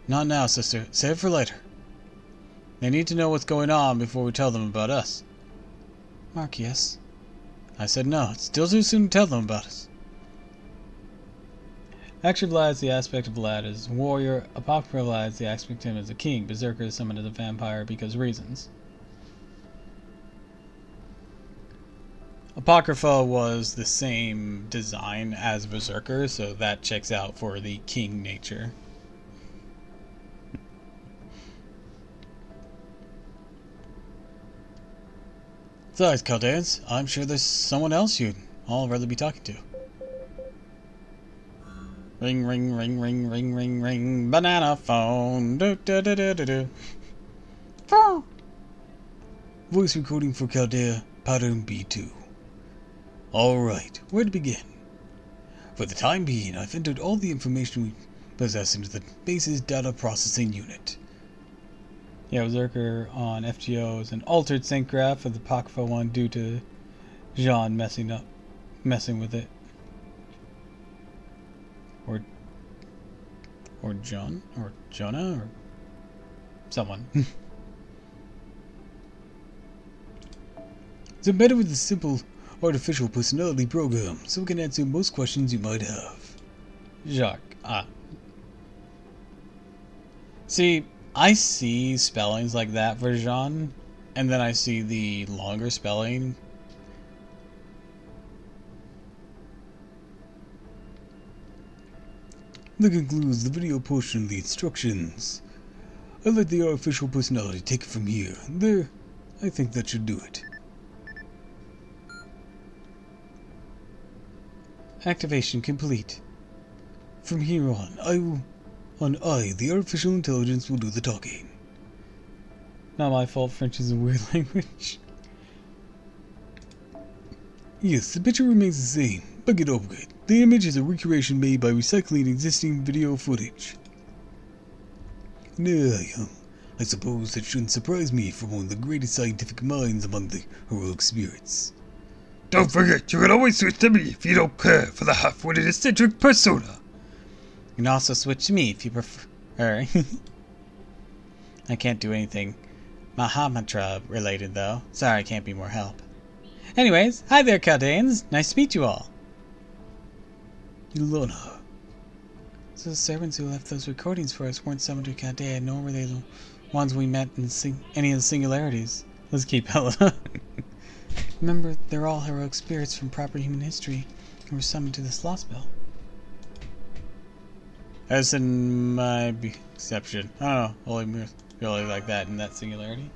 Not now, sister. Save it for later. They need to know what's going on before we tell them about us. Marquius. I said no. It's still too soon to tell them about us. Action lies the aspect of Vlad as warrior. Apocrypha lies the aspect of him as a king. Berserker is summoned as a vampire because reasons. Apocrypha was the same design as Berserker, so that checks out for the king nature. Besides, Chaldeans, I'm sure there's someone else you'd all rather be talking to. Ring, ring, ring, ring, ring, ring, ring, banana phone. Do, do, do, do, do, do. Phone. Voice recording for Chaldea, pattern B2. Alright, where to begin? For the time being, I've entered all the information we possess into the base's data processing unit. Yeah, Berserker on FGO is an altered sync graph of the Apocrypha one due to Jean messing with it. Or John? Or Jonah? Or someone. It's embedded with a simple artificial personality program, so it can answer most questions you might have. Jacques. See, I see spellings like that for Jean, and then I see the longer spelling. That concludes the video portion of the instructions. I'll let the artificial personality take it from here. There, I think that should do it. Activation complete. From here on, the artificial intelligence will do the talking. Not my fault, French is a weird language. Yes, the picture remains the same, but get over it. The image is a recreation made by recycling existing video footage. Now, I suppose that shouldn't surprise me from one of the greatest scientific minds among the heroic spirits. Don't forget, you can always switch to me if you don't care for the half-witted eccentric persona. You can also switch to me if you prefer. I can't do anything Mahamatra related though. Sorry, I can't be more help. Anyways, hi there, Chaldeans. Nice to meet you all. Ilana. So the servants who left those recordings for us weren't summoned to Chaldea, nor were they the ones we met in any of the singularities. Let's keep Helena. Remember, they're all heroic spirits from proper human history who were summoned to this lost bell. As in my exception. I don't know, only really like that in that singularity.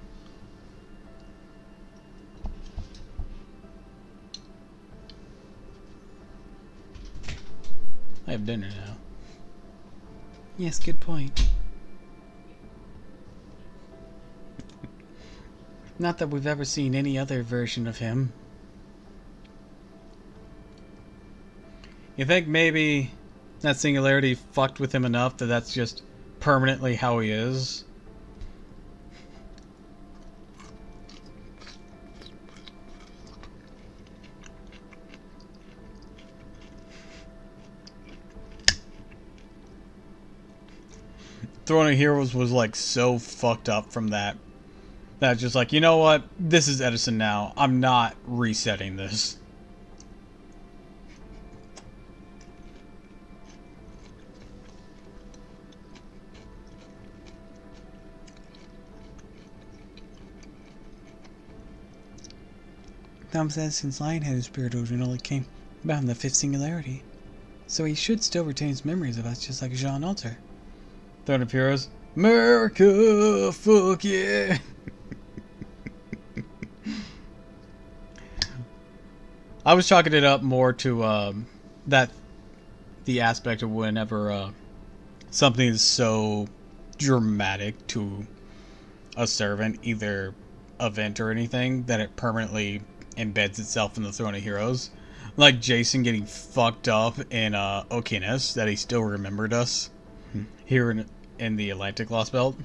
I have dinner now. Yes, good point. Not that we've ever seen any other version of him. You think maybe that singularity fucked with him enough that that's just permanently how he is? Throne of Heroes was like so fucked up from that. That's just like, you know what? This is Edison now. I'm not resetting this. Thomas Edison's Lionhead spirit originally came about in the fifth singularity. So he should still retain his memories of us, just like Jean Alter. Throne of Heroes. America, fuck yeah. I was chalking it up more to the aspect of whenever something is so dramatic to a servant, either event or anything, that it permanently embeds itself in the Throne of Heroes. Like Jason getting fucked up in Okiness, that he still remembered us here in the Atlantic Lost Belt.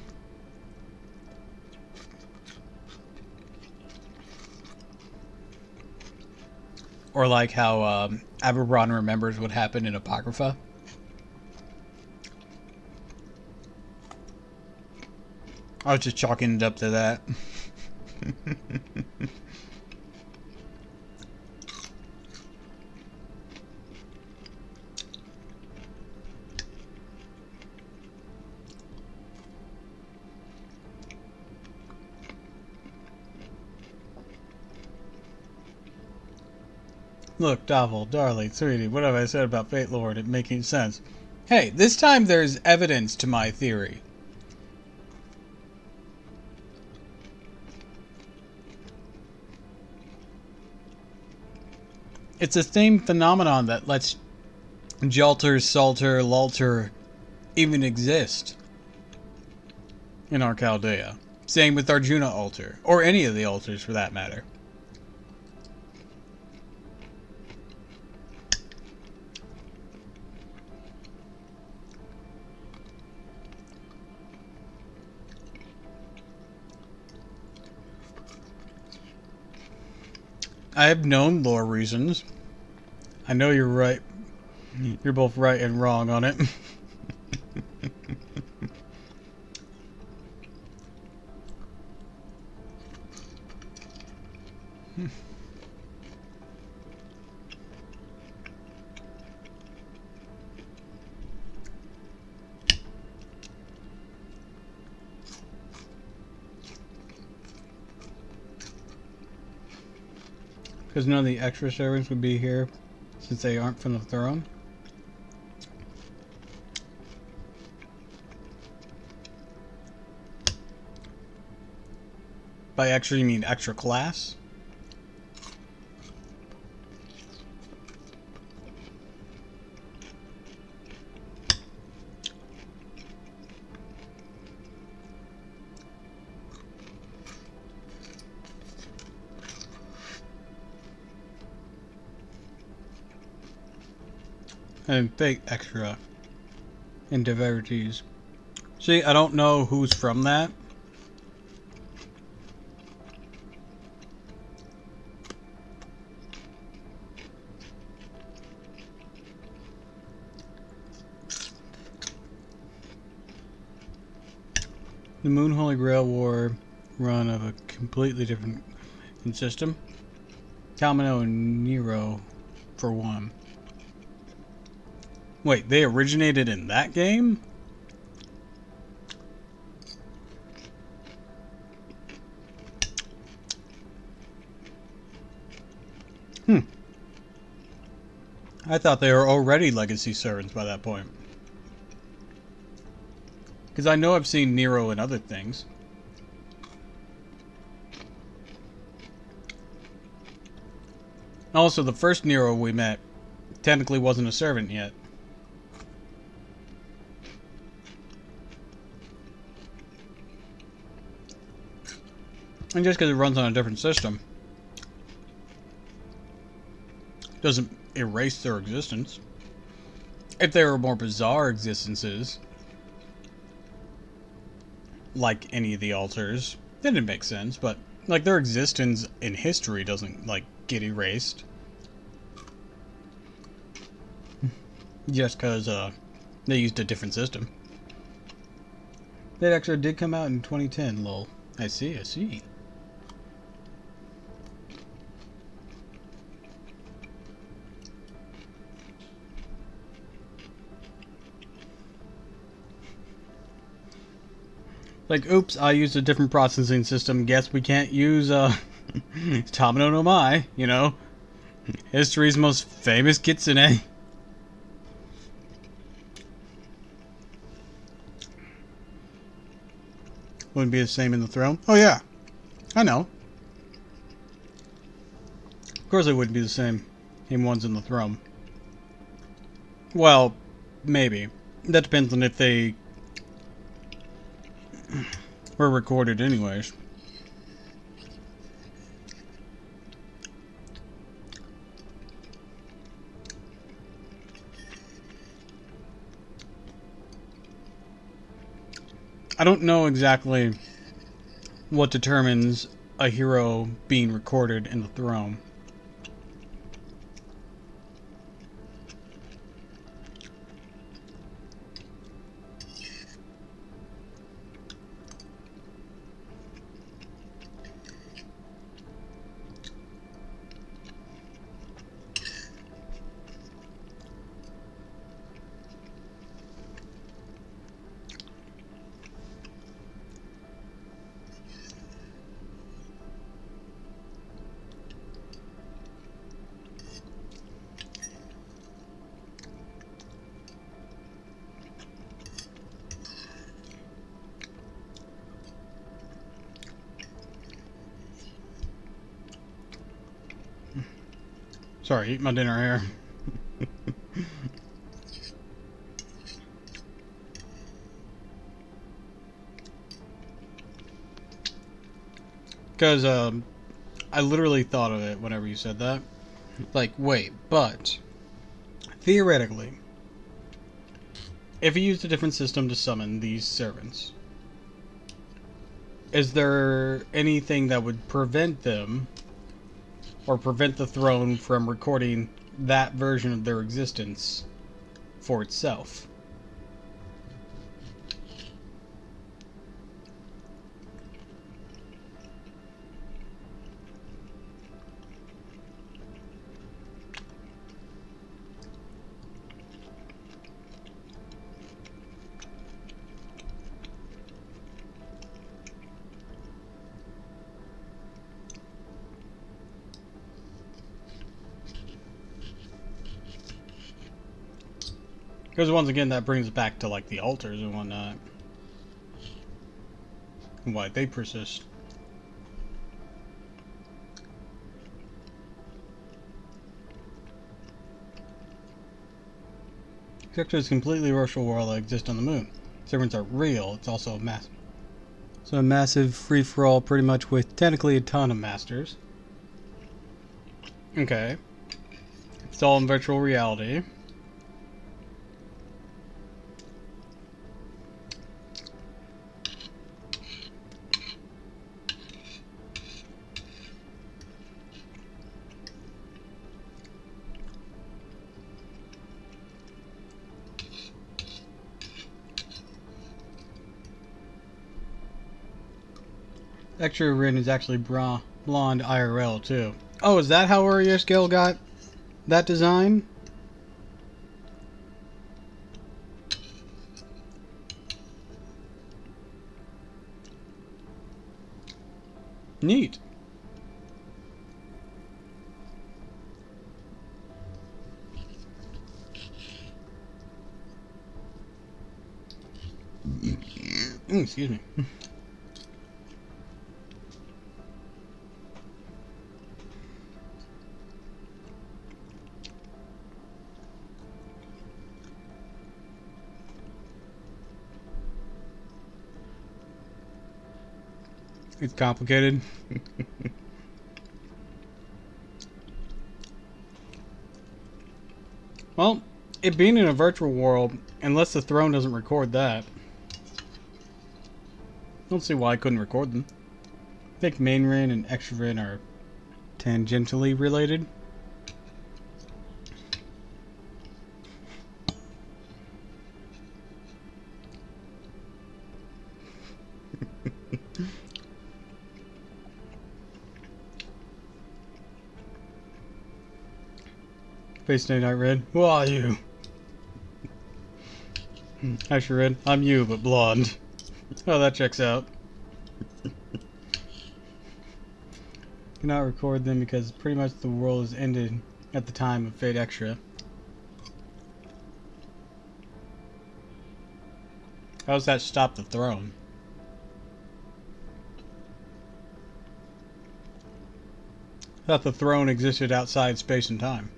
Or like how Aberron remembers what happened in Apocrypha. I was just chalking it up to that. Look, Doppel, darling, sweetie, what have I said about Fate Lord? It making sense. Hey, this time there's evidence to my theory. It's the same phenomenon that lets Jalter, Salter, Lalter even exist in our Chaldea. Same with Arjuna altar, or any of the altars for that matter. I have known lore reasons. I know you're right. You're both right and wrong on it. Because none of the extra servants would be here since they aren't from the throne. By extra, you mean extra class? And fake extra and diverities. See, I don't know who's from that. The Moon Holy Grail War run of a completely different system. Calmino and Nero for one. Wait, they originated in that game? I thought they were already legacy servants by that point. Because I know I've seen Nero in other things. Also, the first Nero we met technically wasn't a servant yet. And just because it runs on a different system doesn't erase their existence. If there were more bizarre existences, like any of the altars, then it makes sense, but like their existence in history doesn't like get erased. Just because they used a different system. That actually did come out in 2010, lol. I see, I see. Like, oops, I used a different processing system. Guess we can't use, Tamino no Mai, you know? History's most famous kitsune. Wouldn't be the same in the throne? Oh yeah, I know. Of course it wouldn't be the same in ones in the throne. Well, maybe. That depends on if they were recorded anyways. I don't know exactly what determines a hero being recorded in the throne. Sorry, eat my dinner here. Because, I literally thought of it whenever you said that. Like, wait, but theoretically, if you used a different system to summon these servants, is there anything that would prevent them or prevent the throne from recording that version of their existence for itself? Because once again, that brings back to like the altars and whatnot, and why they persist. Except is completely virtual world that exists on the moon. Servants are real. It's also a massive free-for-all, pretty much with technically a ton of masters. Okay, it's all in virtual reality. Extra Rin is actually blonde IRL too. Oh, is that how Uriah Scale got that design? Neat. Excuse me. It's complicated. Well, it being in a virtual world, unless the throne doesn't record that, I don't see why I couldn't record them. I think main Rin and extra Rin are tangentially related. Face Day Night Red, who are you? Actually, Red, I'm you, but blonde. Oh, that checks out. Cannot record them because pretty much the world is ended at the time of Fate Extra. How does that stop the throne? That the throne existed outside space and time.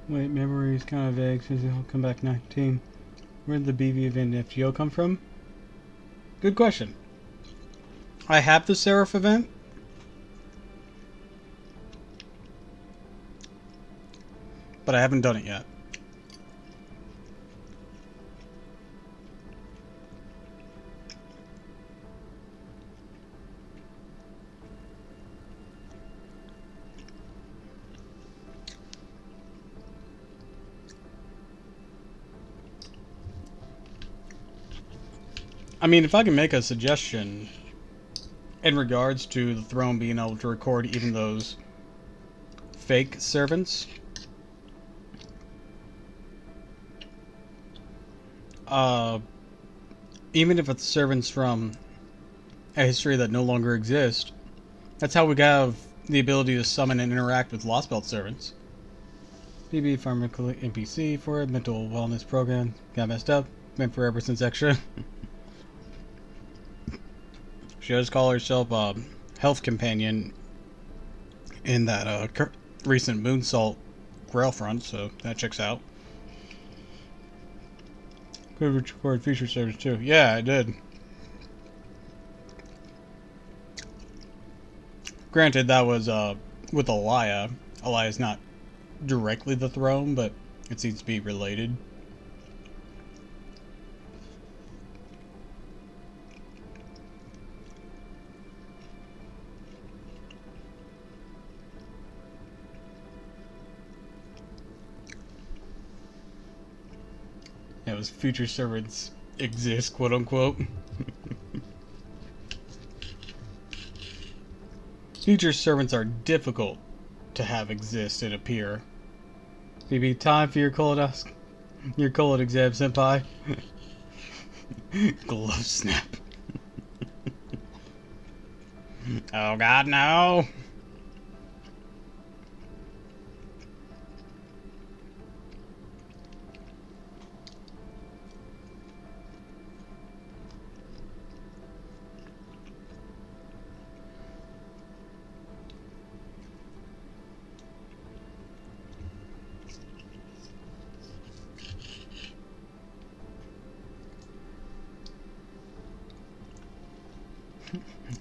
Wait, memory is kind of vague since he'll come back 19. Where did the BV event FGO come from? Good question. I have the Seraph event. But I haven't done it yet. I mean, if I can make a suggestion in regards to the throne being able to record even those fake servants, even if it's servants from a history that no longer exists, that's how we have the ability to summon and interact with Lost Belt servants. BB Pharmacal NPC for a mental wellness program. Got messed up. Meant for ever since extra. She does call herself a health companion in that recent Moonsault Grail front, so that checks out. Could record feature service too. Yeah, I did. Granted, that was with Alaya. Alaya's not directly the throne, but it seems to be related. Yeah, it was future servants exist, quote unquote. Future servants are difficult to have exist and appear. Maybe time for your colonoscopy. Your colon exam, senpai. Glove snap. Oh god, no.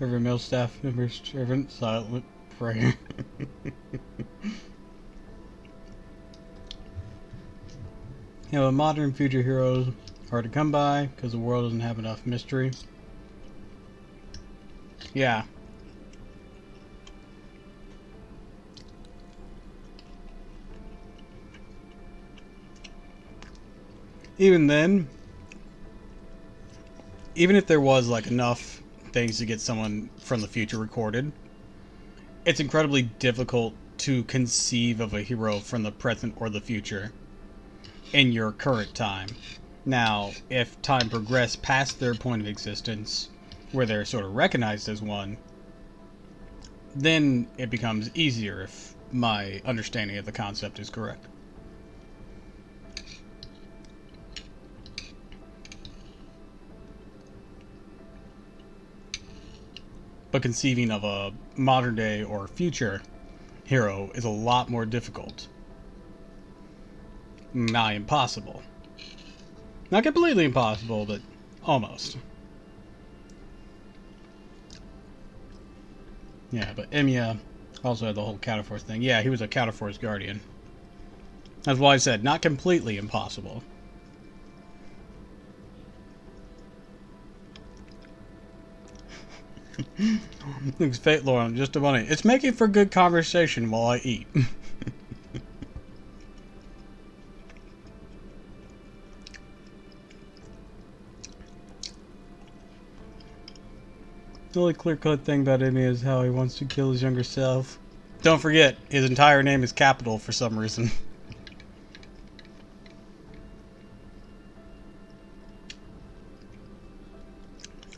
Every male staff member's servant, silent prayer. You know, modern future heroes hard to come by because the world doesn't have enough mystery. Yeah. Even then, even if there was like enough things to get someone from the future recorded, it's incredibly difficult to conceive of a hero from the present or the future in your current time. Now, if time progressed past their point of existence, where they're sort of recognized as one, then it becomes easier if my understanding of the concept is correct. But conceiving of a modern day or future hero is a lot more difficult. Not impossible. Not completely impossible, but almost. Yeah, but Emiya also had the whole Counterforce thing. Yeah, he was a Counterforce Guardian. That's why I said not completely impossible. Thanks, Fate Lauren, just a money. It's making for good conversation while I eat. The only clear-cut thing about him is how he wants to kill his younger self. Don't forget, his entire name is Capital for some reason.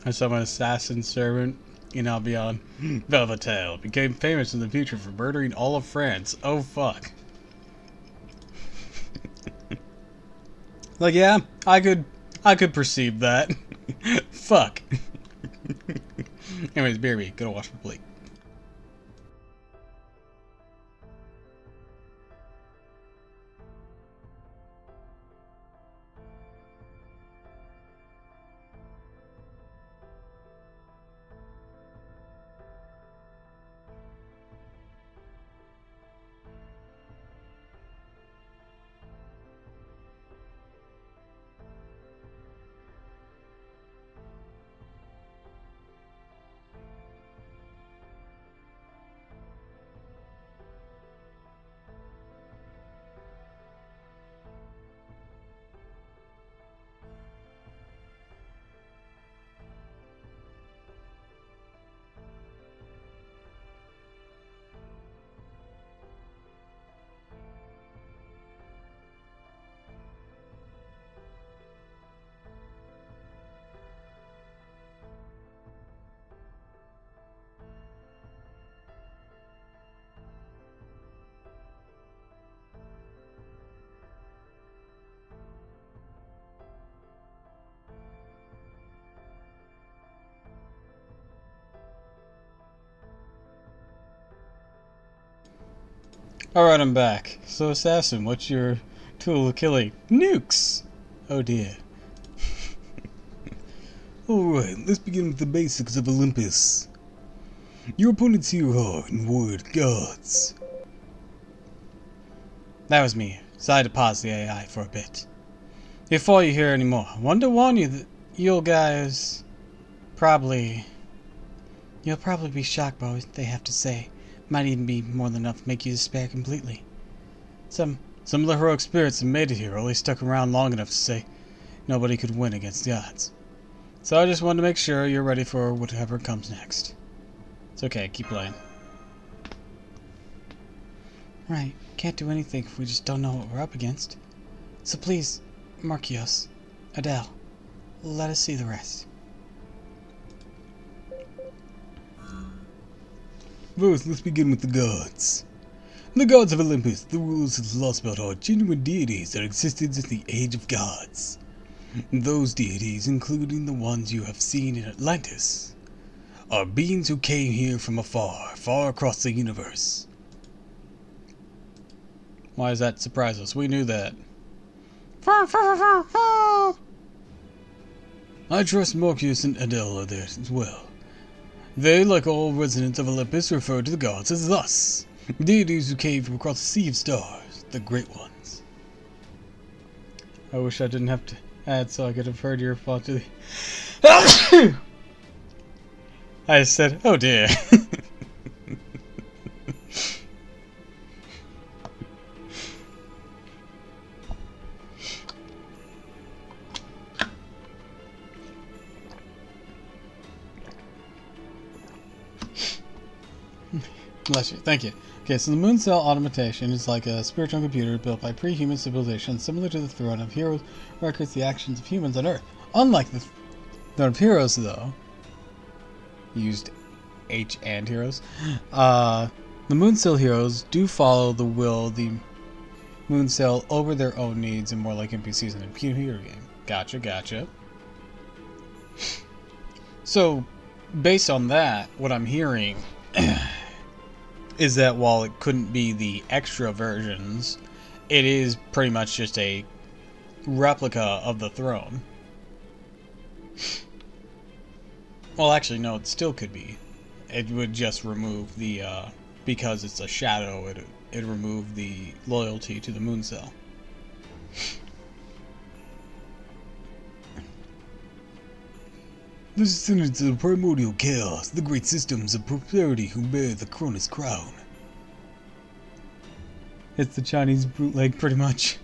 I saw an assassin servant in Albion. Velvetel became famous in the future for murdering all of France. Oh fuck. Like, yeah, I could perceive that. Fuck. Anyways, BRB, gotta wash my plate. Alright, I'm back. So, Assassin, what's your tool of killing? Nukes! Oh dear. Alright, let's begin with the basics of Olympus. Your opponents here are, in word, gods. That was me. Decided to pause the AI for a bit. Before you hear any more, I wanted to warn you that you'll probably be shocked by what they have to say. Might even be more than enough to make you despair completely. Some of the heroic spirits that made it here only stuck around long enough to say nobody could win against the odds. So I just wanted to make sure you're ready for whatever comes next. It's okay, keep playing. Right, can't do anything if we just don't know what we're up against. So please, Marquios, Adele, let us see the rest. First, let's begin with the gods. The gods of Olympus, the rulers of the lost belt, are genuine deities that existed since the Age of Gods. Those deities, including the ones you have seen in Atlantis, are beings who came here from afar, far across the universe. Why does that surprise us? We knew that. I trust Marcus and Adele are there as well. They, like all residents of Olympus, refer to the gods as thus: deities who came from across the sea of stars, the great ones. I wish I didn't have to add so I could have heard your response to the... I said, oh dear. Bless you. Thank you. Okay, so the Moon Cell Automation is like a spiritual computer built by pre-human civilization, similar to the Throne of Heroes, records the actions of humans on Earth. Unlike the Throne of Heroes, though, used H and Heroes, the Moon Cell heroes do follow the will of the Moon Cell over their own needs and more like NPCs in a computer game. Gotcha. So, based on that, what I'm hearing is that while it couldn't be the extra versions, it is pretty much just a replica of the throne. Well, actually, no, it still could be. It would just remove the, because it's a shadow, it'd remove the loyalty to the Moon Cell. The descendants of primordial chaos, the great systems of prosperity who bear the Cronus crown. It's the Chinese bootleg, pretty much.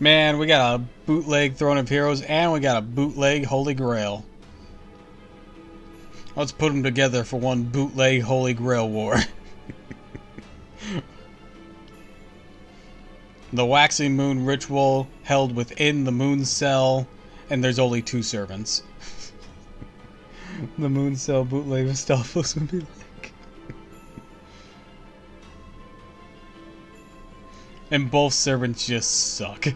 Man, we got a bootleg Throne of Heroes, and we got a bootleg Holy Grail. Let's put them together for one bootleg Holy Grail war. The waxing moon ritual held within the moon cell, and there's only 2 servants. The moon cell bootleg of Stalfos would be like. And both servants just suck.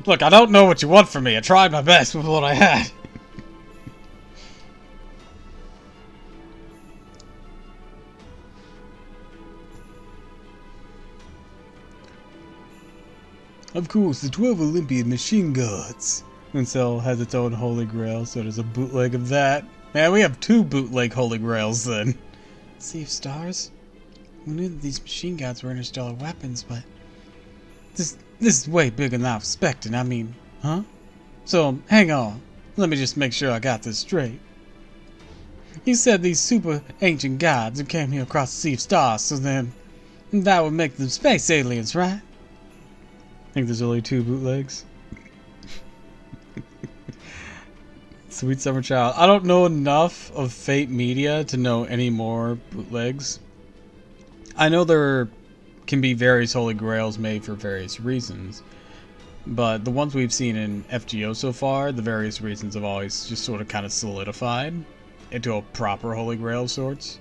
Look, I don't know what you want from me. I tried my best with what I had. Of course, the 12 Olympian machine gods. Moncel has its own Holy Grail, so there's a bootleg of that. Man, we have 2 bootleg Holy Grails then. Sea of Stars? We knew that these machine gods were interstellar weapons, but This is way bigger than I expected. I mean, huh? So, hang on. Let me just make sure I got this straight. You said these super ancient gods who came here across the Sea of Stars, so then that would make them space aliens, right? I think there's only 2 bootlegs. Sweet Summer Child. I don't know enough of Fate media to know any more bootlegs. I know there can be various Holy Grails made for various reasons, but the ones we've seen in FGO so far, the various reasons have always just sort of kind of solidified into a proper Holy Grail of sorts.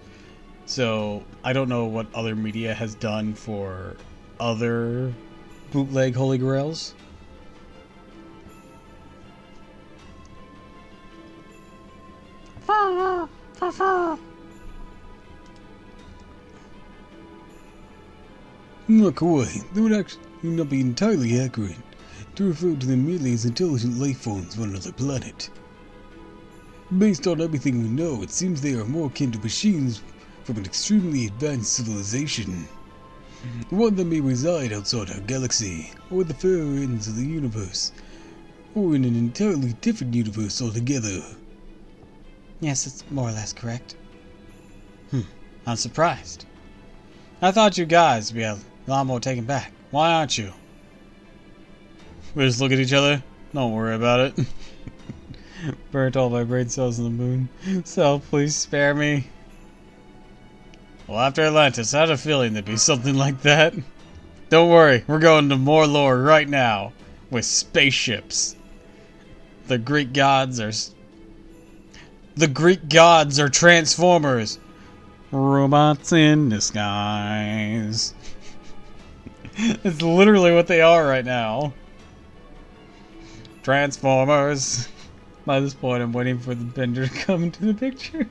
So I don't know what other media has done for other bootleg Holy Grails. Not quite. That would actually not be entirely accurate to refer to them merely as intelligent life forms from another planet. Based on everything we know, it seems they are more akin to machines from an extremely advanced civilization. One that may reside outside our galaxy, or at the far ends of the universe, or in an entirely different universe altogether. yes, it's more or less correct. I'm surprised. I thought you guys would be a lot more taken back. Why aren't you? We just look at each other. Don't worry about it. Burnt all my brain cells in the moon. So please spare me. Well, after Atlantis, I had a feeling there'd be something like that. Don't worry, we're going to more lore right now. With spaceships. The Greek gods are transformers. Robots in disguise. It's literally what they are right now. Transformers. By this point, I'm waiting for the Bender to come into the picture.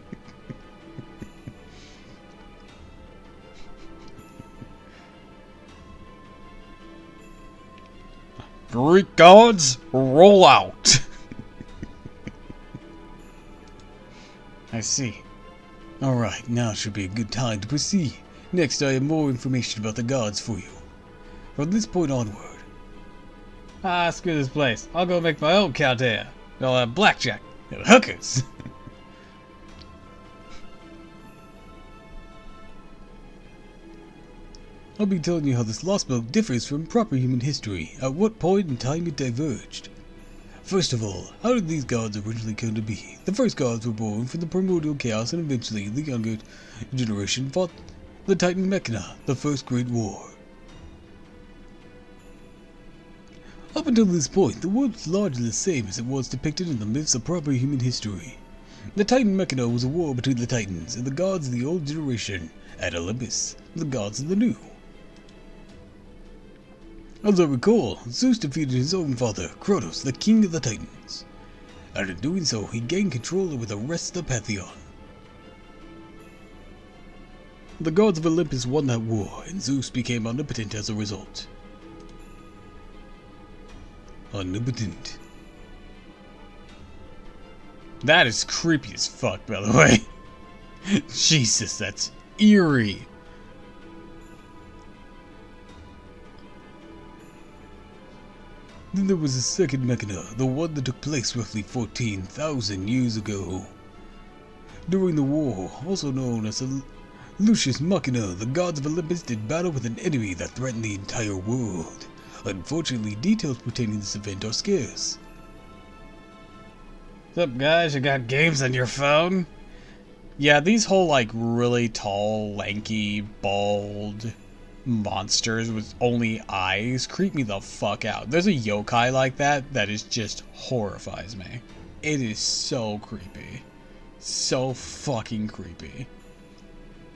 Greek gods, roll out. I see. Alright, now should be a good time to proceed. Next, I have more information about the gods for you. From this point onward, Ah, screw this place. I'll go make my own Chaldea. I'll have blackjack and hookers. I'll be telling you how this lost book differs from proper human history, at what point in time it diverged. First of all, how did these gods originally come to be? The first gods were born from the primordial chaos, and eventually the younger generation fought the Titan Mechana, the first great war. Up until this point, the world was largely the same as it was depicted in the myths of proper human history. The Titan Mechana was a war between the Titans and the gods of the old generation, at Olympus, the gods of the new. As I recall, Zeus defeated his own father, Kronos, the king of the Titans, and in doing so, he gained control over the rest of the Pantheon. The gods of Olympus won that war, and Zeus became omnipotent as a result. Omnipotent. That is creepy as fuck, by the way. Jesus, that's eerie. Then there was a second Mechana, the one that took place roughly 14,000 years ago. During the war, also known as the Lucius Machina, the gods of Olympus did battle with an enemy that threatened the entire world. Unfortunately, details pertaining to this event are scarce. What's up, guys? You got games on your phone? Yeah, these whole, like, really tall, lanky, bald monsters with only eyes creep me the fuck out. There's a yokai like that that is just horrifies me. It is so creepy. So fucking creepy.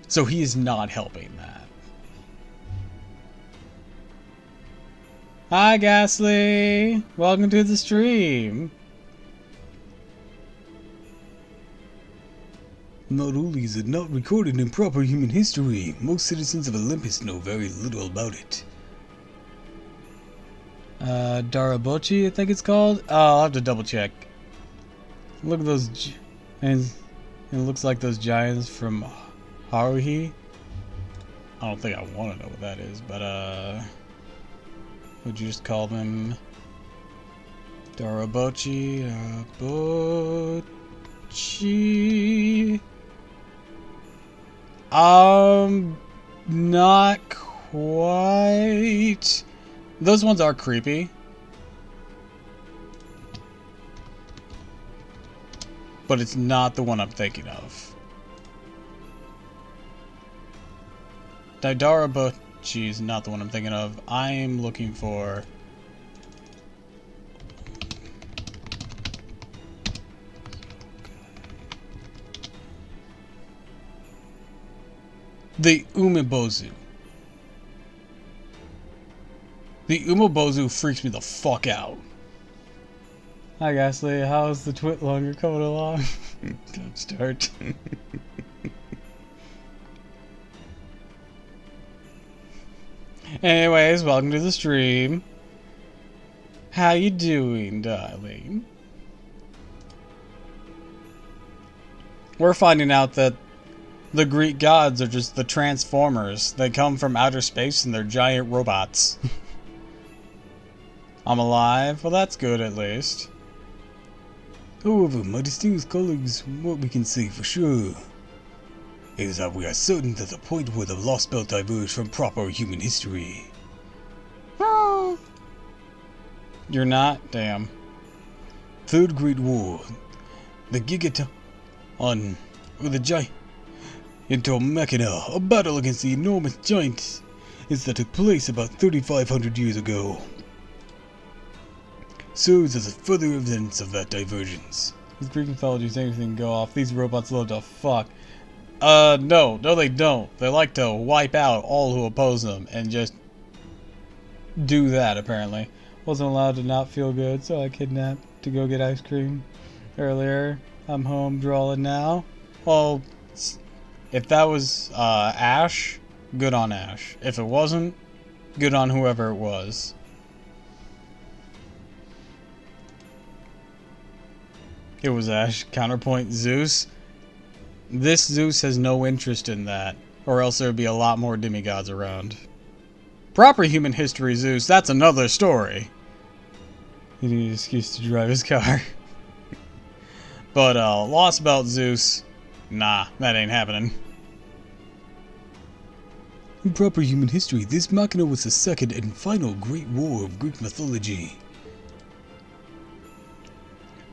So he is not helping that. Hi, Ghastly! Welcome to the stream! Not only is it not recorded in proper human history, most citizens of Olympus know very little about it. Darabochi, I think it's called? Oh, I'll have to double check. Look at those, and it looks like those giants from Haruhi. I don't think I want to know what that is, but would you just call them Darabochi? Not quite. Those ones are creepy. But it's not the one I'm thinking of. Darabochi is not the one I'm thinking of. I'm looking for... the Umebozu. The Umebozu freaks me the fuck out. Hi, Ghastly. How's the twit longer coming along? Don't start. Anyways, welcome to the stream. How you doing, darling? We're finding out that the Greek gods are just the Transformers. They come from outer space and they're giant robots. I'm alive? Well, that's good at least. However, my distinguished colleagues, what we can say for sure is that we are certain that the point where the Lost Belt diverged from proper human history. You're not? Damn. Third Great War. The Gigaton, or the Giant. Into Machina, a battle against the enormous giants that took place about 3,500 years ago, serves as a further evidence of that divergence. These Greek mythologies, anything go off. These robots love to fuck. No they don't. They like to wipe out all who oppose them and just do that, apparently. Wasn't allowed to not feel good, so I kidnapped to go get ice cream earlier. I'm home drawing now. Well, if that was Ash, good on Ash. If it wasn't, good on whoever it was. It was Ash. Counterpoint Zeus. This Zeus has no interest in that, or else there would be a lot more demigods around. Proper human history Zeus, that's another story. He needed an excuse to drive his car. But Lost Belt Zeus, nah, that ain't happening. In proper human history, this Machina was the second and final great war of Greek mythology.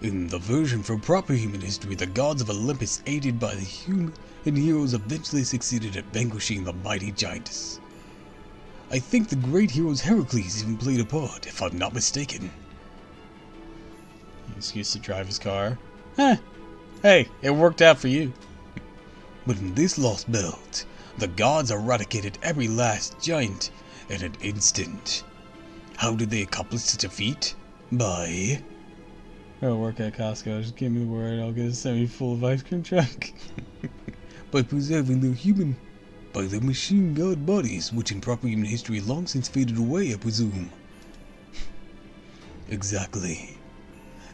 In the version from proper human history, the gods of Olympus, aided by the human heroes, eventually succeeded at vanquishing the mighty giantess. I think the great heroes Heracles even played a part, if I'm not mistaken. Excuse to drive his car. Hey, it worked out for you. But in this Lost Belt, the gods eradicated every last giant in an instant. How did they accomplish such a feat? By... I'll work at Costco. Just give me the word. I'll get a semi-full of ice cream truck. by preserving by their machine god bodies, which in proper human history long since faded away, I presume. Exactly.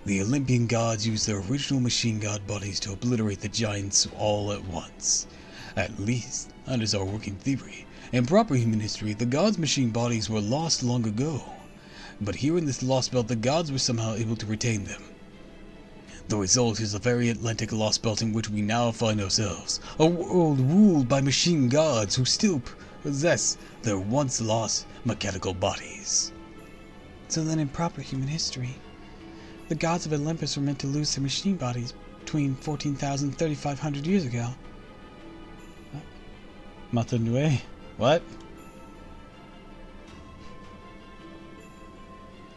The Olympian gods used their original machine god bodies to obliterate the giants all at once. At least, that is our working theory. In proper human history, the gods' machine bodies were lost long ago. But here in this Lost Belt, the gods were somehow able to retain them. The result is the very Atlantic Lost Belt in which we now find ourselves. A world ruled by machine gods who still possess their once lost mechanical bodies. So then in proper human history, The gods of Olympus were meant to lose their machine bodies between 14,000 and 3,500 years ago. Matanue? What?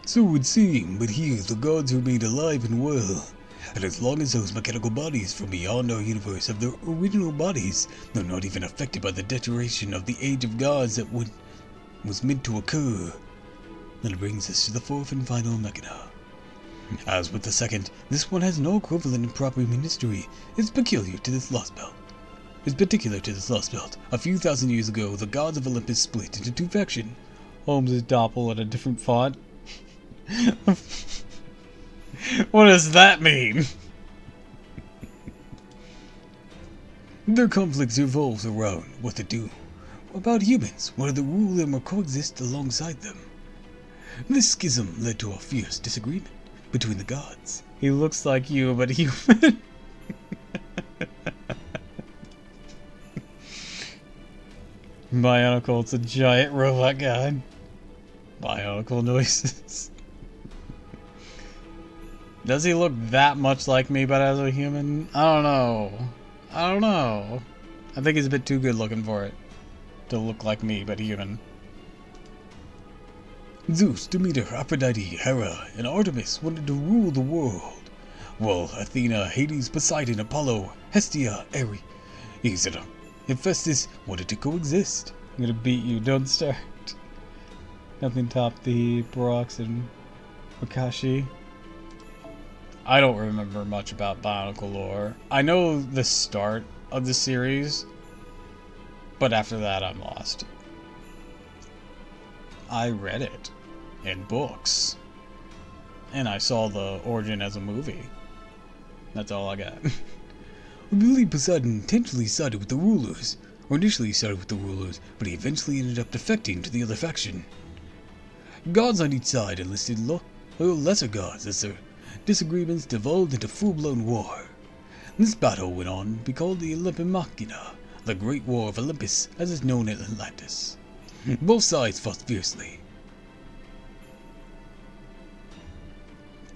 So it would seem, but here the gods remain alive and well. And as long as those mechanical bodies from beyond our universe have their original bodies, they're not even affected by the deterioration of the age of gods that was meant to occur. That brings us to the fourth and final mechana. As with the second, this one has no equivalent in proper human history. It's peculiar to this lost belt. A few thousand years ago, the gods of Olympus split into two factions. Holmes' Doppel in a different font. What does that mean? Their conflicts revolve around what to do about humans, whether to rule them or coexist alongside them. This schism led to a fierce disagreement between the gods. He looks like you, but human. Bionicle, it's a giant robot god. Bionicle noises. Does he look that much like me, but as a human? I don't know. I think he's a bit too good looking for it. To look like me, but human. Zeus, Demeter, Aphrodite, Hera, and Artemis wanted to rule the world, while Athena, Hades, Poseidon, Apollo, Hestia, Ares, and Hephaestus wanted to coexist. I'm gonna beat you, don't start. Nothing topped the Brox and Wakashi. I don't remember much about Bionicle lore. I know the start of the series, but after that I'm lost. I read it in books, and I saw the origin as a movie. That's all I got. We believe Poseidon intentionally sided with the rulers, or initially sided with the rulers, but he eventually ended up defecting to the other faction. Gods on each side enlisted lesser gods as their disagreements devolved into full-blown war. This battle went on to be called the Olympic Machina, the Great War of Olympus, as is known in Atlantis. Both sides fought fiercely,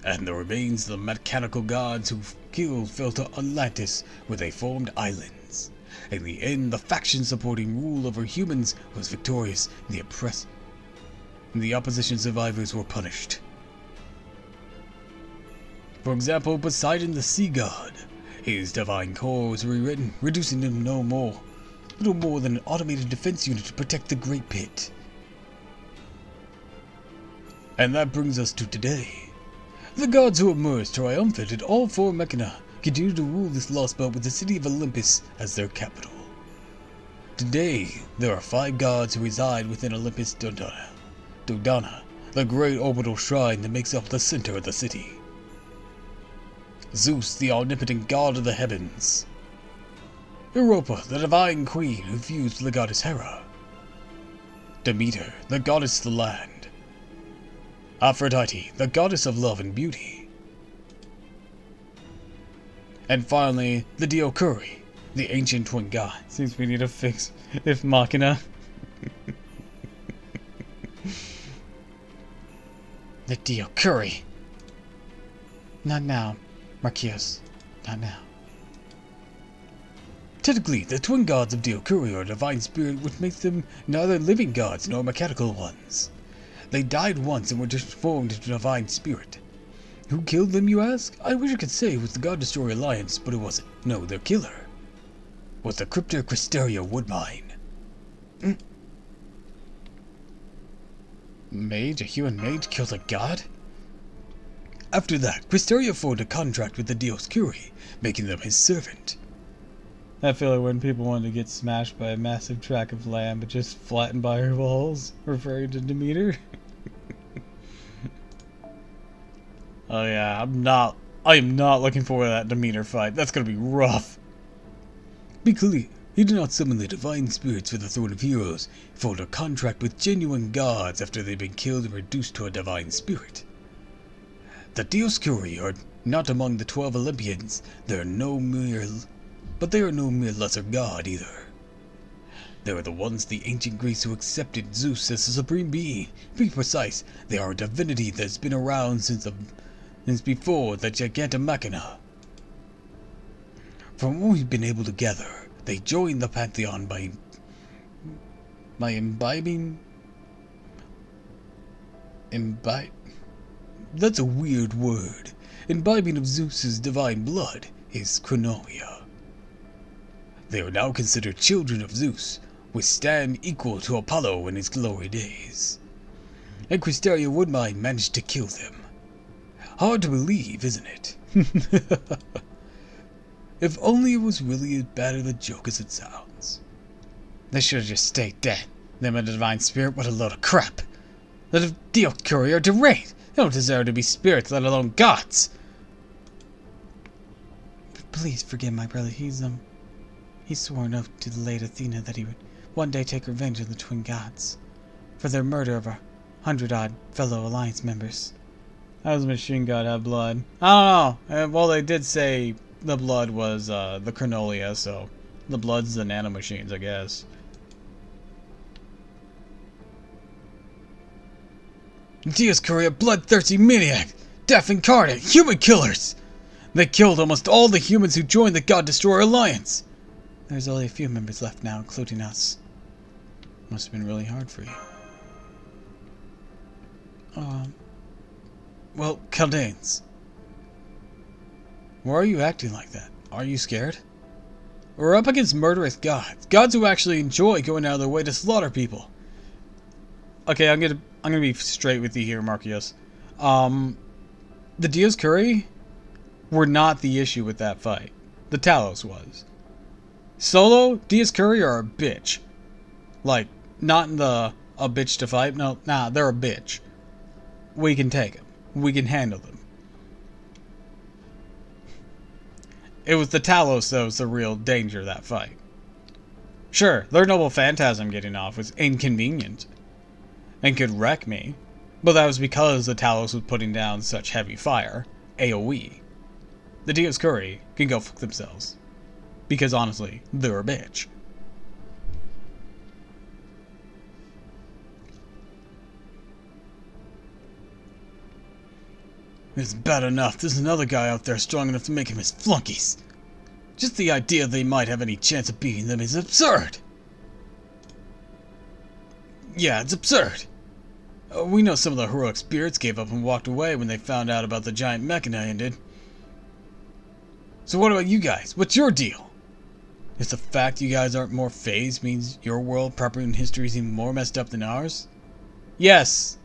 and the remains of the mechanical gods who killed fell to Atlantis, where they formed islands. In the end, the faction supporting rule over humans was victorious, and the opposition survivors were punished. For example, Poseidon the sea god. His divine core was rewritten, reducing him little more than an automated defense unit to protect the Great Pit. And that brings us to today. The gods who emerged triumphant in all four mechana continue to rule this lost belt with the city of Olympus as their capital. Today, there are 5 gods who reside within Olympus Dodana, the great orbital shrine that makes up the center of the city. Zeus, the omnipotent god of the heavens. Europa, the divine queen who fused with the goddess Hera. Demeter, the goddess of the land. Aphrodite, the goddess of love and beauty. And finally, the Diokuri, the ancient twin god. Seems we need to fix if Machina. The Diokuri. Not now, Marquis. Not now. Technically, the twin gods of Diokuri are a divine spirit, which makes them neither living gods nor mechanical ones. They died once and were transformed into a divine spirit. Who killed them, you ask? I wish I could say it was the God Destroyer Alliance, but it wasn't. No, their killer was the Cryptor Cristeria Woodmine. Mage? A human mage killed a god? After that, Cristeria formed a contract with the Dioscuri, making them his servant. I feel like when people wanted to get smashed by a massive tract of land but just flattened by her walls, referring to Demeter. Oh yeah, I am not looking forward to that Demeter fight. That's gonna be rough. Be clear, he did not summon the divine spirits for the Throne of Heroes. He formed a contract with genuine gods after they'd been killed and reduced to a divine spirit. The Dioscuri are not among the 12 Olympians. They are no mere lesser god either. They are the ones the ancient Greeks who accepted Zeus as the supreme being. To be precise, they are a divinity that has been around since since before the Gigantomachina. From what we've been able to gather, they joined the Pantheon by imbibing... That's a weird word. Imbibing of Zeus's divine blood is chronoia. They are now considered children of Zeus, with stand equal to Apollo in his glory days. And Cristeria Woodmine managed to kill them. Hard to believe, isn't it? If only it was really as bad of a joke as it sounds. They should have just stayed dead. Them and the divine spirit, what a load of crap. The Dioscuri are deranged. They don't deserve to be spirits, let alone gods. Please forgive my brother. He swore an oath to the late Athena that he would one day take revenge on the twin gods for their murder of 100-odd fellow Alliance members. How does Machine God have blood? I don't know. Well, they did say the blood was the Chronolia, so the blood's the nanomachines, I guess. Dioscuri are bloodthirsty maniacs, death incarnate, human killers! They killed almost all the humans who joined the God Destroyer Alliance! There's only a few members left now, including us. Must have been really hard for you. Well, Caldanes. Why are you acting like that? Are you scared? We're up against murderous gods. Gods who actually enjoy going out of their way to slaughter people. Okay, I'm gonna be straight with you here, Marcius. The Dioscuri were not the issue with that fight. The Talos was. Solo, Dioscuri are a bitch. Like, not in the a bitch to fight. No, nah, they're a bitch. We can take them. We can handle them. It was the Talos that was the real danger of that fight. Sure, their noble phantasm getting off was inconvenient and could wreck me, but that was because the Talos was putting down such heavy fire, AoE. The Dioscuri can go fuck themselves, because honestly, they're a bitch. It's bad enough there's another guy out there strong enough to make him his flunkies. Just the idea they might have any chance of beating them is absurd. Yeah, it's absurd. We know some of the heroic spirits gave up and walked away when they found out about the giant mechana ended. So what about you guys? What's your deal? If the fact you guys aren't more phased means your world proper in history is even more messed up than ours? Yes.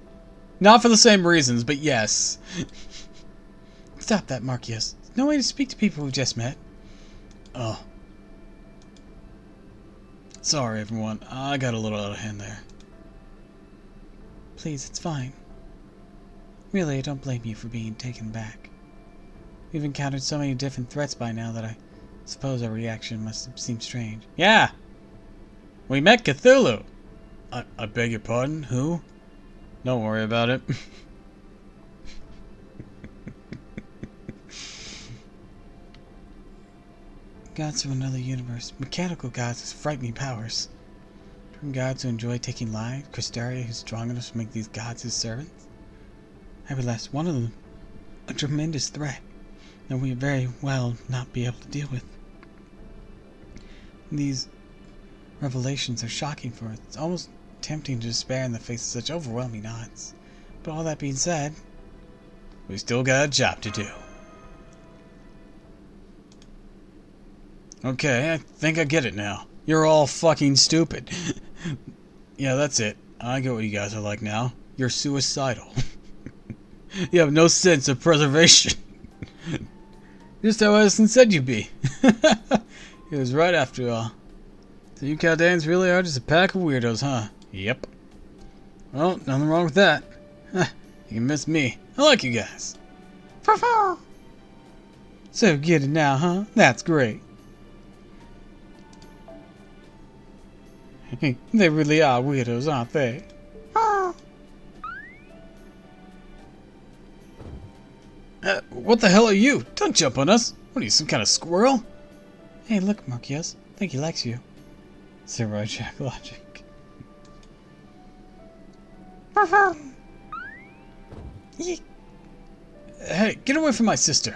Not for the same reasons, but yes. Stop that, Marcius. No way to speak to people who just met. Oh. Sorry, everyone. I got a little out of hand there. Please, it's fine. Really, I don't blame you for being taken back. We've encountered so many different threats by now that I suppose our reaction must have seemed strange. Yeah! We met Cthulhu! I beg your pardon? Who? Don't worry about it. Gods from another universe. Mechanical gods with frightening powers. From gods who enjoy taking lives. Cristeria who's strong enough to make these gods his servants. I would last one of them. A tremendous threat that we very well not be able to deal with. These revelations are shocking for us. It's almost tempting to despair in the face of such overwhelming odds. But all that being said, we still got a job to do. Okay, I think I get it now. You're all fucking stupid. Yeah, that's it. I get what you guys are like now. You're suicidal. You have no sense of preservation. Just how Edison said you'd be. He was right after all. So you Caldanes really are just a pack of weirdos, huh? Yep. Well, nothing wrong with that. You can miss me. I like you guys. So you get it now, huh? That's great. They really are weirdos, aren't they? What the hell are you? Don't jump on us. What are you, some kind of squirrel? Hey, look, Marcius. I think he likes you. Samurai Jack logic. Hey, get away from my sister.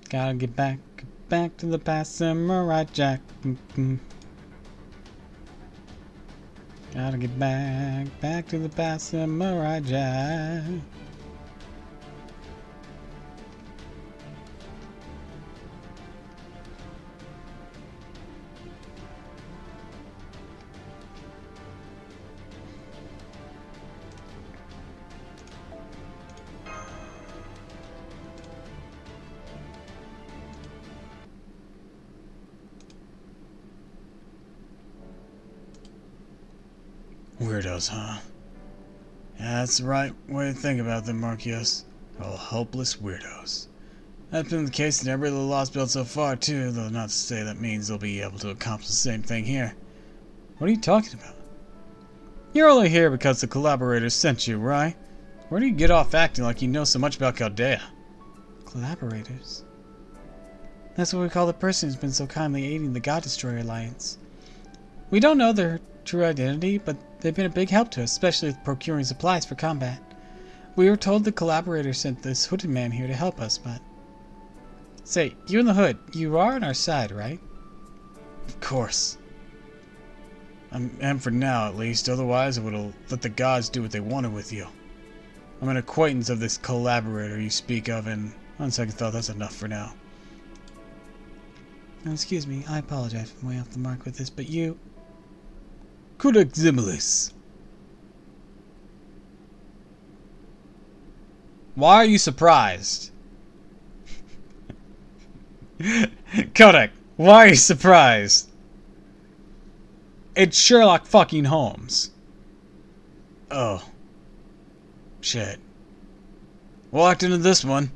Gotta get back to the past, Samurai Jack. Gotta get back to the past, Samurai Jack. Weirdos, huh? Yeah, that's the right way to think about them, Marquios. All helpless weirdos. That's been the case in every little lost build so far, too, though not to say that means they'll be able to accomplish the same thing here. What are you talking about? You're only here because the collaborators sent you, right? Where do you get off acting like you know so much about Chaldea? Collaborators? That's what we call the person who's been so kindly aiding the God Destroyer Alliance. We don't know their true identity, but they've been a big help to us, especially with procuring supplies for combat. We were told the collaborator sent this hooded man here to help us, but... Say, you in the hood, you are on our side, right? Of course. I am for now, at least. Otherwise, I would have let the gods do what they wanted with you. I'm an acquaintance of this collaborator you speak of, and on second thought, that's enough for now. Now, excuse me, I apologize for way off the mark with this, but you... Codex Zimilis. Why are you surprised? Kodak, why are you surprised? It's Sherlock fucking Holmes. Oh. Shit. Walked into this one.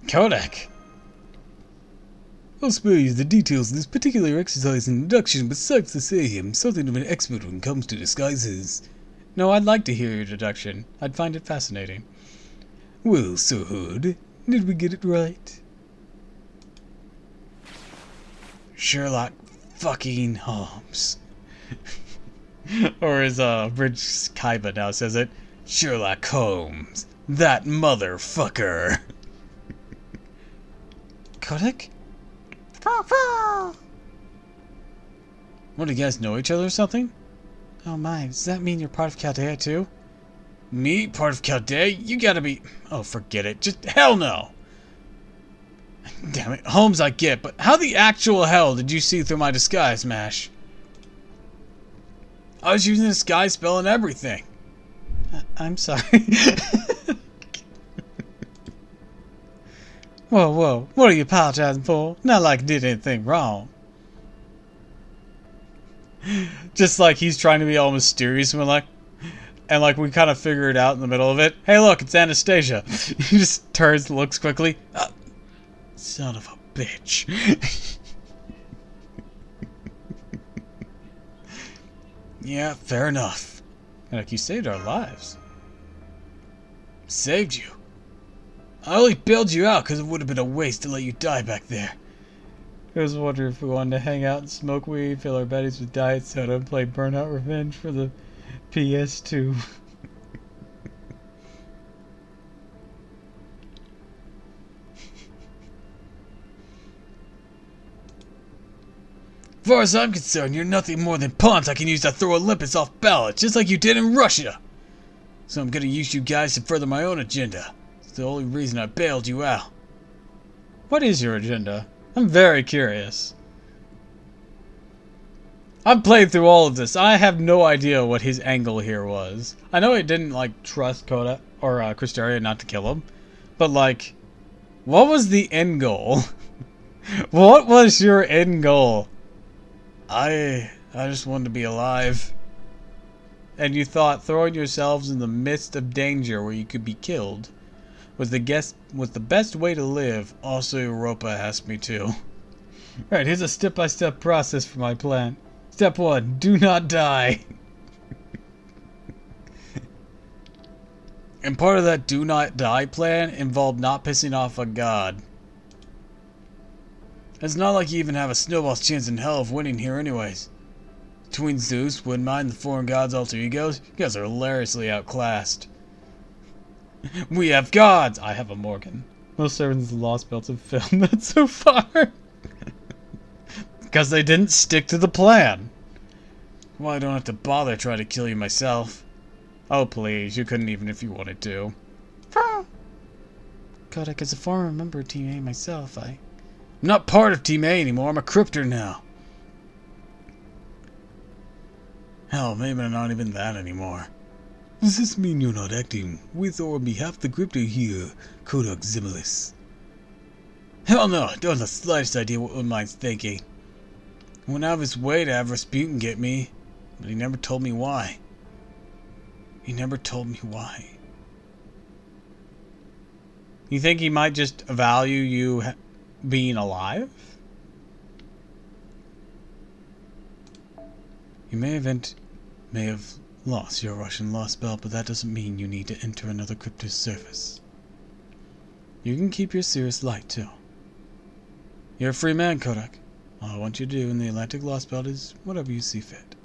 Kodak. I'll spare you the details of this particular exercise in induction, but suffice to say I'm something of an expert when it comes to disguises. No, I'd like to hear your deduction. I'd find it fascinating. Well, Sir Hood, did we get it right? Sherlock fucking Holmes. Or as Bridge Kaiba now says it, Sherlock Holmes. That motherfucker. Kodak? What, do you guys know each other or something? Oh my, does that mean you're part of Chaldea too? Me? Part of Chaldea? You gotta be... Oh, forget it. Just hell no! Damn it. Holmes I get, but how the actual hell did you see through my disguise, Mash? I was using a disguise spell and everything. I'm sorry. Whoa, whoa. What are you apologizing for? Not like I did anything wrong. Just like he's trying to be all mysterious and like we kind of figure it out in the middle of it. Hey, look, it's Anastasia. He just turns, looks quickly. Son of a bitch. Yeah, fair enough. Like, you saved our lives. Saved you? I only bailed you out because it would have been a waste to let you die back there. I was wondering if we wanted to hang out and smoke weed, fill our bellies with diet soda, and play Burnout Revenge for the PS2. As far as I'm concerned, you're nothing more than pawns I can use to throw Olympus off balance, just like you did in Russia. So I'm gonna use you guys to further my own agenda. It's the only reason I bailed you out. What is your agenda? I'm very curious. I've played through all of this. I have no idea what his angle here was. I know he didn't, like, trust Coda or Cristeria not to kill him. But, like, what was the end goal? What was your end goal? I just wanted to be alive. And you thought throwing yourselves in the midst of danger where you could be killed was the best way to live. Also, Europa asked me to. Right, here's a step-by-step process for my plan. Step 1, do not die. And part of that do not die plan involved not pissing off a god. It's not like you even have a snowball's chance in hell of winning here anyways. Between Zeus, Woodmine, and the foreign gods' alter egos, you guys are hilariously outclassed. We have gods! I have a Morgan. Most servants of the Lost Belts have failed that so far. Because they didn't stick to the plan. Well, I don't have to bother trying to kill you myself. Oh please, you couldn't even if you wanted to. Kodak, as a former member of Team A myself, I'm not part of Team A anymore, I'm a cryptor now. Hell, maybe I'm not even that anymore. Does this mean you're not acting with or on behalf of the crypto here, Kodak Zimilis? Hell no, I don't have the slightest idea what Woodmine's thinking. He went out of his way to have Rasputin get me, but he never told me why. He never told me why. You think he might just value you being alive? You may have lost your Russian lost belt, but that doesn't mean you need to enter another crypto's service. You can keep your serious light, too. You're a free man, Kodak. All I want you to do in the Atlantic Lost Belt is whatever you see fit.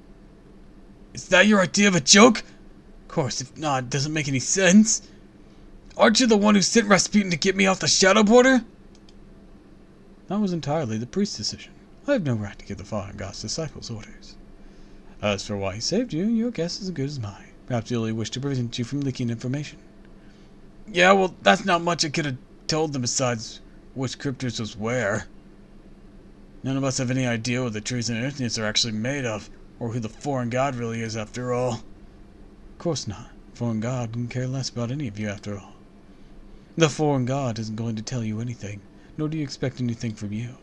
Is that your idea of a joke? Of course, if not, it doesn't make any sense. Aren't you the one who sent Rasputin to get me off the shadow border? That was entirely the priest's decision. I have no right to give the foreign god's disciples orders. As for why he saved you, your guess is as good as mine. Perhaps he only wished to prevent you from leaking information. Yeah, well, that's not much I could have told them besides which cryptos was where. None of us have any idea what the trees and earthness are actually made of, or who the foreign god really is after all. Of course not. The foreign god can care less about any of you after all. The foreign god isn't going to tell you anything, nor do you expect anything from you.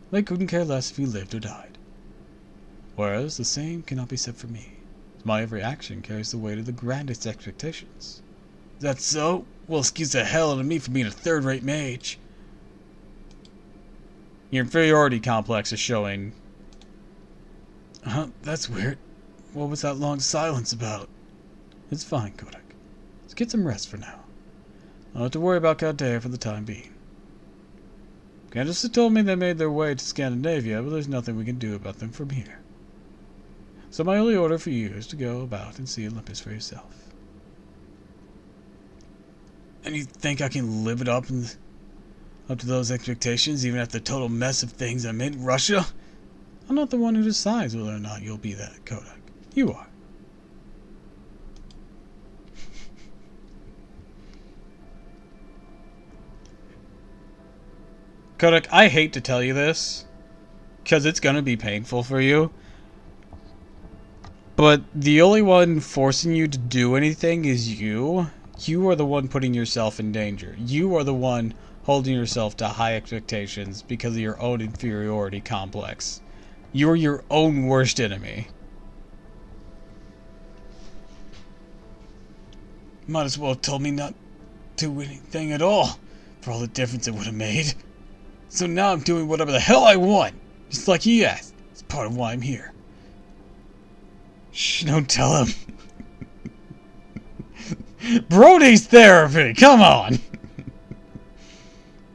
They couldn't care less if you lived or died. Whereas the same cannot be said for me. My every action carries the weight of the grandest expectations. Is that so? Well, excuse the hell out of me for being a third-rate mage. Your inferiority complex is showing. That's weird. What was that long silence about? It's fine, Kodak. Let's get some rest for now. I don't have to worry about Chaldea for the time being. Candace has told me they made their way to Scandinavia, but there's nothing we can do about them from here. So my only order for you is to go about and see Olympus for yourself. And you think I can live it up to those expectations, even after the total mess of things I'm in Russia? I'm not the one who decides whether or not you'll be that, Kodak. You are. Kodak, I hate to tell you this, because it's going to be painful for you. But the only one forcing you to do anything is you. You are the one putting yourself in danger. You are the one holding yourself to high expectations because of your own inferiority complex. You're your own worst enemy. Might as well have told me not to do anything at all, for all the difference it would have made. So now I'm doing whatever the hell I want, just like he asked. It's part of why I'm here. Shh, don't tell him. Brody's therapy, come on!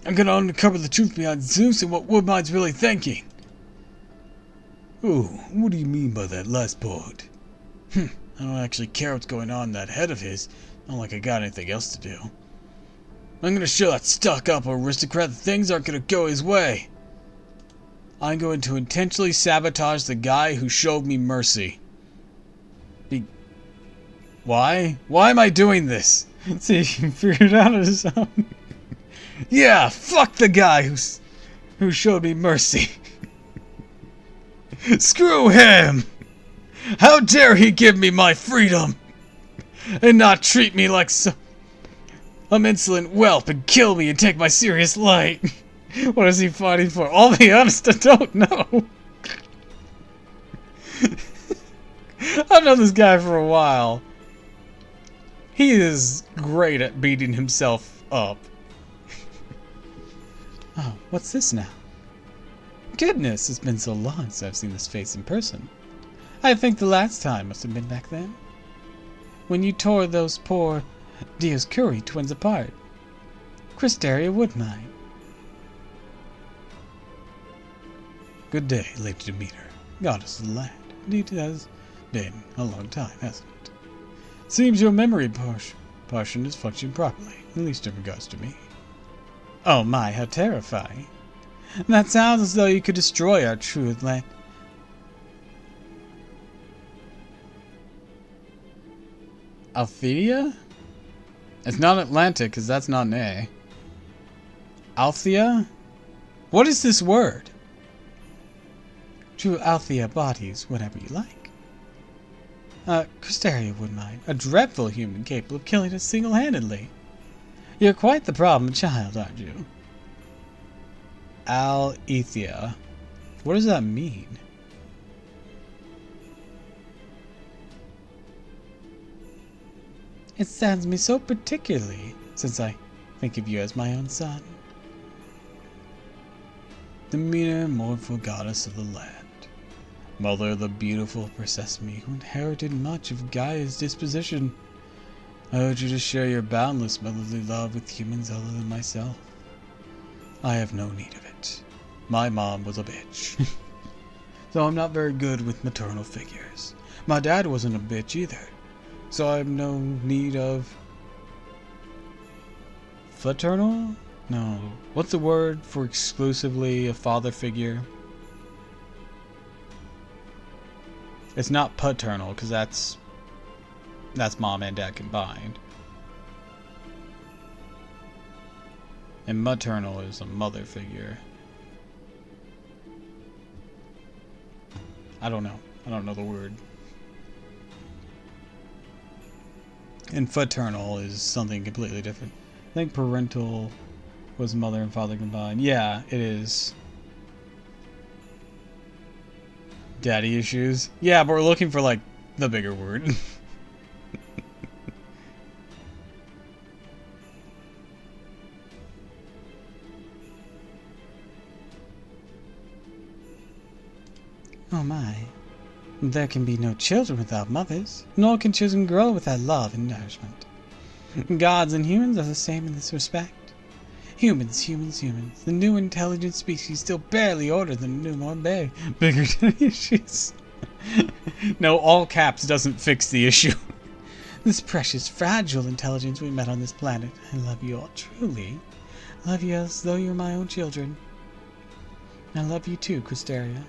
I'm gonna uncover the truth behind Zeus and what Woodmine's really thinking. Oh, what do you mean by that last part? I don't actually care what's going on in that head of his, not like I got anything else to do. I'm gonna show that stuck-up aristocrat that things aren't gonna go his way. I'm going to intentionally sabotage the guy who showed me mercy. Why? Why am I doing this? See if you can figure it out on his own. Yeah, fuck the guy who showed me mercy. Screw him! How dare he give me my freedom and not treat me like some insolent whelp and kill me and take my serious light. What is he fighting for? I'll be honest, I don't know. I've known this guy for a while. He is great at beating himself up. Oh, what's this now? Goodness, it's been so long since I've seen this face in person. I think the last time must have been back then, when you tore those poor Dioscuri twins apart. Cristeria Woodmine. Good day, Lady Demeter, goddess of the land. Indeed, it has been a long time, hasn't it? Seems your memory portion is functioning properly, at least in regards to me. Oh my, how terrifying. That sounds as though you could destroy our true land. Althea? It's not Atlantic, because that's not an A. Althea? What is this word? True Althea bodies whatever you like. Cristeria wouldn't mind. A dreadful human capable of killing us single-handedly. You're quite the problem child, aren't you? Alethea. What does that mean? It saddens me so particularly, since I think of you as my own son. The meaner, mournful goddess of the land. Mother of the beautiful Persephone, who inherited much of Gaia's disposition. I urge you to share your boundless motherly love with humans other than myself. I have no need of it. My mom was a bitch. So I'm not very good with maternal figures. My dad wasn't a bitch either. So I have no need of... Fraternal? No. What's the word for exclusively a father figure? It's not paternal, because that's mom and dad combined. And maternal is a mother figure. I don't know. I don't know the word. And fraternal is something completely different. I think parental was mother and father combined. Yeah, it is. Daddy issues. Yeah, but we're looking for, like, the bigger word. Oh my. There can be no children without mothers, nor can children grow without love and nourishment. Gods and humans are the same in this respect. Humans. The new intelligent species still barely older than a newborn baby. Bigger issues. No, all caps doesn't fix the issue. This precious, fragile intelligence we met on this planet. I love you all truly. I love you as though you're my own children. I love you too, Cristeria.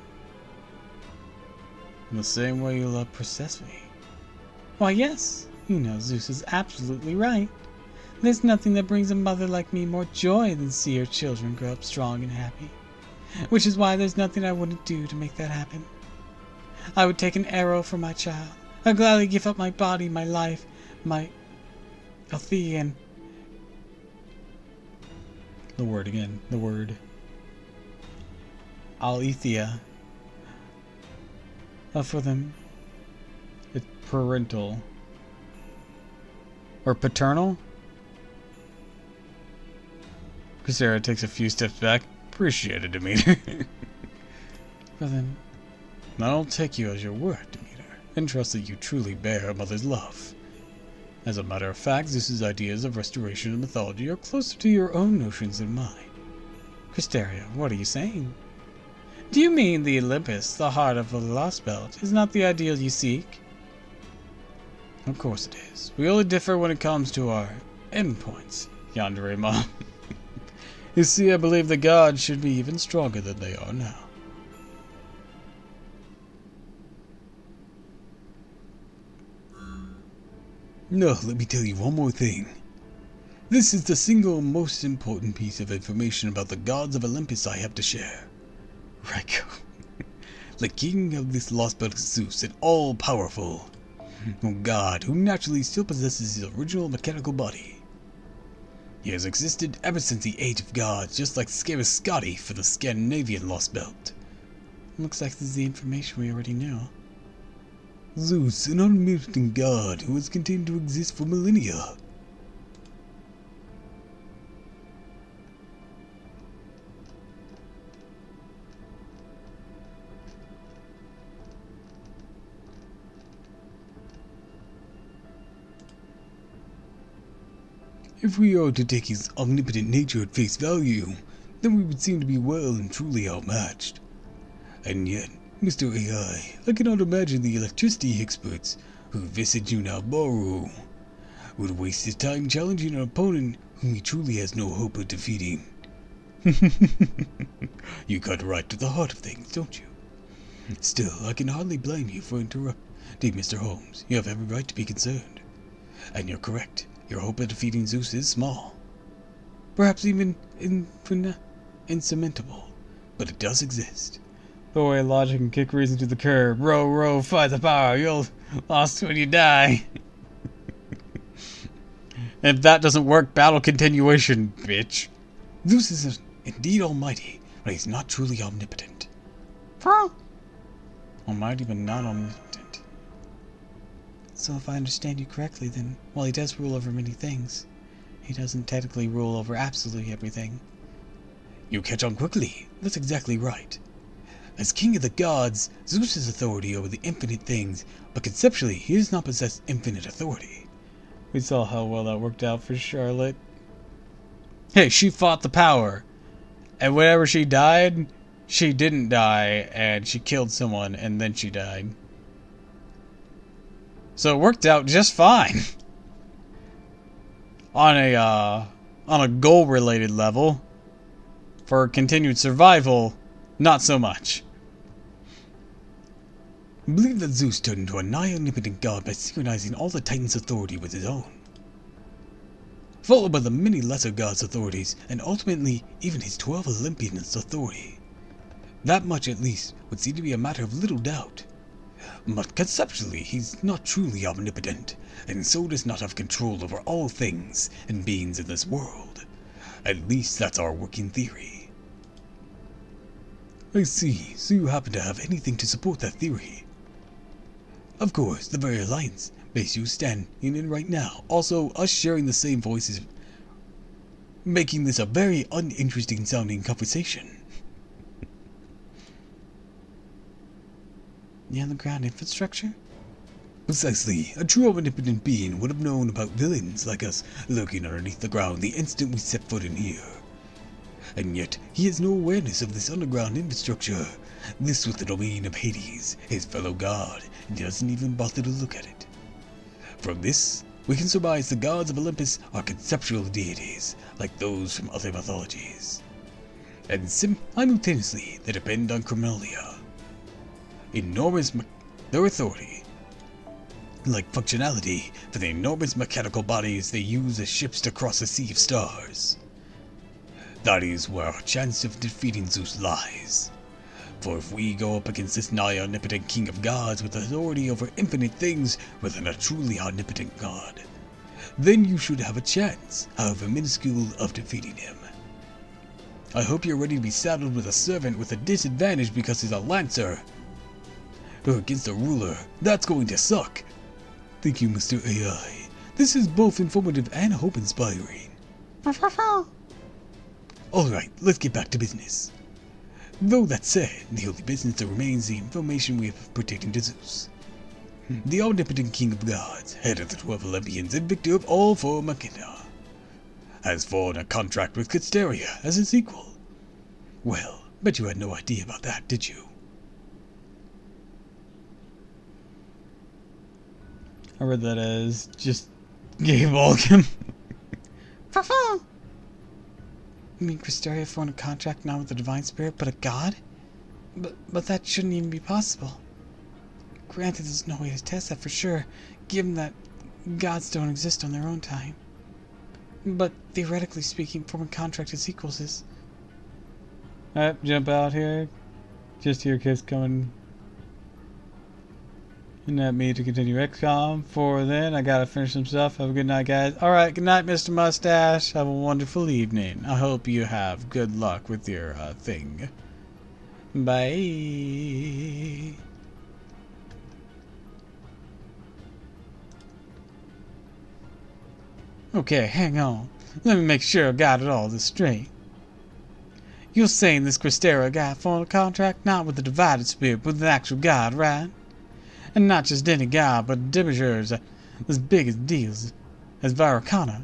In the same way you love Persephone. Why, yes. You know Zeus is absolutely right. There's nothing that brings a mother like me more joy than see her children grow up strong and happy. Which is why there's nothing I wouldn't do to make that happen. I would take an arrow for my child. I'd gladly give up my body, my life, my Althea, and... The word again. The word. Alethea. For them. It's parental. Or paternal? Sarah takes a few steps back. Appreciate it, Demeter. For them. I'll take you as your word, Demeter, and trust that you truly bear a mother's love. As a matter of fact, Zeus's ideas of restoration and mythology are closer to your own notions than mine. Cristeria, what are you saying? Do you mean the Olympus, the heart of the Lost Belt, is not the ideal you seek? Of course it is. We only differ when it comes to our endpoints, Yandere Mom. You see, I believe the gods should be even stronger than they are now. No, let me tell you one more thing. This is the single most important piece of information about the gods of Olympus I have to share. Raiko, the king of this lost belt is Zeus, an all-powerful god who naturally still possesses his original mechanical body. He has existed ever since the Age of Gods, just like Scarascati for the Scandinavian lost belt. Looks like this is the information we already knew. Zeus, an omnipotent god who has continued to exist for millennia. If we are to take his omnipotent nature at face value, then we would seem to be well and truly outmatched. And yet, Mr. AI, I cannot imagine the electricity experts who visit you now borrow would waste his time challenging an opponent whom he truly has no hope of defeating. You cut right to the heart of things, don't you? Still, I can hardly blame you for interrupting, Mr. Holmes. You have every right to be concerned. And you're correct. Your hope of defeating Zeus is small. Perhaps even insurmountable. But it does exist. The way logic can kick reason to the curb. Row, row, fight the power. You'll lost when you die. If that doesn't work, battle continuation, bitch. Zeus is indeed almighty, but he's not truly omnipotent. Almighty, but not omnipotent. So if I understand you correctly, then while he does rule over many things, he doesn't technically rule over absolutely everything. You catch on quickly. That's exactly right. As king of the gods, Zeus has authority over the infinite things, but conceptually he does not possess infinite authority. We saw how well that worked out for Charlotte. Hey, she fought the power. And whenever she died, she didn't die, and she killed someone, and then she died. So it worked out just fine. On a goal-related level. For continued survival, not so much. I believe that Zeus turned into a nigh omnipotent god by synchronizing all the Titans' authority with his own, followed by the many lesser gods' authorities, and ultimately even his 12 Olympians' authority. That much, at least, would seem to be a matter of little doubt. But conceptually, he's not truly omnipotent, and so does not have control over all things and beings in this world. At least that's our working theory. I see, so you happen to have anything to support that theory. Of course, the very alliance base you stand in right now, also us sharing the same voices, making this a very uninteresting sounding conversation. The underground infrastructure? Precisely. A true omnipotent being would have known about villains like us lurking underneath the ground the instant we set foot in here. And yet, he has no awareness of this underground infrastructure. This was the domain of Hades, his fellow god, and he doesn't even bother to look at it. From this, we can surmise the gods of Olympus are conceptual deities, like those from other mythologies. And simultaneously, they depend on Chromalia. Their authority, like functionality, for the enormous mechanical bodies they use as ships to cross a sea of stars. That is where our chance of defeating Zeus lies. For if we go up against this nigh omnipotent king of gods with authority over infinite things within a truly omnipotent god, then you should have a chance, however minuscule, of defeating him. I hope you're ready to be saddled with a servant with a disadvantage because he's a lancer. Or against a ruler, that's going to suck. Thank you, Mr. AI. This is both informative and hope-inspiring. Alright, let's get back to business. Though that said, the only business that remains the information we have pertaining to Zeus. The omnipotent king of gods, head of the 12 Olympians, and victor of all 4 Machina, has formed a contract with Casteria as his equal. Well, bet you had no idea about that, did you? I read that as just gay Vulcan. You mean Cristeria formed a contract not with the divine spirit, but a god? But that shouldn't even be possible. Granted, there's no way to test that for sure, given that gods don't exist on their own time. But theoretically speaking, forming contract as equals is... Alright, jump out here. Just hear kids coming in at me to continue XCOM. For then, I gotta finish some stuff. Have a good night, guys. Alright, good night, Mr. Mustache. Have a wonderful evening. I hope you have good luck with your thing. Bye. Okay, hang on. Let me make sure I got it all this straight. You're saying this Cristera guy formed a contract not with the divided spirit, but with an actual god, right? And not just any god, but a demiurge as big as deals as Varakana.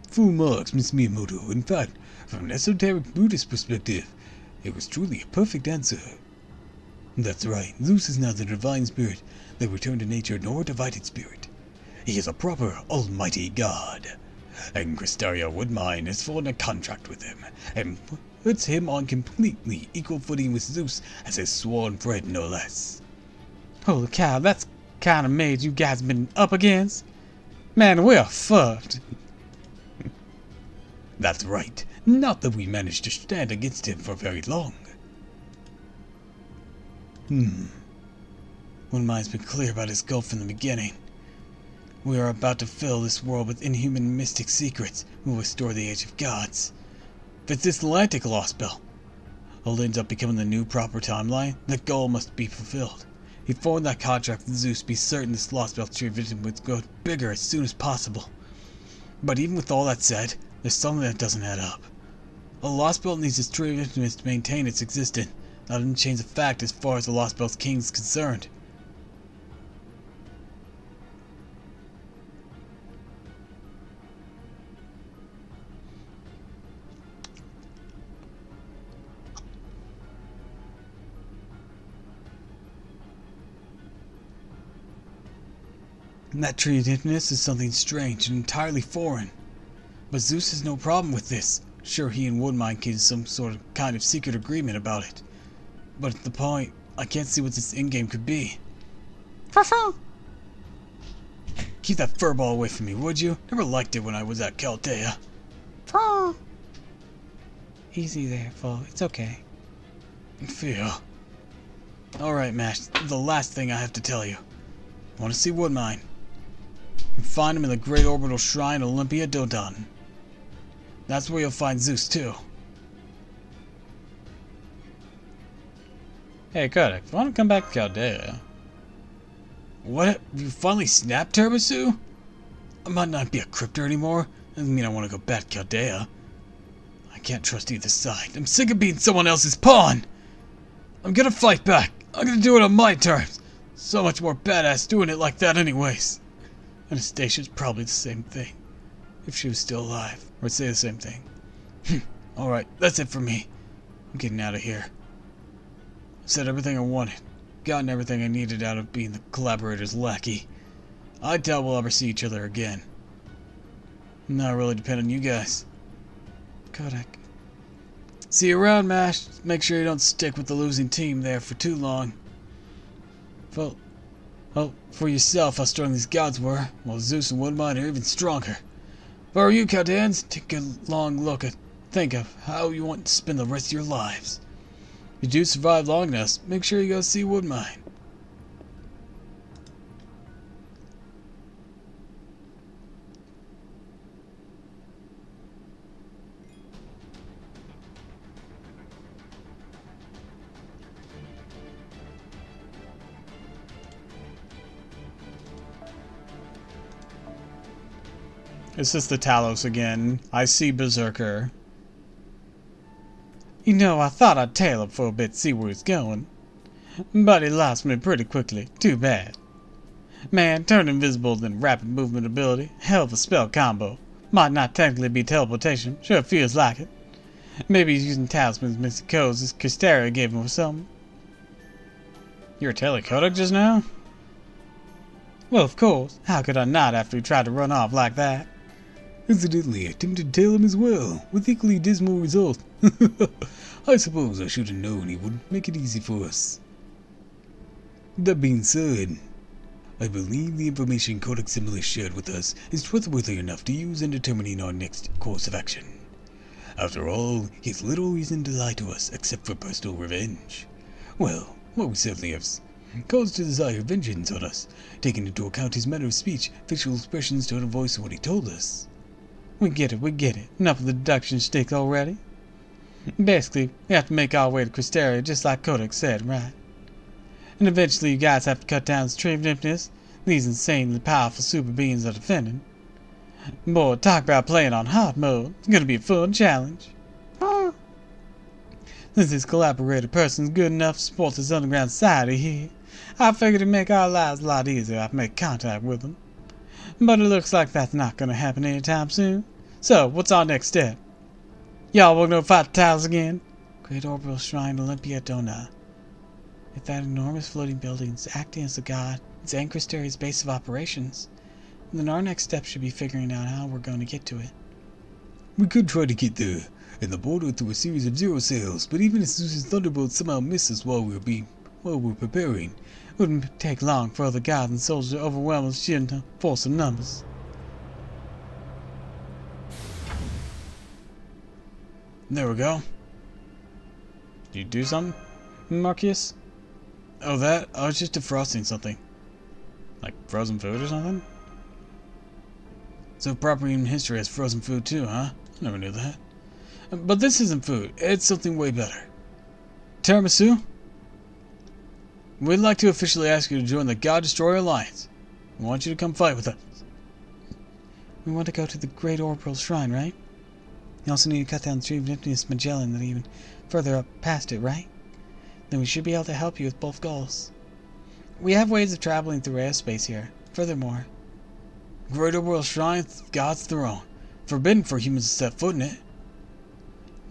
Full marks, Miss Miyamoto. In fact, from an esoteric Buddhist perspective, It was truly a perfect answer. That's right, Zeus is not the divine spirit that returned to nature nor a divided spirit. He is a proper almighty god. And Cristaria Woodmine has formed a contract with him, and puts him on completely equal footing with Zeus as his sworn friend, no less. Holy cow, that's kind of mage you guys been up against. Man, we're fucked. That's right. Not that we managed to stand against him for very long. Woodmine's been clear about his goal from the beginning. We are about to fill this world with inhuman mystic secrets who will restore the Age of Gods. If it's this Atlantic Lost Bell will end up becoming the new proper timeline, the goal must be fulfilled. He formed that contract with Zeus to be certain this Lost Bell tree vision would grow bigger as soon as possible. But even with all that said, there's something that doesn't add up. A Lost Belt needs its tree of influence to maintain its existence. That doesn't change the fact as far as the Lost Belt's king is concerned. And that tree of influence is something strange and entirely foreign. But Zeus has no problem with this. Sure, he and Woodmine came to some sort of kind of secret agreement about it. But at the point, I can't see what this endgame could be. Keep that furball away from me, would you? Never liked it when I was at Chaldea. Easy there, Fo. It's okay. Feel. Alright, Mash. The last thing I have to tell you. I want to see Woodmine. You can find him in the Great Orbital Shrine Olympia Dodon. That's where you'll find Zeus, too. Hey, Kodak, if you want to come back to Chaldea... What? You finally snapped, Turbosu? I might not be a crypter anymore. Doesn't mean I want to go back to Chaldea. I can't trust either side. I'm sick of being someone else's pawn! I'm gonna fight back. I'm gonna do it on my terms. So much more badass doing it like that anyways. Anastasia's probably the same thing. If she was still alive. Or say the same thing. Alright, that's it for me. I'm getting out of here. I've said everything I wanted. Gotten everything I needed out of being the collaborator's lackey. I doubt we'll ever see each other again. Now I really depend on you guys. Kodak. See you around, Mash. Make sure you don't stick with the losing team there for too long. Well, for yourself how strong these gods were, while Zeus and Woodmine are even stronger. If I were you, Chaldeans, take a long look at, think of how you want to spend the rest of your lives. If you do survive long enough, make sure you go see Woodmine. It's just the Talos again. I see Berserker. You know, I thought I'd tail him for a bit, see where he's going. But he lost me pretty quickly. Too bad. Man, turn invisible then rapid movement ability. Hell of a spell combo. Might not technically be teleportation. Sure feels like it. Maybe he's using talismans missing codes as Cristaria gave him or something. You were telling Kodak just now? Well, of course. How could I not after he tried to run off like that? Incidentally, I attempted to tell him as well, with equally dismal result. I suppose I should have known he would make it easy for us. That being said, I believe the information Kodak Similis shared with us is trustworthy enough to use in determining our next course of action. After all, he has little reason to lie to us except for personal revenge. Well, what we certainly have cause to desire vengeance on us, taking into account his manner of speech, facial expressions, tone of voice, and what he told us. We get it. Enough of the deduction shtick already. Basically, we have to make our way to Cristaria just like Kodak said, right? And eventually you guys have to cut down the tree of emptiness these insanely powerful super beings are defending. Boy, talk about playing on hard mode. It's gonna be a fun challenge. Since this collaborator person's good enough to support this underground society here, I figured it'd make our lives a lot easier if I make contact with them. But it looks like that's not gonna happen anytime soon. So, what's our next step? Y'all wanna go fight the Talos again? Great Orbital Shrine Olympia Dona. With that enormous floating building acting as the god, its anchor area is base of operations, then our next step should be figuring out how we're going to get to it. We could try to get there, and the border through a series of zero sails, but even if Zeus's thunderbolt somehow missed us while we're preparing, It wouldn't take long for other gods and soldiers to overwhelm us sheer force of numbers. There we go. Did you do something, Marcus? Oh, that? I was just defrosting something. Like frozen food or something? So proper human history has frozen food too, huh? I never knew that. But this isn't food. It's something way better. Tiramisu? We'd like to officially ask you to join the God Destroyer Alliance. We want you to come fight with us. We want to go to the Great Orbital Shrine, right? You also need to cut down the tree of Niptinus Magellan and even further up past it, right? Then we should be able to help you with both goals. We have ways of traveling through airspace here. Furthermore, Great Orbital Shrine, God's throne. Forbidden for humans to set foot in it.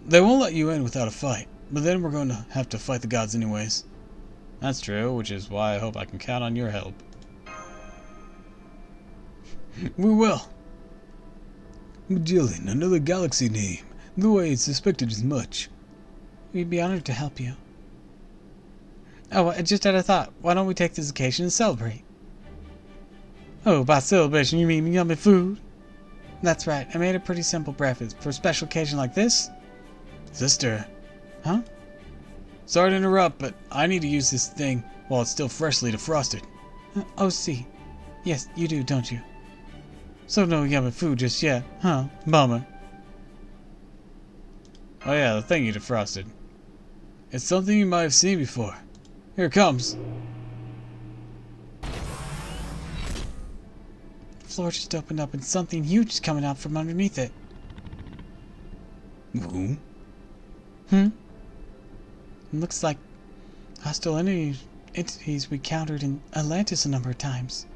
They won't let you in without a fight, but then we're going to have to fight the gods anyways. That's true, which is why I hope I can count on your help. We will. Magellan, another galaxy name, though I had suspected as much. we'd be honored to help you. Oh, I just had a thought. Why don't we take this occasion to celebrate? Oh, by celebration you mean yummy food? That's right. I made a pretty simple breakfast. For a special occasion like this? Sister. Huh? Sorry to interrupt, but I need to use this thing while it's still freshly defrosted. Oh, see. Yes, you do, don't you? So no yummy food just yet, huh? Bummer. Oh yeah, the thing you defrosted. It's something you might have seen before. Here it comes. The floor just opened up and something huge is coming out from underneath it. Who? It looks like hostile entities we countered in Atlantis a number of times.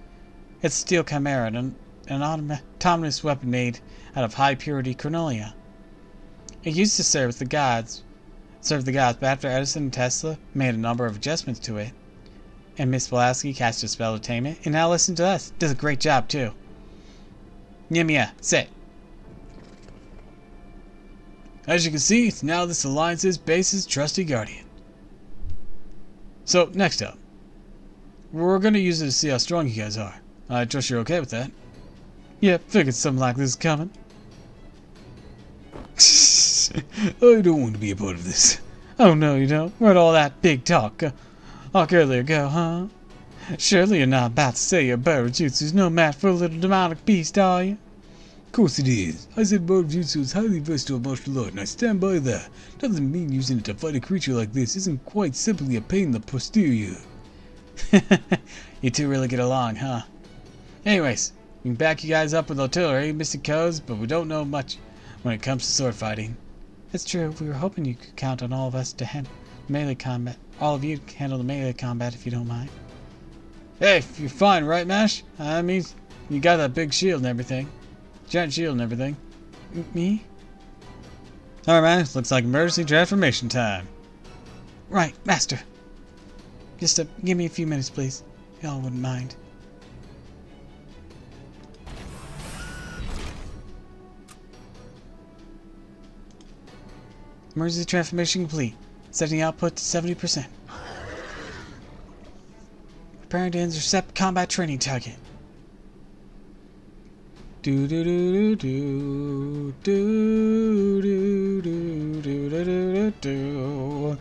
It's a steel chimera, an autonomous weapon made out of high-purity cornelia. It used to serve the gods, but after Edison and Tesla made a number of adjustments to it, and Miss Pulaski cast a spell to tame it, and now listen to us. Does a great job, too. Yimia, sit. As you can see, it's now this Alliance's base's trusty guardian. So, next up. We're gonna use it to see how strong you guys are. I trust you're okay with that. Yeah, figured something like this is coming. I don't want to be a part of this. Oh, no, you don't. Where'd all that big talk earlier go, huh? Surely you're not about to say your bird jutsu's no match for a little demonic beast, are you? Of course it is. I said Bird Jutsu is highly versatile martial art, and I stand by that. Doesn't mean using it to fight a creature like this isn't quite simply a pain in the posterior. You two really get along, huh? Anyways, we can back you guys up with artillery, missing codes, but we don't know much when it comes to sword fighting. That's true. We were hoping you could count on all of us to handle melee combat. All of you to handle the melee combat if you don't mind. Hey, you're fine, right, Mash? I mean, you got that big shield and everything. Giant shield and everything. Me? Alright, man. Looks like emergency transformation time. Right, Master. Just give me a few minutes, please. Y'all wouldn't mind. Emergency transformation complete. Setting output to 70%. Preparing to intercept combat training target. Do do do do do do do do do do do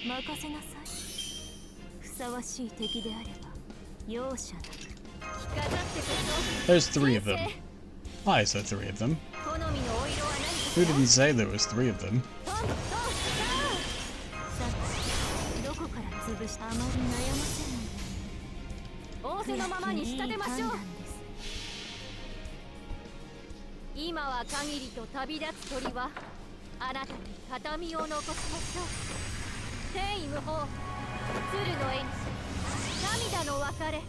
任せなさい。ふさわしい敵であれば容赦なく。着飾ってこそ There's 3 of them. I said 3 of them. 好みのお色は何 Who didn't say there was 3 of them? トントンさてどこから潰したあまり悩ませない仰せのままに仕立てましょう。今は限りと旅立つ鳥はあなたに形見を残しましょう。天意無法鶴の縁涙の別れ。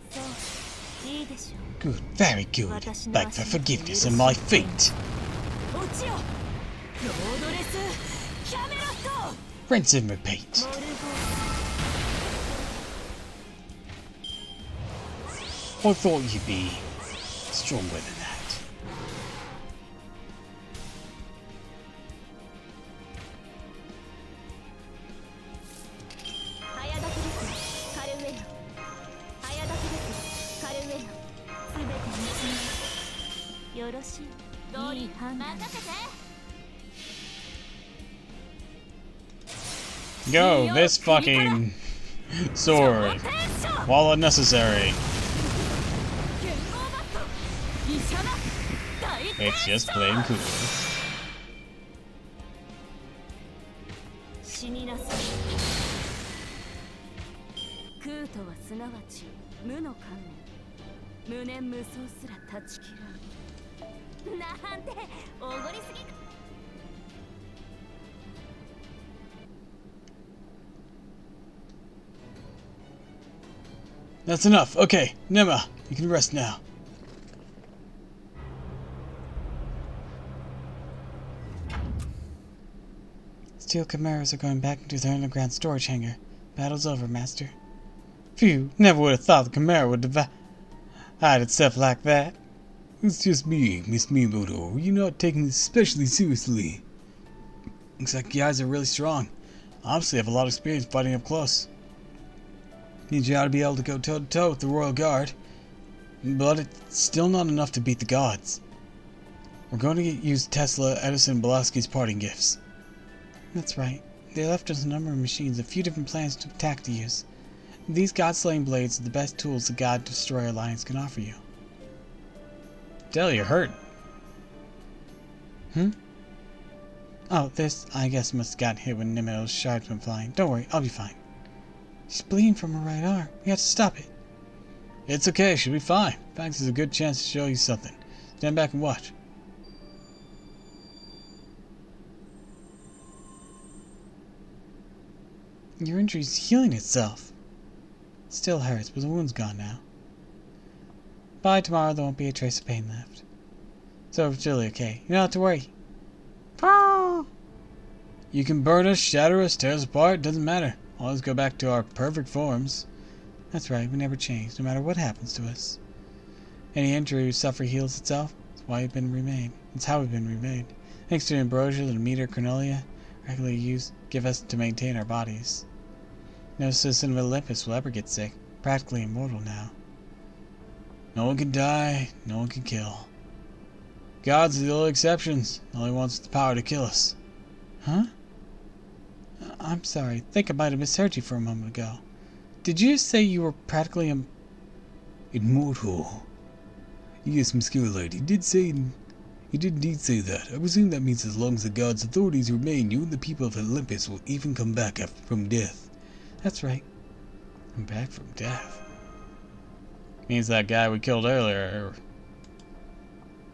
そういいでしょう。 Good, very good. Beg for forgiveness on my feet. 落ちよロードレスキャメロット Rinse and repeat. モルゴ I thought you'd be stronger than that. 早時ですカルウェナ。早時ですカルウェナ。すべて道よろしい。いい判断。任せて。 Go, this fucking sword. While unnecessary. It's just plain cool. 死になさい。空とはすなわち無の観念。無念無双すら断ち切らん。なんておごりすぎる。 That's enough. Okay, Nema, you can rest now. Steel chimeras are going back into their underground storage hangar. Battle's over, Master. Phew, never would have thought the chimera would hide itself like that. It's just me, Miss Miyamoto. You're not taking this especially seriously. Looks like you guys are really strong. Obviously have a lot of experience fighting up close. Means you ought to be able to go toe-to-toe with the Royal Guard. But it's still not enough to beat the gods. We're going to use Tesla, Edison, and Belaski's parting gifts. That's right. They left us a number of machines, a few different plans to attack to use. These god-slaying blades are the best tools the God Destroyer Alliance can offer you. Dell, you're hurt. Oh, this, I guess, must have got hit when Nemo's shards went flying. Don't worry, I'll be fine. She's bleeding from her right arm. We have to stop it. It's okay, she'll be fine. In fact, there's a good chance to show you something. Stand back and watch. Your injury's healing itself. Still hurts, but the wound's gone now. By tomorrow, there won't be a trace of pain left. So it's really okay. You don't have to worry. You can burn us, shatter us, tear us apart, doesn't matter. Always go back to our perfect forms. That's right, we never change, no matter what happens to us. Any injury we suffer heals itself. That's why we've been remade. That's how we've been remade. Thanks to the ambrosia that Meter Cornelia regularly give us to maintain our bodies. No citizen of Olympus will ever get sick. Practically immortal now. No one can die, no one can kill. Gods are the only exceptions. The only ones with the power to kill us. Huh? I'm sorry. I think I might have misheard you for a moment ago. Did you say you were practically immortal? Yes, Miss Caroline, he did indeed say that. I presume that means as long as the gods' authorities remain, you and the people of Olympus will even come back from death. That's right. I'm back from death. Means that guy we killed earlier.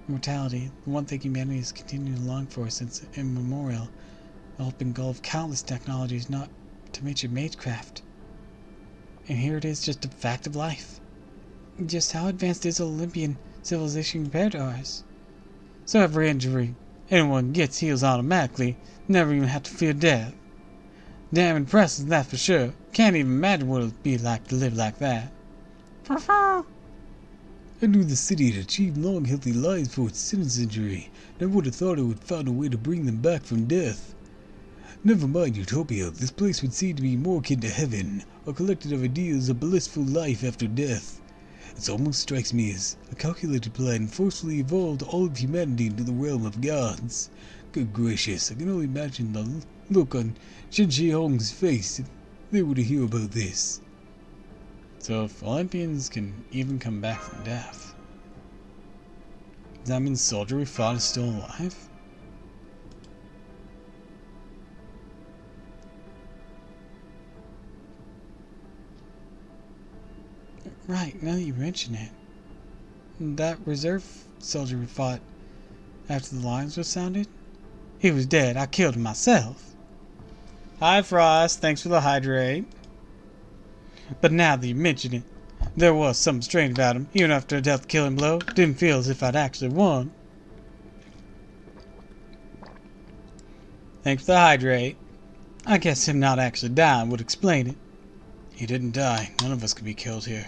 Mortality, the one thing humanity has continued to long for since immemorial. The open goal of countless technologies not to mention magecraft. And here it is, just a fact of life. Just how advanced is Olympian civilization compared to ours? So every injury anyone gets heals automatically, never even have to fear death. Damn impressive, that's for sure. Can't even imagine what it would be like to live like that. I knew the city had achieved long, healthy lives for its citizenry. Never would have thought it would find a way to bring them back from death. Never mind Utopia, this place would seem to be more akin to heaven, a collection of ideas of blissful life after death. It almost strikes me as a calculated plan forcefully evolved all of humanity into the realm of gods. Good gracious, I can only imagine the look on Shin Shi Hong's face if they were to hear about this. So if Olympians can even come back from death, does that mean the soldier we fought is still alive? Right, now that you mention it. That reserve soldier we fought after the alarms were sounded? He was dead. I killed him myself. Hi, Frost. Thanks for the hydrate. But now that you mention it, there was something strange about him. Even after a death-killing blow, didn't feel as if I'd actually won. Thanks for the hydrate. I guess him not actually dying would explain it. He didn't die. None of us could be killed here.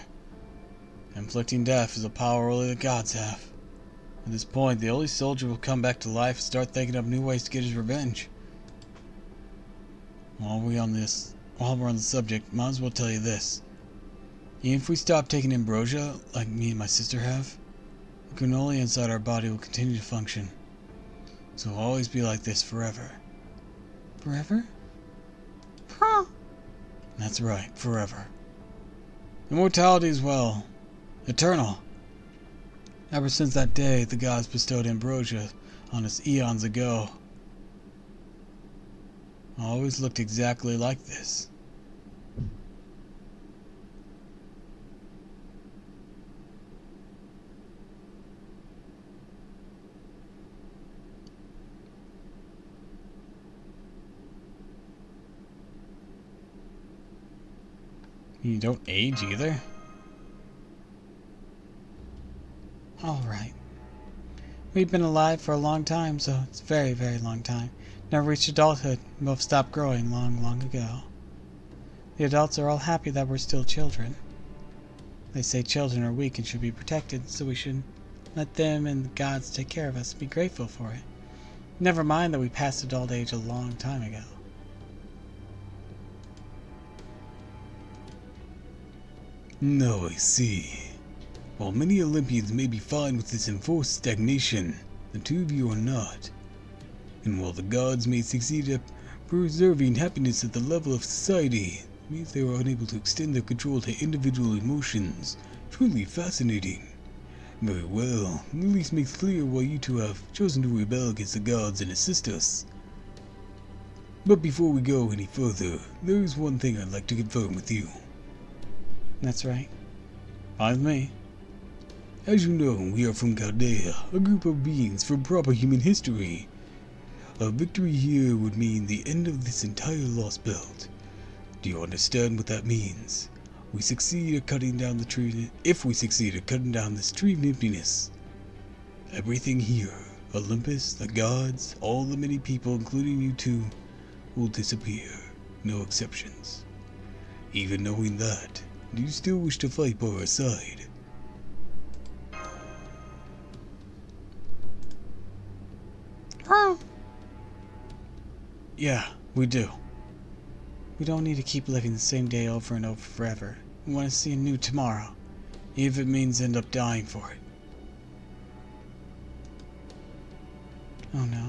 Inflicting death is a power only the gods have. At this point, the only soldier will come back to life and start thinking up new ways to get his revenge. While we're on the subject, might as well tell you this. Even if we stop taking ambrosia, like me and my sister have, the granola inside our body will continue to function. So it'll always be like this forever. Forever? That's right, forever. Immortality as well. Eternal. Ever since that day, the gods bestowed ambrosia on us eons ago. I always looked exactly like this. You don't age either? Alright. We've been alive for a long time, so it's a very, very long time. Never reached adulthood. We both stopped growing long, long ago. The adults are all happy that we're still children. They say children are weak and should be protected, so we should let them and the gods take care of us and be grateful for it. Never mind that we passed adult age a long time ago. No, I see. While many Olympians may be fine with this enforced stagnation, the two of you are not. And while the gods may succeed at preserving happiness at the level of society, it means they are unable to extend their control to individual emotions. Truly fascinating. Very well, at least makes clear why you two have chosen to rebel against the gods and assist us. But before we go any further, there is one thing I'd like to confirm with you. That's right. Fine with me. As you know, we are from Chaldea, a group of beings from proper human history. A victory here would mean the end of this entire lost belt. Do you understand what that means? If we succeed at cutting down this tree of emptiness, everything here, Olympus, the gods, all the many people, including you two, will disappear. No exceptions. Even knowing that, do you still wish to fight by our side? Yeah, we do. We don't need to keep living the same day over and over forever. We want to see a new tomorrow. Even if it means end up dying for it. Oh no.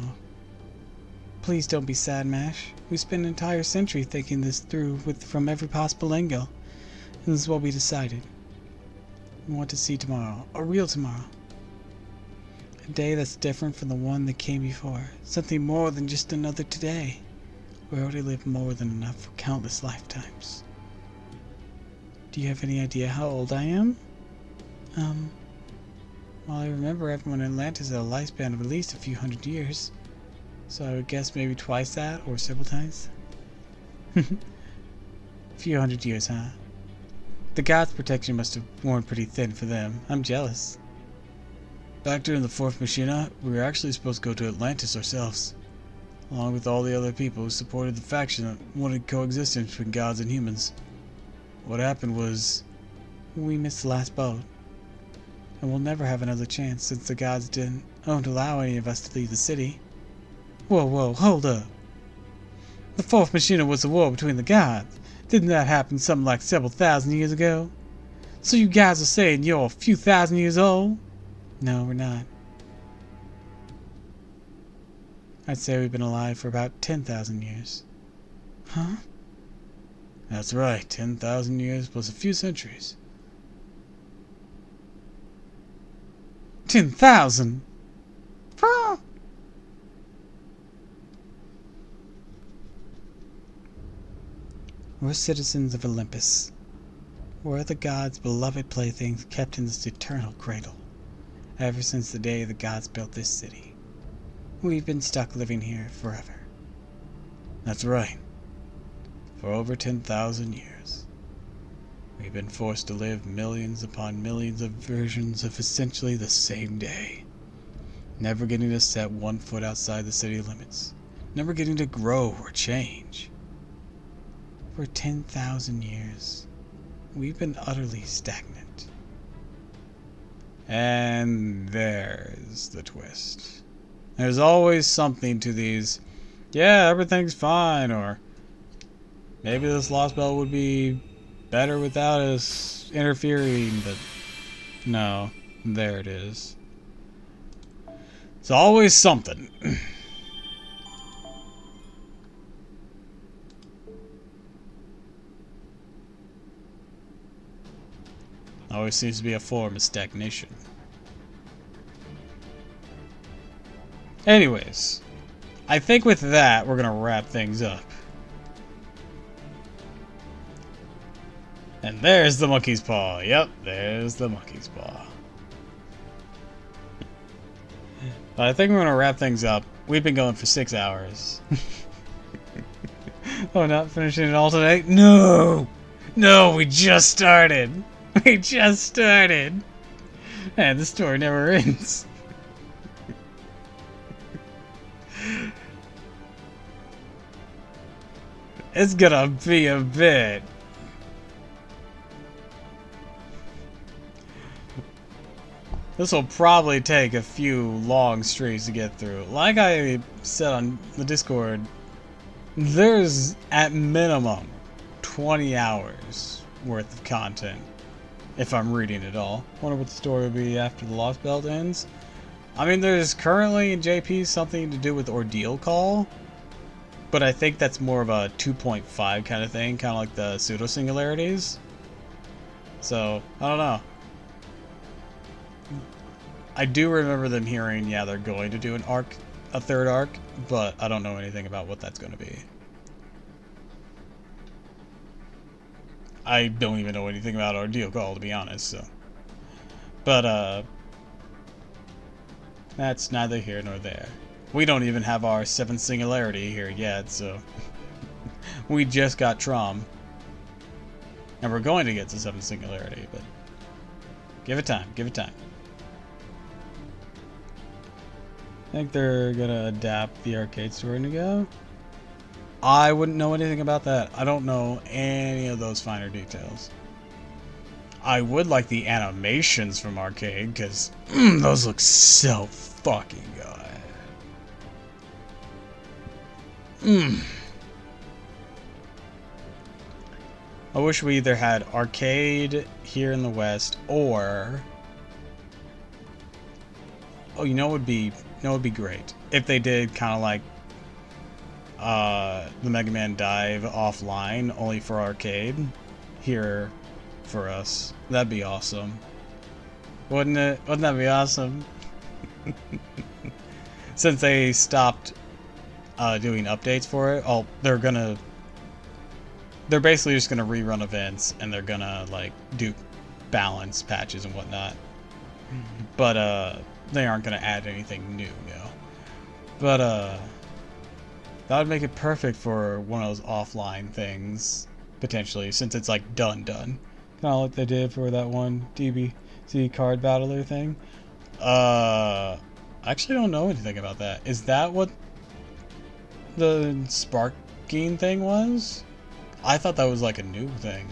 Please don't be sad, Mash. We spent an entire century thinking this through from every possible angle. And this is what we decided. We want to see tomorrow. A real tomorrow. A day that's different from the one that came before. Something more than just another today. We already lived more than enough for countless lifetimes. Do you have any idea how old I am? Well, I remember everyone in Atlantis had a lifespan of at least a few hundred years. So I would guess maybe twice that, or several times. A few hundred years, huh? The gods' protection must have worn pretty thin for them. I'm jealous. Back during the Fourth Machina, we were actually supposed to go to Atlantis ourselves, along with all the other people who supported the faction that wanted coexistence between gods and humans. What happened was, we missed the last boat. And we'll never have another chance since the gods don't allow any of us to leave the city. Whoa, hold up. The Fourth Machina was the war between the gods. Didn't that happen something like several thousand years ago? So you guys are saying you're a few thousand years old? No, we're not. I'd say we've been alive for about 10,000 years. Huh? That's right, 10,000 years plus a few centuries. 10,000? We're citizens of Olympus. We're the gods' beloved playthings kept in this eternal cradle. Ever since the day the gods built this city. We've been stuck living here forever. That's right. For over 10,000 years. We've been forced to live millions upon millions of versions of essentially the same day. Never getting to set one foot outside the city limits. Never getting to grow or change. For 10,000 years, we've been utterly stagnant. And there's the twist. There's always something to these, yeah, everything's fine, or maybe this Lost Belt would be better without us interfering, but no, there it is. It's always something. Always seems to be a form of stagnation. Anyways, I think with that, we're gonna wrap things up. And there's the monkey's paw. Yep, there's the monkey's paw. But I think we're gonna wrap things up. We've been going for 6 hours. Oh, not finishing it all today? No! No, we just started! We just started! And the story never ends. It's gonna be a bit. This will probably take a few long streams to get through. Like I said on the Discord, there's at minimum 20 hours worth of content if I'm reading it all. Wonder what the story will be after the Lost Belt ends. I mean, there's currently in JP something to do with Ordeal Call, but I think that's more of a 2.5 kind of thing, kind of like the pseudo-singularities. So, I don't know. I do remember them hearing, yeah, they're going to do an arc, a third arc, but I don't know anything about what that's going to be. I don't even know anything about Ordeal Call, to be honest, so. But, that's neither here nor there. We don't even have our 7th singularity here yet, so. We just got Trom. And we're going to get to 7th singularity, but. Give it time, give it time. I think they're gonna adapt the arcade story to go. I wouldn't know anything about that. I don't know any of those finer details. I would like the animations from arcade, because those look so fucking good. I wish we either had arcade here in the West, or... Oh, you know what would be great? If they did kind of like the Mega Man Dive offline, only for arcade, here for us. That'd be awesome. Wouldn't it? Wouldn't that be awesome? Since they stopped doing updates for it, they're basically just gonna rerun events, and they're gonna like do balance patches and whatnot. But they aren't gonna add anything new, no. But that would make it perfect for one of those offline things, potentially, since it's like done. Kind of like they did for that one DBZ card battler thing. I actually don't know anything about that. Is that what the sparking thing was? I thought that was like a new thing.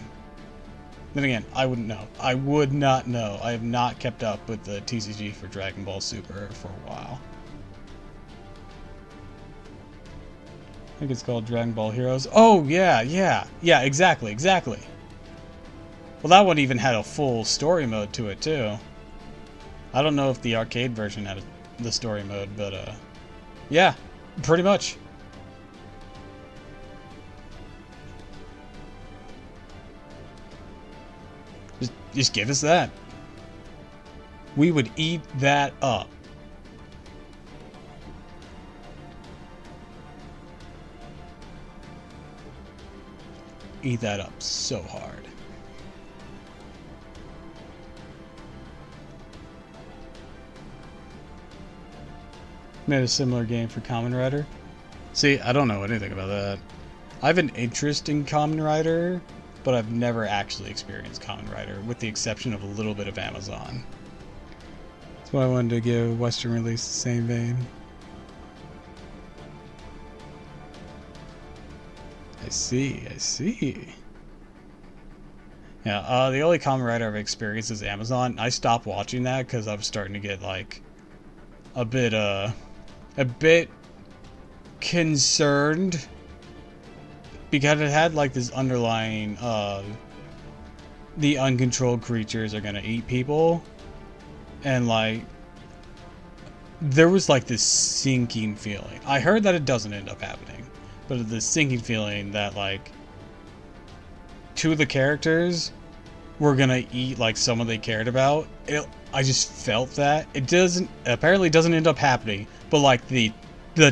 Then again, I wouldn't know. I would not know. I have not kept up with the TCG for Dragon Ball Super for a while. I think it's called Dragon Ball Heroes. Oh, yeah, exactly. Well, that one even had a full story mode to it, too. I don't know if the arcade version had the story mode, but, yeah, pretty much. Just give us that. We would eat that up. Eat that up so hard. Made a similar game for Kamen Rider. See, I don't know anything about that. I have an interest in Kamen Rider, but I've never actually experienced Kamen Rider, with the exception of a little bit of Amazon. That's why I wanted to give Western release the same vein. I see, I see. Yeah, the only Kamen Rider I've experienced is Amazon. I stopped watching that because I was starting to get, like, a bit concerned. Because it had, like, this underlying, the uncontrolled creatures are gonna eat people. And, like, there was, like, this sinking feeling. I heard that it doesn't end up happening. But this sinking feeling that, like, two of the characters were gonna eat, like, someone they cared about. I just felt that. It apparently doesn't end up happening. But, like, the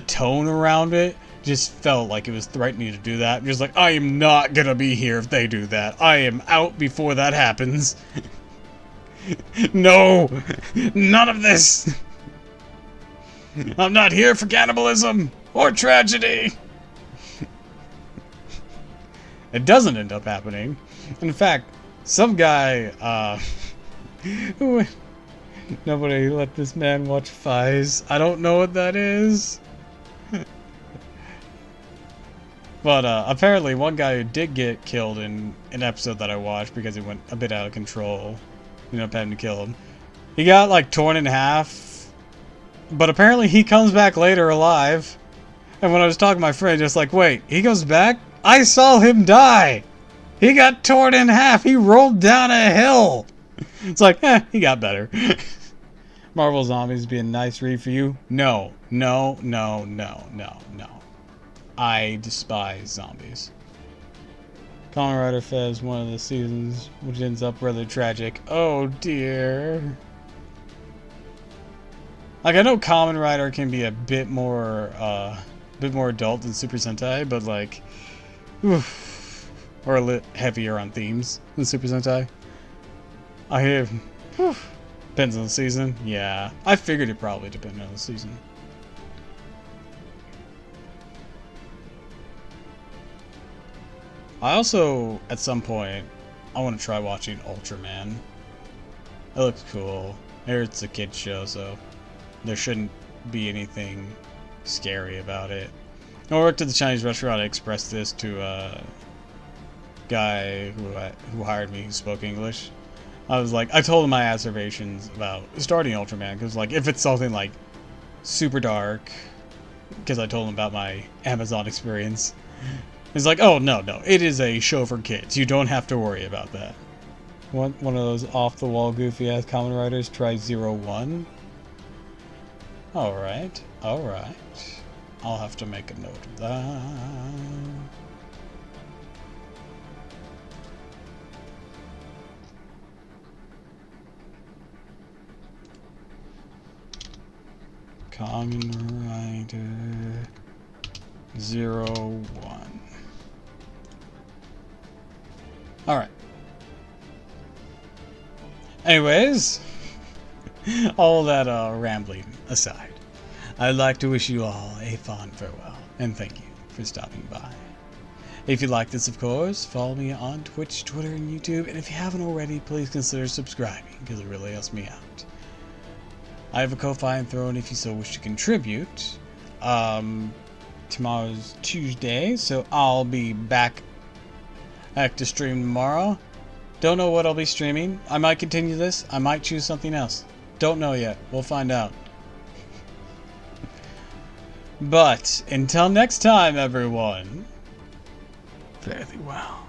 tone around it just felt like it was threatening to do that. Just like, I am not gonna be here if they do that. I am out before that happens. No! None of this! I'm not here for cannibalism! Or tragedy! It doesn't end up happening. In fact, some guy, nobody let this man watch Fies. I don't know what that is. But apparently one guy who did get killed in an episode that I watched because he went a bit out of control, ended up having to kill him. He got, like, torn in half, but apparently he comes back later alive. And when I was talking to my friend, just like, wait, he goes back? I saw him die! He got torn in half! He rolled down a hill! It's like, he got better. Marvel Zombies be a nice read for you? No. No, no, no, no, no. I despise zombies. Kamen Rider Fez one of the seasons, which ends up rather tragic. Oh dear. Like, I know Kamen Rider can be a bit more adult than Super Sentai, but, like, oof, or a little heavier on themes than Super Sentai. I have, depends on the season. Yeah, I figured it probably depended on the season. I also, at some point, I want to try watching Ultraman. It looks cool. It's a kid's show, so there shouldn't be anything scary about it. When I worked at the Chinese restaurant, I expressed this to a guy who hired me who spoke English. I was like, I told him my observations about starting Ultraman, because, like, if it's something, like, super dark, because I told him about my Amazon experience. He's like, oh, no, it is a show for kids. You don't have to worry about that. One of those off-the-wall, goofy-ass Kamen Riders, try 01. Alright. I'll have to make a note of that. Kamen Rider 01. Alright. Anyways, all that rambling aside, I'd like to wish you all a fond farewell, and thank you for stopping by. If you like this, of course, follow me on Twitch, Twitter, and YouTube, and if you haven't already, please consider subscribing, because it really helps me out. I have a Ko-Fi and Throne if you so wish to contribute. Tomorrow's Tuesday, so I'll be back to stream tomorrow. Don't know what I'll be streaming. I might continue this. I might choose something else. Don't know yet. We'll find out. But until next time, everyone, fare thee well.